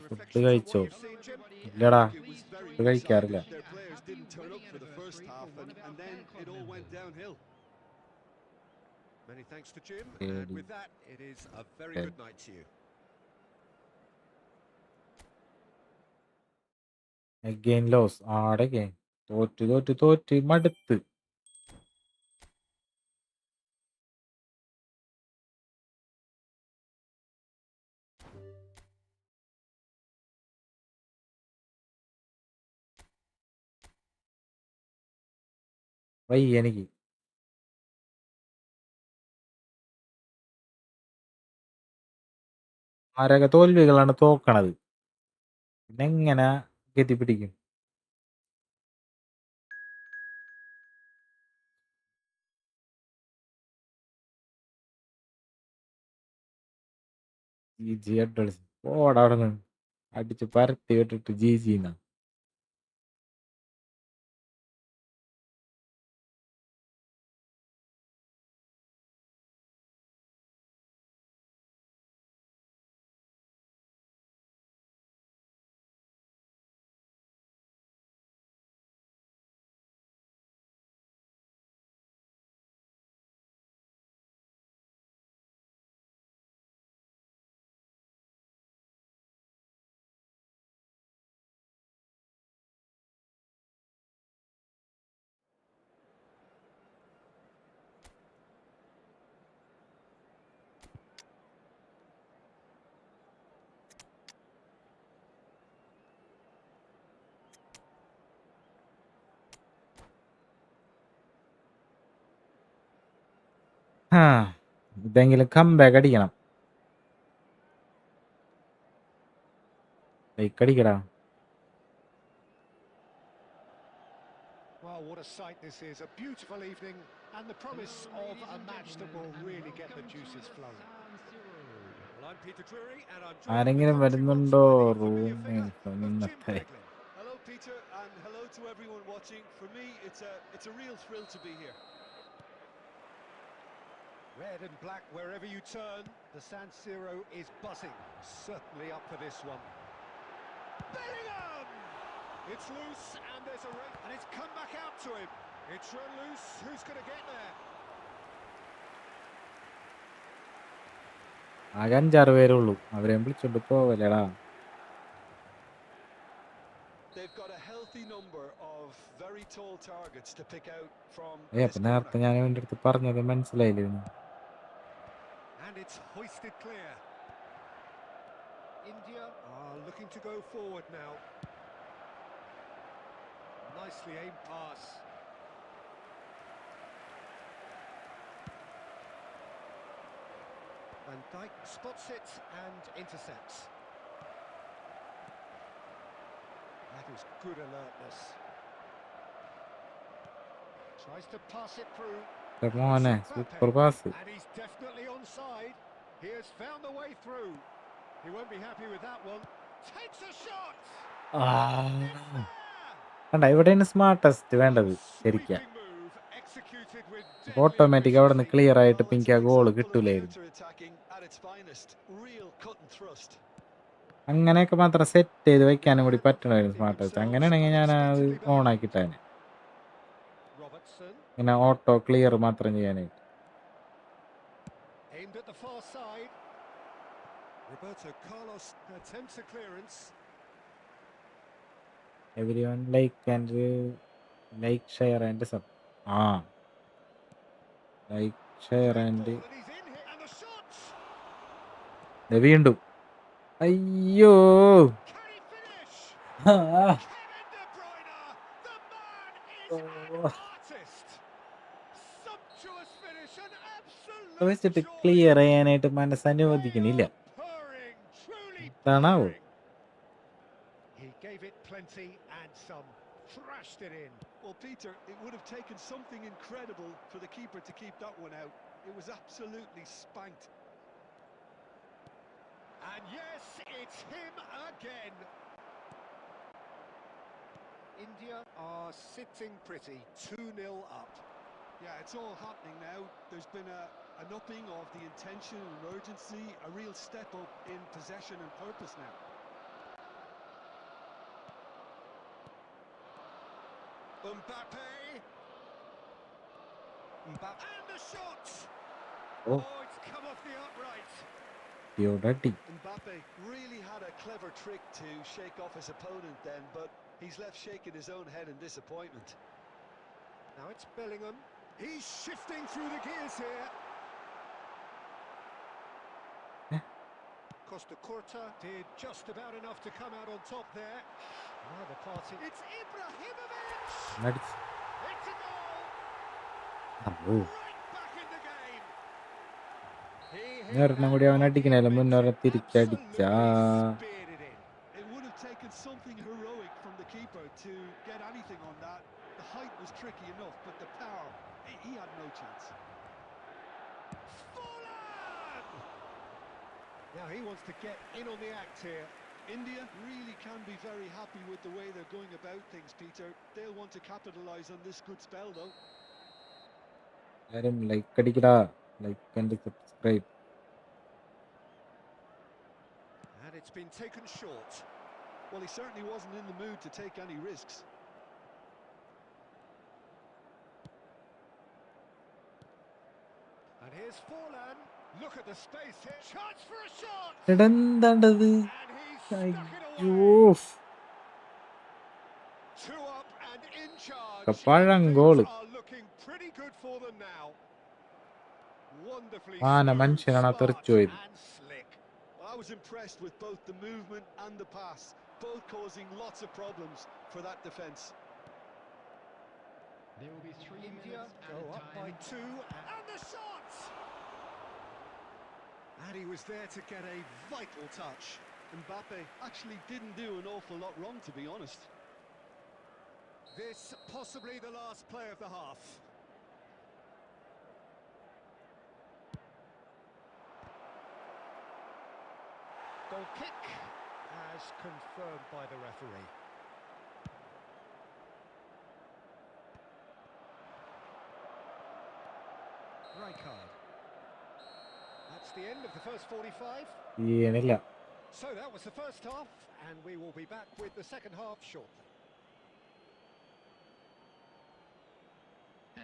Speaker 1: food
Speaker 3: reflections on what
Speaker 1: കഴിച്ചോ
Speaker 3: you've seen, Jim?
Speaker 1: ഇല്ലടാ
Speaker 2: It was very
Speaker 1: ഇത് കഴിക്കാറില്ല
Speaker 2: lopsided. Their players didn't turn up for the first half, and then it all went downhill.
Speaker 3: Many thanks to Jim,
Speaker 1: Really?
Speaker 3: and with that, it is a very
Speaker 1: Yeah.
Speaker 3: good night to you.
Speaker 1: Again loss ആടെ game തോറ്റ് മടുത്ത് വയ്യ എനിക്ക് ആരൊക്കെ തോൽവികളാണ് തോക്കണത് പിന്നെ എങ്ങനെ ഗതി പിടിക്കും ജി അഡ്രസ് ഓടാ അവിടെ നിന്ന് അടിച്ച് പരത്തി വിട്ടിട്ട് ജിന്നാ ഇതെങ്കിലും കംബാക്ക് അടിക്കണം ലൈക്ക് അടിക്കടാ
Speaker 3: Well, what a sight this is. A beautiful evening, and the promise of a match that will really get the juices flowing. Well, I'm Peter Drury, and I'm joined
Speaker 1: ആരെങ്കിലും
Speaker 3: with commentary
Speaker 1: വരുന്നുണ്ടോ
Speaker 3: box by the familiar figure
Speaker 1: റൂമിൽ
Speaker 3: of Jim
Speaker 1: ഇന്നത്തെ
Speaker 3: Beglin.
Speaker 2: Hello, Peter, and hello to everyone watching. For me, it's a real thrill to be here.
Speaker 3: Red and black wherever you turn, the San Siro is buzzing. Certainly up for this one. Bellingham! It's loose, and there's a race, and it's come back out to him. It's run loose. Who's going to get there?
Speaker 1: ആകെ 5-6 പേരേ ഉള്ളൂ, അവരെയും വിളിച്ചോണ്ട് പോവല്ലേടാ.
Speaker 2: They've got a healthy number of very tall targets to pick out from
Speaker 1: അപ്പൊ
Speaker 2: this corner.
Speaker 1: നേരത്തെ ഞാൻ അവൻ്റെ അടുത്ത് പറഞ്ഞത് മനസ്സിലായില്ലേ?
Speaker 3: And it's hoisted clear. India are looking to go forward now. Nicely aimed pass. Van Dijk spots it and intercepts. That is good alertness. Tries to pass it through.
Speaker 1: മോനെ super pass.
Speaker 3: And he's definitely onside. He has found the way through. He won't be happy with that one. Takes a shot.
Speaker 1: കണ്ട, ഇവിടെയാണ് smartest വേണ്ടത് ശരിക്കും.
Speaker 3: Sweeping move executed with
Speaker 1: automatic അവിടെ നിന്ന് clear ആയിട്ട്
Speaker 2: Well,
Speaker 1: എനിക്ക് ആ
Speaker 2: it's an
Speaker 1: goal
Speaker 2: example of
Speaker 1: കിട്ടൂലായിരുന്നു.
Speaker 2: counter-attacking at its finest. Real cut and thrust.
Speaker 1: അങ്ങനെയൊക്കെ മാത്രം സെറ്റ് ചെയ്ത് വെക്കാനും കൂടി പറ്റണമായിരുന്നു സ്മാർട്ടസ്റ്റ്. അങ്ങനെയാണെങ്കിൽ ഞാൻ അത് ഓൺ ആക്കിയിട്ടാണ്
Speaker 3: Robertson
Speaker 1: ഇങ്ങനെ ഓട്ടോ ക്ലിയർ മാത്രം ചെയ്യാനായിട്ട്.
Speaker 3: aimed at the far side. Roberto Carlos attempts a clearance.
Speaker 1: Everyone like share and sub. Like share and
Speaker 3: And he's in here and the shot.
Speaker 1: വീണ്ടും. അയ്യോ
Speaker 3: Can he finish?
Speaker 1: ആ.
Speaker 3: Kevin De Bruyne, the man is an artist. Sumptuous finish and absolute
Speaker 1: വെച്ചിട്ട്
Speaker 3: joy.
Speaker 1: Clear ചെയ്യാനായിട്ട് മനസ്സനുവദിക്കണില്ല.
Speaker 3: Purring, truly
Speaker 1: എന്താണാവോ?
Speaker 3: purring. He gave it plenty and some, thrashed it in.
Speaker 2: Well, Peter, it would have taken something incredible for the keeper to keep that one out. It was absolutely spanked.
Speaker 3: And yes, it's him again. India are sitting pretty, 2-0 up.
Speaker 2: Yeah, it's all happening now. There's been an upping of the intention and urgency, a real step up in possession and purpose now.
Speaker 3: Mbappe. And the shot.
Speaker 1: Oh.
Speaker 3: It's come off the upright.
Speaker 1: യോടടി.
Speaker 2: Mbappe really had a clever trick to shake off his opponent then, but he's left shaking his own head in disappointment.
Speaker 3: Now it's Bellingham. He's shifting through the gears here. Costa Curta did just about enough to come out on top there. Now the party. It's Ibrahimovic.
Speaker 1: നടിച്ച്.
Speaker 3: It's a goal.
Speaker 1: അയ്യോ.
Speaker 3: Right back in the game.
Speaker 1: ഒരെണ്ണം കൂടി അവൻ അടിക്കണല്ലോ, മുന്നോട്ട് തിരിച്ചടിച്ചാ.
Speaker 3: Speared it in.
Speaker 2: It would have taken something heroic from the keeper to get anything on that. The height was tricky enough, but the power, he had no chance.
Speaker 3: Folland! Now he wants to get in on the act here.
Speaker 2: India really can be very happy with the way they're going about things, Peter. They'll want to capitalise on this good spell, though.
Speaker 1: ആരും like അടിക്കടാ, like and subscribe.
Speaker 3: And it's been taken short.
Speaker 2: Well, he certainly wasn't in the mood to take any risks.
Speaker 3: And here's Folland. Look at the space here. Chance for a shot.
Speaker 1: എന്താണ്ടത്?
Speaker 3: And he's stuck it
Speaker 1: അയ്യോ.
Speaker 3: away. Two up and in charge.
Speaker 1: പഴങ്കോള്.
Speaker 3: Things are looking pretty good for them now. Wonderfully
Speaker 1: മനുഷ്യനാണ്
Speaker 3: smooth,
Speaker 1: തെറിച്ചു
Speaker 3: smart
Speaker 1: പോയത്.
Speaker 3: and slick.
Speaker 2: Well, I was impressed with both the movement and the pass, both causing lots of problems for that defence.
Speaker 4: There will be 3
Speaker 3: India
Speaker 4: minutes
Speaker 3: go
Speaker 4: added
Speaker 3: up
Speaker 4: time.
Speaker 3: by 2 and the shot. And he was there to get a vital touch.
Speaker 2: Mbappe actually didn't do an awful lot wrong, to be honest.
Speaker 3: This possibly the last play of the half. Goal kick as confirmed by the referee. Rijkaard. That's the end of the first 45.
Speaker 1: ചെയ്യണില്ല.
Speaker 3: So that was the first half, and we will be back with the second half shortly.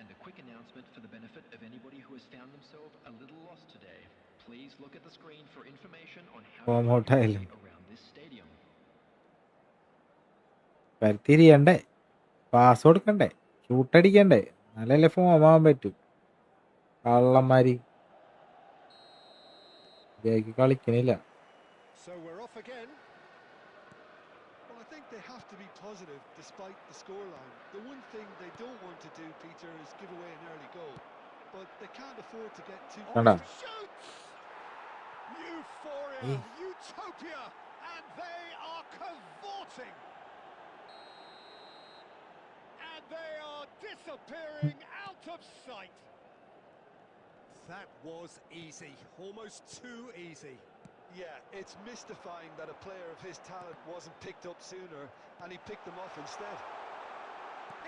Speaker 5: And a quick announcement for the benefit of anybody who has found themselves a little lost today. Please look at the screen for information on how to
Speaker 1: Home
Speaker 5: find your
Speaker 1: hotel.
Speaker 5: way around this stadium.
Speaker 1: പരിത്തിരിയണ്ടേ, pass കൊടുക്കണ്ടേ, ഷൂട്ടടിക്കണ്ടേ, നല്ലല്ലേ form ആവാൻ പറ്റും. കള്ളന്മാര് ഇതേക്ക് കളിക്കണില്ല.
Speaker 3: So we're off again.
Speaker 2: Well, I think they have to be positive despite the scoreline. The one thing they don't want to do, Peter, is give away an early goal. But they can't afford to get too...
Speaker 1: കണ്ടാ
Speaker 3: Shoots! Euphoria, utopia, and they are cavorting. And they are disappearing out of sight. That was easy, almost too easy.
Speaker 2: Yeah, it's mystifying that a player of his talent wasn't picked up sooner and he picked them off instead.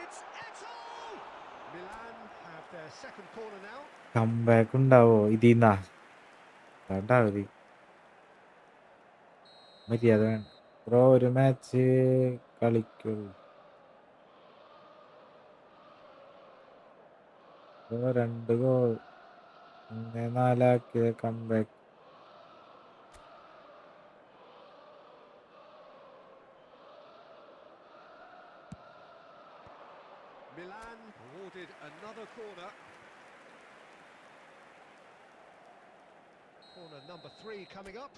Speaker 3: It's Eto! Milan have their second corner now.
Speaker 1: Comeback ഉണ്ടാവോ ഇതിന്നാ? കണ്ടാ മതി, മര്യാദ വേണ്ട ബ്രോ. ഒരു match കളിക്കുള്ളൂ ബ്രോ. 2 goal 4 comeback.
Speaker 3: Milan awarded another corner. Corner number 3 coming up.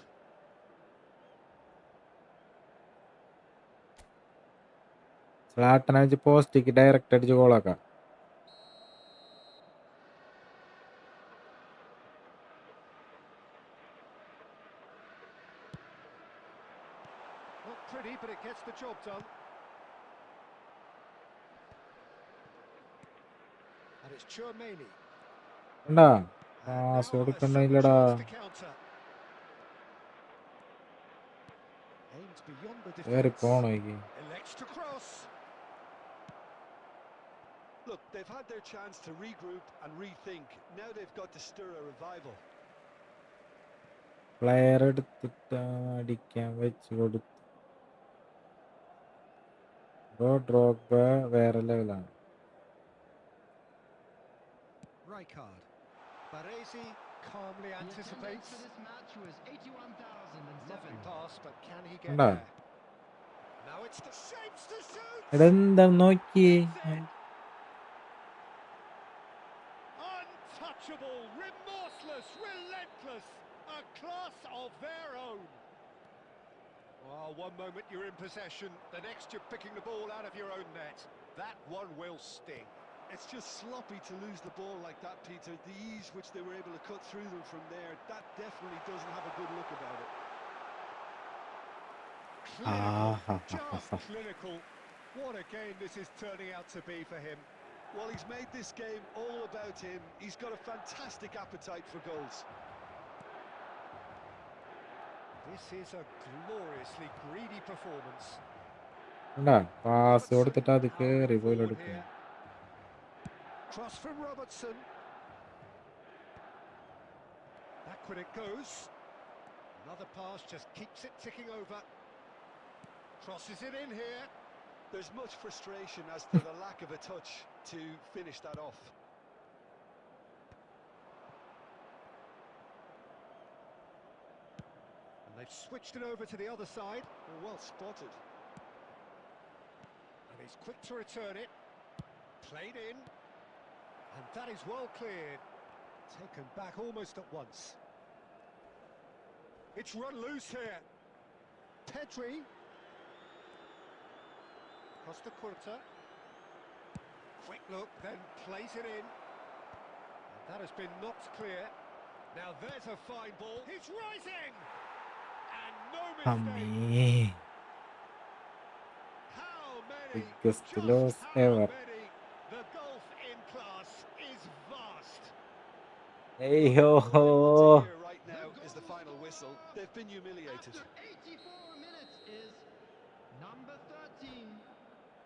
Speaker 1: സ്ലാട്ടനെ വെച്ച് പോസ്റ്റിക്ക് ഡയറക്റ്റ് അടിച്ച് ഗോളാക്കാം.
Speaker 3: Not pretty, but it gets the job done. And it's Chouameni.
Speaker 1: കണ്ടാ
Speaker 3: And
Speaker 1: pass
Speaker 3: now a
Speaker 1: കൊടുക്കണില്ലടാ.
Speaker 3: second chance to counter. Aimed beyond the
Speaker 1: വേറെ
Speaker 3: defence.
Speaker 1: പോണോ എനിക്ക്?
Speaker 3: Elects to cross.
Speaker 2: Look, they've had their chance to regroup and rethink. Now they've got to stir a revival.
Speaker 1: Player എടുത്തിട്ട് അടിക്കാൻ വെച്ച് കൊടുത്തു. Bro Drogba വേറെ ലെവലാണ്.
Speaker 3: Rijkaard. Baresi calmly
Speaker 4: The attendance
Speaker 3: anticipates.
Speaker 4: for this match was 81,007.
Speaker 3: Lovely pass, but can he get
Speaker 1: കണ്ടാ
Speaker 3: there? Now it's the shapes to shoot.
Speaker 1: എടാ എന്താ നോക്കിയേ?
Speaker 3: Untouchable, remorseless, relentless, a class of their own. Oh, one moment you're in possession, the next you're picking the ball out of your own net. That one will sting.
Speaker 2: It's just sloppy to lose the ball like that, Peter. The ease which they were able to cut through them from there, that definitely doesn't have a good look about it.
Speaker 3: Clinical, just clinical. What a game this is turning out to be for him.
Speaker 2: Well, he's made this game all about him. He's got a fantastic appetite for goals.
Speaker 3: This is a gloriously greedy performance.
Speaker 1: കണ്ടാ pass കൊടുത്തിട്ട് അത്
Speaker 3: Robertson
Speaker 1: കേറി
Speaker 3: powering
Speaker 1: പോയി
Speaker 3: forward
Speaker 1: എടുക്കുന്നു.
Speaker 3: here. Cross from Robertson. Back when it goes. Another pass just keeps it ticking over. Crosses it in here.
Speaker 2: There's much frustration as to the lack of a touch to finish that off.
Speaker 3: And they've switched it over to the other side.
Speaker 2: Well spotted.
Speaker 3: And he's quick to return it. Played in. And that is well cleared. Taken back almost at once. It's run loose here. Pedri. Costa Curta. Quick look, then plays it in. And that has been knocked clear. Now there's a fine ball. He's rising! And no mistake.
Speaker 1: അമ്മേ,
Speaker 3: How many?
Speaker 1: biggest
Speaker 3: Just
Speaker 1: loss
Speaker 3: how
Speaker 1: ever.
Speaker 3: many? The gulf in class is vast.
Speaker 1: അയ്യോ.
Speaker 2: All they want to hear right now is the final whistle. They've been humiliated.
Speaker 4: After 84 minutes is number 13,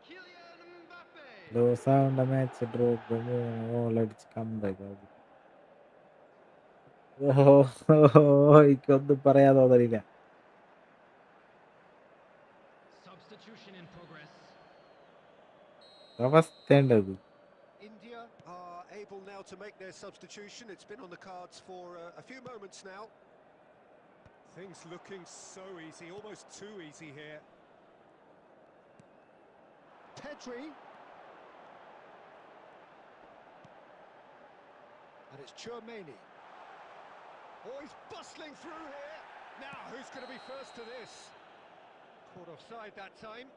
Speaker 4: Kylian Mbappe.
Speaker 1: Loss ആവേണ്ട match drop 3 goal അടിച്ച് comeback ആക്കി. എനിക്കൊന്നും പറയാൻ തോന്നലില്ല.
Speaker 5: Substitution in progress.
Speaker 1: അവസ്ഥയുണ്ടത്.
Speaker 3: India are to make their substitution. It's been on the cards for a few moments now. Things looking so easy, almost too easy here. Pedri. And it's Chouameni. Oh, he's bustling through here. Now, who's going to be first to this? Caught offside that time.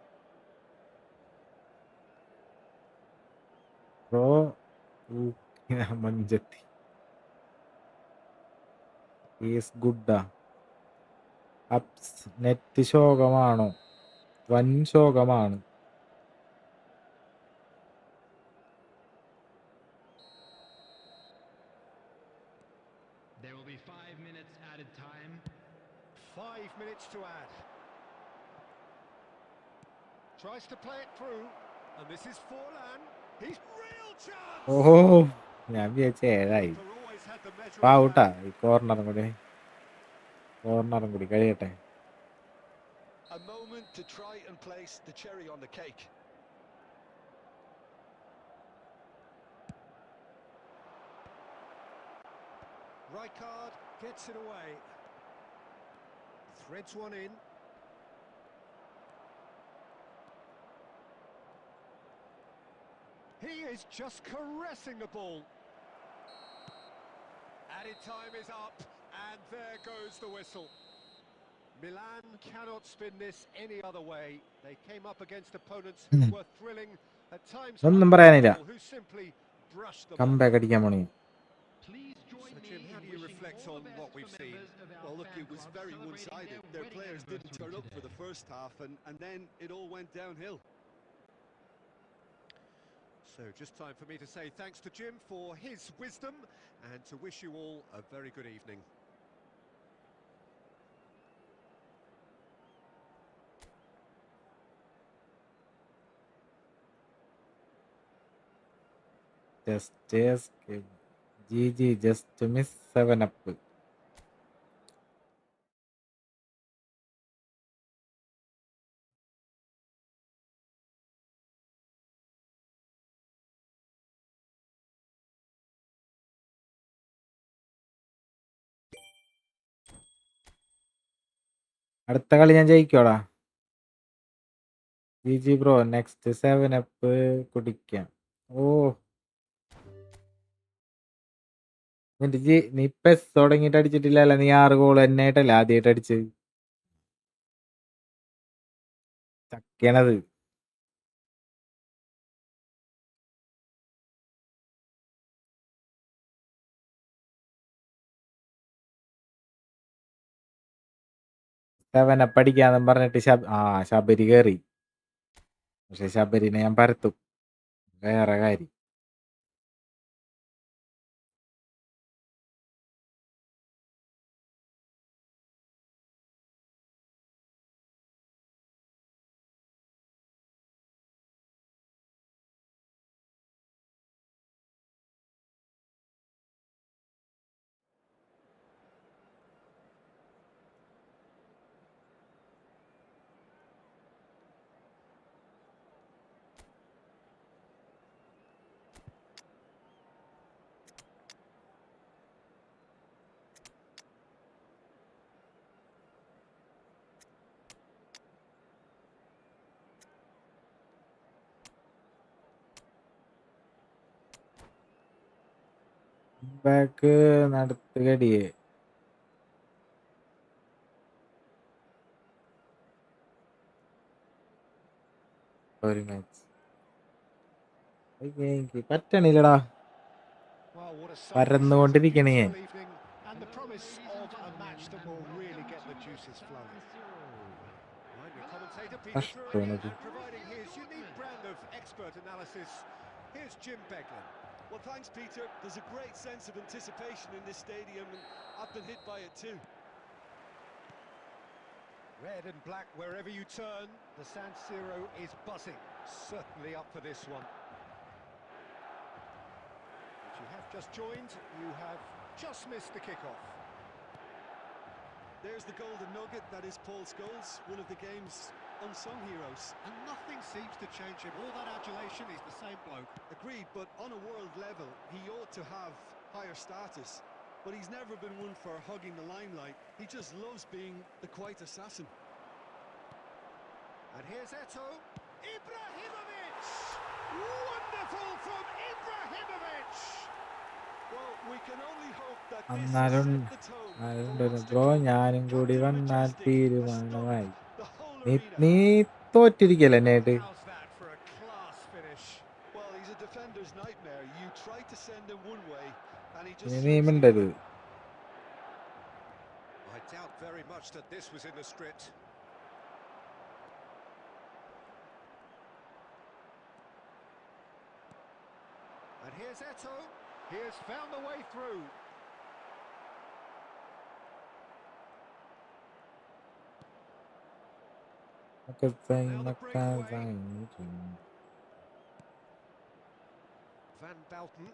Speaker 1: Bro മഞ്ചത്തി is ഗുഡാ. അപ്സ് net ശോകമാണോ? വൻ ശോകമാണ്.
Speaker 4: There will be 5 minutes added time.
Speaker 3: 5 minutes to add. Tries to play it through. And this is Forlan. He's real chance!
Speaker 1: ഓഹോ, ഞാൻ വിചാരിച്ച 7
Speaker 3: Keeper always had the measure
Speaker 1: ആ
Speaker 3: of
Speaker 1: ഔട്ടാ.
Speaker 3: man.
Speaker 1: ഈ കോർണറും കൂടി കഴിയട്ടെ.
Speaker 2: A moment to try and place the cherry on the cake.
Speaker 3: Rijkaard gets it away. Threads one in. He is just caressing the ball. Added time is up, and there goes the whistle. Milan cannot spin this any other way. They came up against opponents who were thrilling, at times
Speaker 1: ഒന്നും പറയാനില്ല.
Speaker 3: unbelievable, who simply brushed them off.
Speaker 1: Comeback അടിക്കാൻ പോണി.
Speaker 4: Please join
Speaker 3: So,
Speaker 4: me
Speaker 3: Jim, how
Speaker 4: in
Speaker 3: do you
Speaker 4: wishing
Speaker 3: reflect
Speaker 4: all
Speaker 3: on
Speaker 4: the
Speaker 3: what
Speaker 4: best
Speaker 3: we've
Speaker 4: for
Speaker 3: seen?
Speaker 4: members of our
Speaker 2: Well, look,
Speaker 4: fan
Speaker 2: it was
Speaker 4: club
Speaker 2: very
Speaker 4: celebrating
Speaker 2: one-sided.
Speaker 4: their
Speaker 2: Their
Speaker 4: wedding
Speaker 2: players didn't
Speaker 4: anniversary
Speaker 2: turn up for
Speaker 4: today.
Speaker 2: the first half, and then it all went downhill.
Speaker 3: So just time for me to say thanks to Jim for his wisdom and to wish you all a very good evening.
Speaker 1: Just miss 7 up. അടുത്ത കളി ഞാൻ ജയിക്കോടാ. G bro next 7 up കുടിക്കാം. ഓ, എന്നിട്ട് നീ pes തുടങ്ങിയിട്ട് അടിച്ചിട്ടില്ലല്ലോ. നീ 6 goal തന്നെ ആയിട്ടല്ലേ ആദ്യമായിട്ട് അടിച്ച്. ചക്കണത്. സെവനപ്പ് അടിക്കാന്നും പറഞ്ഞിട്ട് ശബരി കയറി. പക്ഷെ ശബരിനെ ഞാൻ പരത്തും. വേറെ കാര്യം. ബാക്ക് നടത്തുകടിയേ. ഒരു മാച്ച് എനിക്ക് പറ്റണില്ലടാ.
Speaker 3: Well, what a sight this is, a
Speaker 1: പരന്നുകൊണ്ടിരിക്കണേ.
Speaker 3: beautiful evening and the promise of a match that will really get the juices flowing. I'm your commentator Peter Drury, and providing his unique brand of expert analysis, here's Jim Beglin.
Speaker 2: Well, thanks, Peter. There's a great sense of anticipation in this stadium, and I've been hit by it too.
Speaker 3: Red and black wherever you turn, the San Siro is buzzing. Certainly up for this one. If you have just joined, you have just missed the kickoff.
Speaker 2: There's the golden nugget, that is Paul Scholes, one of the game's unsung heroes.
Speaker 3: And nothing seems to change him. All that adulation, he's the same bloke.
Speaker 2: Agreed, but on a world level, he ought to have higher status. But he's never been one for hugging the limelight. He just loves being the quiet assassin.
Speaker 3: And here's Eto. Ibrahimovic! Wonderful from Ibrahimovic!
Speaker 2: Well, we can only hope that this
Speaker 1: എന്നാലും
Speaker 2: set the tone for what's to
Speaker 1: bro
Speaker 2: come.
Speaker 1: ഞാനും കൂടി
Speaker 2: Captain
Speaker 1: വന്നാൽ
Speaker 2: Majestic has
Speaker 1: തീരുമാനമായി.
Speaker 2: stunned the whole
Speaker 1: നീ
Speaker 2: arena.
Speaker 1: നീ തോറ്റിരിക്കല്ലേ നേട്ട്?
Speaker 3: How's that for a class finish?
Speaker 2: Well, he's a defender's nightmare. You try to send him one way, and he just
Speaker 1: ഇനി നീ
Speaker 2: slips the
Speaker 1: മിണ്ടരുത്.
Speaker 2: other.
Speaker 3: I doubt very much that this was in the script. And here's Eto. He has found the way through. Van Bouten.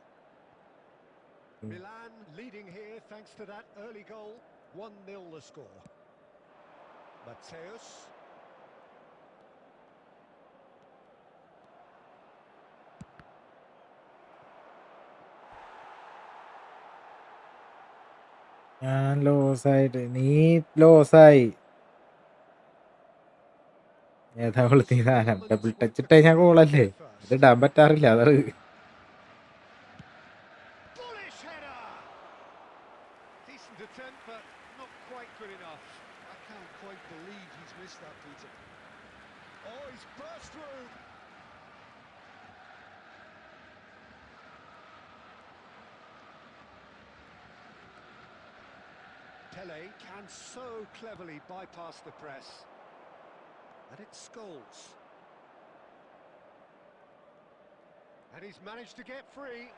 Speaker 3: Milan leading here thanks to that early goal. 1-0 the score. Mateus.
Speaker 1: ഞാൻ ലോസായിട്ട് നീ ലോസായി. ഏതാ കൊളുത്തി സാധനം? Double touch ഇട്ട് കഴിഞ്ഞാൽ ഗോളല്ലേ? ഇത് ഇടാൻ പറ്റാറില്ല അതാണ്.
Speaker 3: Bullish header! Decent attempt, but not quite good enough.
Speaker 2: I can't quite believe he's missed that, Peter. Oh, he's burst through.
Speaker 3: Pele can so cleverly bypass the press. And it's Scholes. And he's managed to get free.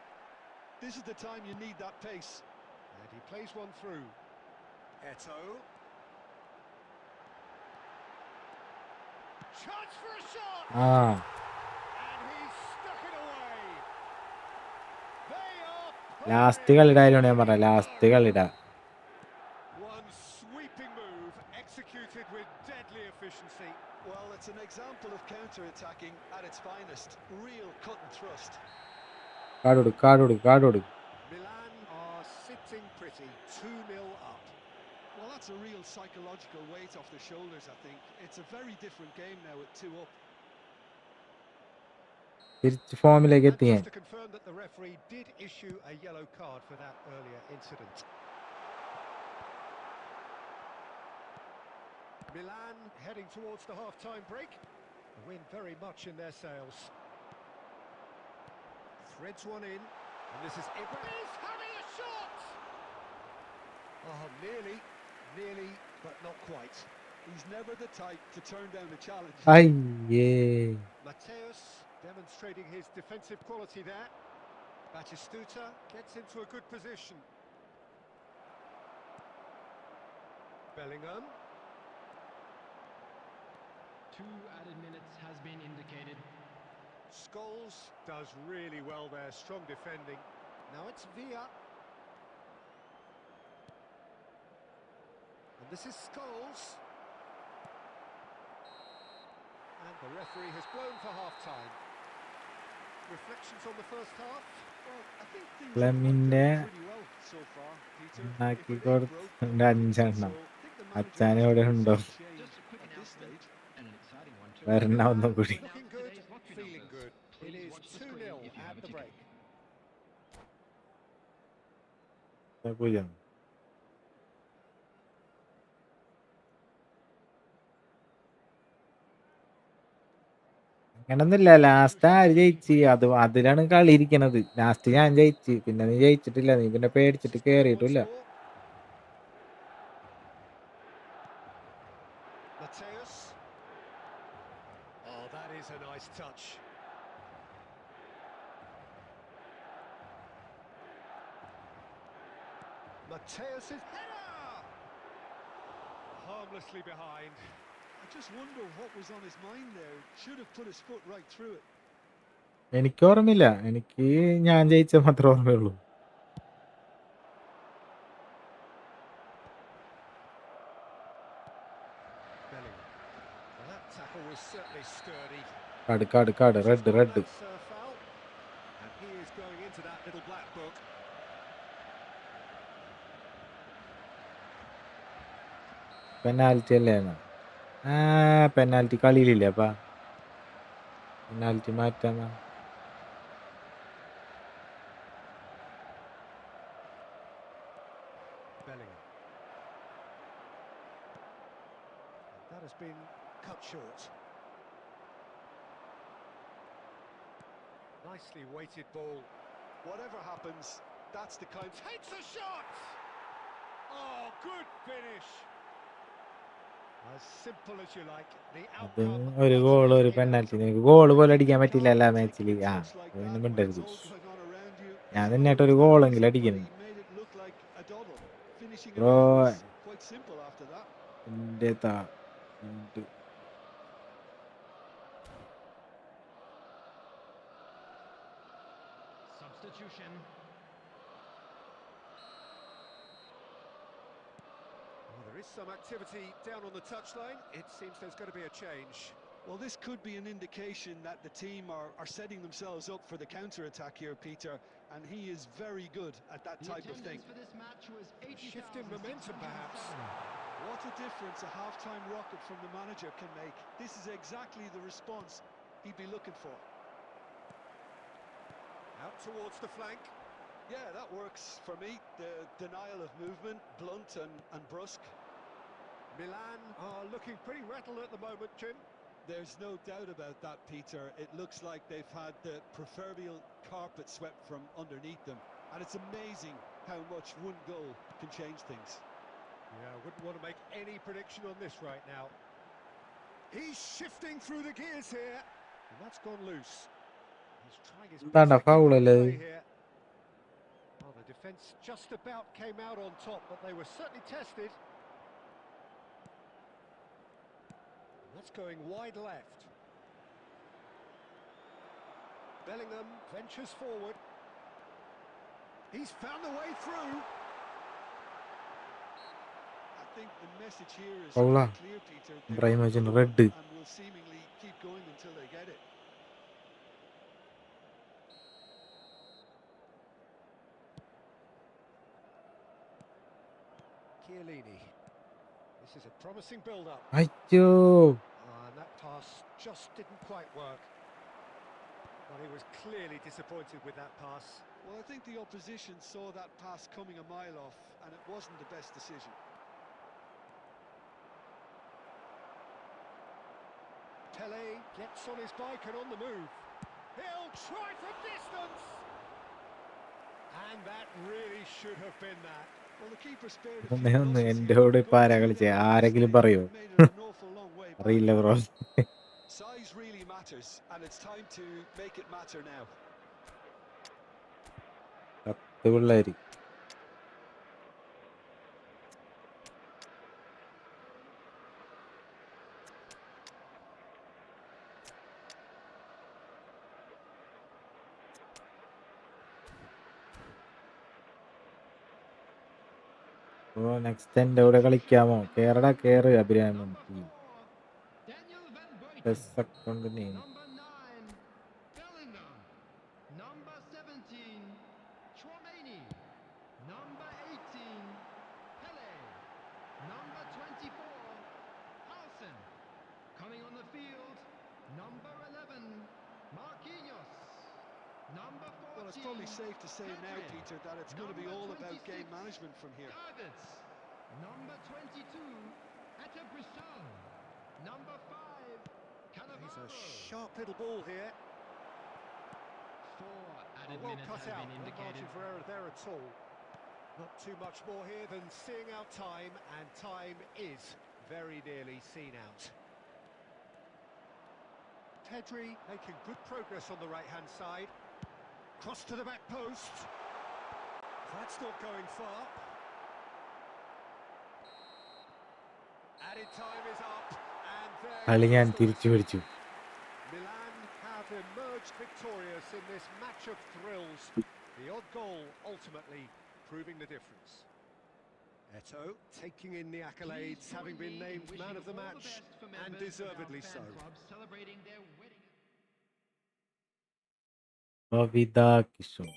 Speaker 2: This is the time you need that pace.
Speaker 3: And he plays one through. Eto. Chance for a shot!
Speaker 1: ആ
Speaker 3: And he's stuck it away. They are
Speaker 1: last കളിയിടായിരുന്നു ഞാൻ പറഞ്ഞ. Last കളിയിടാ.
Speaker 3: one sweeping move executed with deadly efficiency.
Speaker 2: Well, it's an example of counter-attacking at its finest. Real cut and thrust.
Speaker 1: കാടോട്.
Speaker 3: Milan are sitting pretty, 2-0 up.
Speaker 2: Well, that's a real psychological weight off the shoulders, I think. It's a very different game now at 2 up.
Speaker 1: തിരിച്ച് ഫോമിലേക്ക്
Speaker 3: And
Speaker 1: എത്തിയേ.
Speaker 3: just to confirm that the referee did issue a yellow card for that earlier incident. Milan heading towards the half-time break. The wind very much in their sails. Threads one in, and this is Ibrahim. He's having a shot! Oh, nearly, but not quite.
Speaker 2: He's never the type to turn down a challenge.
Speaker 1: അയ്യേ.
Speaker 3: Mateus demonstrating his defensive quality there. Batistuta gets into a good position. Bellingham.
Speaker 4: 2 added minutes has been indicated.
Speaker 3: Scholes does really well there, strong defending. Now it's Villa. And this is Scholes. And the referee has blown for half-time. Reflections on the first half?
Speaker 2: Well, I think things
Speaker 1: Fleming'de
Speaker 2: have worked out pretty well so far, Peter.
Speaker 1: ഉണ്ടാക്കി
Speaker 2: If a big
Speaker 1: കൊടുത്തിട്ടുണ്ട് 5 എണ്ണം.
Speaker 2: so, I think the manager
Speaker 1: അച്ഛൻ
Speaker 2: has
Speaker 1: ഇവിടെ
Speaker 2: made
Speaker 1: ഉണ്ടോ?
Speaker 2: some change
Speaker 5: Just a quick
Speaker 2: at this
Speaker 5: announcement,
Speaker 2: stage.
Speaker 5: and an exciting one too.
Speaker 1: വരണ ഒന്നും കൂടി.
Speaker 3: Looking good, feeling good. It
Speaker 5: Please
Speaker 3: is
Speaker 5: watch the screen
Speaker 3: 2-0
Speaker 5: if you have
Speaker 3: at
Speaker 5: a
Speaker 3: the
Speaker 5: ticket.
Speaker 3: break.
Speaker 1: പൂജ്യം. അങ്ങനൊന്നുമില്ല. Last ആര് ജയിച്ച് അതിലാണ് കളി ഇരിക്കണത്. ലാസ്റ്റ് ഞാൻ ജയിച്ച്, പിന്നെ നീ ജയിച്ചിട്ടില്ല. നീ പിന്നെ പേടിച്ചിട്ട്
Speaker 3: Still
Speaker 1: കേറിയിട്ടില്ല.
Speaker 3: once more. Mateus. Oh, that is a nice touch. Mateus' header! Harmlessly behind.
Speaker 2: I just wonder what was on his mind there. Should have put his foot right through it.
Speaker 1: എനിക്ക് ഓർമ്മയില്ല. എനിക്ക് ഞാൻ ജയിച്ച മാത്രമേ ഓർമ്മയുള്ളൂ.
Speaker 3: Bellingham. Well, that Tackle was certainly sturdy.
Speaker 1: Card,
Speaker 3: He's got
Speaker 1: red.
Speaker 3: that foul, and he is going into that little black book.
Speaker 1: Penalty അല്ലേന്ന് penalty കളിയിലില്ല അപ്പാ penalty മാറ്റാന്നാ
Speaker 3: Bellingham. That has been cut short. Nicely weighted ball.
Speaker 2: Whatever happens, that's the kind.
Speaker 3: Takes a shot! Oh, good finish. As simple as you like. The
Speaker 1: അത്
Speaker 3: outcome
Speaker 1: ഒരു goal ഒരു penalty നിനക്ക് goal പോലും അടിക്കാൻ പറ്റില്ല എല്ലാ മാച്ചിൽ പിന്നെ മിണ്ടരുത് ഞാൻ തന്നെയായിട്ട് ഒരു ഗോളെങ്കിലും അടിക്കുന്നു ബ്രോ എൻ്റെ
Speaker 4: Substitution.
Speaker 3: Well, there is some activity down on the touchline. It seems there's going to be a change.
Speaker 2: Well, this could be an indication that the team are setting themselves up for the counter-attack here, Peter, and he is very good at that type of thing.
Speaker 4: For this match was
Speaker 3: A shift in momentum, perhaps.
Speaker 2: What a difference a half-time rocket from the manager can make. This is exactly the response he'd be looking for.
Speaker 3: Out towards the flank.
Speaker 2: Yeah, that works for me. The denial of movement, blunt and brusque.
Speaker 3: Milan are looking pretty rattled at the moment, Jim.
Speaker 2: There's no doubt about that, Peter. It looks like they've had the proverbial carpet swept from underneath them. And it's amazing how much one goal can change things.
Speaker 3: Yeah, I wouldn't want to make any prediction on this right now. He's shifting through the gears here. And that's gone loose. He's trying his best to keep
Speaker 1: foul
Speaker 3: it
Speaker 1: അല്ലേ
Speaker 3: away here. Well, the defence just about came out on top, but they were certainly tested. That's going wide left. Bellingham ventures forward. He's found a way through.
Speaker 2: I think the message here is
Speaker 1: Foul ആ.
Speaker 2: clear, Peter. They
Speaker 1: ഇബ്രാഹിമോവിച്ചിന്
Speaker 2: want
Speaker 1: red.
Speaker 2: goal and will seemingly keep going until they get it.
Speaker 3: Chiellini. This is a promising build-up.
Speaker 1: അയ്യോ
Speaker 3: And that pass just didn't quite work. Well, he was clearly disappointed with that pass.
Speaker 2: Well, I think the opposition saw that pass coming a mile off, and it wasn't the best decision.
Speaker 3: Pele gets on his bike and on the move. He'll try from distance! And that really should have been that.
Speaker 2: Well, the keeper spared a
Speaker 1: ഒന്ന്
Speaker 2: few
Speaker 1: ഒന്ന്
Speaker 2: losses
Speaker 1: എൻ്റെ
Speaker 2: here.
Speaker 1: കൂടെ ഇപ്പൊ ആരാ കളിച്ചേ ആരെങ്കിലും പറയോ
Speaker 2: Made it an awful long way back.
Speaker 1: അറിയില്ല bro
Speaker 2: Size really matters, and it's time to make it matter now.
Speaker 1: 10 പിള്ളേര് നെക്സ്റ്റ് എൻ്റെ കൂടെ കളിക്കാമോ കേറടാ കേറ് Abhiraman
Speaker 4: Daniel Van Buiten.
Speaker 1: Second name
Speaker 4: Number 9, Bellingham. Number 17, Chouameni. Number 18, Pele. Number 24, Hausen. Coming on the field, number 11, Marquinhos. Number 14,
Speaker 2: Well, it's probably safe to say now,
Speaker 4: Pedri.
Speaker 2: Peter, that it's going to be all about game
Speaker 4: 26,
Speaker 2: management from here.
Speaker 4: Davids. Number 22, Atabrissal. Number 5,
Speaker 3: He's
Speaker 4: Cannavaro.
Speaker 3: a sharp little ball here.
Speaker 4: 4
Speaker 3: Oh,
Speaker 4: added
Speaker 3: well
Speaker 4: minutes
Speaker 3: cut
Speaker 4: have
Speaker 3: out.
Speaker 4: been
Speaker 3: No
Speaker 4: indicated.
Speaker 3: margin for error there at all. Not too much more here than seeing out time, and time is very nearly seen out. Pedri making good progress on the right-hand side. Cross to the back post. That's not going far. Added time is up, and there
Speaker 1: കളി ഞാൻ
Speaker 3: goes the
Speaker 1: തിരിച്ചു
Speaker 3: whistle.
Speaker 1: പിടിച്ചു
Speaker 3: Milan have emerged victorious in this match of thrills. The odd goal ultimately proving the difference. Eto taking in the accolades, having been named man of the match, and deservedly so.
Speaker 4: Celebrating their wedding.
Speaker 1: കവിത കിഷോർ.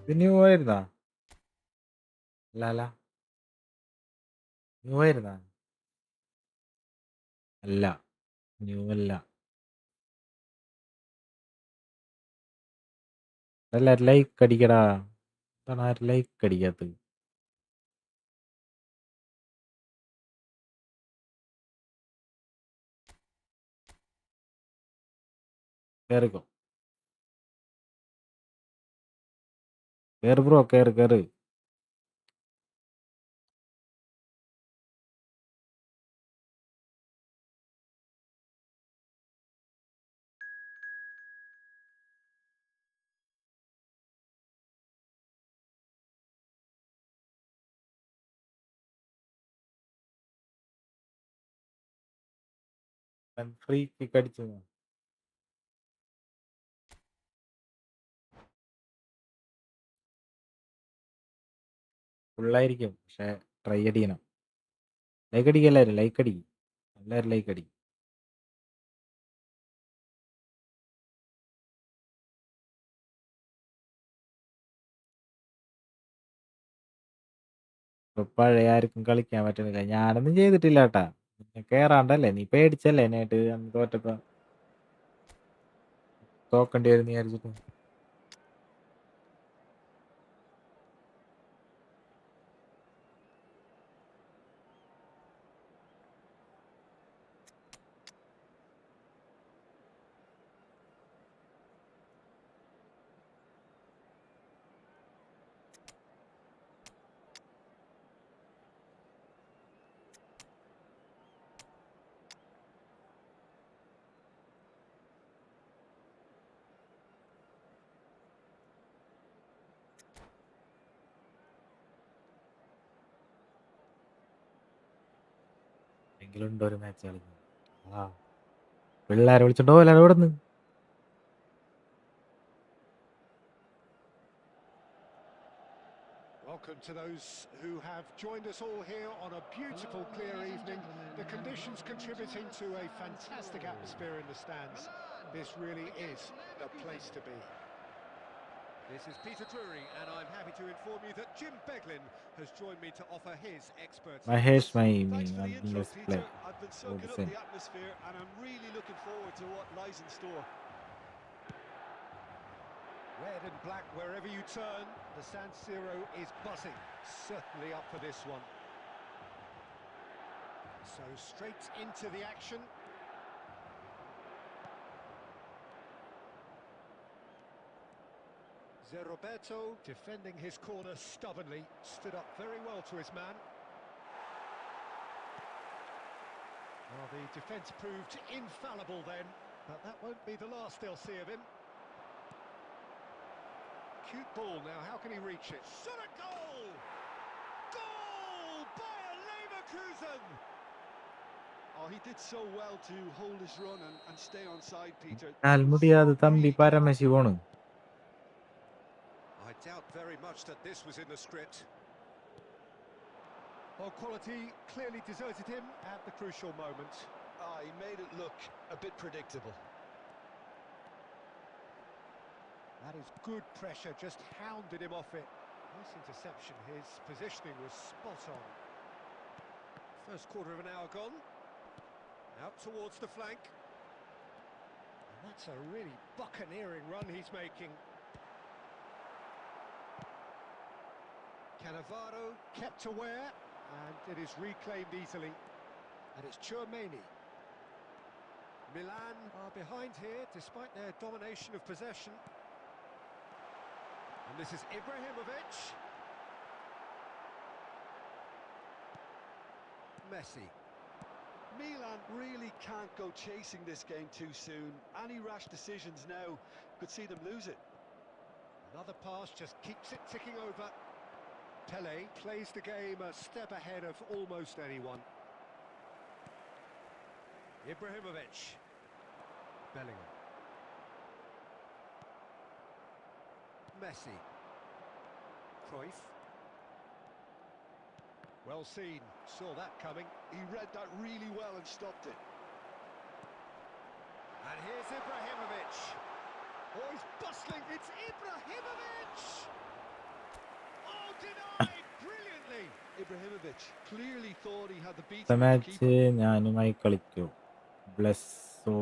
Speaker 1: ഇത് new ആയിരുന്നാ? അല്ല new ആയിരുന്നാ? അല്ല, new അല്ല. എല്ലാരും like അടിക്കടാ. എന്താണ് ആരും like അടിക്കാത്തത്? കേറിക്കോ, കേറ് ബ്രോ, കേറ്. ഫ്രീ കിക്ക് അടിച്ചു. ഫുള്ളായിരിക്കും, പക്ഷെ ട്രൈ അടിക്കണം. ലൈക്ക് അടിക്കുക, എല്ലാവരും ലൈക്ക് അടിക്കും. എല്ലാവരും ലൈക്ക് അടിക്കും. ഇപ്പൊ പഴയ ആർക്കും കളിക്കാൻ പറ്റുന്നില്ല. ഞാനൊന്നും ചെയ്തിട്ടില്ല കേട്ടാ. കേറാണ്ടല്ലേ, നീ പേടിച്ചല്ലേ എന്നായിട്ട് അന്ന് തോറ്റപ്പോ തോക്കേണ്ടി വരും വിചാരിച്ചിട്ട്. എങ്കിലും ഉണ്ടോ ഒരു മാച്ച് കളിക്കുന്നത്? ആ പിള്ളേരെ വിളിച്ചിട്ടോ എല്ലാവരും ഇവിടെ നിന്ന്.
Speaker 3: Welcome to those who have joined us all here on a beautiful, clear evening. The conditions contributing to a fantastic atmosphere in the stands. This really is the place to be. This is Peter Drury, and I'm happy to inform you that Jim Beglin has joined me to offer his expertise.
Speaker 1: Mahesh
Speaker 2: Thanks for the intro,
Speaker 1: let's play.
Speaker 2: Peter. I've been soaking up the atmosphere, and I'm really looking forward to what lies in store.
Speaker 3: Red and black wherever you turn, the San Siro is buzzing. Certainly up for this one. So straight into the action. Roberto defending his corner stubbornly, stood up very well to his man. Well, the defence proved infallible then, but that won't be the last they'll see of him. Cute ball now, how can he reach it? Shot a goal! Goal! Bayer Leverkusen!
Speaker 2: Oh, he did so well to hold his run and stay on side, Peter.
Speaker 1: മുടിയാതെ തമ്പി പരമശിവോണ്.
Speaker 3: I doubt very much that this was in the script. Well, quality clearly deserted him at the crucial moment.
Speaker 2: He made it look a bit predictable.
Speaker 3: That is good pressure, just hounded him off it. Nice interception, his positioning was spot on. First quarter of an hour gone. Out towards the flank. And that's a really buccaneering run he's making. Cannavaro kept aware, and it is reclaimed easily. And it's Chouameni. Milan are behind here, despite their domination of possession. And this is Ibrahimovic. Messi.
Speaker 2: Milan really can't go chasing this game too soon. Any rash decisions now could see them lose it.
Speaker 3: Another pass just keeps it ticking over. Pele plays the game a step ahead of almost anyone. Ibrahimovic. Bellingham. Messi. Cruyff. Well seen, saw that coming.
Speaker 2: He read that really well and stopped it.
Speaker 3: And here's Ibrahimovic. Oh, he's bustling, it's Ibrahimovic! Oh, denied brilliantly!
Speaker 2: Ibrahimovic clearly thought he had the beat
Speaker 1: അടുത്ത
Speaker 2: of the
Speaker 1: match
Speaker 2: keeper.
Speaker 1: ഞാനുമായി കളിക്കൂ. ബ്ലെസ്സോ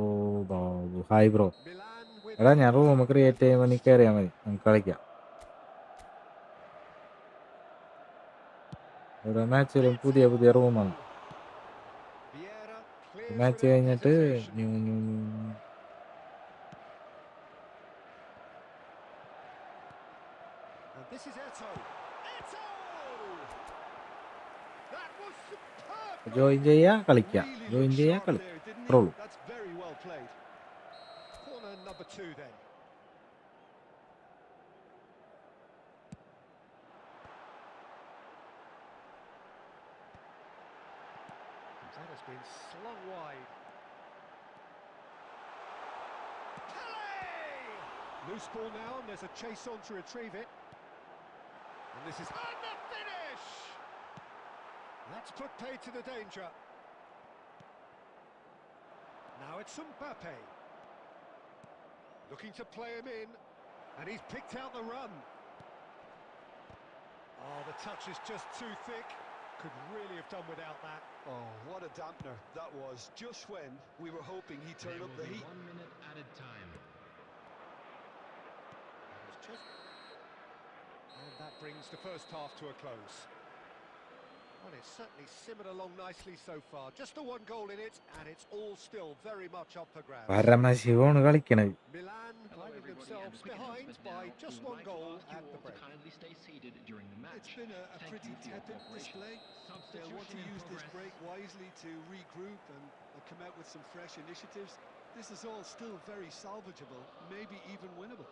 Speaker 1: Babu. Hi bro.
Speaker 3: Milan with
Speaker 1: എടാ ഞാൻ
Speaker 3: the
Speaker 1: room
Speaker 3: lead.
Speaker 1: Create ചെയ്യുമ്പോൾ നീ കയറിയാൽ മതി, നമുക്ക് കളിക്കാം. ഓരോ മാച്ചിലും പുതിയ പുതിയ റൂമാണ്.
Speaker 3: Vieira clears
Speaker 1: മാച്ച്
Speaker 3: without
Speaker 1: കഴിഞ്ഞിട്ട്
Speaker 3: hesitation. And this is Eto. Eto! That was superb.
Speaker 1: Join ചെയ്യാ കളിക്കാം,
Speaker 2: Really
Speaker 1: ജോയിൻ
Speaker 2: looked
Speaker 1: ചെയ്യാ
Speaker 2: sharp
Speaker 1: കളിക്കാം.
Speaker 2: there, didn't
Speaker 1: അത്രേ
Speaker 2: he?
Speaker 1: ഉള്ളൂ.
Speaker 2: That's very well played.
Speaker 3: Corner number 2 then. That has been slung wide. Pele! Loose ball now, and there's a chase on to retrieve it. And this is and the finish! That's put paid to the danger. Now it's Mbappe. Looking to play him in, and he's picked out the run. Oh, the touch is just too thick. Could really have done without that.
Speaker 2: Oh, what a dampener that was, just when we were hoping he'd turn
Speaker 4: There
Speaker 2: up
Speaker 4: will
Speaker 2: the
Speaker 4: be
Speaker 2: heat.
Speaker 4: 1 minute added time.
Speaker 3: And that brings the first half to a close. Well, it's certainly simmered along nicely so far. Just the one goal in it, and it's all still very much up for grabs.
Speaker 1: പരമശിവമാണ് കളിക്കണത്.
Speaker 3: Milan
Speaker 5: Hello
Speaker 3: finding
Speaker 5: everybody, and
Speaker 3: themselves
Speaker 5: a quick
Speaker 3: behind
Speaker 5: announcement
Speaker 3: by
Speaker 5: now.
Speaker 3: just
Speaker 5: We would
Speaker 3: one
Speaker 5: like to
Speaker 3: goal
Speaker 5: ask you
Speaker 3: at the
Speaker 5: all to
Speaker 3: break.
Speaker 5: kindly stay seated during the match.
Speaker 2: It's been a
Speaker 5: Thank
Speaker 2: pretty
Speaker 5: you for your
Speaker 2: tepid
Speaker 5: cooperation.
Speaker 2: display. They'll want
Speaker 4: Substitution
Speaker 2: to
Speaker 4: in
Speaker 2: use this
Speaker 4: progress.
Speaker 2: break wisely to regroup and come out with some fresh initiatives. This is all still very salvageable, maybe even winnable.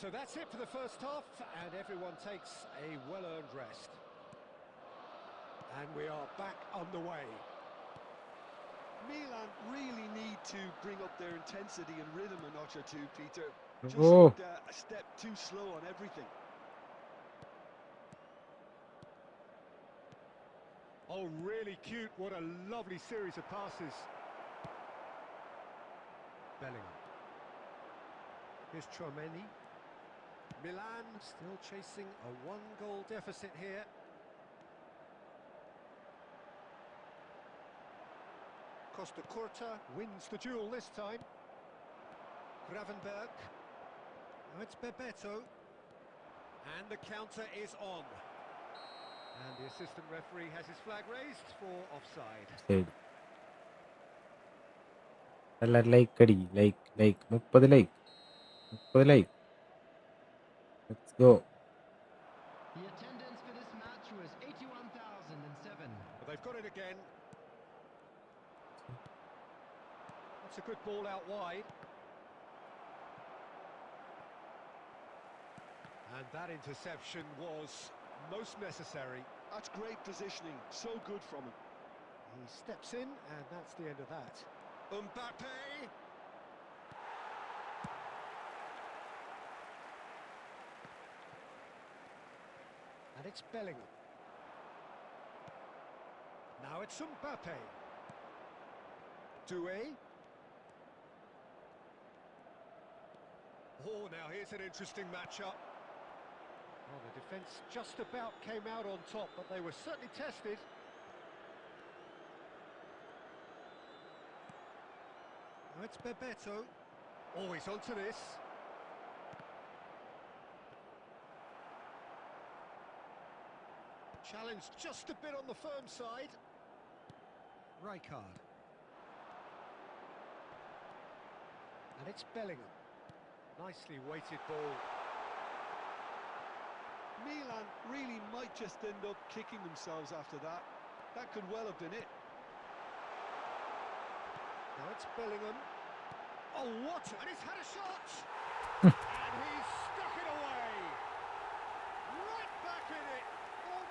Speaker 3: So that's it for the first half, and everyone takes a well-earned rest. And we are back underway.
Speaker 2: Milan really need to bring up their intensity and rhythm a notch or two, Peter. Just
Speaker 1: Oh.
Speaker 2: looked a step too slow on everything.
Speaker 3: Oh, really cute. What a lovely series of passes. Bellingham. Here's Chouameni. Milan still chasing a one-goal deficit here. Costa Curta wins the duel this time. Gravenberg. Now it's Bebeto. And the counter is on. And the assistant referee has his flag raised for offside.
Speaker 1: Side എല്ലാരും like അടി, like 30 like. Let's go.
Speaker 4: The attendance for this match was 81,007.
Speaker 3: But they've got it again. That's a good ball out wide. And that interception was most necessary.
Speaker 2: That's great positioning, so good from him.
Speaker 3: He steps in, and that's the end of that. Mbappe! And it's Bellingham. Now it's Mbappe. Doué. Oh, now here's an interesting matchup. Well, the defence just about came out on top, but they were certainly tested. Now it's Bebeto. Oh, he's onto this. Challenge just a bit on the firm side. Rijkaard. And it's Bellingham. Nicely weighted ball.
Speaker 2: Milan really might just end up kicking themselves after that. That could well have been it.
Speaker 3: Now it's Bellingham. Oh, what? And he's had a shot! And he's stuck it away. Right back in it.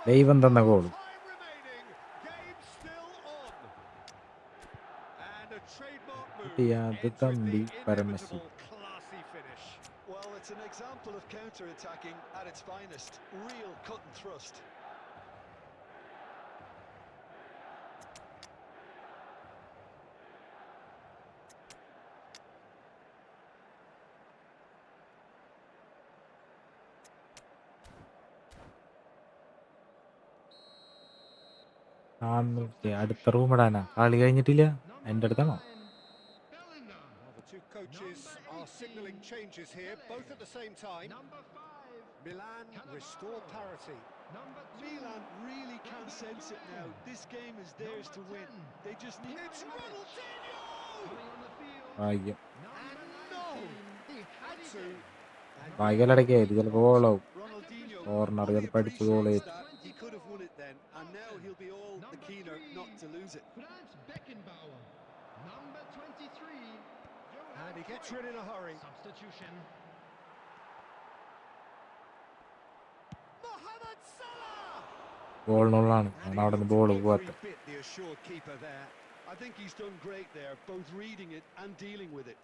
Speaker 1: ദൈവം
Speaker 3: Almost
Speaker 1: തന്ന
Speaker 3: no
Speaker 1: goal.
Speaker 3: time remaining. Game still on. And a trademark move
Speaker 1: അത്
Speaker 3: ends with
Speaker 1: Thampi
Speaker 3: the
Speaker 1: പരമശി.
Speaker 3: inevitable classy finish.
Speaker 2: Well, it's an example of counter-attacking at its finest. Real cut and thrust.
Speaker 1: അടുത്ത room ഇടാനാ, കളി കഴിഞ്ഞിട്ടില്ല. എൻ്റെ അടുത്താണോ?
Speaker 3: Well, the two coaches are signalling changes here, both at the same time.
Speaker 4: Number 5.
Speaker 3: Milan restore parity.
Speaker 4: Number 2.
Speaker 2: Milan really can sense it now. This game is theirs to win. They just need...
Speaker 3: It's Ronaldinho!
Speaker 4: Coming on the field.
Speaker 1: ഭാഗ്യം.
Speaker 3: And no! He had to. And
Speaker 1: ഭാഗ്യമല്ലടക്കേ, ഇത് ചിലപ്പോൾ ഗോളാവും.
Speaker 2: Ronaldinho
Speaker 1: Corner
Speaker 2: fully
Speaker 1: ചിലപ്പോൾ അടിച്ച് goal
Speaker 2: appreciates
Speaker 1: ചെയ്യും.
Speaker 2: that. He could have won it then, and now he'll be all the keener not to lose it.
Speaker 4: Franz Beckenbauer. Number 23.
Speaker 3: And he gets rid in a hurry.
Speaker 4: Substitution.
Speaker 3: Mohamed Salah!
Speaker 1: ഗോളിനുള്ളതാണ്,
Speaker 2: And
Speaker 1: ഞാൻ
Speaker 2: he
Speaker 1: അവിടെ നിന്ന്
Speaker 2: looked
Speaker 1: ball
Speaker 2: every
Speaker 1: പോകാത്ത.
Speaker 2: bit the assured keeper there. I think he's done great there, both reading it and dealing with it.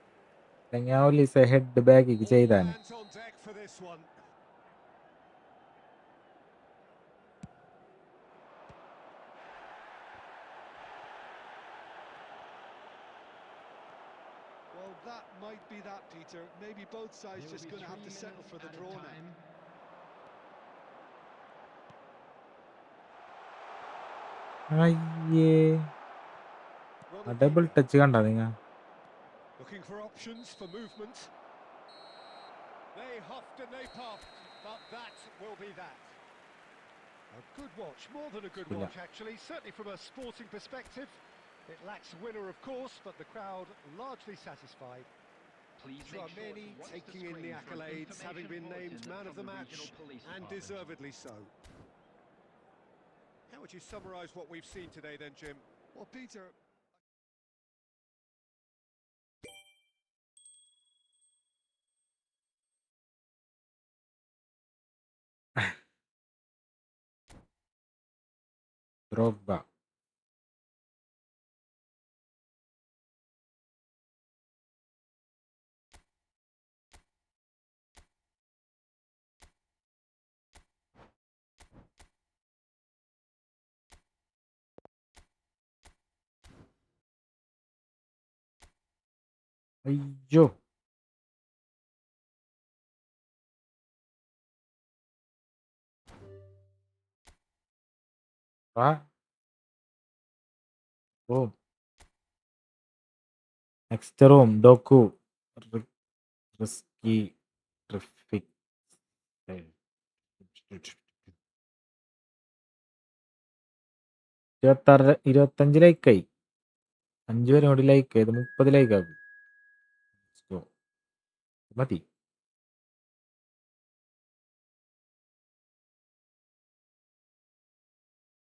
Speaker 1: ഞാൻ Olise head ബാക്കിക്ക് ചെയ്താണ്.
Speaker 3: All hands on deck for this one.
Speaker 2: Well, that might be that, Peter. Maybe both sides
Speaker 4: There will
Speaker 2: just
Speaker 4: be
Speaker 2: going to have to
Speaker 4: 3
Speaker 2: settle
Speaker 4: minutes
Speaker 2: for the
Speaker 4: added
Speaker 2: draw now.
Speaker 4: time.
Speaker 1: അയ്യേ, ആ double
Speaker 3: Ronaldinho
Speaker 1: touch കണ്ട നിങ്ങ?
Speaker 3: looking for options for movement. They huffed and they puffed, but that will be that. A good watch, more than a good
Speaker 1: Yeah.
Speaker 3: watch actually, certainly from a sporting perspective. It lacks a winner, of course, but the crowd largely satisfied.
Speaker 5: Please make sure
Speaker 3: Dramani
Speaker 5: to watch
Speaker 3: taking
Speaker 5: the
Speaker 3: in the
Speaker 5: screen for an
Speaker 3: accolades, having been
Speaker 5: information
Speaker 3: named
Speaker 5: bulletin
Speaker 3: man of
Speaker 5: from
Speaker 3: the
Speaker 5: the
Speaker 3: match,
Speaker 5: regional police
Speaker 3: and
Speaker 5: department.
Speaker 3: deservedly so. How would you summarise what we've seen today then, Jim?
Speaker 2: Well, Peter,
Speaker 1: Drogba. അയ്യോ, വാ room. Next room ഡോക്കു risky ട്രിഫിക്. 25 ലൈക്കായി. 5 പേരും കൂടി like ചെയ്ത് 30 ലൈക്കാക്കും. മതി.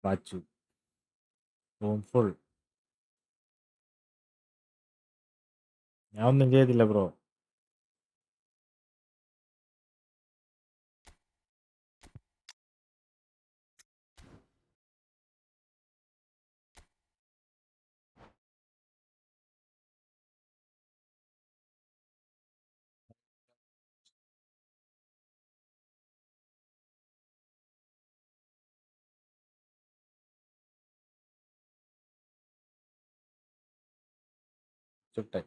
Speaker 1: Watch room full. ഞാൻ ഒന്നും ചെയ്തില്ല bro. ചുട്ടെ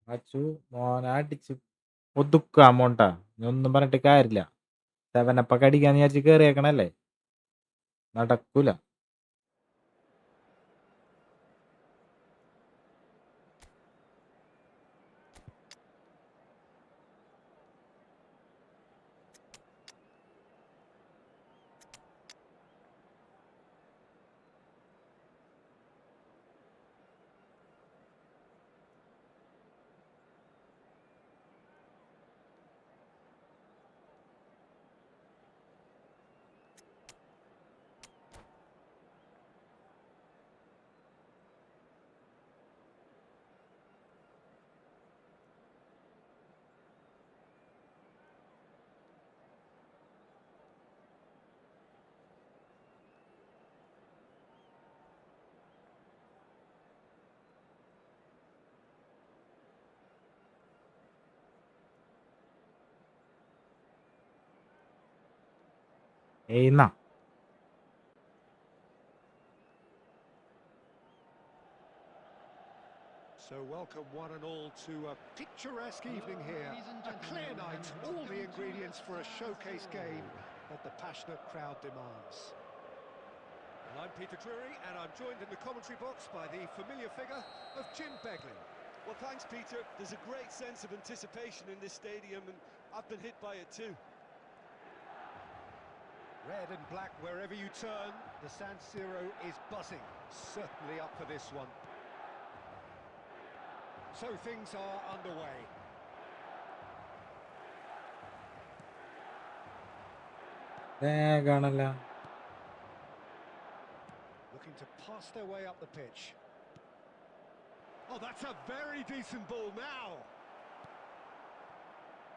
Speaker 1: watch മോനെ അടിച്ച് ഒതുക്കുക അമൗണ്ടാ. ഞാൻ ഒന്നും പറഞ്ഞിട്ട് കാര്യമില്ല. 7 അടിക്കാന്ന് വിചാരിച്ച് കയറിയേക്കണല്ലേ, നടക്കൂല. എന്നാ
Speaker 3: So welcome one and all to a picturesque evening here. A clear night, all the ingredients for a showcase game that the passionate crowd demands. Well, I'm Peter Drury, and I'm joined in the commentary box by the familiar figure of Jim Beglin.
Speaker 2: Well, thanks, Peter. There's a great sense of anticipation in this stadium, and I've been hit by it too.
Speaker 3: Red and black wherever you turn, the San Siro is buzzing. Certainly up for this one. So things are underway.
Speaker 1: കാണല്ല.
Speaker 3: Looking to pass their way up the pitch. Oh, that's a very decent ball now.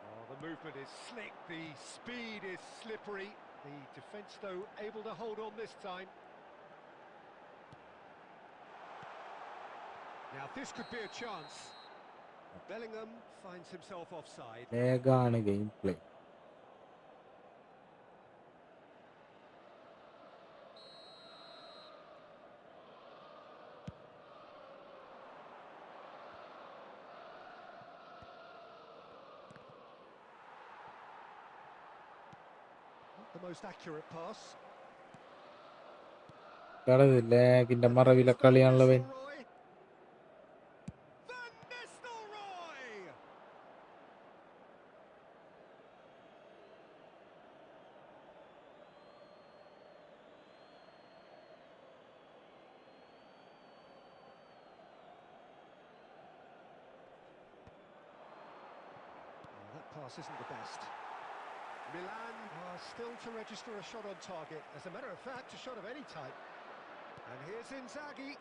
Speaker 3: Oh, the movement is slick, the speed is slippery. The defence, though, able to hold on this time. Now, this could be a chance. Bellingham finds himself offside.
Speaker 1: ലേഗാണ് game play.
Speaker 3: Not the most accurate pass.
Speaker 1: ലേഗിന്റെ മറവിലെ കളിയാണല്ലോ.
Speaker 3: That pass isn't the best. Milan are still to register a shot on target. As a matter of fact, a shot of any type. And here's Inzaghi.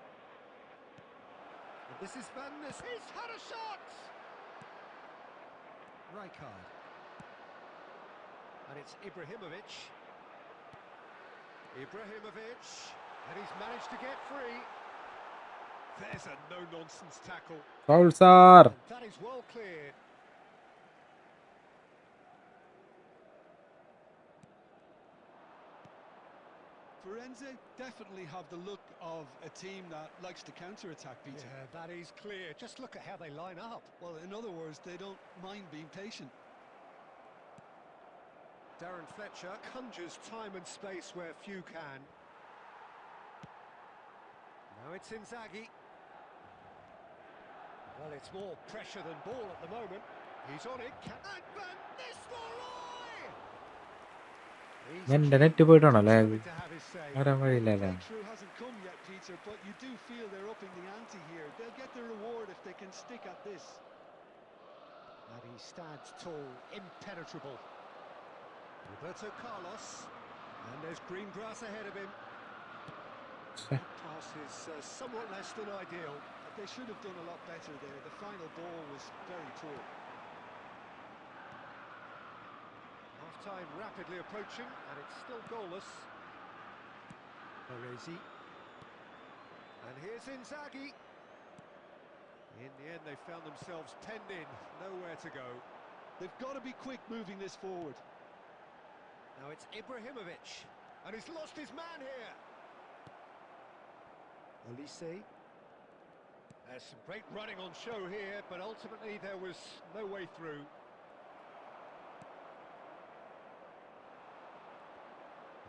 Speaker 3: And this is Van Nistelrooy. He's had a shot! Rijkaard. And it's Ibrahimovic. Ibrahimovic. And he's managed to get free. There's a no-nonsense tackle.
Speaker 1: Foul, sir.
Speaker 3: And that is well cleared.
Speaker 2: Firenze definitely have the look of a team that likes to counter-attack, Peter.
Speaker 3: Yeah, that is clear. Just look at how they line up.
Speaker 2: Well, in other words, they don't mind being patient.
Speaker 3: Darren Fletcher conjures time and space where few can. Now it's Inzaghi. Well, it's more pressure than ball at the moment. He's on it. And Van Nistelrooy!
Speaker 1: എന്റെ net പോയിട്ടാണോ lag?
Speaker 3: To have his say.
Speaker 1: വരാൻ വഴിയില്ലല്ലേ?
Speaker 2: Breakthrough hasn't come yet, Peter, but you do feel they're upping the ante here. They'll get the reward if they can stick at this.
Speaker 3: And he stands tall, impenetrable. Roberto Carlos. And there's green grass ahead of him. That pass is somewhat less than ideal.
Speaker 2: They should have done a lot better there. The final ball was very poor.
Speaker 3: Half-time rapidly approaching, and it's still goalless. Baresi. And here's Inzaghi. In the end, they found themselves penned in, nowhere to go.
Speaker 2: They've got to be quick moving this forward.
Speaker 3: Now it's Ibrahimovic, and he's lost his man here. Olise. There's some great running on show here, but ultimately there was no way through.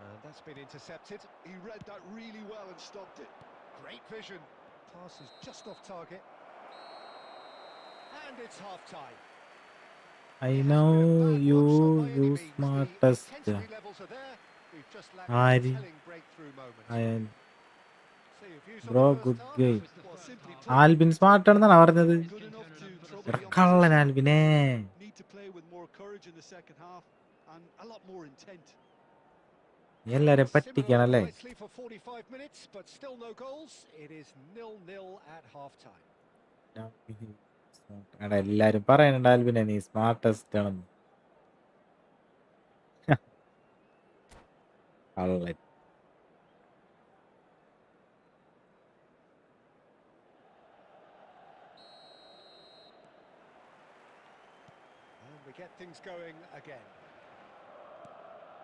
Speaker 3: And that's been intercepted.
Speaker 2: He read that really well and stopped it.
Speaker 3: Great vision. Pass is just off target. And it's half-time.
Speaker 1: I know you smartest.
Speaker 3: Intensity levels are there. We've just lacked
Speaker 1: Ari.
Speaker 3: telling breakthrough moments. See your views on
Speaker 1: bro
Speaker 3: the first
Speaker 1: good
Speaker 3: half?
Speaker 1: Game.
Speaker 2: Well, simply
Speaker 1: Albin smart ആണെന്നാണ് പറഞ്ഞത്.
Speaker 2: good enough to trouble
Speaker 1: എടാ
Speaker 2: the
Speaker 1: കള്ളൻ
Speaker 2: opposition.
Speaker 1: ആൽബിനെ.
Speaker 2: Need to play with more courage in the second half and a lot more intent.
Speaker 1: നീ എല്ലാരെയും
Speaker 3: Similar
Speaker 1: പറ്റിക്കണല്ലേ?
Speaker 3: nicely for 45 minutes, but still no goals. It is 0-0 at half-time.
Speaker 1: എടാ എല്ലാരും പറയുന്നുണ്ട് ആൽബിനെ നീ smartest ആണെന്ന്. കള്ളൻ.
Speaker 3: And we get things going again.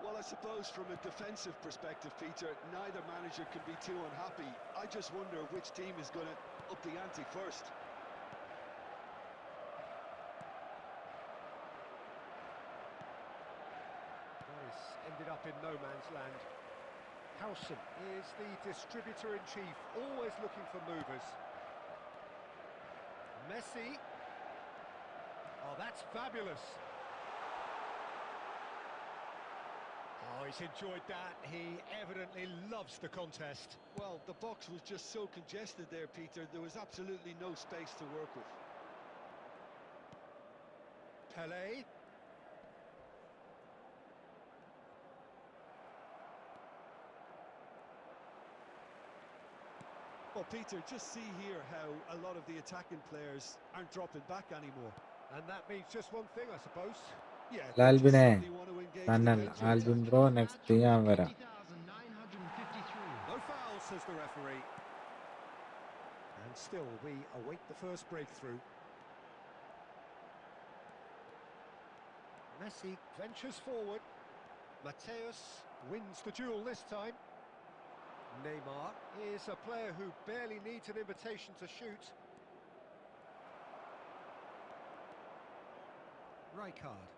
Speaker 2: Well, I suppose from a defensive perspective, Peter, neither manager can be too unhappy. I just wonder which team is going to up the ante first.
Speaker 3: This ended up in no man's land. Howson is the distributor-in-chief, always looking for movers. Messi. Oh, that's fabulous. Oh, he's enjoyed that. He evidently loves the contest.
Speaker 2: Well, the box was just so congested there, Peter. There was absolutely no space to work with.
Speaker 3: Pelé.
Speaker 2: Well, Peter, just see here how a lot of the attacking players aren't dropping back anymore.
Speaker 3: And that means just one thing, I suppose.
Speaker 2: Yeah, they just
Speaker 1: ആൽബിനെ
Speaker 2: simply want to engage the
Speaker 1: തന്നൽ
Speaker 2: counter
Speaker 1: Albin
Speaker 2: attack.
Speaker 1: Bro next ഞാൻ വരാം.
Speaker 4: 20,953.
Speaker 3: No foul, says the referee. And still, we await the first breakthrough. Messi ventures forward. Mateus wins the duel this time. Neymar is a player who barely needs an invitation to shoot. Rijkaard.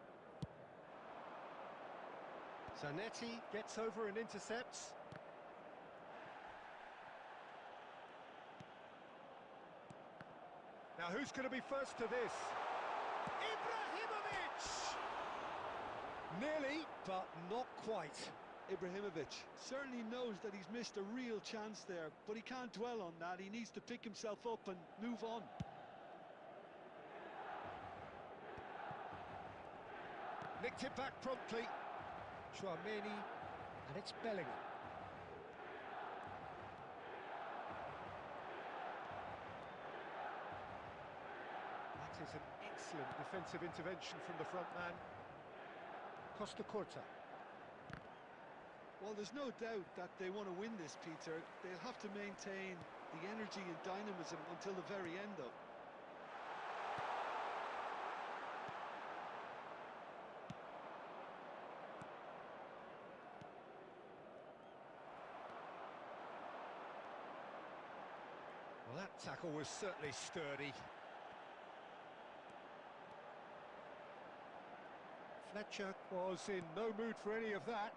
Speaker 3: Zanetti gets over and intercepts. Now who's going to be first to this? Ibrahimovic! Nearly, but not quite.
Speaker 2: Ibrahimovic certainly knows that he's missed a real chance there, but he can't dwell on that. He needs to pick himself up and move on.
Speaker 3: Nicked it back promptly. Chouameni, and it's Bellingham. That is an excellent defensive intervention from the front man. Costa Curta.
Speaker 2: Well, there's no doubt that they want to win this, Peter. They'll have to maintain the energy and dynamism until the very end, though.
Speaker 3: Well, that tackle was certainly sturdy. Fletcher was in no mood for any of that.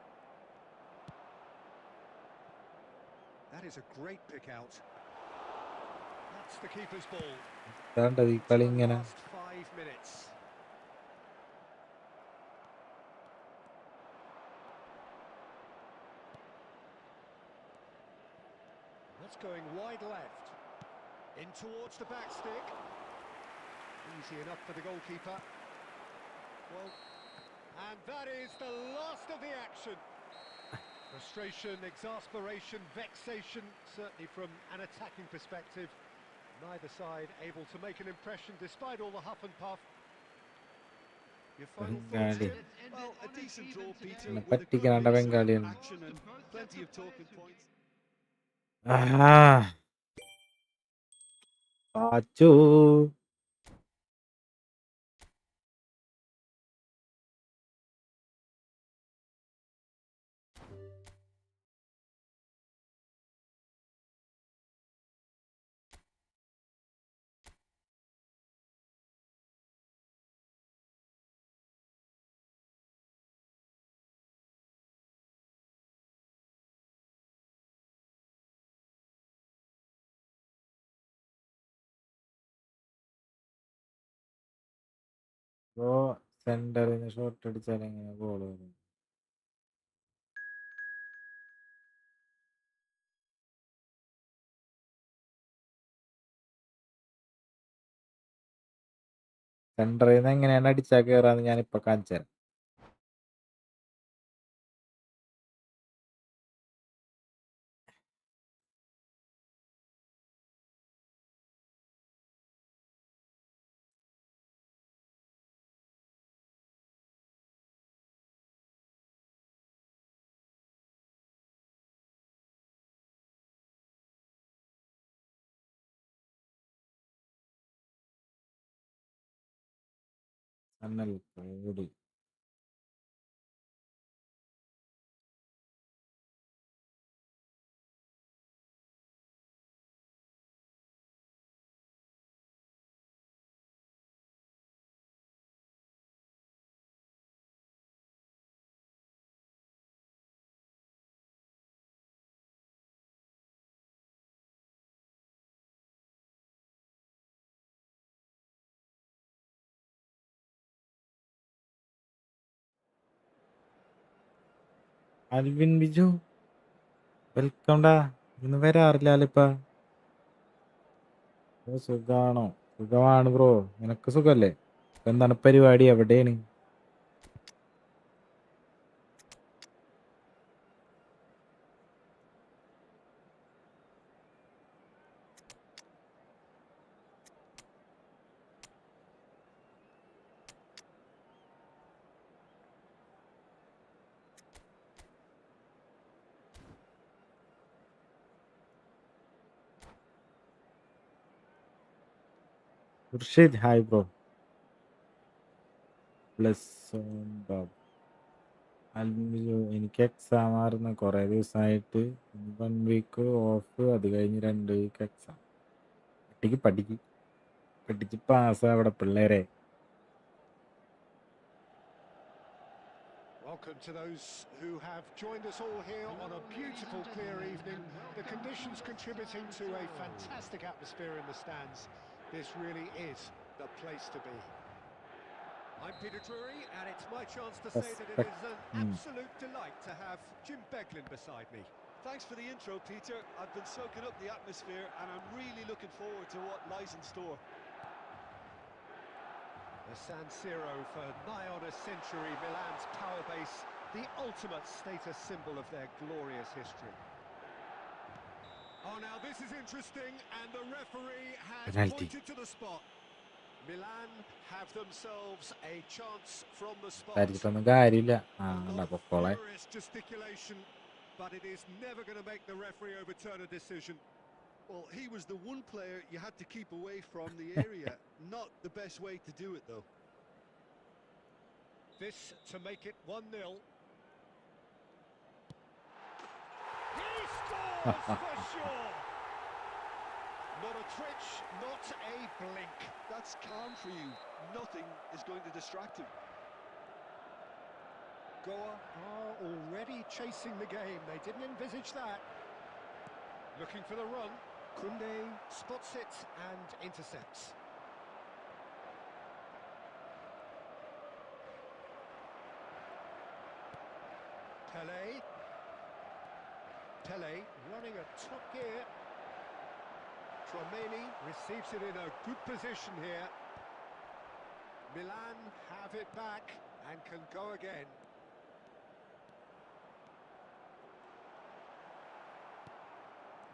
Speaker 3: That is a great pick out. That's the keeper's ball.
Speaker 1: ഈ കളി ഇങ്ങനെ
Speaker 3: Last 5 minutes. That's going wide left. In towards the back stick. Easy enough for the goalkeeper. Well, and that is the last of the action. Frustration, exasperation, vexation, certainly from an attacking perspective. Neither side able to make an impression despite all the huff and puff. Your final thoughts,
Speaker 1: Bengali
Speaker 3: Jim?
Speaker 2: Well, a decent draw, Peter,
Speaker 1: എന്നെ
Speaker 2: with a good
Speaker 1: പറ്റിക്കാണ്ട
Speaker 2: mix of
Speaker 1: ബംഗാളിയാണ്.
Speaker 2: action and plenty of talking points.
Speaker 1: Achu bro സെന്ററിന് shot അടിച്ചാൽ എങ്ങനെ goal വരും? സെന്ററിൽ നിന്ന് എങ്ങനെയാണ് അടിച്ചാൽ കയറാന്ന് ഞാനിപ്പോ കാണിച്ചു തരാം. സന്നൽ കൂടി അൽവിൻ ബിജു വെൽക്കം ഡാ. ഇന്ന് വരാറില്ലല്ലോ ഇപ്പ. സുഖാണോ? സുഖമാണ് ബ്രോ. നിനക്ക് സുഖല്ലേ? എന്താണ് പരിപാടി? എവിടെയാണ്? Khurshid hi bro. പ്ലസ് എനിക്ക് എക്സാം ആയിരുന്നു കുറേ ദിവസമായിട്ട്. 1 വീക്ക് ഓഫ്, അത് കഴിഞ്ഞ് 2 വീക്ക് എക്സാം. പഠിച്ച് പാസ്സാവിടെ പിള്ളേരെ.
Speaker 3: Welcome to those who have joined us all here on a beautiful, clear evening. The conditions contributing to a fantastic atmosphere in the stands. This really is the place to be. I'm Peter Drury, and it's my chance to say that it is an absolute delight to have Jim Beglin beside me.
Speaker 2: Thanks for the intro, Peter. I've been soaking up the atmosphere and I'm really looking forward to what lies in store.
Speaker 3: The San Siro for nigh on a century, Milan's power base, the ultimate status symbol of their glorious history. Oh, now this is interesting, and the referee has
Speaker 1: Penalty.
Speaker 3: pointed to the spot. Milan have themselves a chance from the spot.
Speaker 1: കാര്യത്തൊന്നും കാര്യമില്ല.
Speaker 3: A lot of
Speaker 1: പൊക്കോളെ.
Speaker 3: furious gesticulation, but it is never going to make the referee overturn a decision.
Speaker 2: Well, he was the one player you had to keep away from the area. Not the best way to do it, though.
Speaker 3: This to make it 1-0. He scores for sure! Not a twitch, not a blink.
Speaker 2: That's calm for you. Nothing is going to distract him.
Speaker 3: Goa are already chasing the game. They didn't envisage that. Looking for the run. Kunde spots it and intercepts. Pele running at top gear. Tromeni receives it in a good position here. Milan have it back and can go again.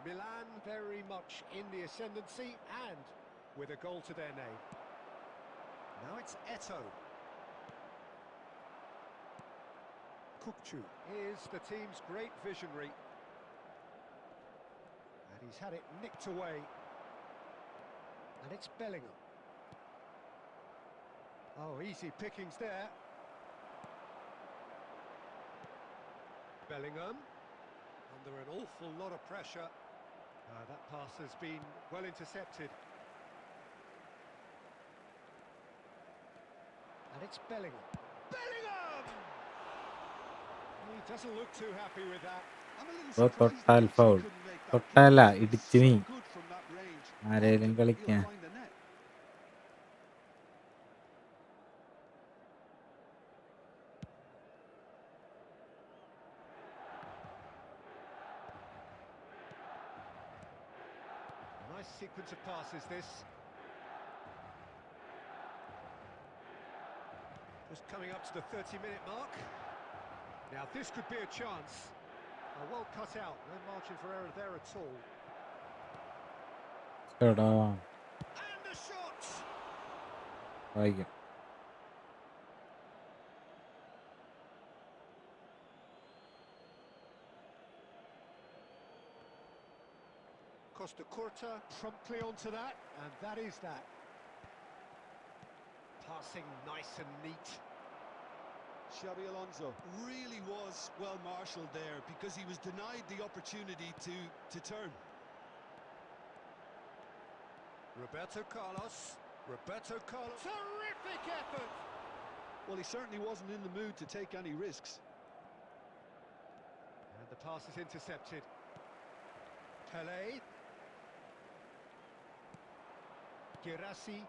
Speaker 3: Milan very much in the ascendancy and with a goal to their name. Now it's Eto. Kukçu is the team's great visionary. And he's had it nicked away. And it's Bellingham. Oh, easy pickings there. Bellingham, under an awful lot of pressure. That pass has been well intercepted. And it's Bellingham. Bellingham! He doesn't look too happy with that.
Speaker 2: I'm a little
Speaker 1: Oh,
Speaker 2: surprised
Speaker 1: total
Speaker 2: he
Speaker 1: foul.
Speaker 2: couldn't make that
Speaker 1: തൊട്ടല്ല,
Speaker 2: catch.
Speaker 1: ഇടിച്ച്
Speaker 2: So
Speaker 1: നീ.
Speaker 2: good from that range.
Speaker 1: ആരേലും
Speaker 2: He'll
Speaker 1: കളിക്കാൻ.
Speaker 2: find the net.
Speaker 3: Nice sequence of passes, this. Just coming up to the 30-minute mark. Now, this could be a chance. Well cut out, no margin for error there at all.
Speaker 1: എടാ
Speaker 3: And the shot!
Speaker 1: വായിക്കാം.
Speaker 3: Costa Curta promptly onto that, and that is that. Passing nice and neat.
Speaker 2: Xabi Alonso really was well marshalled there because he was denied the opportunity to turn.
Speaker 3: Roberto Carlos. Terrific effort!
Speaker 2: Well, he certainly wasn't in the mood to take any risks.
Speaker 3: And the pass is intercepted. Pele. Girassi.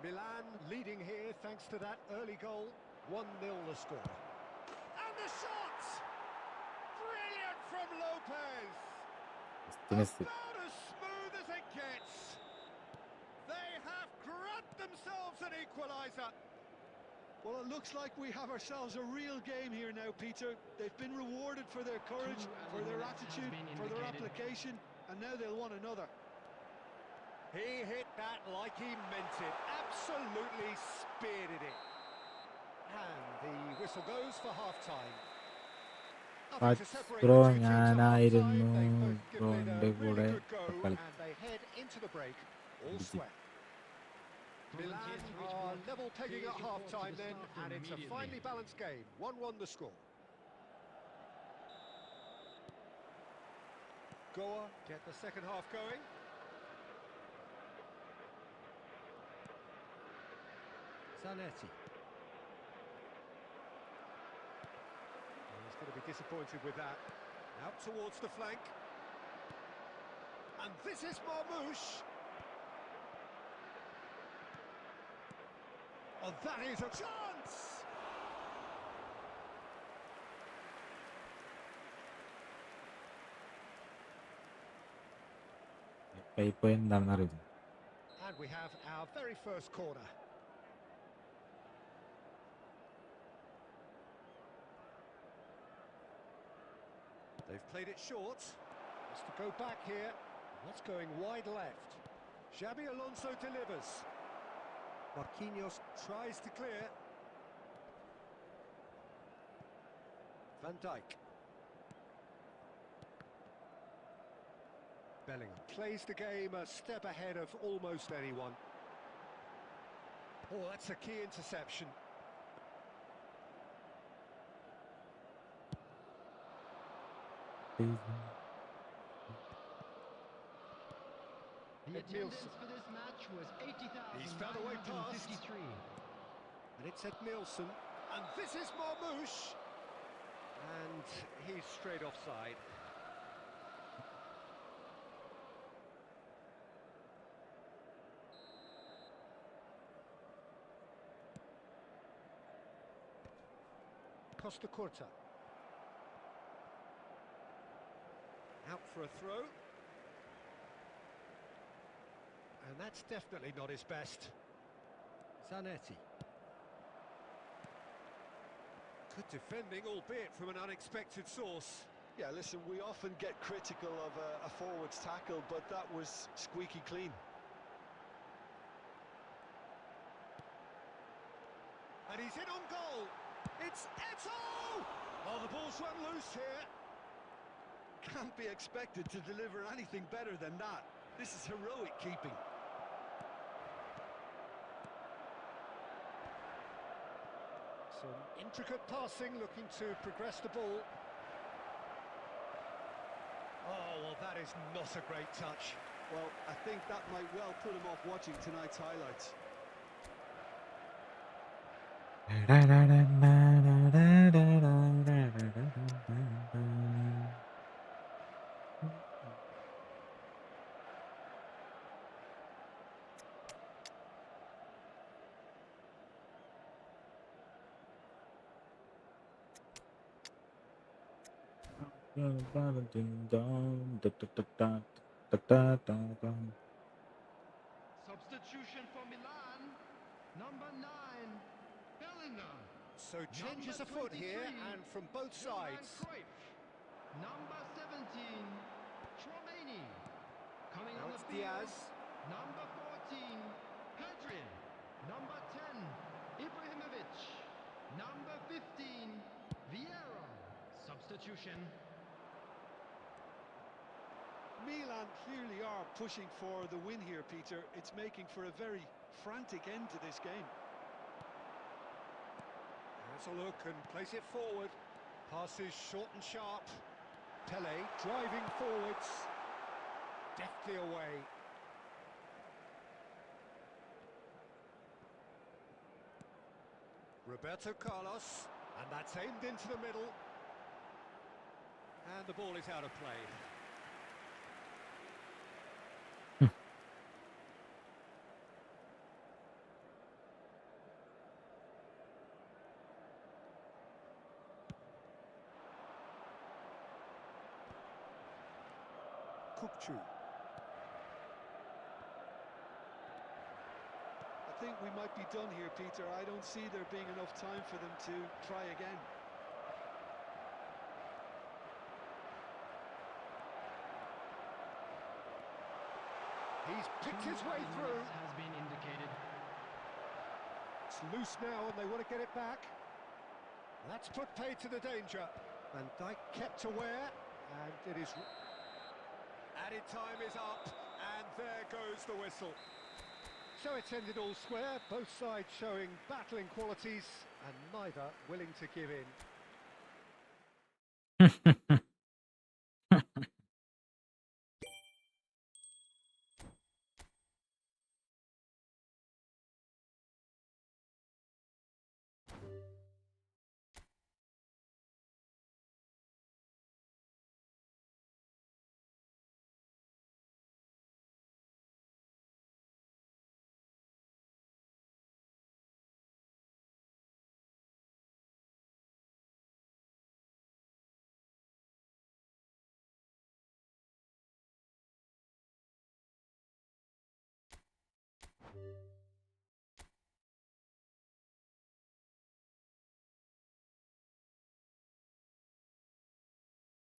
Speaker 3: Milan leading here thanks to that early goal. 1-0 the score. Lopez.
Speaker 1: Miss.
Speaker 3: About as smooth as it gets. They have grabbed themselves an equaliser.
Speaker 2: Well, it looks like we have ourselves a real game here now, Peter. They've been rewarded for their courage,
Speaker 4: 2 added
Speaker 2: for their
Speaker 4: minutes has
Speaker 2: attitude,
Speaker 4: been
Speaker 2: for their
Speaker 4: indicated.
Speaker 2: application, and now they'll want another.
Speaker 3: He hit that like he meant it. Absolutely speared it. And the whistle goes for half-time. Nothing to separate
Speaker 1: bro
Speaker 3: the two teams at half-time.
Speaker 1: ഞാനായിരുന്നു
Speaker 3: They've both
Speaker 1: bro
Speaker 3: given it
Speaker 1: എൻ്റെ
Speaker 3: a really
Speaker 1: കൂടെ
Speaker 3: good go,
Speaker 1: കളി
Speaker 3: and they head into the break all
Speaker 1: Busy.
Speaker 3: sweat. Milan are level pegging at half-time then, and it's a finely balanced game. 1-1 the score. Goa get the second half going. Zanetti. He's going to be disappointed with that. Out towards the flank. And this is Marmoush. Oh, that is a chance!
Speaker 1: ഇപ്പോൾ എന്താണെന്ന് അറിയില്ല.
Speaker 3: And we have our very first corner. They've played it short. Has to go back here. What's going wide left? Xabi Alonso delivers. Marquinhos tries to clear. Van Dijk. Bellingham plays the game a step ahead of almost anyone. Oh, that's a key interception.
Speaker 4: The attendance for this match was
Speaker 3: He's found a way past.
Speaker 4: 80,953.
Speaker 3: And it's Ed Nielsen. And this is Marmoush. And he's straight offside. Costa Curta. Out for a throw. And that's definitely not his best. Zanetti. Good defending, albeit from an unexpected source.
Speaker 2: Yeah, listen, we often get critical of a forward's tackle, but that was squeaky clean.
Speaker 3: And he's in on goal. It's Eto!
Speaker 2: Oh, the ball's run loose here. Can't be expected to deliver anything better than that. This is heroic keeping.
Speaker 3: Some intricate passing, looking to progress the ball. Oh, well, that is not a great touch.
Speaker 2: Well, I think that might well put him off watching tonight's highlights.
Speaker 4: Substitution for Milan. Number 9, Bellingham.
Speaker 3: So changes afoot here, and from both sides.
Speaker 4: Number 17, Chouameni. Coming
Speaker 3: Now
Speaker 4: on
Speaker 3: it's
Speaker 4: the field.
Speaker 3: Diaz.
Speaker 4: Number 14, Pedri. Number 10, Ibrahimovic. Number 15, Vieira. Substitution.
Speaker 2: Milan clearly are pushing for the win here, Peter. It's making for a very frantic end to this game.
Speaker 3: Has a look and plays it forward. Passes short and sharp. Pele driving forwards. Deftly away. Roberto Carlos. And that's aimed into the middle. And the ball is out of play. Kukcu.
Speaker 2: I think we might be done here, Peter. I don't see there being enough time for them to try again.
Speaker 3: He's picked his way through.
Speaker 4: Has been indicated.
Speaker 3: It's loose now and they want to get it back. That's put paid to the danger. Van Dijk kept aware, and it is... Added time is up, and there goes the whistle. So it's ended all square, both sides showing battling qualities, and neither willing to give in.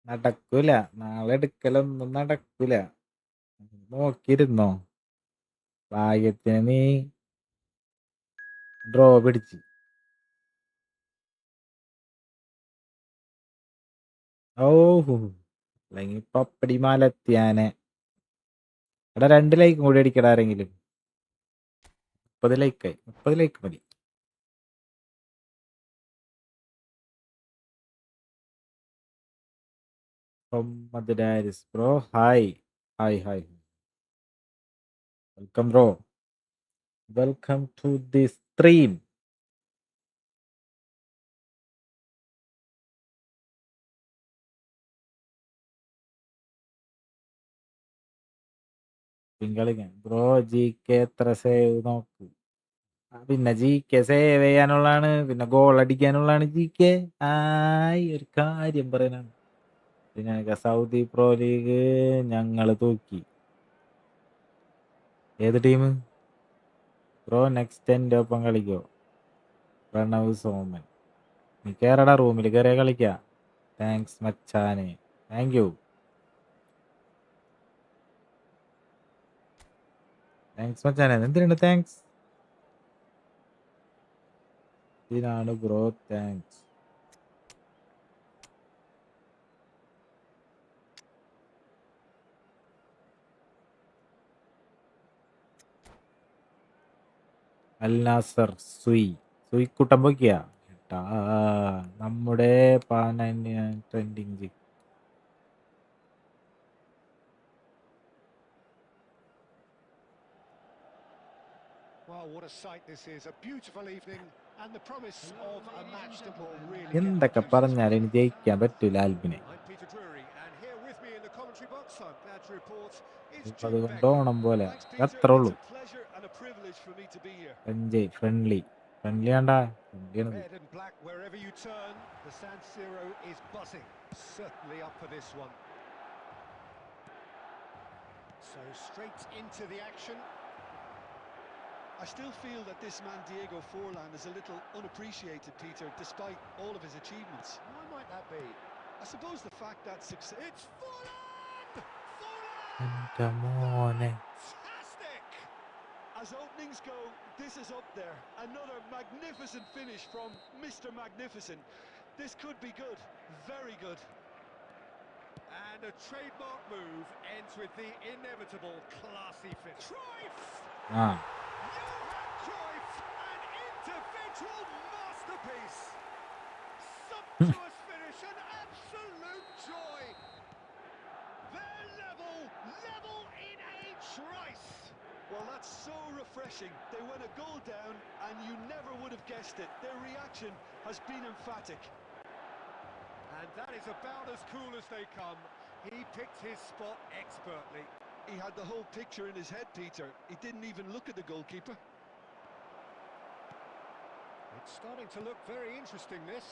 Speaker 1: നടക്കൂല, നാളെ എടുക്കലൊന്നും നടക്കൂല. നോക്കിയിരുന്നോ, ഭാഗ്യത്തിന് നീ draw പിടിച്ച്. ഓഹോ, അല്ലെങ്കിൽ പപ്പടി മാലെത്തിയാനെ. എടാ 2 ലൈക്കും കൂടി അടിക്കടാ ആരെങ്കിലും. 30 ലൈക്കായി, 30 ലൈക്ക് മതി. Muhammad Daris bro, hi hi hi, welcome bro, welcome to the stream. തിങ്കളിങ്ങ ബ്രോ, ജി കെ എത്ര സേവ് നോക്ക്. പിന്നെ ജി കെ സേവ് ചെയ്യാനുള്ളതാണ്, പിന്നെ ഗോൾ അടിക്കാനുള്ളതാണ് ജി കെ. ആയി ഒരു കാര്യം പറയാനാണ്, പിന്നെ സൗദി പ്രോ ലീഗ് ഞങ്ങള് തൂക്കി. ഏത് ടീം ബ്രോ? നെക്സ്റ്റ് എൻ്റെ ഒപ്പം കളിക്കോ? പ്രണവ് സോമൻ, നീ കയറടാ, റൂമിൽ കയറിയാ കളിക്ക. താങ്ക്സ് മച്ചാനെ, താങ്ക് യു, താങ്ക്സ് മച്ചാനെ. എന്തിനാണ് താങ്ക്സ്? ഇതിനാണ് ബ്രോ താങ്ക്സ്. അൽ നാസർ സുയിക്കുട്ടം പൊക്കിയ ഏട്ടാ, നമ്മുടെ trending.
Speaker 3: Well, what a sight this is. A beautiful evening and the promise of a match that will really
Speaker 1: എന്തൊക്കെ
Speaker 3: get
Speaker 1: പറഞ്ഞാലും എനിക്ക് ജയിക്കാൻ പറ്റൂല ആൽബിനെ.
Speaker 3: I'm Peter Drury, and here with me in the commentary box, I'm glad to report, is Jim
Speaker 1: അതുകൊണ്ട്
Speaker 3: Beck.
Speaker 1: Onam പോലെ
Speaker 2: Thanks, Peter.
Speaker 1: അത്രേ
Speaker 2: It's
Speaker 1: ഉള്ളൂ.
Speaker 2: a pleasure and a privilege for me to be here.
Speaker 1: Friendly ആണ്ടാ, ഫ്രണ്ട്ലിയാണത്.
Speaker 3: Red and black wherever you turn, the San Siro is buzzing. Certainly up for this one. So straight into the action.
Speaker 2: I still feel that this man Diego Forlan is a little unappreciated, Peter, despite all of his achievements.
Speaker 3: Why might that be?
Speaker 2: I suppose the fact that success...
Speaker 3: It's Forlan!
Speaker 1: എൻ്റെ മോനെ,
Speaker 3: Fantastic!
Speaker 2: As openings go, this is up there. Another magnificent finish from Mr. Magnificent. This could be good, very good.
Speaker 3: And a trademark move ends with the inevitable classy finish. Cruyff!
Speaker 1: ആ
Speaker 3: Johan Cruyff, an individual masterpiece. Sumptuous finish, an absolute joy. They're level in a trice.
Speaker 2: Well, that's so refreshing. They went a goal down and you never would have guessed it. Their reaction has been emphatic.
Speaker 3: And that is about as cool as they come. He picked his spot expertly.
Speaker 2: He had the whole picture in his head, Peter. He didn't even look at the goalkeeper.
Speaker 3: It's starting to look very interesting, this.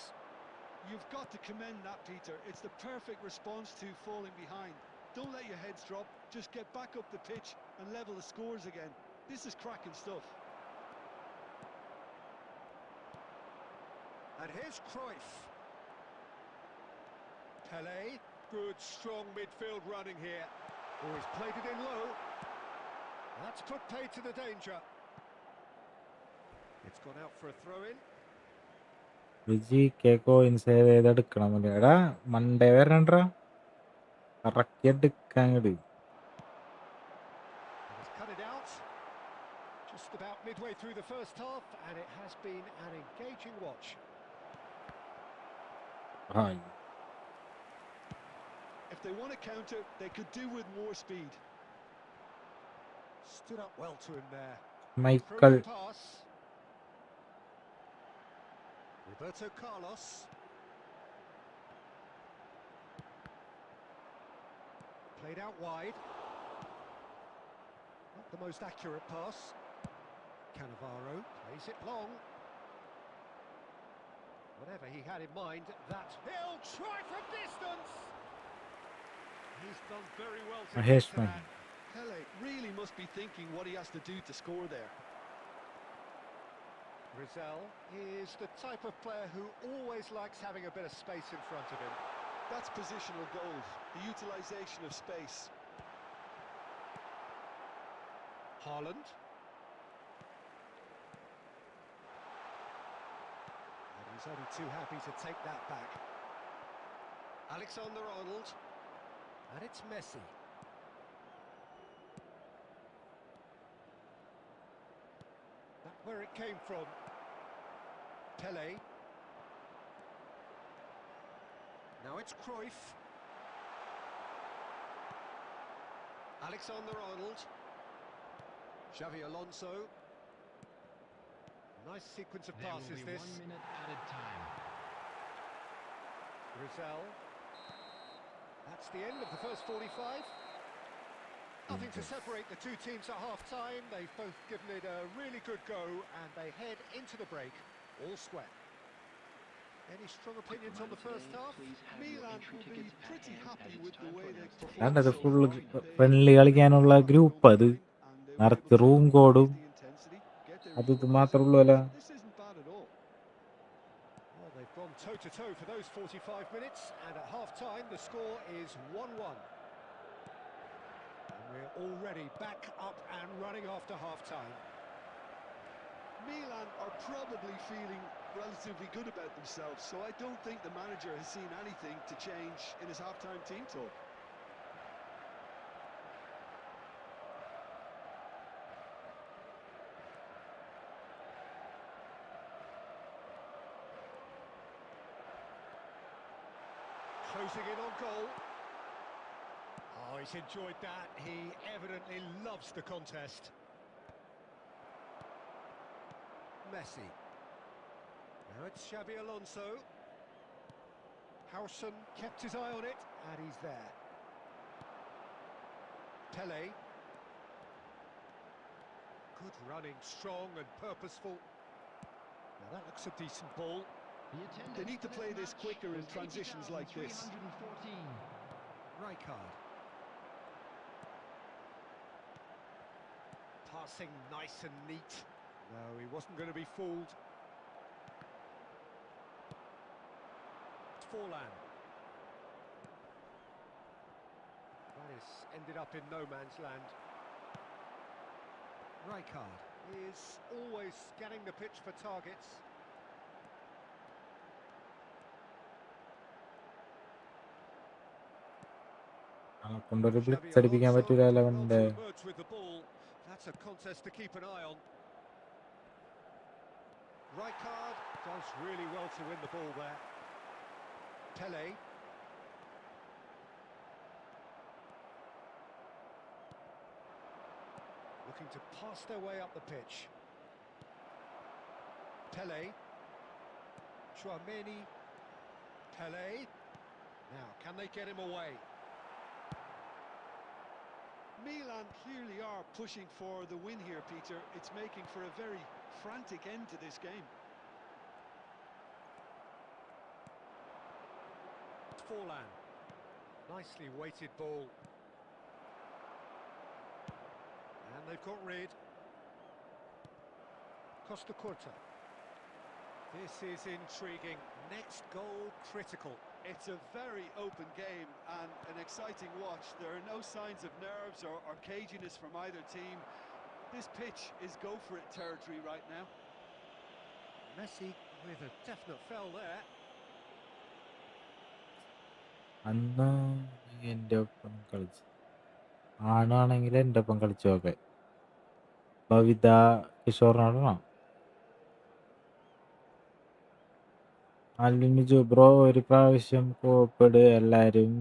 Speaker 2: You've got to commend that, Peter. It's the perfect response to falling behind. Don't let your heads drop. Just get back up the pitch and level the scores again. This is cracking stuff.
Speaker 3: And here's Cruyff. Pele, good strong midfield running here. Oh, he's played it in low. That's put paid to the danger. It's gone out for a throw-in.
Speaker 1: Viji കേക്കോ inside ചെയ്തെടുക്കണം എടാ മണ്ടേ വരണ്ടാ കറക്കി എടുക്കാൻ
Speaker 3: He's cut it out. Just about midway through the first half, and it has been an engaging watch.
Speaker 2: If they want to counter, they could do with more speed.
Speaker 3: Stood up well to him there.
Speaker 1: Michael
Speaker 3: Through pass. Roberto Carlos. Played out wide. Not the most accurate pass. Cannavaro plays it long. Whatever he had in mind, that he'll try from distance. He's done very well to get to that.
Speaker 2: Pele really must be thinking what he has to do to score there.
Speaker 3: Rizal is the type of player who always likes having a bit of space in front of him.
Speaker 2: That's positional goal, the utilisation of space.
Speaker 3: Haaland. And he's only too happy to take that back. Alexander-Arnold. And it's Messi. That's where it came from. Pele. Now it's Cruyff. Alexander-Arnold. Xavi Alonso. Nice sequence of passes
Speaker 5: There will be
Speaker 3: this.
Speaker 5: 1 minute added time.
Speaker 3: Rizal. That's the end of the first 45. Nothing to separate the two teams at half-time. They've both given it a really good go, and they head into the break all square. Any strong opinions on the first half?
Speaker 5: Please have your
Speaker 2: Milan
Speaker 5: entry
Speaker 2: will be
Speaker 5: tickets at
Speaker 2: pretty
Speaker 5: hand,
Speaker 2: happy
Speaker 5: as
Speaker 2: with
Speaker 5: it's
Speaker 2: the
Speaker 5: time
Speaker 2: way
Speaker 5: for
Speaker 2: they've
Speaker 5: announcement.
Speaker 2: performed
Speaker 1: അത്
Speaker 2: so
Speaker 1: full
Speaker 2: far. They
Speaker 1: friendly കളിക്കാനുള്ള group അത് നിറച്ച് room കോഡും അത് ഇത് മാത്രമേ ഉള്ളൂ അല്ല
Speaker 2: This isn't bad at all.
Speaker 3: Well, they've gone toe-to-toe for those 45 minutes, and at half-time the score is 1-1. And we're already back up and running after half-time.
Speaker 2: Milan are probably feeling relatively good about themselves, so I don't think the manager has seen anything to change in his half-time team talk.
Speaker 3: Closing in on goal. Oh, he's enjoyed that. He evidently loves the contest. Messi. Now it's Xabi Alonso. Howson kept his eye on it, and he's there. Pele. Good running, strong and purposeful. Now that looks a decent ball.
Speaker 2: They need to play this quicker in transitions like this.
Speaker 3: Rijkaard. Passing nice and neat. No, he wasn't going to be fooled. Forlan. That is ended up in no man's land. Rijkaard is always scanning the pitch for targets.
Speaker 1: കൊണ്ടൊരു blitz അടിപ്പിക്കാൻ പറ്റൂല അവന്റെ
Speaker 3: That's a contest to keep an eye on. Rijkaard does really well to win the ball there. Pele. Looking to pass their way up the pitch. Pele. Chouameni. Pele. Now, can they get him away?
Speaker 2: Milan clearly are pushing for the win here, Peter. It's making for a very frantic end to this game.
Speaker 3: Forlan. Nicely weighted ball. they've got rid. Costa Curta. This is intriguing. Next goal critical.
Speaker 2: It's a very open game and an exciting watch. There are no signs of nerves or caginess from either team. This pitch is go-for-it territory right now.
Speaker 3: Messi with a definite foul there.
Speaker 1: അന്ന് എൻ്റെ ഒപ്പം കളിച്ചു ആണാണെങ്കിൽ എൻ്റെ ഒപ്പം കളിച്ചോക്കെ Bavitha കിഷോറിനോടാണോ അല്ലിമിജു bro ഒരു പ്രാവശ്യം കോപ്പിട് എല്ലാരും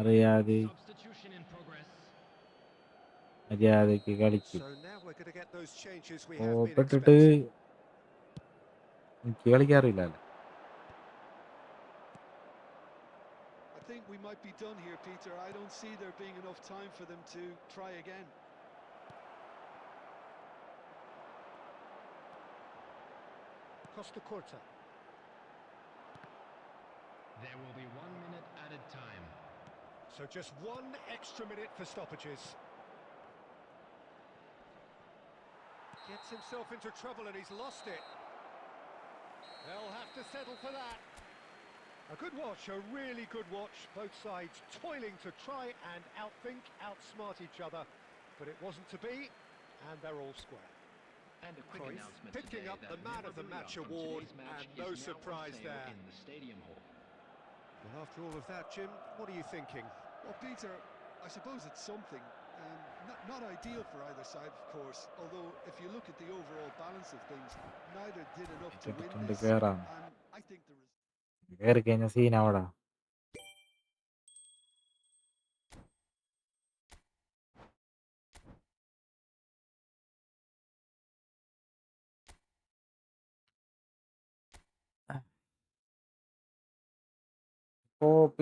Speaker 1: അറിയാതെ
Speaker 4: Substitution in progress.
Speaker 1: മര്യാദക്ക് കളിക്കും
Speaker 3: So now we're going to get those changes we have been
Speaker 1: കോപ്പിട്ടിട്ട്
Speaker 3: expecting.
Speaker 1: എനിക്ക് കളിക്കാറില്ലല്ലോ
Speaker 2: I think we might be done here, Peter. I don't see there being enough time for them to try again.
Speaker 3: Costa Curta.
Speaker 4: There will be 1 minute added time.
Speaker 3: So just 1 extra minute for stoppages. Gets himself into trouble and he's lost it. They'll have to settle for that. A good watch, a really good watch. Both sides toiling to try and outthink, outsmart each other. But it wasn't to be, and they're all square.
Speaker 5: And a quick
Speaker 3: Cruyff
Speaker 5: announcement
Speaker 3: picking
Speaker 5: today
Speaker 3: up
Speaker 5: that
Speaker 3: the Man of the
Speaker 5: memorabilia
Speaker 3: Match
Speaker 5: from
Speaker 3: award,
Speaker 5: today's match
Speaker 3: and no
Speaker 5: is now on
Speaker 3: surprise
Speaker 5: sale
Speaker 3: there.
Speaker 5: in the stadium hall.
Speaker 3: Well, after all of that, Jim, what are you thinking?
Speaker 2: Well, Peter, I suppose it's something. Not ideal for either side, of course. Although, if you look at the overall balance of things, neither did enough to win
Speaker 1: ഇട്ടിട്ടുണ്ട്
Speaker 2: this.
Speaker 1: കേറാം
Speaker 2: And I think the
Speaker 1: കയറി കഴിഞ്ഞ സീനാവടാ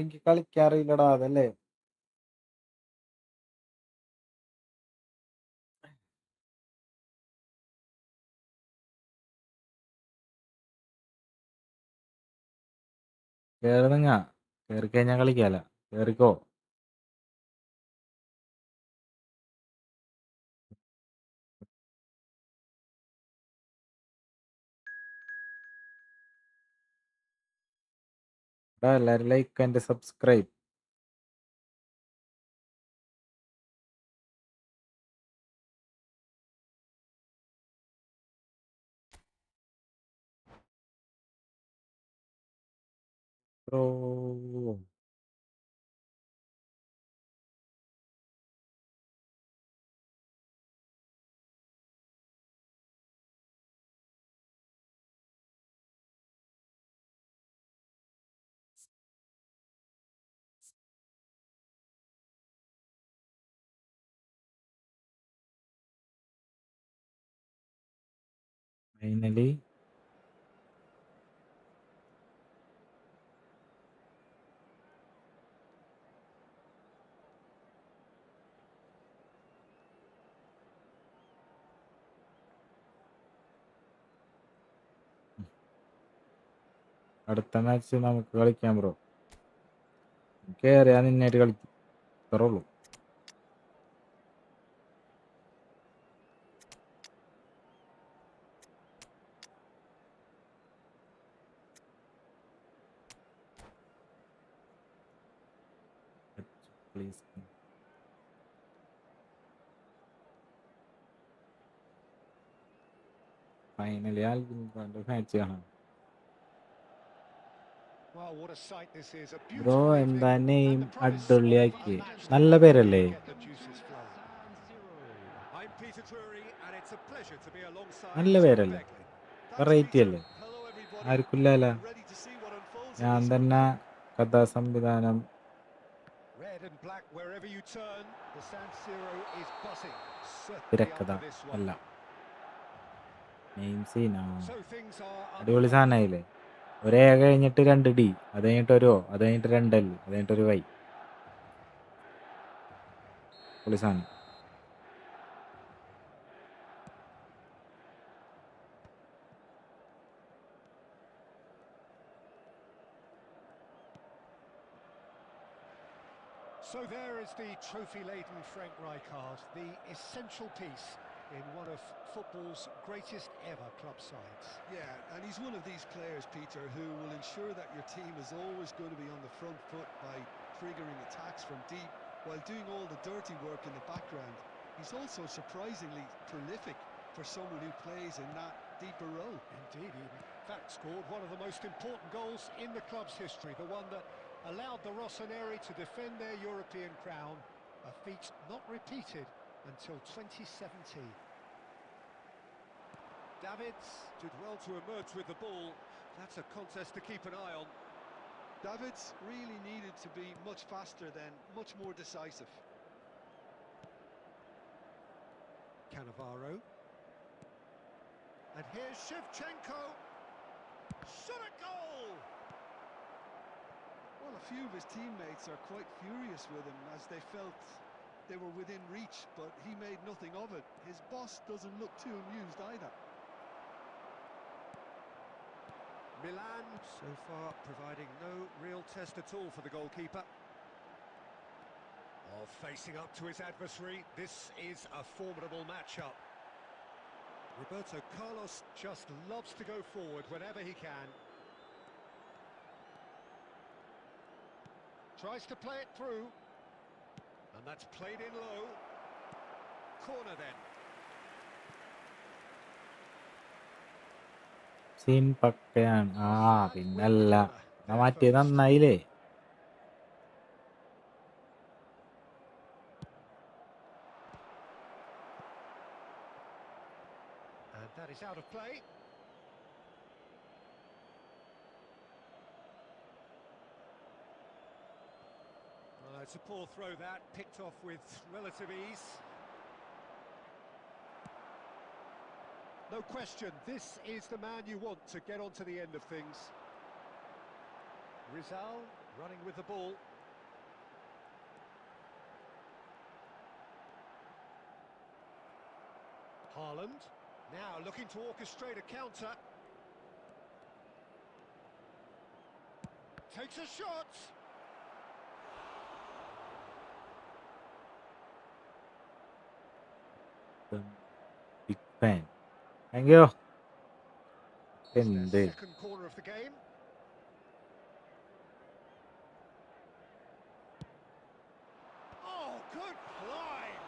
Speaker 1: എനിക്ക് കളിക്കാറില്ലടാ അതല്ലേ കേറുന്നങ്ങ കേറി കഴിഞ്ഞാ കളിക്കാല കേറിക്കോ എല്ലാരും like and subscribe bro finally അടുത്ത മാച്ച് നമുക്ക് കളിക്കാം ബ്രോ കേറിയാ നിന്നായിട്ട് കളിക്കും അത്രേ ഉള്ളൂ പ്ലീസ് ഫൈനലി ആൽബിൻ മാച്ച് കാണാം
Speaker 3: Well, what a sight this is. A
Speaker 1: bro
Speaker 3: beautiful
Speaker 1: എന്താ
Speaker 3: evening,
Speaker 1: name
Speaker 3: and the promise of
Speaker 1: അടിപൊളിയാക്കി
Speaker 3: a match
Speaker 1: നല്ല
Speaker 3: that
Speaker 1: പേരല്ലേ
Speaker 3: will get the juices flowing. I'm Peter Drury, and it's a pleasure to be alongside
Speaker 1: നല്ല
Speaker 3: Jim
Speaker 1: പേരല്ലേ
Speaker 3: Begley.
Speaker 2: Thanks,
Speaker 1: variety
Speaker 2: Peter.
Speaker 1: അല്ലേ
Speaker 2: Hello, everybody.
Speaker 1: ആർക്കില്ലല്ല
Speaker 2: We're ready to see what unfolds in
Speaker 1: ഞാൻ
Speaker 2: this one.
Speaker 1: തന്നെ കഥാ സംവിധാനം
Speaker 3: Red and black wherever you turn, the San Siro is buzzing. Certainly
Speaker 1: തിരക്കഥ
Speaker 3: after this one.
Speaker 1: അല്ല name Seena
Speaker 3: So things are
Speaker 1: അടിപൊളി
Speaker 3: underway.
Speaker 1: സാധനമായില്ലേ ഒരേ കഴിഞ്ഞിട്ട് 2 D അത് കഴിഞ്ഞിട്ട് ഒരു O അത് കഴിഞ്ഞിട്ട് 2 L അത് കഴിഞ്ഞിട്ട് ഒരു Y പൊളി സാധനം
Speaker 3: So there is the trophy-laden Frank Rijkaard, the essential piece in one of football's greatest ever club sides.
Speaker 2: Yeah, and he's one of these players, Peter, who will ensure that your team is always going to be on the front foot by triggering attacks from deep while doing all the dirty work in the background. He's also surprisingly prolific for someone who plays in that deeper role.
Speaker 3: Indeed, he in fact scored one of the most important goals in the club's history, the one that allowed the Rossoneri to defend their European crown, a feat not repeated until 2017. Davids did well to emerge with the ball. That's a contest to keep an eye on.
Speaker 2: Davids really needed to be much faster then, much more decisive.
Speaker 3: Cannavaro. And here's Shevchenko. Shot a goal!
Speaker 2: Well, a few of his teammates are quite furious with him as they felt they were within reach, but he made nothing of it. His boss doesn't look too amused either.
Speaker 3: Milan so far providing no real test at all for the goalkeeper. Oh, facing up to his adversary, this is a formidable matchup. Roberto Carlos just loves to go forward whenever he can. Tries to play it through. And that's played in low. Corner then.
Speaker 1: Scene പക്കയാണ്. പിന്നല്ല മാറ്റിയത് നന്നായില്ലേ.
Speaker 3: And that is out of play. It's a poor throw that, picked off with relative ease. No question, this is the man you want to get onto the end of things. Rizal running with the ball. Haaland now looking to orchestrate a counter. Takes a shot.
Speaker 1: Big fan. Thank you.
Speaker 3: It's their second corner of the game. Oh, good climb!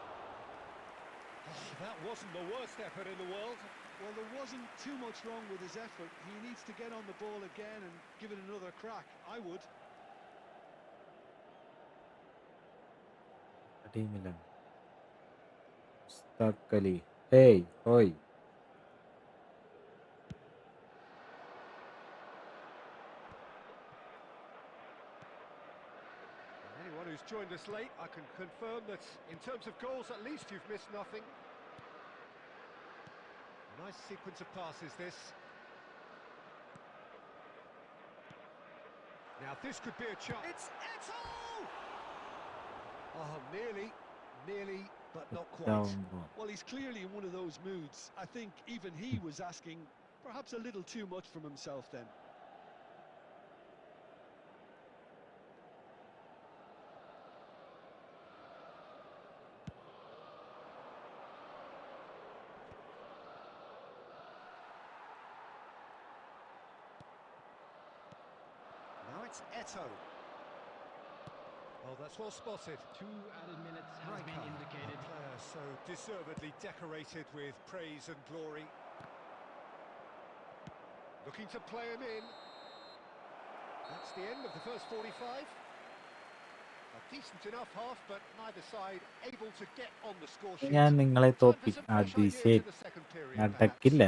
Speaker 3: Oh, that wasn't the worst effort in the world.
Speaker 2: Well, there wasn't too much wrong with his effort. He needs to get on the ball again and give it another crack. I would.
Speaker 1: ടീമിലാണ് Mushtaq Ali. Hey ഹോയ്.
Speaker 3: Anyone who's joined us late, I can confirm that in terms of goals, at least you've missed nothing. A nice sequence of passes, this. Now this could be a chance. It's Eto! Oh, nearly, but not quite.
Speaker 2: Well, he's clearly in one of those moods. I think even he was asking perhaps a little too much from himself then.
Speaker 3: Now it's Eto. Oh, that's well spotted.
Speaker 4: 2 added minutes has been indicated.
Speaker 3: A player so deservedly decorated with praise and glory. Looking to play him in. That's the end of the first 45. A decent enough half, but neither side able to get on the score sheet.
Speaker 1: ഞാൻ നിങ്ങളെ തോപ്പിക്കും. ശരി, അടക്കില്ല.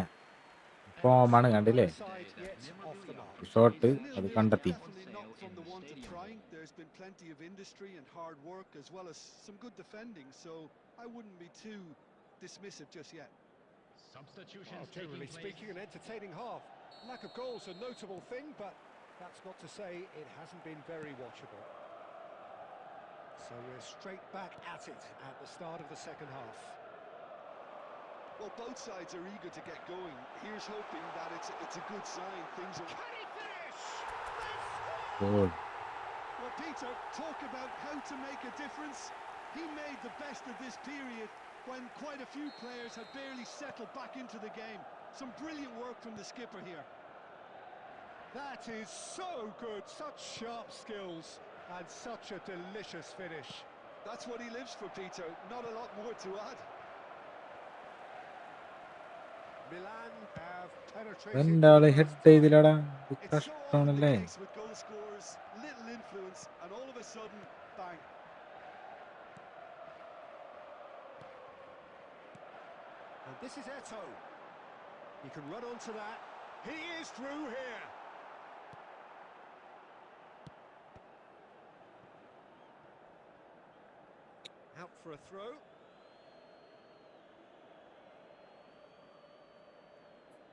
Speaker 1: ഫോമാണ് കണ്ടില്ലേ, shot അത് കണ്ടെത്തി.
Speaker 2: From the want of trying, there's been plenty of industry and hard work as well as some good defending, so I wouldn't be too dismissive just yet.
Speaker 4: Substitutions
Speaker 3: generally speaking, an entertaining half. Lack of goals a notable thing, but that's not to say it hasn't been very watchable. So we're straight back at it at the start of the second half.
Speaker 2: Well, both sides are eager to get going. Here's hoping that it's a good sign. Things are...
Speaker 3: Can he finish?
Speaker 1: Goal.
Speaker 2: Well, Peter, talk about how to make a difference. He made the best of this period when quite a few players had barely settled back into the game. Some brilliant work from the skipper here.
Speaker 3: That is so good, such sharp skills and such a delicious finish.
Speaker 2: That's what he lives for, Peter. Not a lot more to add.
Speaker 3: Milan have penetrated.
Speaker 1: രണ്ടാള് head ചെയ്തില്ലടാ.
Speaker 2: It's so often the
Speaker 1: കഷ്ടമാണല്ലേ.
Speaker 2: case with goal scorers, little influence, and all of a sudden, bang.
Speaker 3: And this is Eto. He can run onto that. He is through here. Out for a throw.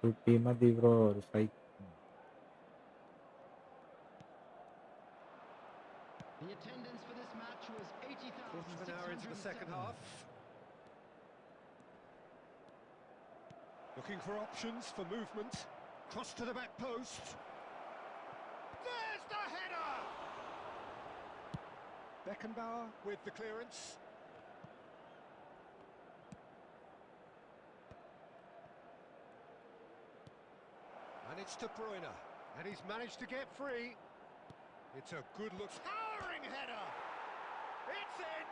Speaker 1: കുട്ടി മതി bro ഒരു fight.
Speaker 4: The attendance for this match was
Speaker 3: Quarter of an hour into the second
Speaker 4: 80,607.
Speaker 3: half. Looking for options for movement. Cross to the back post. There's the header! Beckenbauer with the clearance. And it's De Bruyne. And he's managed to get free. It's a good look. Towering header! It's in!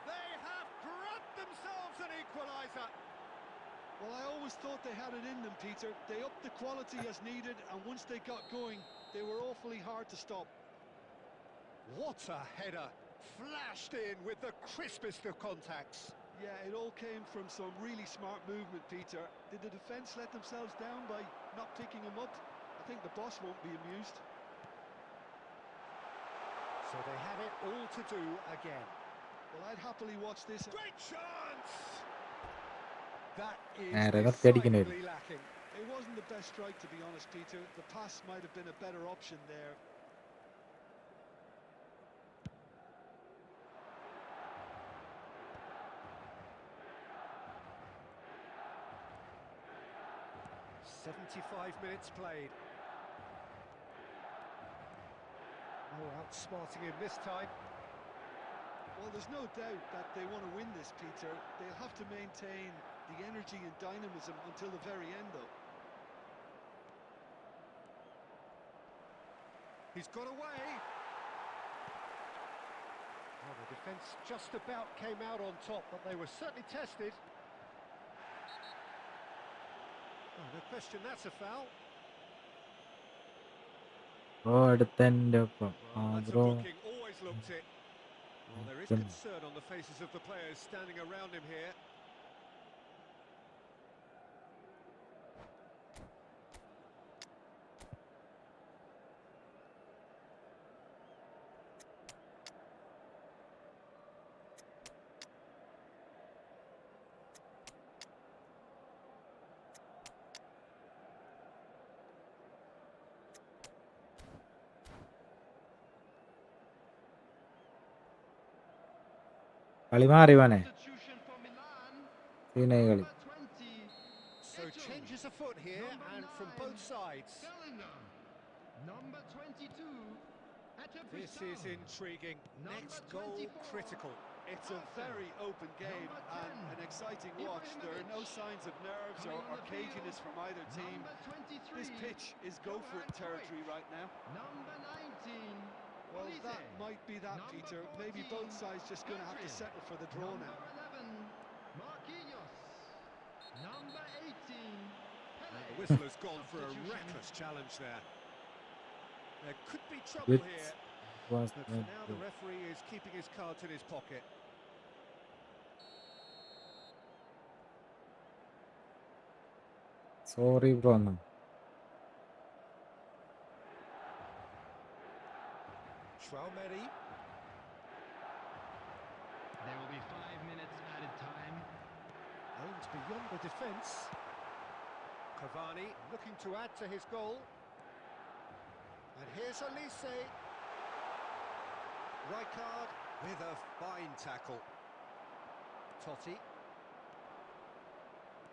Speaker 3: They have grabbed themselves an equaliser.
Speaker 2: Well, I always thought they had it in them, Peter. They upped the quality as needed, and once they got going, they were awfully hard to stop.
Speaker 3: What a header! Flashed in with the crispest of contacts.
Speaker 2: Yeah, it all came from some really smart movement, Peter. Did the defence let themselves down by not picking him up? I think the boss won't be amused.
Speaker 3: So they have it all to do again.
Speaker 2: Well, I'd happily watch this.
Speaker 3: Great chance! That
Speaker 1: നേരെ
Speaker 3: is
Speaker 1: നിർത്തിയടിക്കേണ്ടി വരും.
Speaker 3: decidedly lacking.
Speaker 2: It wasn't the best strike, to be honest, Peter. The pass might have been a better option there.
Speaker 3: Minutes played. Oh, outsmarting him this time.
Speaker 2: Well, there's no doubt that they want to win this, Peter. They'll have to maintain the energy and dynamism until the very end, though.
Speaker 3: He's got away. Oh, the defence just about came out on top, but they were certainly tested. Oh, no question, that's a foul.
Speaker 1: Bro അടുത്തെന്റെ ഒപ്പം. ആ
Speaker 3: Well, that's a
Speaker 1: bro
Speaker 3: booking, always looked it. Well, there is concern on the faces of the players standing around him here.
Speaker 1: കളി മാറി പോനെ.
Speaker 4: Substitution for Milan.
Speaker 1: സീനായി കളി.
Speaker 4: Number 20.
Speaker 3: So changes afoot here, and from both sides.
Speaker 4: Bellingham. Number 22.
Speaker 3: This is intriguing. Next goal critical.
Speaker 2: It's a very open game and an exciting watch. There are no signs of nerves or caginess from either team.
Speaker 4: Number 23.
Speaker 2: This pitch is go-for-it territory right now.
Speaker 4: Number 19.
Speaker 2: Well,
Speaker 4: Olise.
Speaker 2: that might be that,
Speaker 4: Number
Speaker 2: Peter. Maybe
Speaker 4: 14,
Speaker 2: both sides just going to have to
Speaker 4: Adrian.
Speaker 2: settle for the draw now.
Speaker 4: Number 11. Marquinhos. Number 18.
Speaker 3: And
Speaker 4: Pele.
Speaker 3: the whistle has gone for a
Speaker 4: Substitution.
Speaker 3: reckless challenge there. There could be trouble
Speaker 1: Good.
Speaker 3: here,
Speaker 1: Was
Speaker 3: but for now the referee is keeping his cards in his pocket.
Speaker 1: Sorry bro എന്നാ.
Speaker 3: Traumeri.
Speaker 4: There will be 5 minutes added time.
Speaker 3: Aims beyond the defence. Cavani looking to add to his goal. And here's Olise. Rijkaard with a fine tackle. Totti.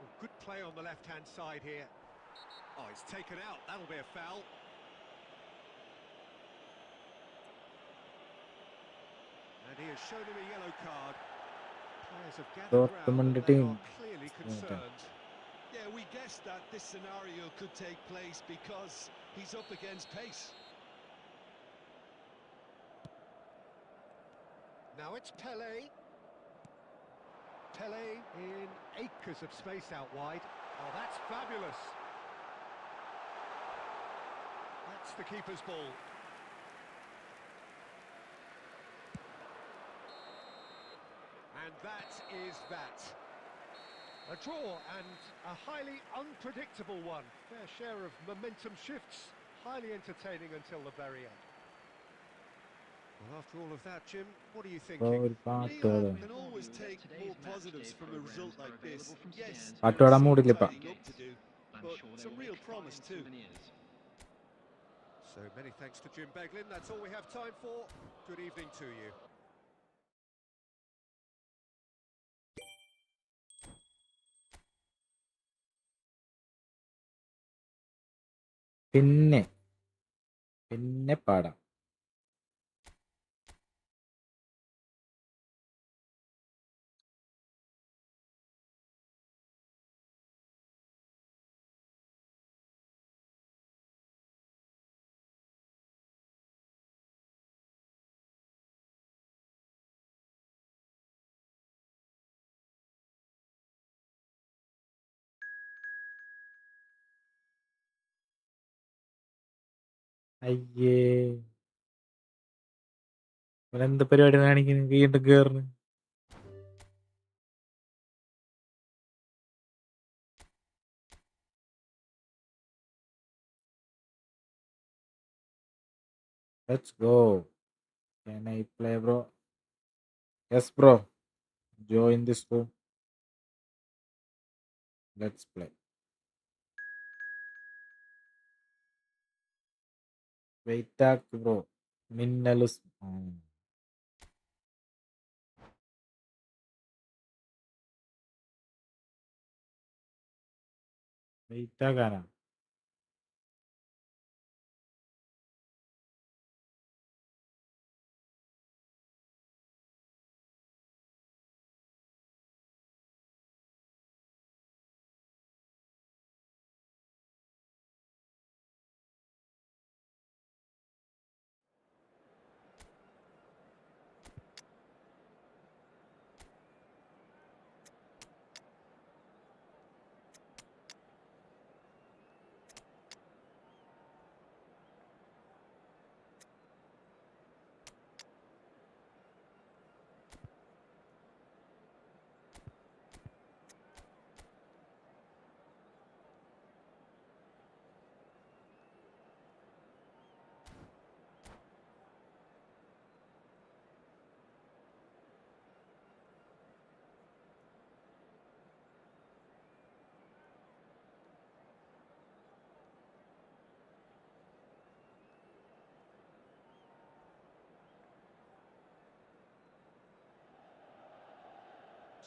Speaker 3: Oh, good play on the left-hand side here. Oh, it's taken out. That'll be a foul. he has shown him a yellow card. Players have gathered round
Speaker 1: Dortmund
Speaker 3: and they
Speaker 1: team.
Speaker 3: are clearly concerned.
Speaker 2: Yeah, we guessed that this scenario could take place because he's up against pace.
Speaker 3: Now it's Pele. Pele in acres of space out wide. Oh, that's fabulous. That's the keeper's ball. And that is that. A draw and a highly unpredictable one. Fair share of momentum shifts. Highly entertaining until the very end. Well, after all of that, Jim, what are you thinking?
Speaker 2: Milan can always take more positives from a result like this. Yes,
Speaker 1: പാട്ടുപാടാൻ
Speaker 2: some
Speaker 1: മൂടില്ല ഇപ്പൊ.
Speaker 2: tidying up to do, but some real promise too.
Speaker 3: So many thanks to Jim Beglin. That's all we have time for. Good evening to you.
Speaker 1: പിന്നെ പാടാം. അയ്യേ, എന്ത് പരിപാടി കാണിക്കുന്നു? വീണ്ടും കേറുന്നു. Let's go. Can I play, bro? Yes, bro. Join this room. Let's play. Wait up, bro. Minnalus. Wait ആകാനാ.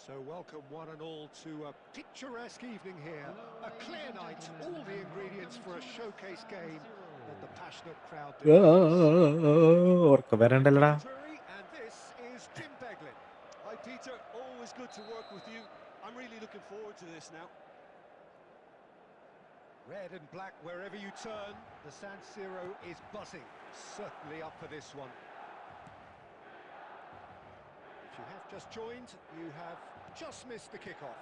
Speaker 3: So welcome one and all to a picturesque evening here. A clear night, all the ingredients for a showcase game that the passionate crowd demands.
Speaker 1: ഓർക്ക വരണ്ടല്ലടാ.
Speaker 3: And this is Jim Beglin.
Speaker 2: Hi Peter, always good to work with you. I'm really looking forward to this now.
Speaker 3: Red and black wherever you turn, the San Siro is buzzing. Certainly up for this one. If you have just joined, you have just missed the kickoff.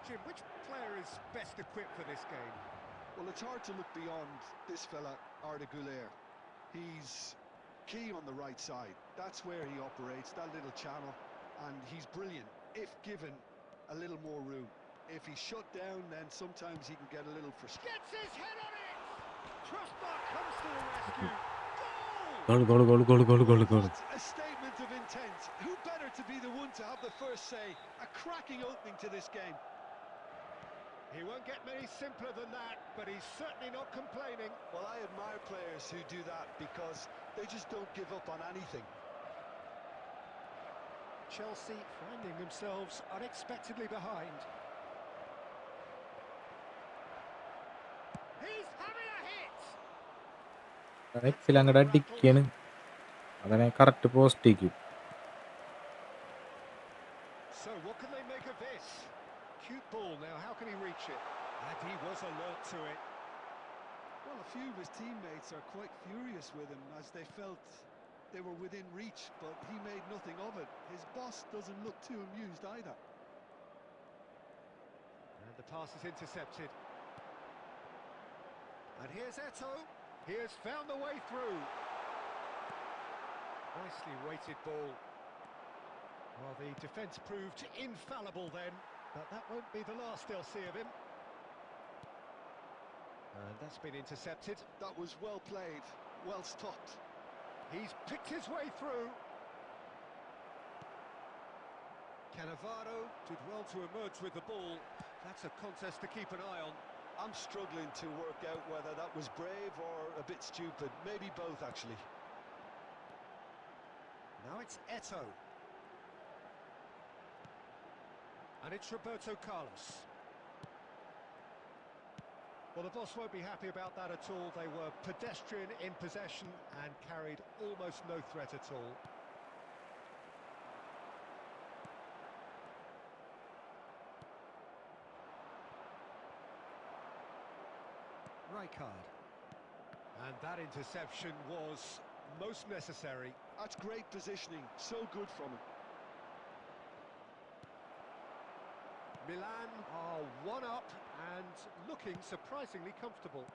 Speaker 3: Jim, which player is best equipped for this game?
Speaker 2: Well, it's hard to look beyond this fella, Arda Güler. He's key on the right side. That's where he operates, that little channel, and he's brilliant if given a little more room. If he's shut down, then sometimes he can get a little frustrated.
Speaker 3: Gets his head on it! Trustmark comes to the rescue.
Speaker 1: Goal.
Speaker 2: What a statement of intent. Who better to be the one to have the first say? A cracking opening to this game.
Speaker 3: He won't get many simpler than that, but he's certainly not complaining.
Speaker 2: Well, I admire players who do that because they just don't give up on anything.
Speaker 3: Chelsea finding themselves unexpectedly behind. He's having a hit!
Speaker 1: അങ്ങടെ അടിക്കാണ്. അതിനെ correct പോസ്റ്റിക്കും.
Speaker 3: So what can they make of this? Cute ball now, how can he reach it? And he was alert to it.
Speaker 2: Well, a few of his teammates are quite furious with him as they felt they were within reach, but he made nothing of it. His boss doesn't look too amused either.
Speaker 3: And the pass is intercepted. And here's Eto'o. He has found the way through. Nicely weighted ball. Well, the defence proved infallible then, but that won't be the last they'll see of him. And that's been intercepted.
Speaker 2: That was well played, well stopped.
Speaker 3: He's picked his way through. Cannavaro did well to emerge with the ball. That's a contest to keep an eye on.
Speaker 2: I'm struggling to work out whether that was brave or a bit stupid. Maybe both, actually.
Speaker 3: Now it's Eto'o. And it's Roberto Carlos. Well, the boss won't be happy about that at all. They were pedestrian in possession and carried almost no threat at all. Rijkaard. And that interception was most necessary.
Speaker 2: That's great positioning, so good from him.
Speaker 3: Milan are one up and looking surprisingly comfortable.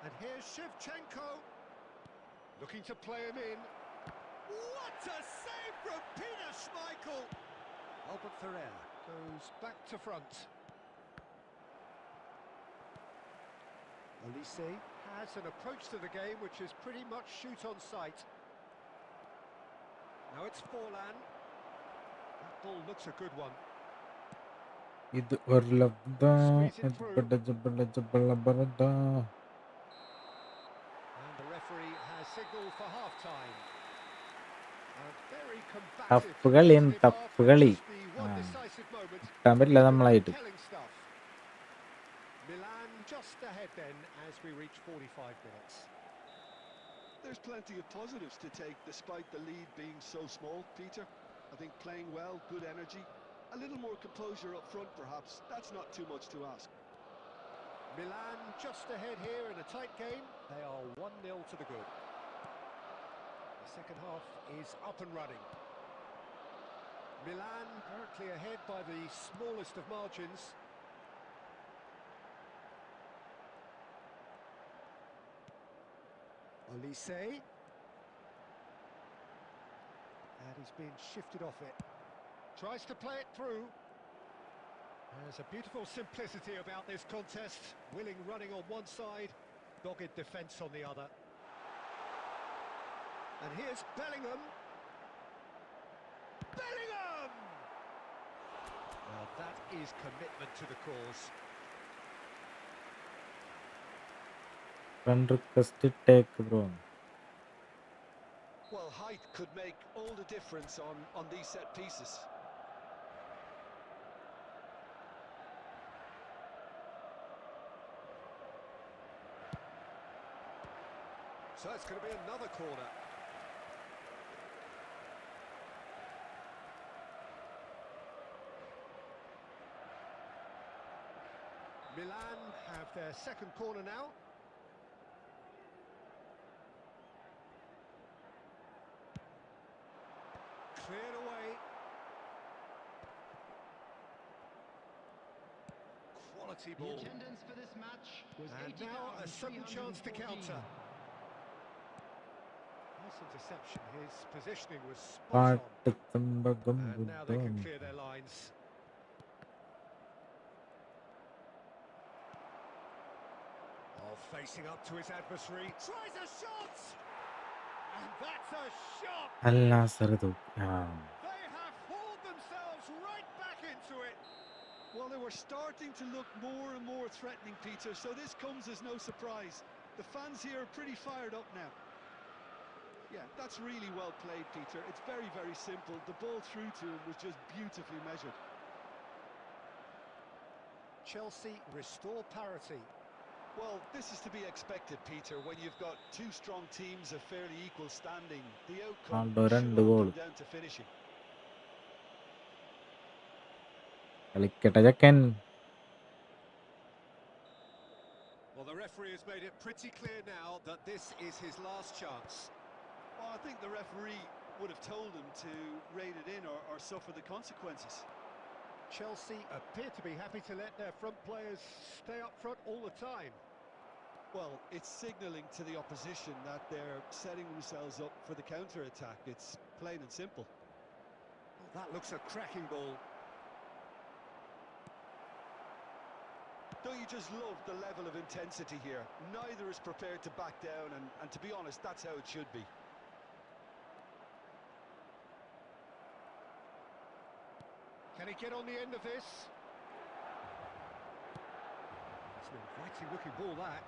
Speaker 3: And here's Shevchenko, looking to play him in. What a save from Peter Schmeichel! Albert Ferrer goes back to front. Olise has an approach to the game which is pretty much shoot on sight. Now it's Forlan. That ball looks a good one.
Speaker 1: ഇത് ഒരു ലബ്ധ ജബല ജബല ബറദ.
Speaker 3: And the referee has signalled for half-time. A very
Speaker 1: tough
Speaker 3: combative
Speaker 1: കളിയും
Speaker 3: defensive half
Speaker 1: tough കളി.
Speaker 3: reached the one decisive moment.
Speaker 1: കിട്ടാൻ പറ്റില്ല നമ്മളായിട്ട്.
Speaker 3: Telling stuff. Milan just ahead then as we reach 45 minutes.
Speaker 2: There's plenty of positives to take despite the lead being so small, Peter. I think playing well, good energy. A little more composure up front, perhaps. That's not too much to ask.
Speaker 3: Milan just ahead here in a tight game. They are 1-0 to the good. The second half is up and running. Milan currently ahead by the smallest of margins. Olise. And he's been shifted off it. Tries to play it through. There's a beautiful simplicity about this contest. Willing running on one side, dogged defence on the other. And here's Bellingham. Bellingham! Well, that is commitment to the cause.
Speaker 1: Friend requested take bro.
Speaker 2: Well, height could make all the difference on these set pieces.
Speaker 3: So it's going to be another corner. Milan have their second corner now. Cleared away. Quality
Speaker 4: The
Speaker 3: ball.
Speaker 4: attendance for this match was
Speaker 3: And now a sudden chance to counter. Nice interception. His positioning was spot on. And now they can clear their lines. Oh, facing up to his adversary. Tries a shot! And that's a shot!
Speaker 1: അല്ല സറുദു.
Speaker 3: They have hauled themselves right back into it.
Speaker 2: Well, they were starting to look more and more threatening, Peter, so this comes as no surprise. The fans here are pretty fired up now. Yeah, that's really well played, Peter. It's very, very simple. The ball through to him was just beautifully measured.
Speaker 3: Chelsea restore parity.
Speaker 2: Well, this is to be expected, Peter. When you've got two strong teams of fairly equal standing, the outcome
Speaker 1: Aldo
Speaker 2: should
Speaker 1: 2
Speaker 2: all
Speaker 1: goal.
Speaker 2: come down to finishing.
Speaker 1: കളിക്കട്ടെ ചെക്കൻ.
Speaker 3: Well, the referee has made it pretty clear now that this is his last chance.
Speaker 2: Well, I think the referee would have told him to rein it in or suffer the consequences.
Speaker 3: Chelsea appear to be happy to let their front players stay up front all the time.
Speaker 2: Well, it's signalling to the opposition that they're setting themselves up for the counter-attack. It's plain and simple.
Speaker 3: Well, that looks a cracking ball.
Speaker 2: Don't you just love the level of intensity here? Neither is prepared to back down, and to be honest, that's how it should be.
Speaker 3: Can he get on the end of this? It's an inviting looking ball, that.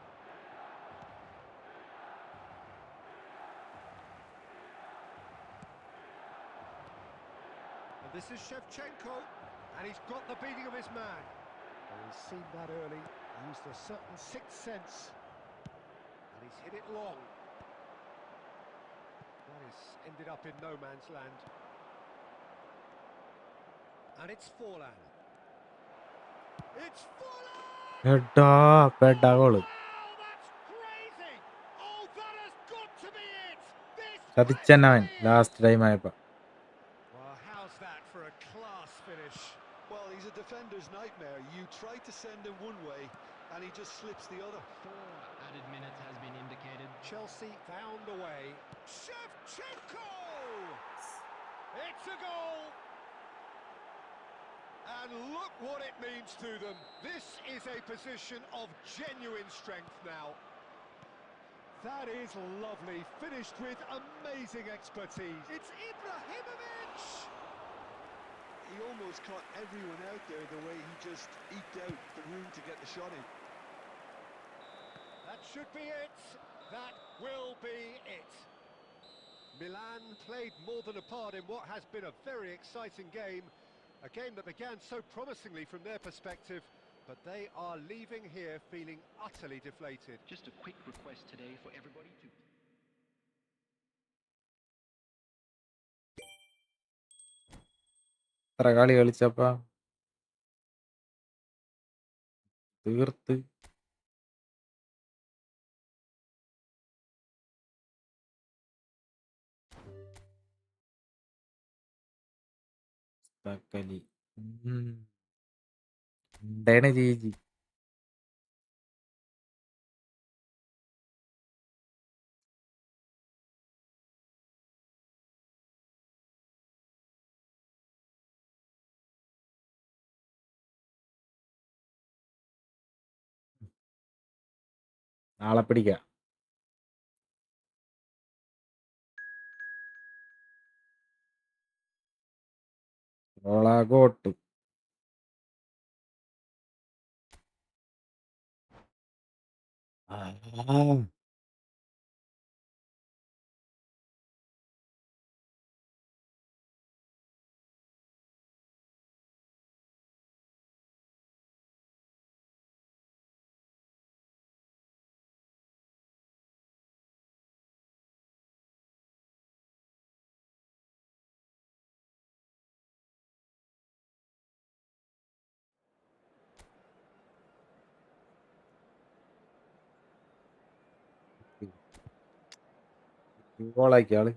Speaker 3: And this is Shevchenko, and he's got the beating of his man. Well, he's seen that early, used a certain sixth sense, and he's hit it long. That has ended up in no man's land. And it's Forlan. It's Forlan!
Speaker 1: എടാ പെടാ goal.
Speaker 3: Wow, that's crazy! Oh, that has got to be it! This has
Speaker 1: ചതിച്ചെന്നവൻ
Speaker 3: to be it!
Speaker 1: Last time ആയപ്പോ.
Speaker 3: Well, how's that for a class finish?
Speaker 2: Well, he's a defender's nightmare. You try to send him one way, and he just slips the other.
Speaker 5: 4 added minutes has been indicated.
Speaker 3: Chelsea found a way. Shevchenko! It's a goal! And look what it means to them. This is a position of genuine strength now. That is lovely, finished with amazing expertise. It's Ibrahimovic!
Speaker 2: He almost caught everyone out there the way he just eked out the room to get the shot in.
Speaker 3: That should be it. That will be it. Milan played more than a part in what has been a very exciting game. A game that began so promisingly from their perspective, but they are leaving here feeling utterly deflated.
Speaker 5: Just a quick request today for everybody to...
Speaker 1: എത്ര കളി കളിച്ചപ്പാ തീർത്ത്. തക്കലി എന്താണ് ചേച്ചി? നാളെ പിടിക്കാം. ഓളാകോട്ട് ഗോളാക്കി ആള്.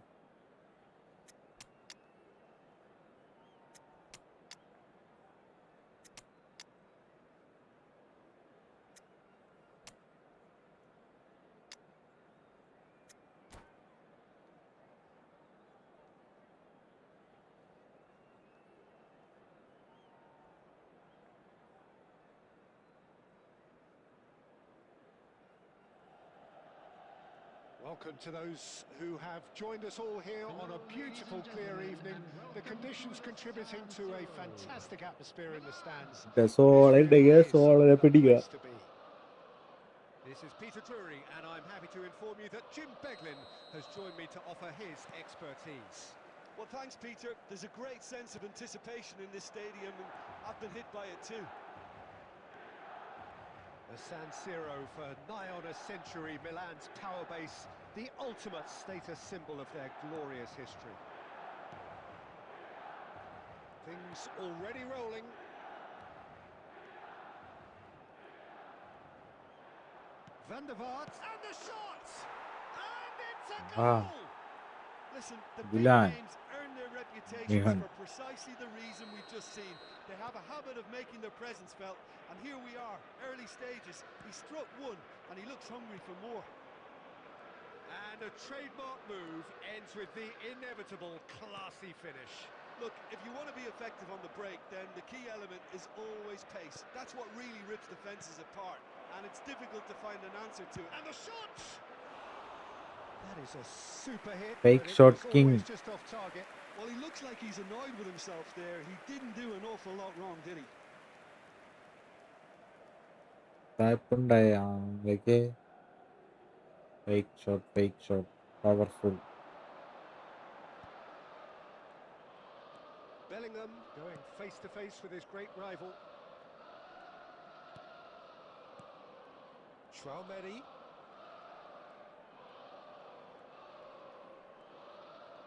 Speaker 3: Welcome to those who have joined us all here on a beautiful, clear evening. The conditions contributing to a fantastic atmosphere in the stands.
Speaker 1: സോളുണ്ടെങ്കിൽ സോളനെ പിടിക്കുക.
Speaker 3: Place to be. This is Peter Drury, and I'm happy to inform you that Jim Beglin has joined me to offer his expertise.
Speaker 2: Well, thanks, Peter. There's a great sense of anticipation in this stadium, and I've been hit by it too.
Speaker 3: The San Siro for nigh on a century, Milan's power base, the ultimate status symbol of their glorious history. Things already rolling. Van der Vaart, and the shot! And it's a goal!
Speaker 2: Listen, the big
Speaker 1: Milan.
Speaker 2: names earn their reputations
Speaker 1: Milan.
Speaker 2: for precisely the reason we've just seen. They have a habit of making their presence felt, and here we are, early stages. He struck one, and he looks hungry for more.
Speaker 3: And a trademark move ends with the inevitable classy finish.
Speaker 2: Look, if you want to be effective on the break, then the key element is always pace. That's what really rips defences apart, and it's difficult to find an answer to it.
Speaker 3: And the shot! That is a super hit.
Speaker 1: Fake
Speaker 3: but it
Speaker 1: shot
Speaker 3: was
Speaker 1: king.
Speaker 3: always just off target.
Speaker 2: Well, he looks like he's annoyed with himself there. He didn't do an awful lot wrong, did he?
Speaker 1: തായ്പുണ്ടായ ആളിലേക്ക് fake shot, powerful.
Speaker 3: Bellingham going face to face with his great rival. Traumeri.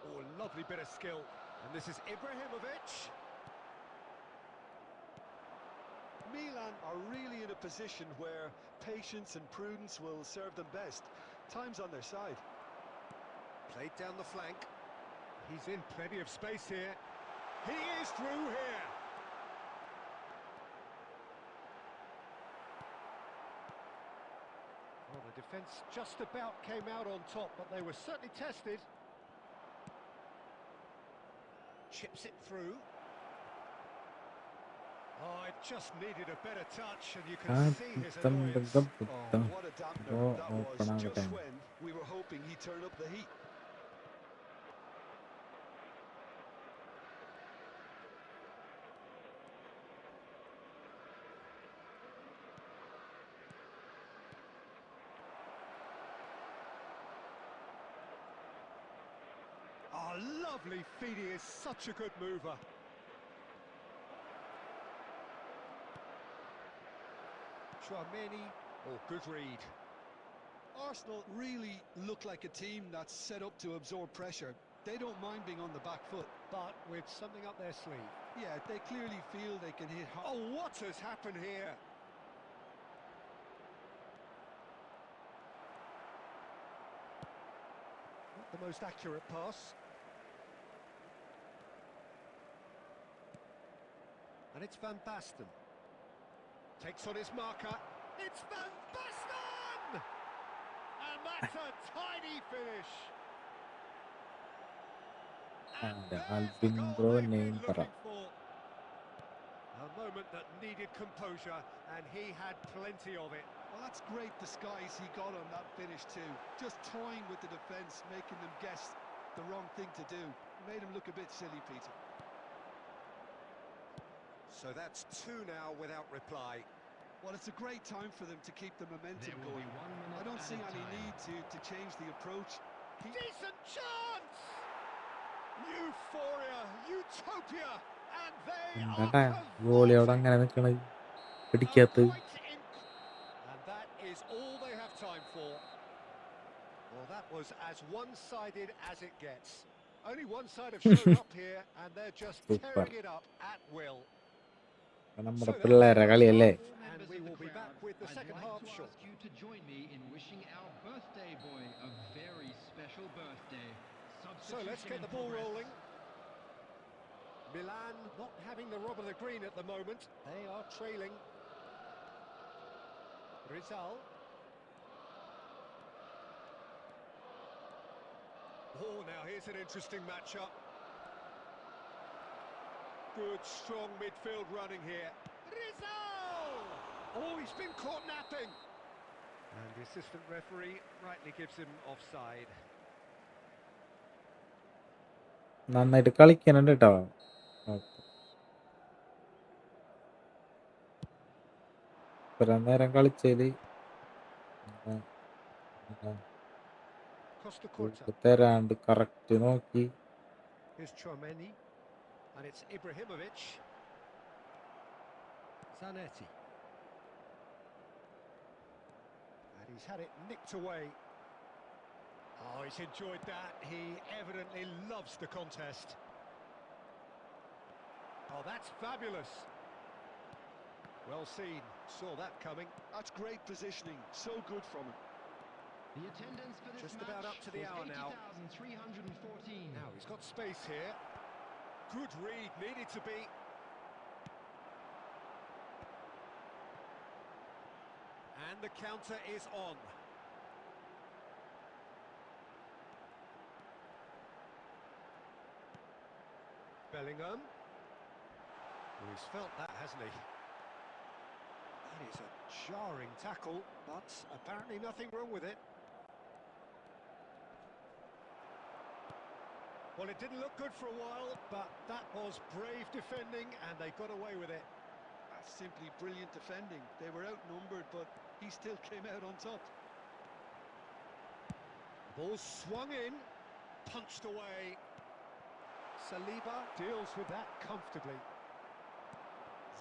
Speaker 3: Oh, lovely bit of skill. And this is Ibrahimovic.
Speaker 2: Milan are really in a position where patience and prudence will serve them best. Time's on their side.
Speaker 3: Played down the flank. He's in plenty of space here. He is through here. Well, the defence just about came out on top, but they were certainly tested. Chips it through. Oh, it just needed a better touch, and you can see his annoyance.
Speaker 2: Oh, what a dampener that was, just when we were hoping he'd turn up the heat.
Speaker 3: Oh, lovely feed, he is such a good mover. Traumeri, oh, good read.
Speaker 2: Arsenal really look like a team that's set up to absorb pressure. They don't mind being on the back foot.
Speaker 3: But with something up their sleeve.
Speaker 2: Yeah, they clearly feel they can hit hard.
Speaker 3: Oh, what has happened here? Not the most accurate pass. And it's Van Basten. Takes on his marker. It's Van Basten! And that's a tiny finish. And there's the goal they've been looking for. A moment that needed composure, and he had plenty of it.
Speaker 2: Well, that's great disguise he got on that finish too. Just toying with the defence, making them guess the wrong thing to do. Made him look a bit silly, Peter.
Speaker 3: So that's two now without reply.
Speaker 2: Well, it's a great time for them to keep the momentum going. I don't see any need to change the approach.
Speaker 3: Decent chance! Euphoria, utopia, and they are
Speaker 1: ഗോളിയോട് അങ്ങനെ നിക്കണത് പിടിക്കാത്ത
Speaker 3: And that is all they have time for. Well, that was as one-sided as it gets. Only one side have shown up here, and they're just tearing it up at will.
Speaker 1: നമ്മുടെ പിള്ളേരെ കളിയല്ലേ.
Speaker 3: And we will be back with the second half short.
Speaker 5: I'd like to ask you to join me in wishing our birthday boy a very special birthday.
Speaker 3: So let's get the ball rolling. Milan not having the rub of the green at the moment. They are trailing. Rizal. Oh, now here's an interesting matchup. Good, strong midfield running here. Rizal! Oh, he's been caught napping. And the assistant referee rightly gives him offside.
Speaker 1: നന്നായിട്ട് കളിക്കുന്നുണ്ട് കേട്ടോ. ഇത്ര നേരം കളിച്ചതില് തരാണ്ട് correct നോക്കി.
Speaker 3: Here's Traumeri, and it's Ibrahimovic. Zanetti. He's had it nicked away. Oh, he's enjoyed that. He evidently loves the contest. Oh, that's fabulous. Well seen. Saw that coming.
Speaker 2: That's great positioning. So good from him.
Speaker 4: The attendance for this
Speaker 3: Just
Speaker 4: match
Speaker 3: about up to the
Speaker 4: was
Speaker 3: hour now.
Speaker 4: 80,314.
Speaker 3: Now he's got space here. Good read, needed to be. And the counter is on. Bellingham. Well, he's felt that, hasn't he? That is a jarring tackle, but apparently nothing wrong with it. Well, it didn't look good for a while, but that was brave defending, and they got away with it.
Speaker 2: That's simply brilliant defending. They were outnumbered, but he still came out on top.
Speaker 3: Ball swung in, punched away. Saliba deals with that comfortably.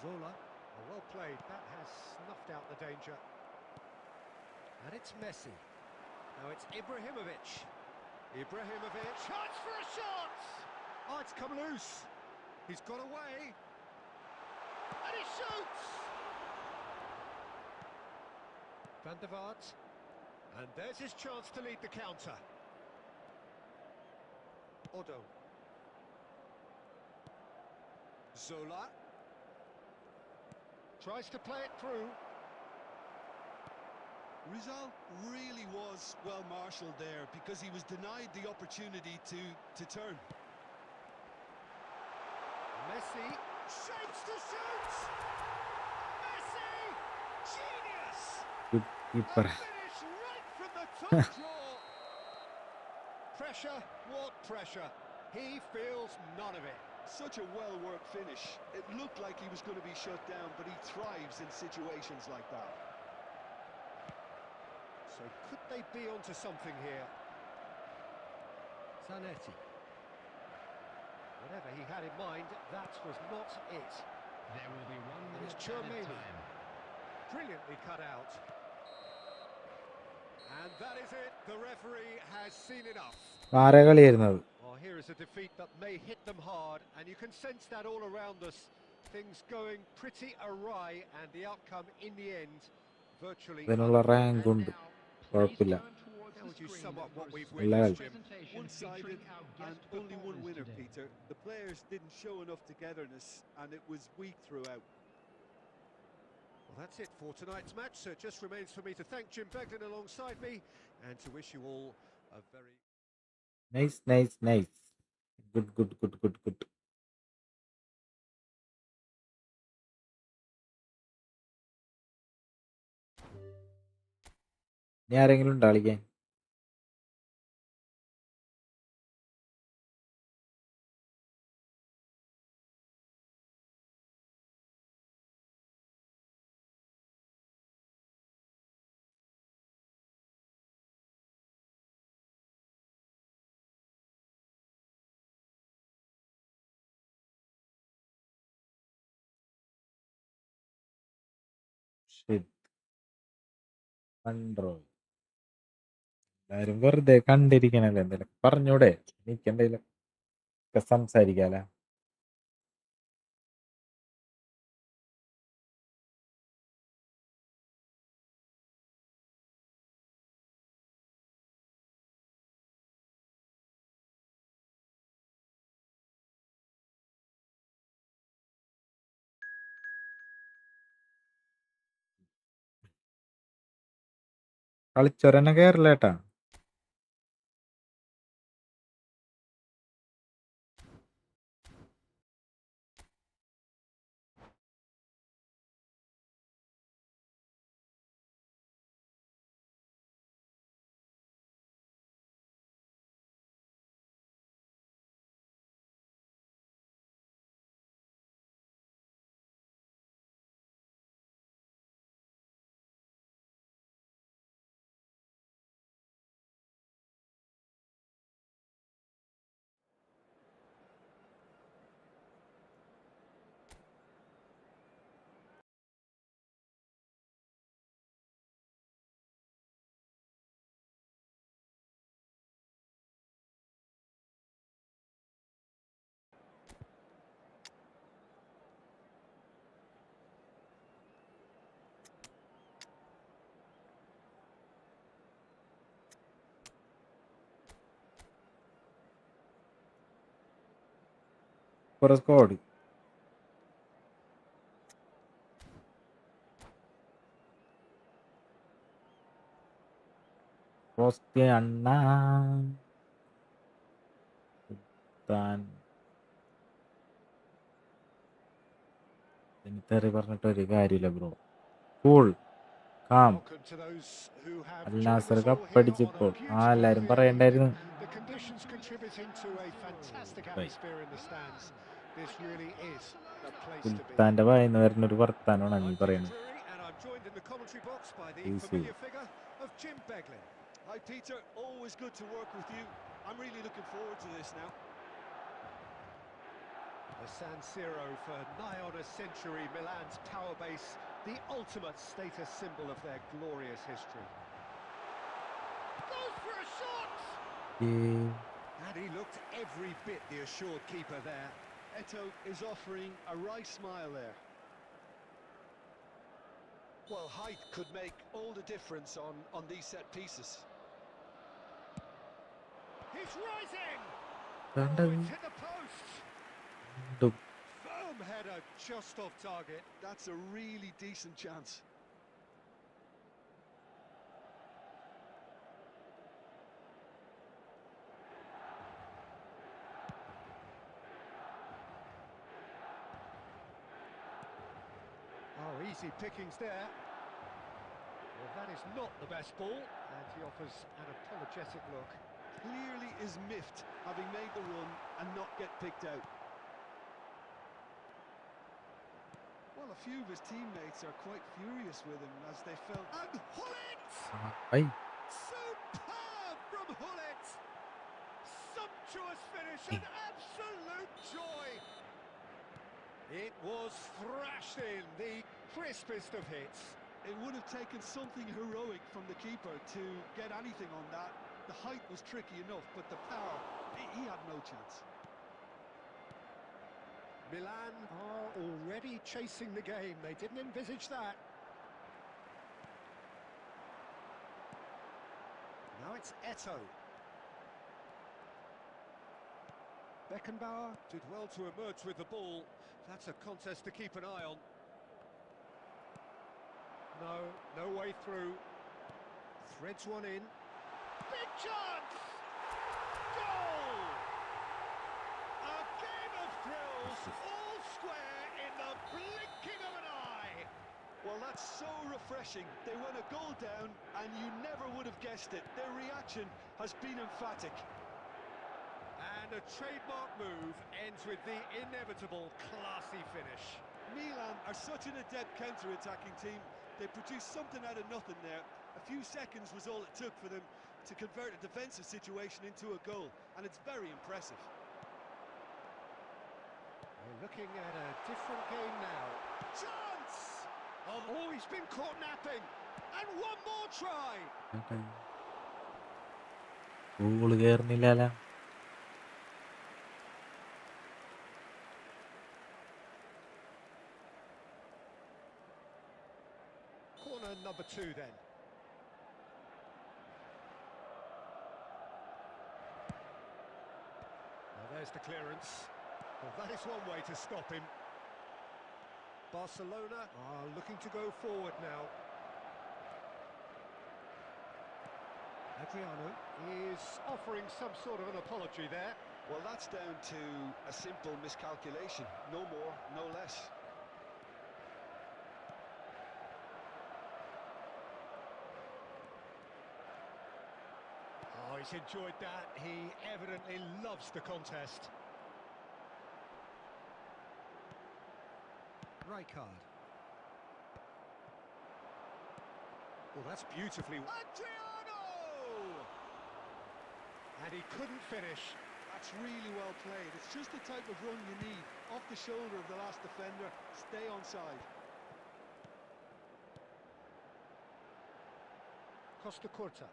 Speaker 3: Zola, well played. That has snuffed out the danger. And it's Messi. Now it's Ibrahimovic. Ibrahimovic, chance for a shot! Oh, it's come loose. He's got away. And he shoots! Van der Vaart. And there's his chance to lead the counter. Odo. Zola. Tries to play it through.
Speaker 2: Rizal really was well marshalled there because he was denied the opportunity to turn.
Speaker 3: Messi shapes to shoot! Messi! Genius!
Speaker 1: Good
Speaker 3: A
Speaker 1: keeper.
Speaker 3: finish right from the top draw! Pressure, what pressure? He feels none of it.
Speaker 2: Such a well-worked finish. It looked like he was going to be shut down, but he thrives in situations like that.
Speaker 3: So could they be onto something here? Zanetti. Whatever he had in mind, that was not it.
Speaker 4: There will be 1
Speaker 3: And it's
Speaker 4: minute added
Speaker 3: Chouameni.
Speaker 4: time.
Speaker 3: Brilliantly cut out. And that is it. The referee has seen enough.
Speaker 1: ആരാ കളിയായിരുന്നത്?
Speaker 3: Well, here is a defeat that may hit them hard, and you can sense that all around us. Things going pretty awry, and the outcome in the end, virtually.
Speaker 1: ഇതിനുള്ള rank
Speaker 4: And
Speaker 1: ഉണ്ട്.
Speaker 4: now, please
Speaker 1: കുഴപ്പമില്ല.
Speaker 4: turn towards
Speaker 3: How
Speaker 4: the
Speaker 3: would you
Speaker 4: screen
Speaker 3: sum up what
Speaker 4: for
Speaker 3: we've
Speaker 4: a
Speaker 1: witnessed,
Speaker 4: special
Speaker 1: Jim?
Speaker 4: presentation
Speaker 2: One-sided
Speaker 4: featuring our
Speaker 2: and
Speaker 4: guest
Speaker 2: only one
Speaker 4: performers
Speaker 2: winner,
Speaker 4: today.
Speaker 2: Peter. The players didn't show enough togetherness, and it was weak throughout.
Speaker 3: Well, that's it for tonight's match. So it just remains for me to thank Jim Beglin alongside me, and to wish you all a very...
Speaker 1: nice. Good. ഇനി ആരെങ്കിലും ഉണ്ടോ കളിക്കാൻ? Shit. Control. എല്ലാരും വെറുതെ കണ്ടിരിക്കണല്ലേ, എന്തെങ്കിലും പറഞ്ഞൂടെ? എനിക്കെന്തെങ്കിലും ഒക്കെ സംസാരിക്കാലോ. കളിച്ചോരെന്നെ കേറില്ലേട്ടാ. for a squad. Poste Anna. താൻ തെറി പറഞ്ഞിട്ട് ഒരു കാര്യമില്ല bro. Cool calm.
Speaker 3: Welcome to those who have
Speaker 1: Al
Speaker 3: joined
Speaker 1: Nassr
Speaker 3: us all here on a
Speaker 1: കപ്പടിച്ചിപ്പോൾ എല്ലാരും
Speaker 3: beautiful
Speaker 1: പറയണ്ടായിരുന്നു.
Speaker 3: The conditions contributing to a fantastic atmosphere in the stands. This really is the place to be.
Speaker 1: സുൽത്താന്റെ വായിന്ന് വരുന്നൊരു വർത്താനമാണ് നീ പറയുന്നത്.
Speaker 3: And I'm joined in the commentary box by the
Speaker 1: Easy.
Speaker 3: familiar figure of Jim Beglin.
Speaker 2: Hi, Peter. Always good to work with you. I'm really looking forward to this now.
Speaker 3: The San Siro for nigh on a century, Milan's power base, the ultimate status symbol of their glorious history. Goes for a shot! And he looked every bit the assured keeper there.
Speaker 2: Eto is offering a wry smile there. Well, height could make all the difference on these set pieces.
Speaker 3: He's rising!
Speaker 1: Dun-dun.
Speaker 3: Oh, it's hit the post!
Speaker 1: Duk.
Speaker 3: Firm header just off target.
Speaker 2: That's a really decent chance.
Speaker 3: Oh, easy pickings there. Well, that is not the best ball, and he offers an apologetic look.
Speaker 2: Clearly is miffed, having made the run and not get picked out. Well, a few of his teammates are quite furious with him as they felt...
Speaker 3: And Hullet!
Speaker 1: Ay.
Speaker 3: Superb from Hullet! Sumptuous finish, an absolute joy! It was thrashed in, the crispest of hits.
Speaker 2: It would have taken something heroic from the keeper to get anything on that. The height was tricky enough, but the power, he had no chance.
Speaker 3: Milan are already chasing the game. They didn't envisage that. Now it's Eto. Beckenbauer did well to emerge with the ball. That's a contest to keep an eye on. No way through. Threads one in. Big chance! Goal! A game of thrills, all square in the blinking of an eye.
Speaker 2: Well, that's so refreshing. They went a goal down, and you never would have guessed it. Their reaction has been emphatic.
Speaker 3: And a trademark move ends with the inevitable classy finish.
Speaker 2: Milan are such an adept counter-attacking team. They produced something out of nothing there. A few seconds was all it took for them to convert a defensive situation into a goal, and it's very impressive.
Speaker 3: We're looking at a different game now. Chance! Oh, he's been caught napping. And one more try.
Speaker 1: Goal കേറുന്നില്ല.
Speaker 3: Corner number 2 then. Well, there's the clearance. Well, that is one way to stop him. Barcelona are looking to go forward now. Adriano is offering some sort of an apology there.
Speaker 2: Well, that's down to a simple miscalculation. No more, no less.
Speaker 3: Oh, he's enjoyed that. He evidently loves the contest. Rijkaard. Well, that's beautifully... Adriano! And he couldn't finish.
Speaker 2: That's really well played. It's just the type of run you need. Off the shoulder of the last defender, stay onside.
Speaker 3: Costa Curta.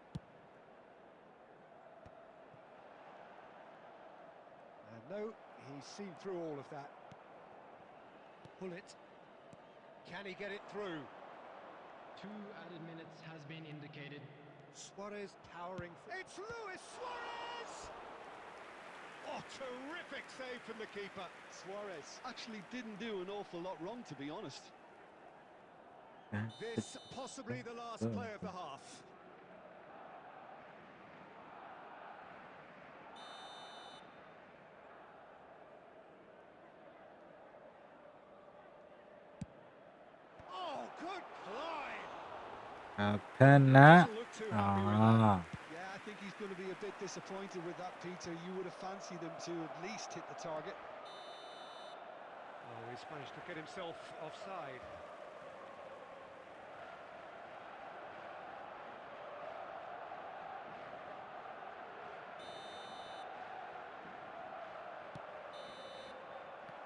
Speaker 3: And no, he's seen through all of that. Hullet. Can he get it through?
Speaker 4: 2 added minutes has been indicated.
Speaker 3: Suarez powering... It's Luis Suarez! Oh, terrific save from the keeper.
Speaker 2: Suarez actually didn't do an awful lot wrong, to be honest.
Speaker 3: This possibly the last play of the half. Oh, good climb.
Speaker 1: Apana.
Speaker 3: Doesn't look too happy with that.
Speaker 1: Ah.
Speaker 2: Yeah, I think he's going to be a bit disappointed with that, Peter. You would have fancied him to at least hit the target.
Speaker 3: Oh, he's managed to get himself offside.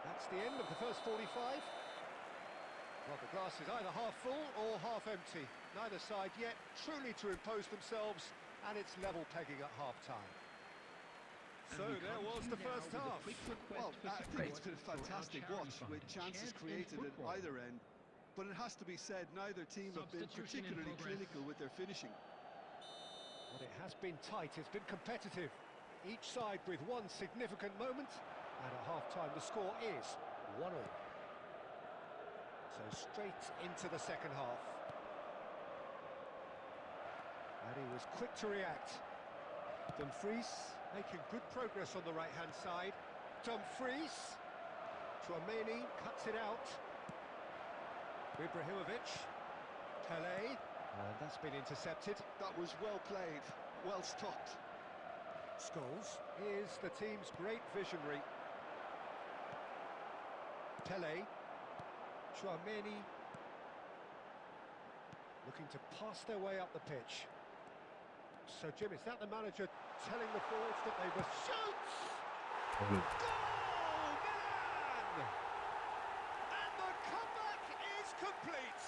Speaker 3: That's the end of the first 45. Well, the glass is either half full or half empty. Neither side yet truly to impose themselves, and it's level pegging at half-time. So there was the first half.
Speaker 2: Well, I think it's been a fantastic watch with chances created at either end. But it has to be said, neither team have been particularly clinical with their finishing.
Speaker 3: But it has been tight, it's been competitive. Each side with one significant moment, and at half-time the score is 1-1. So straight into the second half. And he was quick to react. Dumfries making good progress on the right-hand side. Dumfries. Chouameni cuts it out. Ibrahimovic. Pele. And that's been intercepted.
Speaker 2: That was well played, well stopped.
Speaker 3: Scholes is the team's great visionary. Pele. Chouameni. Looking to pass their way up the pitch. So, Jim, is that the manager telling the forwards that they must shoot? Goal, Milan! And the comeback is complete.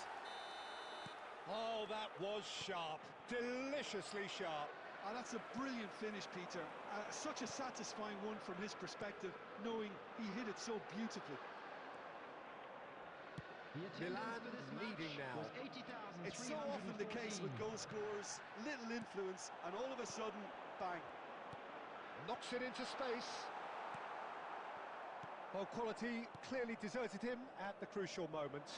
Speaker 3: Oh, that was sharp, deliciously sharp.
Speaker 2: And that's a brilliant finish, Peter. Such a satisfying one from his perspective, knowing he hit it so beautifully.
Speaker 3: Milan leading now.
Speaker 2: It's so often the case with goal scorers, little influence, and all of a sudden, bang.
Speaker 3: Knocks it into space. Well, quality clearly deserted him at the crucial moment.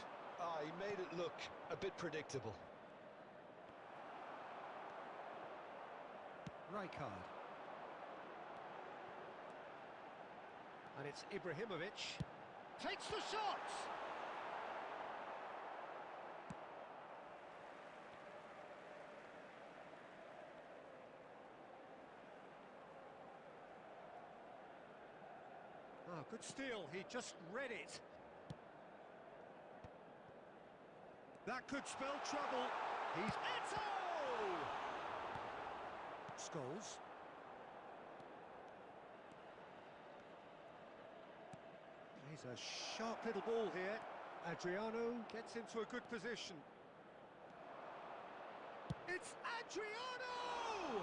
Speaker 2: He made it look a bit predictable.
Speaker 3: Rijkaard. And it's Ibrahimovic. Takes the shot! Oh, good steal, he just read it. That could spell trouble. He's Eto! Scholes. Plays a sharp little ball here. Adriano gets into a good position. It's Adriano!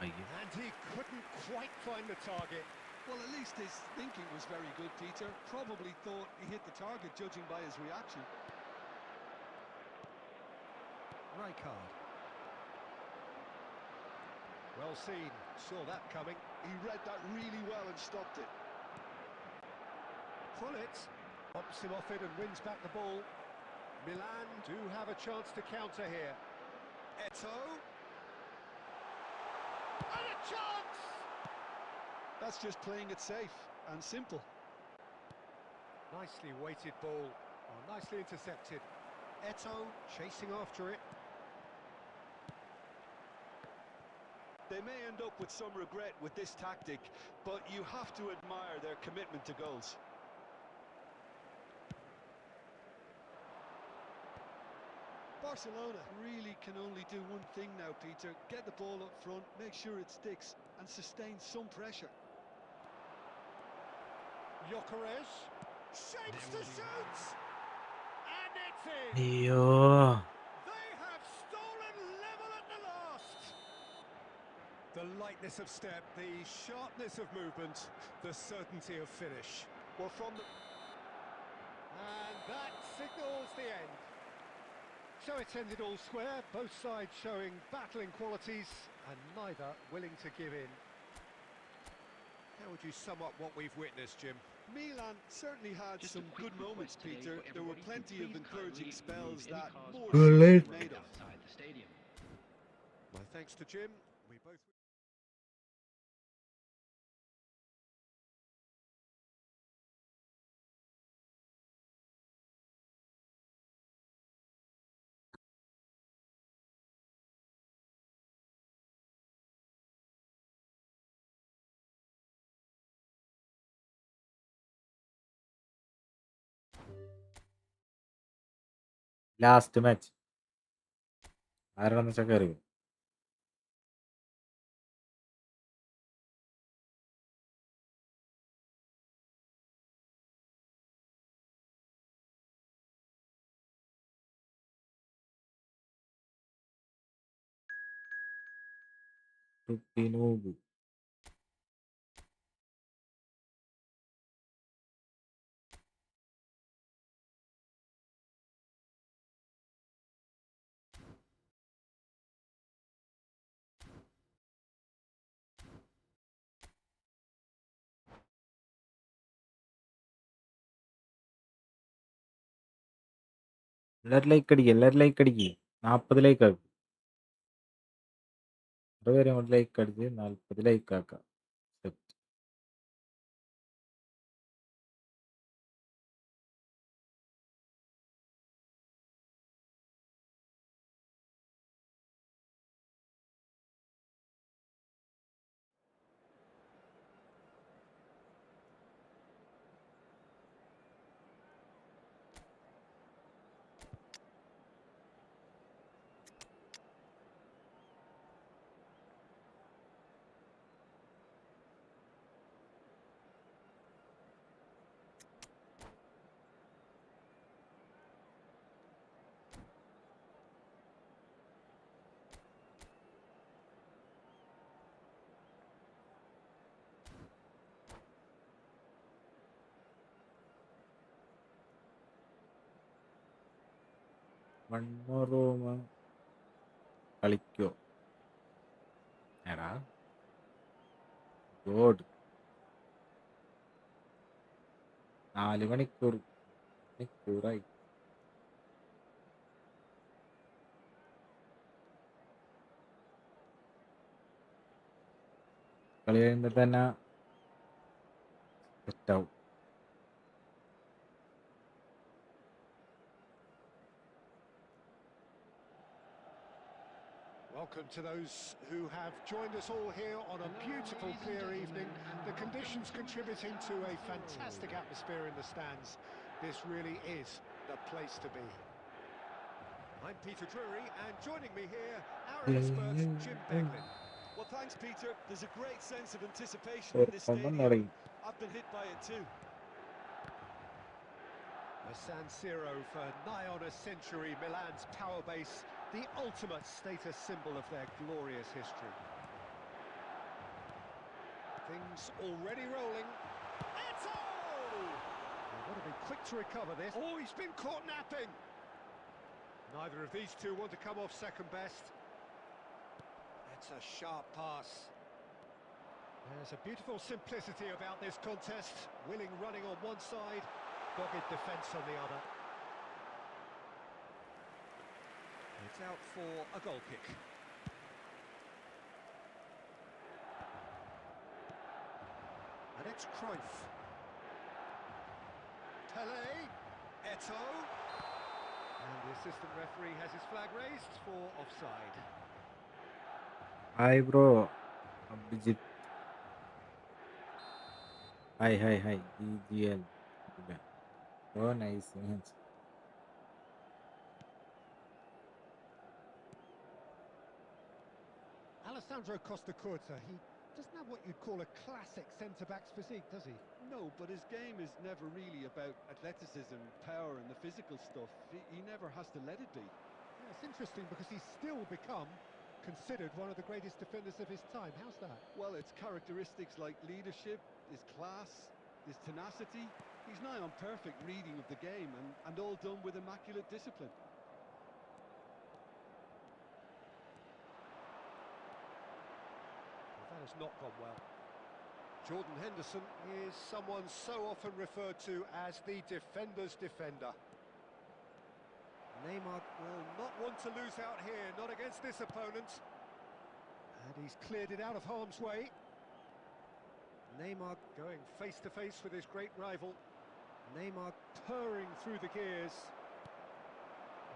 Speaker 3: And he couldn't quite find the target.
Speaker 2: Well, at least his thinking was very good, Peter. Probably thought he hit the target, judging by his reaction.
Speaker 3: Rijkaard. Well seen, saw that coming.
Speaker 2: He read that really well and stopped it.
Speaker 3: Pullet bumps him off it and wins back the ball. Milan do have a chance to counter here. Eto. And a chance!
Speaker 2: That's just playing it safe and simple.
Speaker 3: Nicely weighted ball. Oh, nicely intercepted. Eto chasing after it.
Speaker 2: They may end up with some regret with this tactic, but you have to admire their commitment to goals. Barcelona really can only do one thing now, Peter. Get the ball up front, make sure it sticks, and sustain some pressure.
Speaker 3: Gyökeres shapes to shoot! And it's in!
Speaker 1: Ayo.
Speaker 3: They have stolen level at the last! The lightness of step, the sharpness of movement, the certainty of finish.
Speaker 2: Well, from the...
Speaker 3: And that signals the end. So it's ended all square, both sides showing battling qualities and neither willing to give in. How would you sum up what we've witnessed, Jim?
Speaker 2: Milan certainly had
Speaker 5: Just a
Speaker 2: some
Speaker 5: quick
Speaker 2: good moments,
Speaker 5: request today
Speaker 2: Peter.
Speaker 5: for
Speaker 2: There were
Speaker 5: everybody to
Speaker 2: plenty of
Speaker 5: please
Speaker 2: encouraging
Speaker 5: kindly
Speaker 2: spells
Speaker 5: remove any
Speaker 2: that
Speaker 5: cars
Speaker 2: more
Speaker 5: parked
Speaker 2: should be made of.
Speaker 5: outside the stadium.
Speaker 3: My thanks to Jim. We both...
Speaker 1: last match ആരാണെന്ന് വെച്ചാൽ കയറി ടുപ്പിനൂബ് എല്ലാവരും like അടിക്കുക, എല്ലാവരും like അടിക്കുക. 40 like ആക്കും. 100 പേരെ കൊണ്ട് ലൈക്ക് അടിച്ച് 40 ലൈക്ക് ആക്കാം. സെറ്റ്. വൺ മോർ റൂം കളിക്കോ? എടാ ഗോഡ് 4 മണിക്കൂറായി. കളി കഴിയുമ്പോൾ തന്നെ സെറ്റാവും.
Speaker 3: Welcome to those who have joined us all here on a beautiful, clear evening. The conditions contributing to a fantastic atmosphere in the stands. This really is the place to be. I'm Peter Drury, and joining me here, our expert, Jim Beglin.
Speaker 2: Well, thanks, Peter. There's a great sense of anticipation in this
Speaker 1: ഒന്നും
Speaker 2: stadium.
Speaker 1: തുടങ്ങി.
Speaker 2: I've been hit by it too.
Speaker 3: A San Siro for nigh on a century, Milan's power base, the ultimate status symbol of their glorious history. Things already rolling. Eto! They've got to be quick to recover this. Oh, he's been caught napping! Neither of these two want to come off second best. That's a sharp pass. There's a beautiful simplicity about this contest. Willing running on one side, dogged defence on the other. It's out for a goal kick. And it's Cruyff. Pele. Eto. And the assistant referee has his flag raised for offside.
Speaker 1: Hi bro Abhijith. Hi EGL. Oh nice match.
Speaker 3: Alessandro Costa Curta, he doesn't have what you'd call a classic centre-back's physique, does he?
Speaker 2: No, but his game is never really about athleticism, power and the physical stuff. He never has to let it be.
Speaker 3: Yeah, it's interesting because he's still become considered one of the greatest defenders of his time. How's that?
Speaker 2: Well, it's characteristics like leadership, his class, his tenacity. He's nigh on perfect reading of the game and all done with immaculate discipline.
Speaker 3: Well, that has not gone well. Jordan Henderson is someone so often referred to as the defender's defender. Neymar will not want to lose out here, not against this opponent. And he's cleared it out of harm's way. Neymar going face to face with his great rival. Neymar purring through the gears.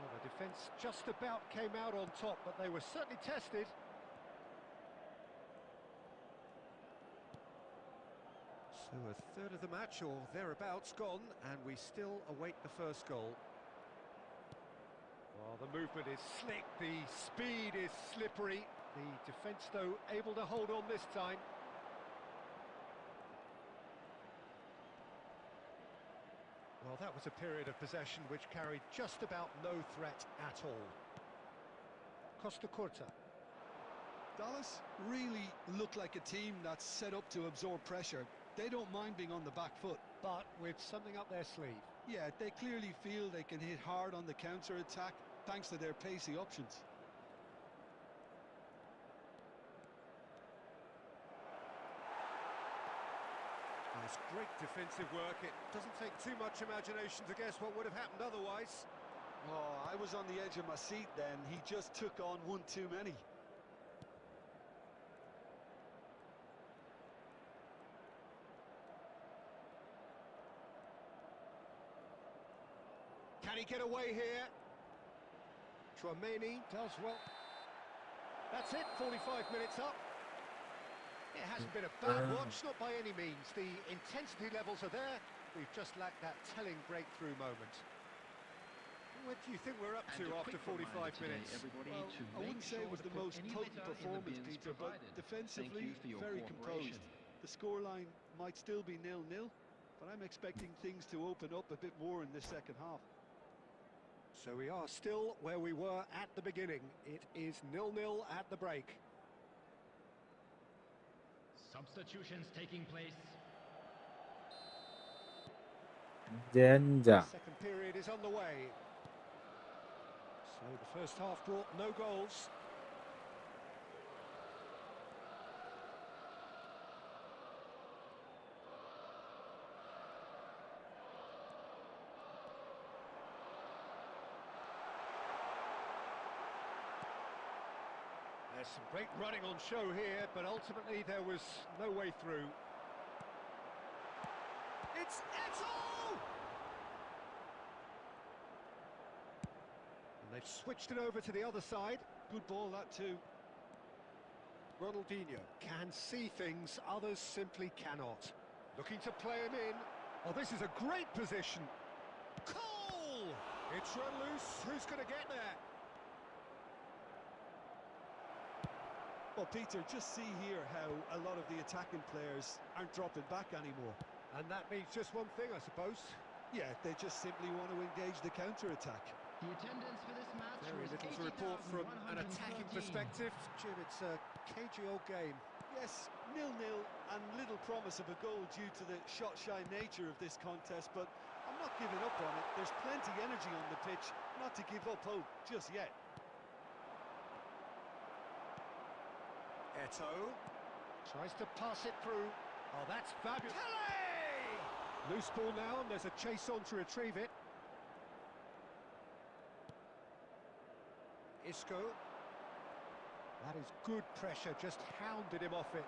Speaker 3: Well, the defence just about came out on top, but they were certainly tested. So a third of the match or thereabouts gone, and we still await the first goal. Well, the movement is slick, the speed is slippery. The defence, though, able to hold on this time. Well, that was a period of possession which carried just about no threat at all. Costa Curta.
Speaker 2: Dallas really look like a team that's set up to absorb pressure. They don't mind being on the back foot.
Speaker 3: But with something up their sleeve.
Speaker 2: Yeah, they clearly feel they can hit hard on the counter-attack thanks to their pacey options.
Speaker 3: It's great defensive work. It doesn't take too much imagination to guess what would have happened otherwise.
Speaker 2: Oh, I was on the edge of my seat then. He just took on one too many.
Speaker 3: Can he get away here? Chouameni does well. That's it, 45 minutes up. It hasn't been a bad watch, not by any means. The intensity levels are there. We've just lacked that telling breakthrough moment. What do you think we're up to after 45 minutes?
Speaker 2: Well, I wouldn't say it was the most potent performance, Peter, but defensively, very composed. The scoreline might still be 0-0, but I'm expecting things to open up a bit more in this second half.
Speaker 3: So we are still where we were at the beginning. It is 0-0 at the break.
Speaker 5: Substitutions taking place.
Speaker 1: Danger.
Speaker 3: Second period is on the way. So the first half brought no goals. There's some great running on show here, but ultimately there was no way through. It's Eto'o! And they've switched it over to the other side.
Speaker 2: Good ball, that too.
Speaker 3: Ronaldinho can see things others simply cannot. Looking to play him in. Oh, this is a great position. Cole! It's run loose. Who's going to get there?
Speaker 2: Well, Peter, just see here how a lot of the attacking players aren't dropping back anymore.
Speaker 3: And that means just one thing, I suppose.
Speaker 2: Yeah, they just simply want to engage the counter-attack.
Speaker 4: The attendance for this match
Speaker 3: Very
Speaker 4: was
Speaker 3: little to report from an attacking
Speaker 4: 80,113.
Speaker 3: perspective. Jim, it's a cagey old game.
Speaker 2: Yes, 0-0 and little promise of a goal due to the shot-shy nature of this contest, but I'm not giving up on it. There's plenty energy on the pitch, not to give up hope just yet.
Speaker 3: Eto'o tries to pass it through. Oh, that's fabulous. Pele! Loose ball now, and there's a chase on to retrieve it. Isco. That is good pressure, just hounded him off it.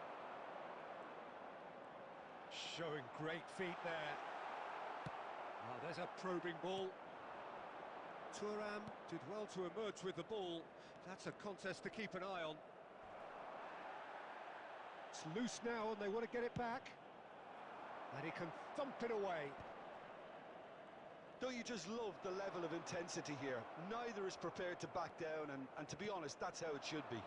Speaker 3: Showing great feet there. Oh, there's a probing ball. Thuram did well to emerge with the ball. That's a contest to keep an eye on. It's loose now and they want to get it back. And he can thump it away.
Speaker 2: Don't you just love the level of intensity here? Neither is prepared to back down, and to be honest, that's how it should be.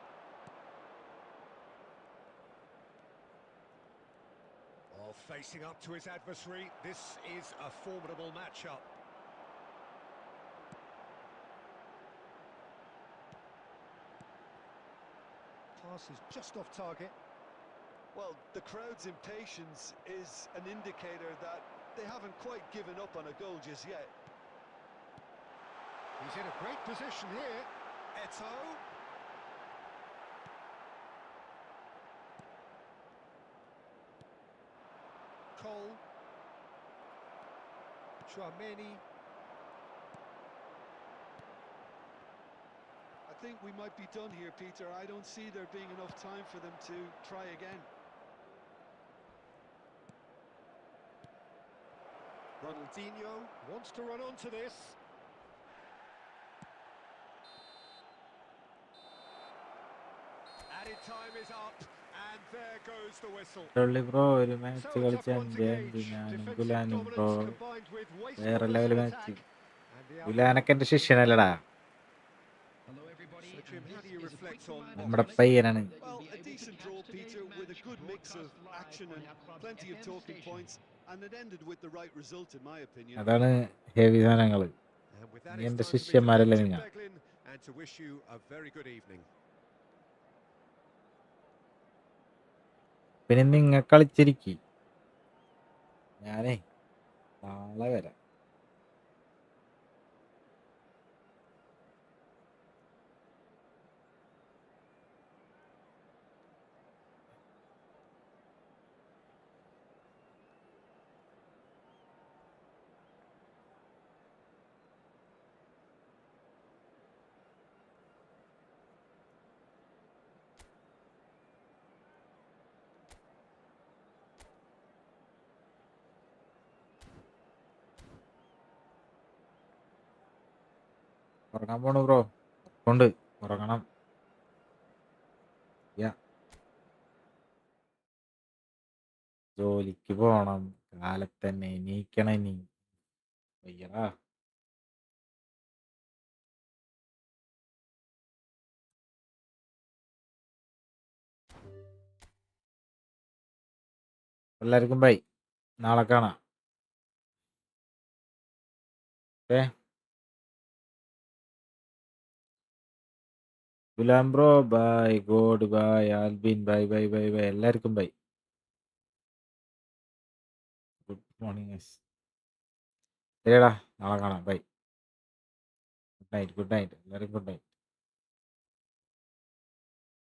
Speaker 3: Oh, facing up to his adversary, this is a formidable matchup. Pass is just off target.
Speaker 2: Well, the crowd's impatience is an indicator that they haven't quite given up on a goal just yet.
Speaker 3: He's in a great position here. Eto'o. Cole. Chouameni.
Speaker 2: I think we might be done here, Peter. I don't see there being enough time for them to try again.
Speaker 3: Ronaldinho wants to run onto this. Added time is up, and there goes the whistle.
Speaker 1: Bro ഒരു match
Speaker 3: So a
Speaker 1: കളിച്ച
Speaker 3: tough one to gauge.
Speaker 1: ഞാനും
Speaker 3: Defensive
Speaker 1: ഗുലാനും bro
Speaker 3: dominance combined with
Speaker 1: വേറെ
Speaker 3: wastefulness
Speaker 1: level
Speaker 3: in
Speaker 1: match.
Speaker 3: attack. And the
Speaker 1: ഗുലാനൊക്കെ എന്റെ
Speaker 3: outcome is
Speaker 1: ശിഷ്യനല്ലടാ,
Speaker 5: Hello, everybody.
Speaker 3: So, Jim,
Speaker 5: and
Speaker 3: how do
Speaker 5: this
Speaker 3: you
Speaker 5: is a
Speaker 3: reflect
Speaker 5: quick
Speaker 3: on
Speaker 5: reminder
Speaker 1: നമ്മുടെ
Speaker 5: to
Speaker 1: പയ്യനാണ്.
Speaker 5: that you'll
Speaker 2: Well,
Speaker 5: be
Speaker 2: a
Speaker 5: able to
Speaker 2: decent
Speaker 5: catch
Speaker 2: draw,
Speaker 5: today's
Speaker 2: Peter, with a
Speaker 5: match
Speaker 2: good mix of
Speaker 5: broadcast live
Speaker 2: action
Speaker 5: on
Speaker 2: and
Speaker 5: our club's
Speaker 2: plenty of
Speaker 5: FM
Speaker 2: talking
Speaker 5: station.
Speaker 2: points, and it ended with the right result, in my opinion.
Speaker 1: അതാണ് heavy സാധനങ്ങള്.
Speaker 3: And with that,
Speaker 1: നീ
Speaker 3: it's
Speaker 1: എന്റെ
Speaker 3: time for me to
Speaker 1: ശിഷ്യന്മാരല്ലേ
Speaker 3: thank Jim
Speaker 1: നിങ്ങൾ.
Speaker 3: Beglin and to wish you a very good evening.
Speaker 1: പിന്നെ നിങ്ങൾ കളിച്ചിരിക്കി, ഞാനേ നാളെ വരാം. ഉറങ്ങാൻ പോണു ബ്രോ, കൊണ്ട് ഉറങ്ങണം. യാ, ജോലിക്ക് പോണം, കാലത്തന്നെ എണീക്കണം. ഇനി വയ്യടാ. എല്ലാവർക്കും ബൈ, നാളെ കാണാം. Okay, Ghulam bro bye, goodbye, Albin bye bye bye bye, എല്ലാവർക്കും ബൈ. Good morning. ശരിയടാ, നാളെ കാണാം. Bye, good night, good night, എല്ലാവർക്കും ഗുഡ് നൈറ്റ്.